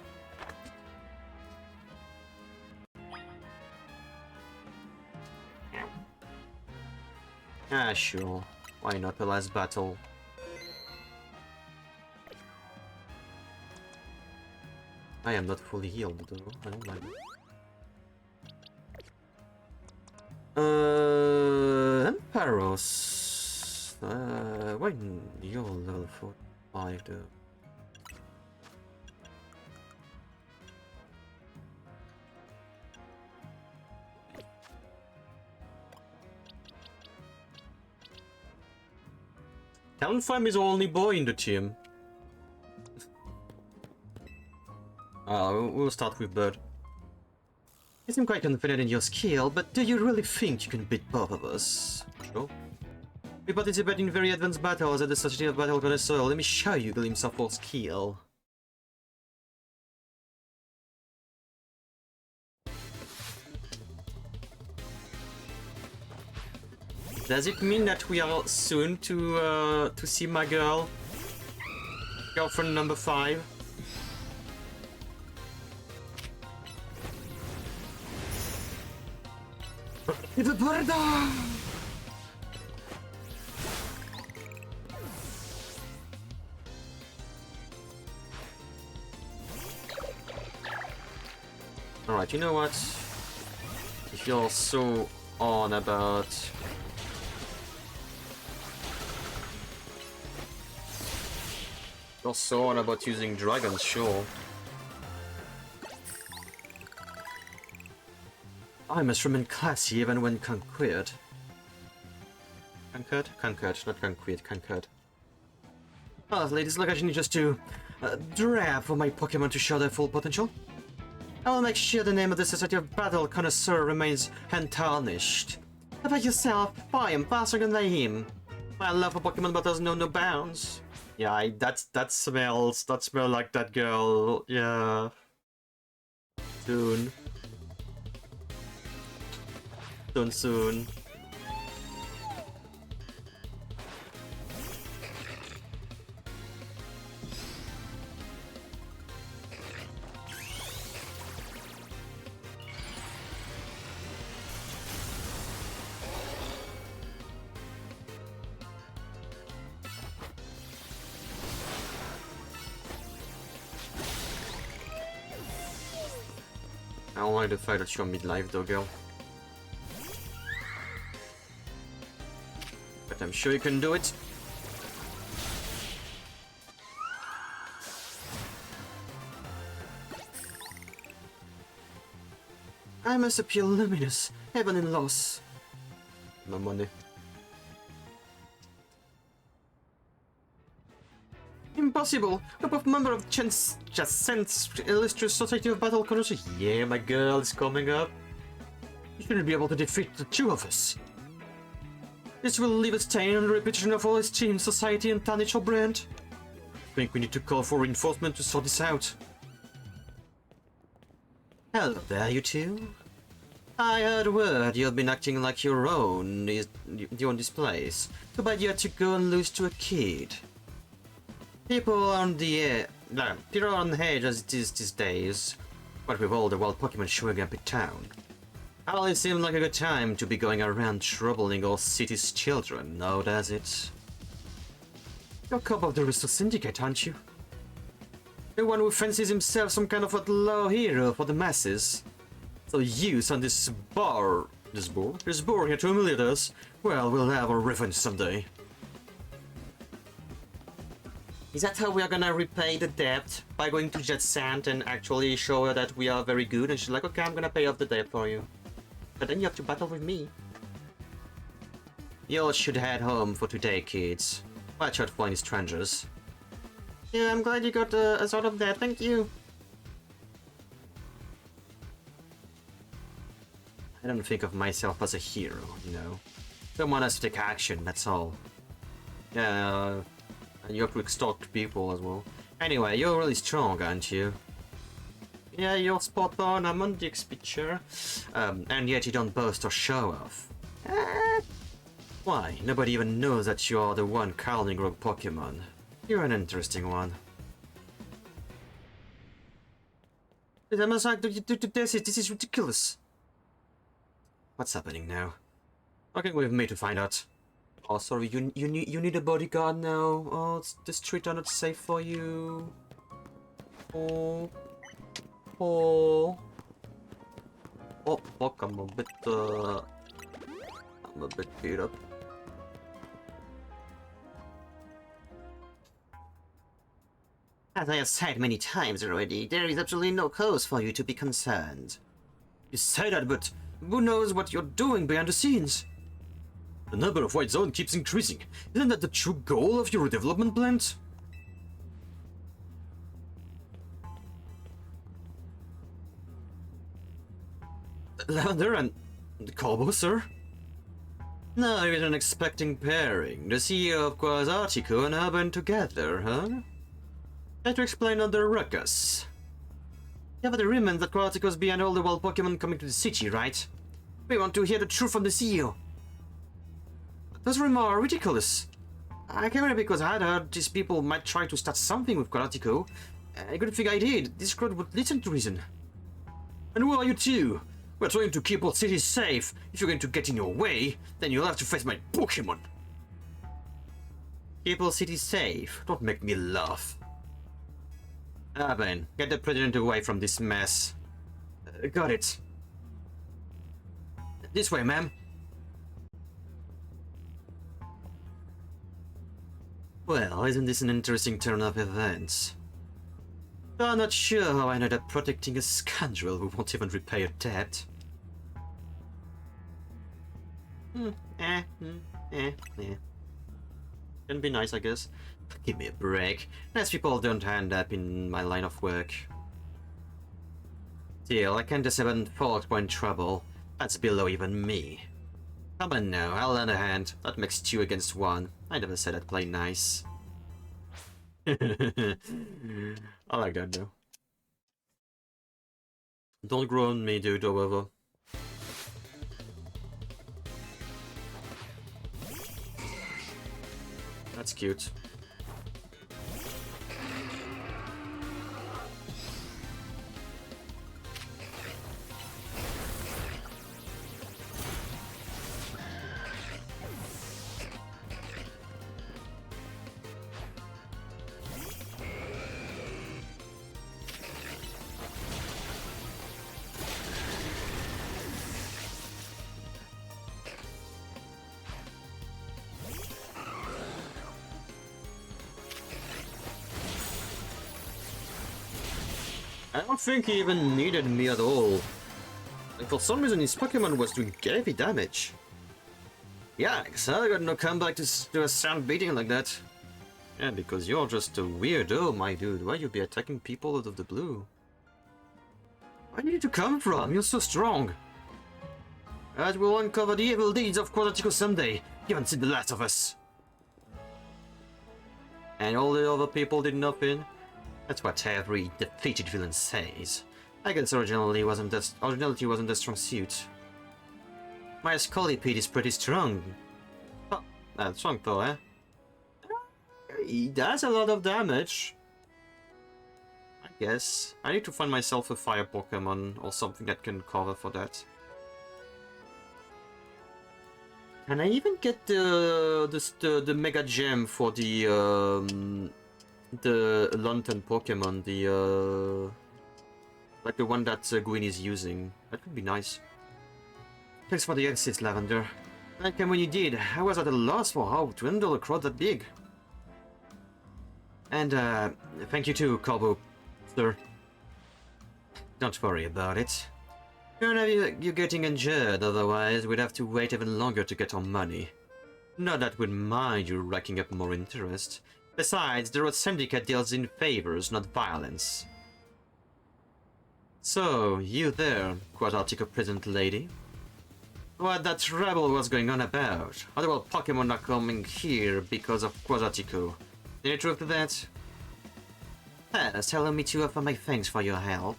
Ah, sure. Why not the last battle? I am not fully healed, though. I don't like it. Amparos. Why you're level 45, though? Talonflame is the only boy in the team. We'll start with Bird. You seem quite confident in your skill, but do you really think you can beat both of us? Sure. We participate in very advanced battles at the Society of Battle Connoisseur. Let me show you a glimpse of our skill. Does it mean that we are soon to see my girlfriend number 5? The bird! Alright, you know what? If you're so on about You're so on about using dragons, sure. I must remain classy even when conquered. Conquered? Conquered, not conquered, conquered. Oh, ladies, look, I need just to draft for my Pokemon to show their full potential. I will make sure the name of the Society of Battle Connoisseur remains untarnished. How about yourself? I am faster than I am. My love for Pokemon battles know no bounds. Yeah, that smells like that girl. Yeah. Soon. Soon. I don't like the fact that you're midlife though, girl. But I'm sure you can do it. I must appear luminous, heaven in loss. My money. Impossible! Group of member of Chance just sent illustrious Society of Battle Connoisseur. Yeah, my girl is coming up. You shouldn't be able to defeat the two of us. This will leave a stain on the reputation of all esteemed society and tarnish our brand. I think we need to call for reinforcement to sort this out. Hello there, you two. I heard word you've been acting like your own this place. Too bad you had to go and lose to a kid. People on the edge as it is these days. What with all the wild Pokemon showing up in town. Hardly seems like a good time to be going around troubling our city's children, now does it? You're cop of the Risto Syndicate, aren't you? The one who fancies himself some kind of a low hero for the masses. So you send this boar here to humiliate us? Well, we'll have our revenge someday. Is that how we are gonna repay the debt? By going to Jet Sand and actually show her that we are very good and she's like, okay, I'm gonna pay off the debt for you. But then you have to battle with me. You all should head home for today, kids. Watch out for any strangers. Yeah, I'm glad you got us out of there, thank you. I don't think of myself as a hero, you know. Someone has to take action, that's all. Yeah, and you have to extort people as well. Anyway, you're really strong, aren't you? Yeah, you're spot on, I'm on Dick's picture. And yet you don't boast or show off. Why? Nobody even knows that you're the one calling rogue Pokemon. You're an interesting one. This is ridiculous. What's happening now? Working with me to find out. Oh, sorry, you need a bodyguard now. Oh, the streets are not safe for you. Oh, fuck! I'm a bit beat up. As I have said many times already, there is absolutely no cause for you to be concerned. You say that, but who knows what you're doing behind the scenes? The number of white zone keeps increasing. Isn't that the true goal of your development plans? Lavender and Colbo, sir? No, you're an expecting pairing. The CEO of Quasartico and Urban together, huh? Try to explain on the ruckus. You have the agreement that Quasartico's behind all the wild Pokemon coming to the city, right? We want to hear the truth from the CEO. Those remarks are ridiculous. I came here because I had heard these people might try to start something with Quasartico. A good thing I did. This crowd would listen to reason. And who are you two? We're trying to keep our city safe. If you're going to get in your way, then you'll have to face my Pokemon. Keep our city safe? Don't make me laugh. Ben, get the president away from this mess. Got it. This way, ma'am. Well, isn't this an interesting turn of events? I'm not sure how I ended up protecting a scoundrel who won't even repay a debt. Eh. Can be nice, I guess. Give me a break. Nice people don't end up in my line of work. Still, I can't just have fault when in trouble. That's below even me. Come on now, I'll lend a hand. That makes 2 against 1. I never said I'd play nice. I like that though. Don't grow on me, dude, however. That's cute. I don't think he even needed me at all. Like, for some reason his Pokemon was doing heavy damage. Yikes, I got no comeback to do a sound beating like that. Yeah, because you're just a weirdo, my dude. Why you be attacking people out of the blue? Where did you come from? You're so strong. That will uncover the evil deeds of Quadratico someday. You haven't seen the last of us. And all the other people did nothing. That's what every defeated villain says. I guess originality wasn't the strong suit. My Scolipede is pretty strong. Oh, that's strong though, eh? He does a lot of damage. I guess. I need to find myself a fire Pokemon or something that can cover for that. Can I even get the Mega Gem for the Lantern Pokemon, like the one that Gwyn is using? That could be nice. Thanks for the assist, Lavender. I came when you did. I was at a loss for how to handle a crowd that big. And thank you too, Corbo, sir. Don't worry about it. You're getting injured, otherwise we'd have to wait even longer to get our money. Not that we'd mind you racking up more interest. Besides, the Road Syndicate deals in favors, not violence. So, you there, Quadratico President Lady? What that trouble was going on about? How the world Pokemon are coming here because of Quadratico? Any truth to that? First, allow me to offer my thanks for your help.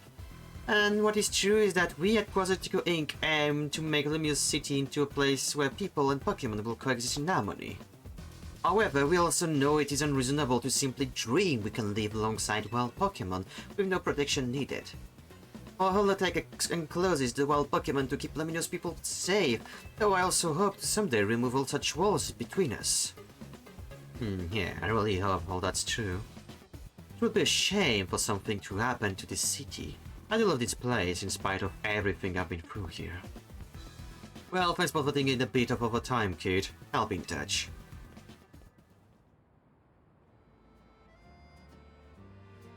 And what is true is that we at Quadratico Inc. aim to make Lumiose City into a place where people and Pokemon will coexist in harmony. However, we also know it is unreasonable to simply dream we can live alongside wild Pokemon with no protection needed. Our holodeck encloses the wild Pokemon to keep Lumiose people safe, though I also hope to someday remove all such walls between us. Yeah, I really hope all that's true. It would be a shame for something to happen to this city. I do love this place in spite of everything I've been through here. Well, thanks for putting in a bit of overtime, kid. I'll be in touch.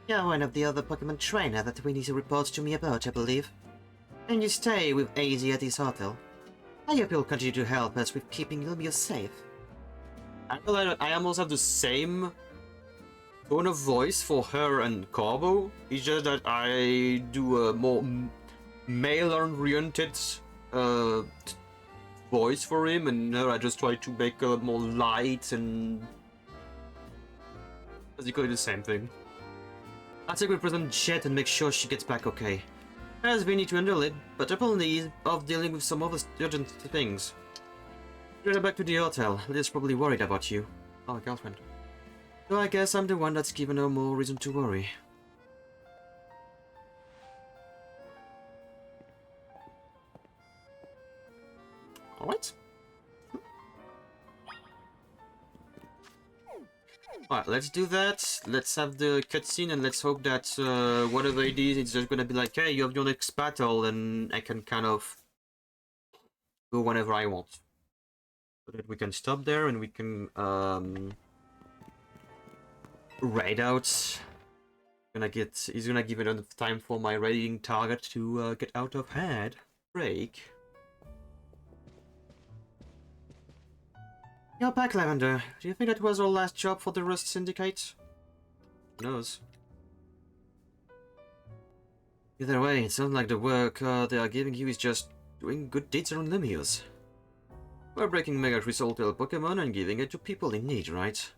You're one of the other Pokemon trainer that Winnie reports to me about, I believe. And you stay with AZ at his hotel. I hope you'll continue to help us with keeping Lumiose safe. I feel like I almost have the same tone of voice for her and Corbo. It's just that I do a more male-oriented voice for him, and her I just try to make her more light and basically the same thing. I'll take with President Jet and make sure she gets back okay. As we need to handle it, but apparently he's off dealing with some other urgent things. Get her back to the hotel. Liz probably worried about you. Our girlfriend. So I guess I'm the one that's given her more reason to worry. Alright. Alright, let's do that. Let's have the cutscene and let's hope that whatever it is, it's just gonna be like, hey, you have your next battle and I can kind of go whenever I want. So that we can stop there and we can raid out. He's gonna give enough time for my raiding target to get out of hand. Break. You're back, Lavender. Do you think that was our last job for the Rust Syndicate? Who knows? Either way, it sounds like the work they are giving you is just doing good deeds around Lumios. We're breaking Mega Crystal Pokemon and giving it to people in need, right?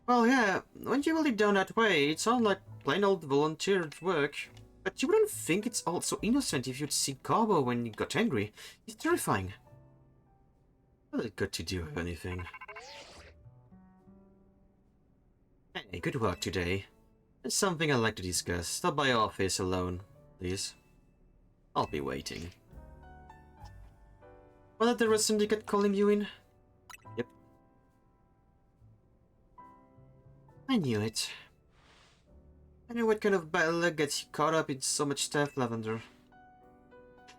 Well, yeah, when you will it down that way, it sounds like plain old volunteer work. But you wouldn't think it's all so innocent if you'd see Garbo when he got angry. He's terrifying. What has it got to do with anything? Hey, good work today. There's something I'd like to discuss. Stop by our office alone, please. I'll be waiting. Was that the Rust Syndicate calling you in? Yep. I knew it. I know what kind of bad luck gets you caught up in so much stuff, Lavender.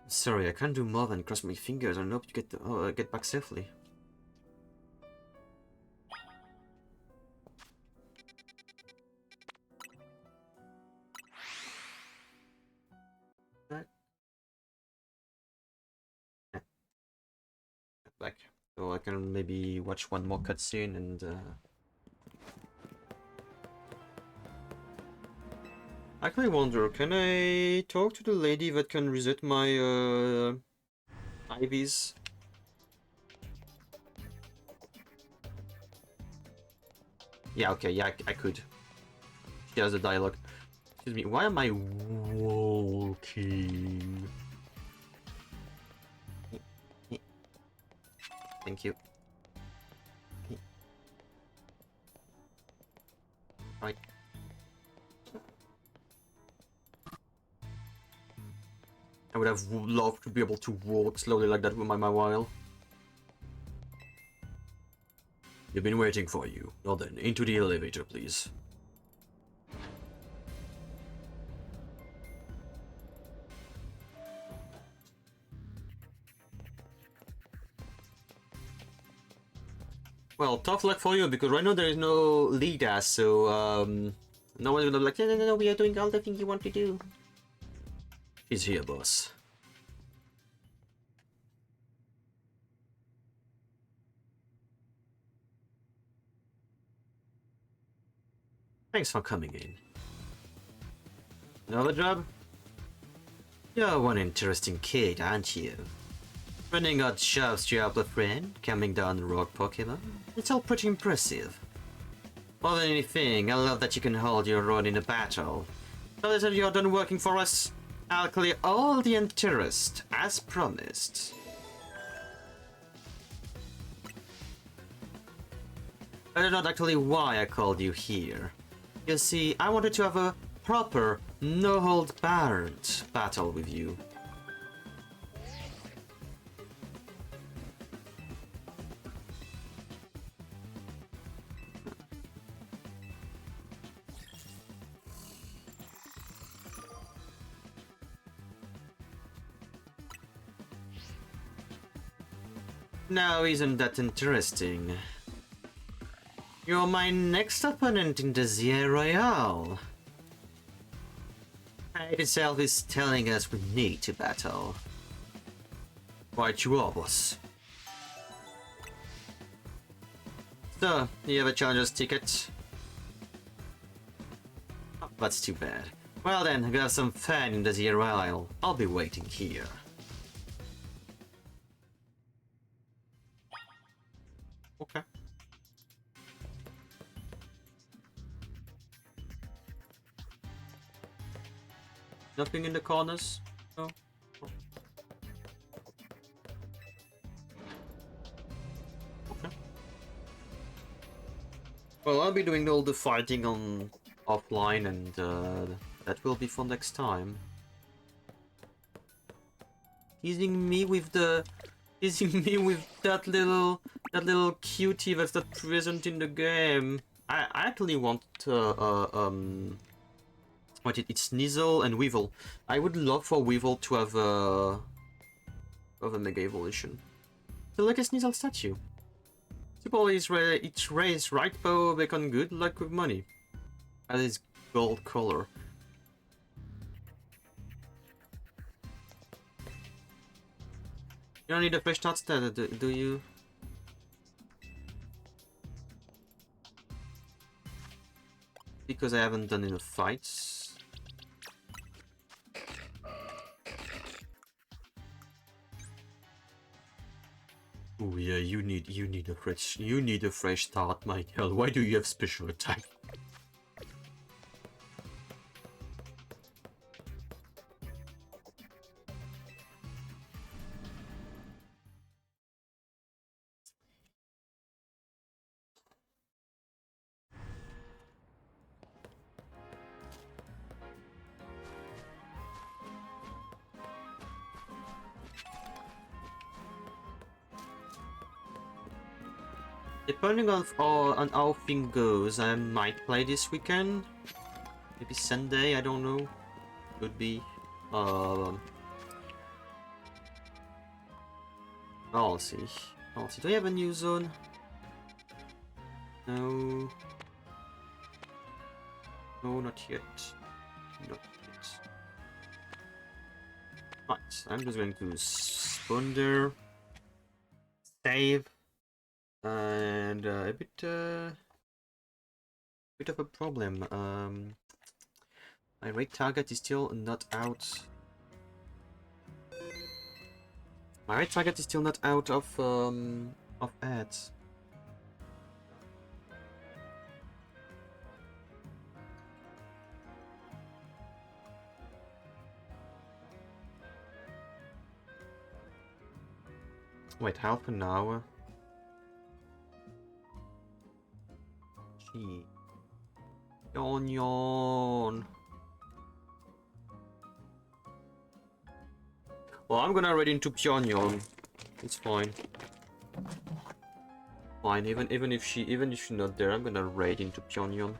Sorry, I can't do more than cross my fingers and hope you get back safely. Back. So I can maybe watch one more cutscene and I actually wonder, can I talk to the lady that can reset my IVs? Yeah, okay, yeah, I could. She has a dialogue. Excuse me, why am I walking? Thank you. Right. I would have loved to be able to walk slowly like that with my while. You've been waiting for you. Well then, into the elevator, please. Well, tough luck for you, because right now there is no lead ass, so no one's gonna be like, no, we are doing all the things you want to do. She's here, boss. Thanks for coming in. Another job? You're one interesting kid, aren't you? Running odd jobs to help a friend, calming down rogue Pokemon. It's all pretty impressive. More than anything, I love that you can hold your own in a battle. So that you're done working for us, I'll clear all the interest, as promised. But that's not actually why I called you here. You see, I wanted to have a proper, no-hold-barred battle with you. Now, isn't that interesting? You're my next opponent in the Z-A Royale. Fate itself is telling us we need to battle. Right you are, boss. So, you have a challenger's ticket? Oh, that's too bad. Well then, go have some fun in the Z-A Royale. I'll be waiting here. Okay. Nothing in the corners? No? Okay. Well, I'll be doing all the fighting on offline, and that will be for next time. Teasing me with that little cutie that's not present in the game. I actually want it's Sneasel and Weevil. I would love for Weevil to have a Mega Evolution. So like a Sneasel statue. People is it's raised right bow bacon good luck with money. That is gold color. You don't need a fresh start stat, do you? Because I haven't done enough fights. Oh yeah, you need a fresh start, Michael. Why do you have special attack? Depending on how things goes, I might play this weekend. Maybe Sunday, I don't know. Could be. I'll see. I'll see. Do I have a new zone? No. No, not yet. Not yet. Right, I'm just going to spawn there. Save. And a bit of a problem. My raid target is still not out. My raid target is still not out of ads. Wait, half an hour. Gee. Yawn. Well, I'm gonna raid into Pyongyang. It's fine. Fine, even if she's not there, I'm gonna raid into Pyongyang.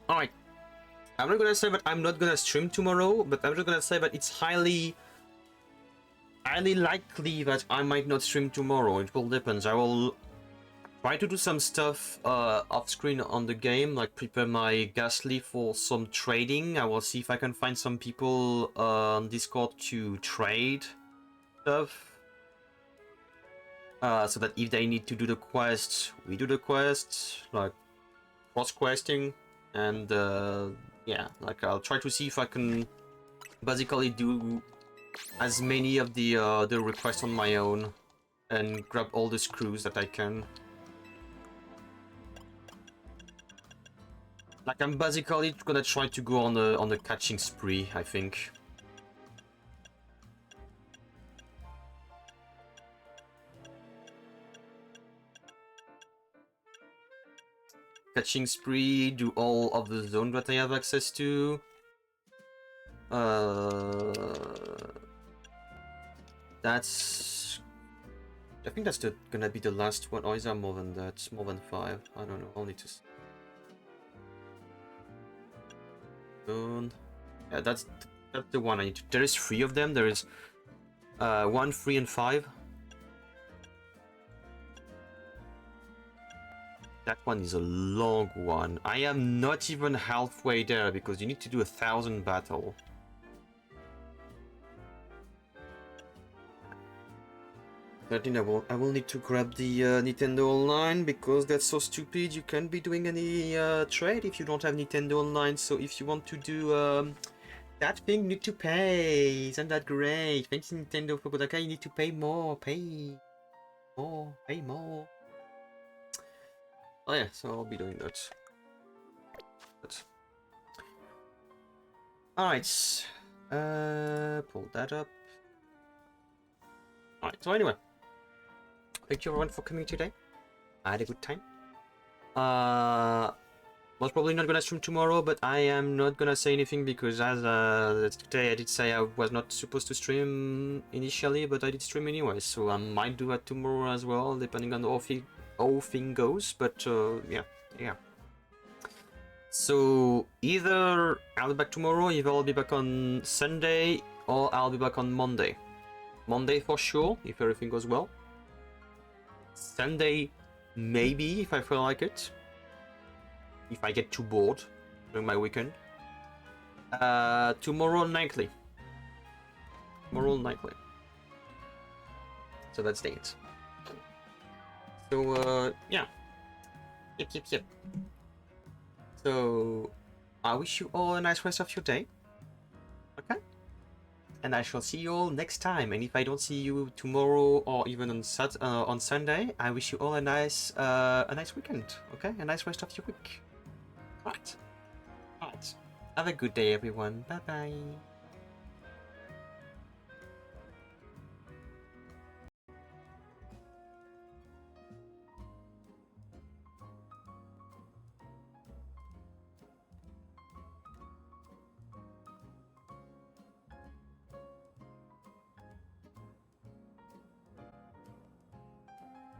Alright. I'm not gonna say that I'm not gonna stream tomorrow, but I'm just gonna say that it's highly likely that I might not stream tomorrow. It will depend. I will try to do some stuff off screen on the game, like prepare my ghastly for some trading. I will see if I can find some people on Discord to trade stuff. So that if they need to do the quest, we do the quest, like cross-questing, and yeah, like I'll try to see if I can basically do as many of the requests on my own and grab all the screws that I can. Like I'm basically gonna try to go on a catching spree, I think. Catching spree, do all of the zone that I have access to. That's... I think that's gonna be the last one. Or is there more than that? More than 5? I don't know. I'll need to... Zone. Yeah, that's the one I need to... There is 3 of them. There is 1, 3, and 5. That one is a long one. I am not even halfway there because you need to do 1,000 battle. I think I will need to grab the Nintendo Online because that's so stupid. You can't be doing any trade if you don't have Nintendo Online. So if you want to do that thing, you need to pay. Isn't that great? Thanks Nintendo for Kodaka. You need to pay more. Pay more. Oh yeah, so I'll be doing that. Alright. Pull that up. Alright, so anyway. Thank you everyone for coming today. I had a good time. Was probably not gonna stream tomorrow, but I am not gonna say anything because as today I did say I was not supposed to stream initially, but I did stream anyway, so I might do that tomorrow as well, depending on how thing goes. But yeah. So either I'll be back tomorrow, either I'll be back on Sunday, or I'll be back on Monday. Monday for sure, if everything goes well. Sunday, maybe, if I feel like it. If I get too bored during my weekend. Tomorrow nightly. Tomorrow nightly. So that's it. So, yeah. Yep. So, I wish you all a nice rest of your day. Okay? And I shall see you all next time. And if I don't see you tomorrow or even on Sunday, I wish you all a nice weekend. Okay? A nice rest of your week. Right. Have a good day, everyone. Bye bye.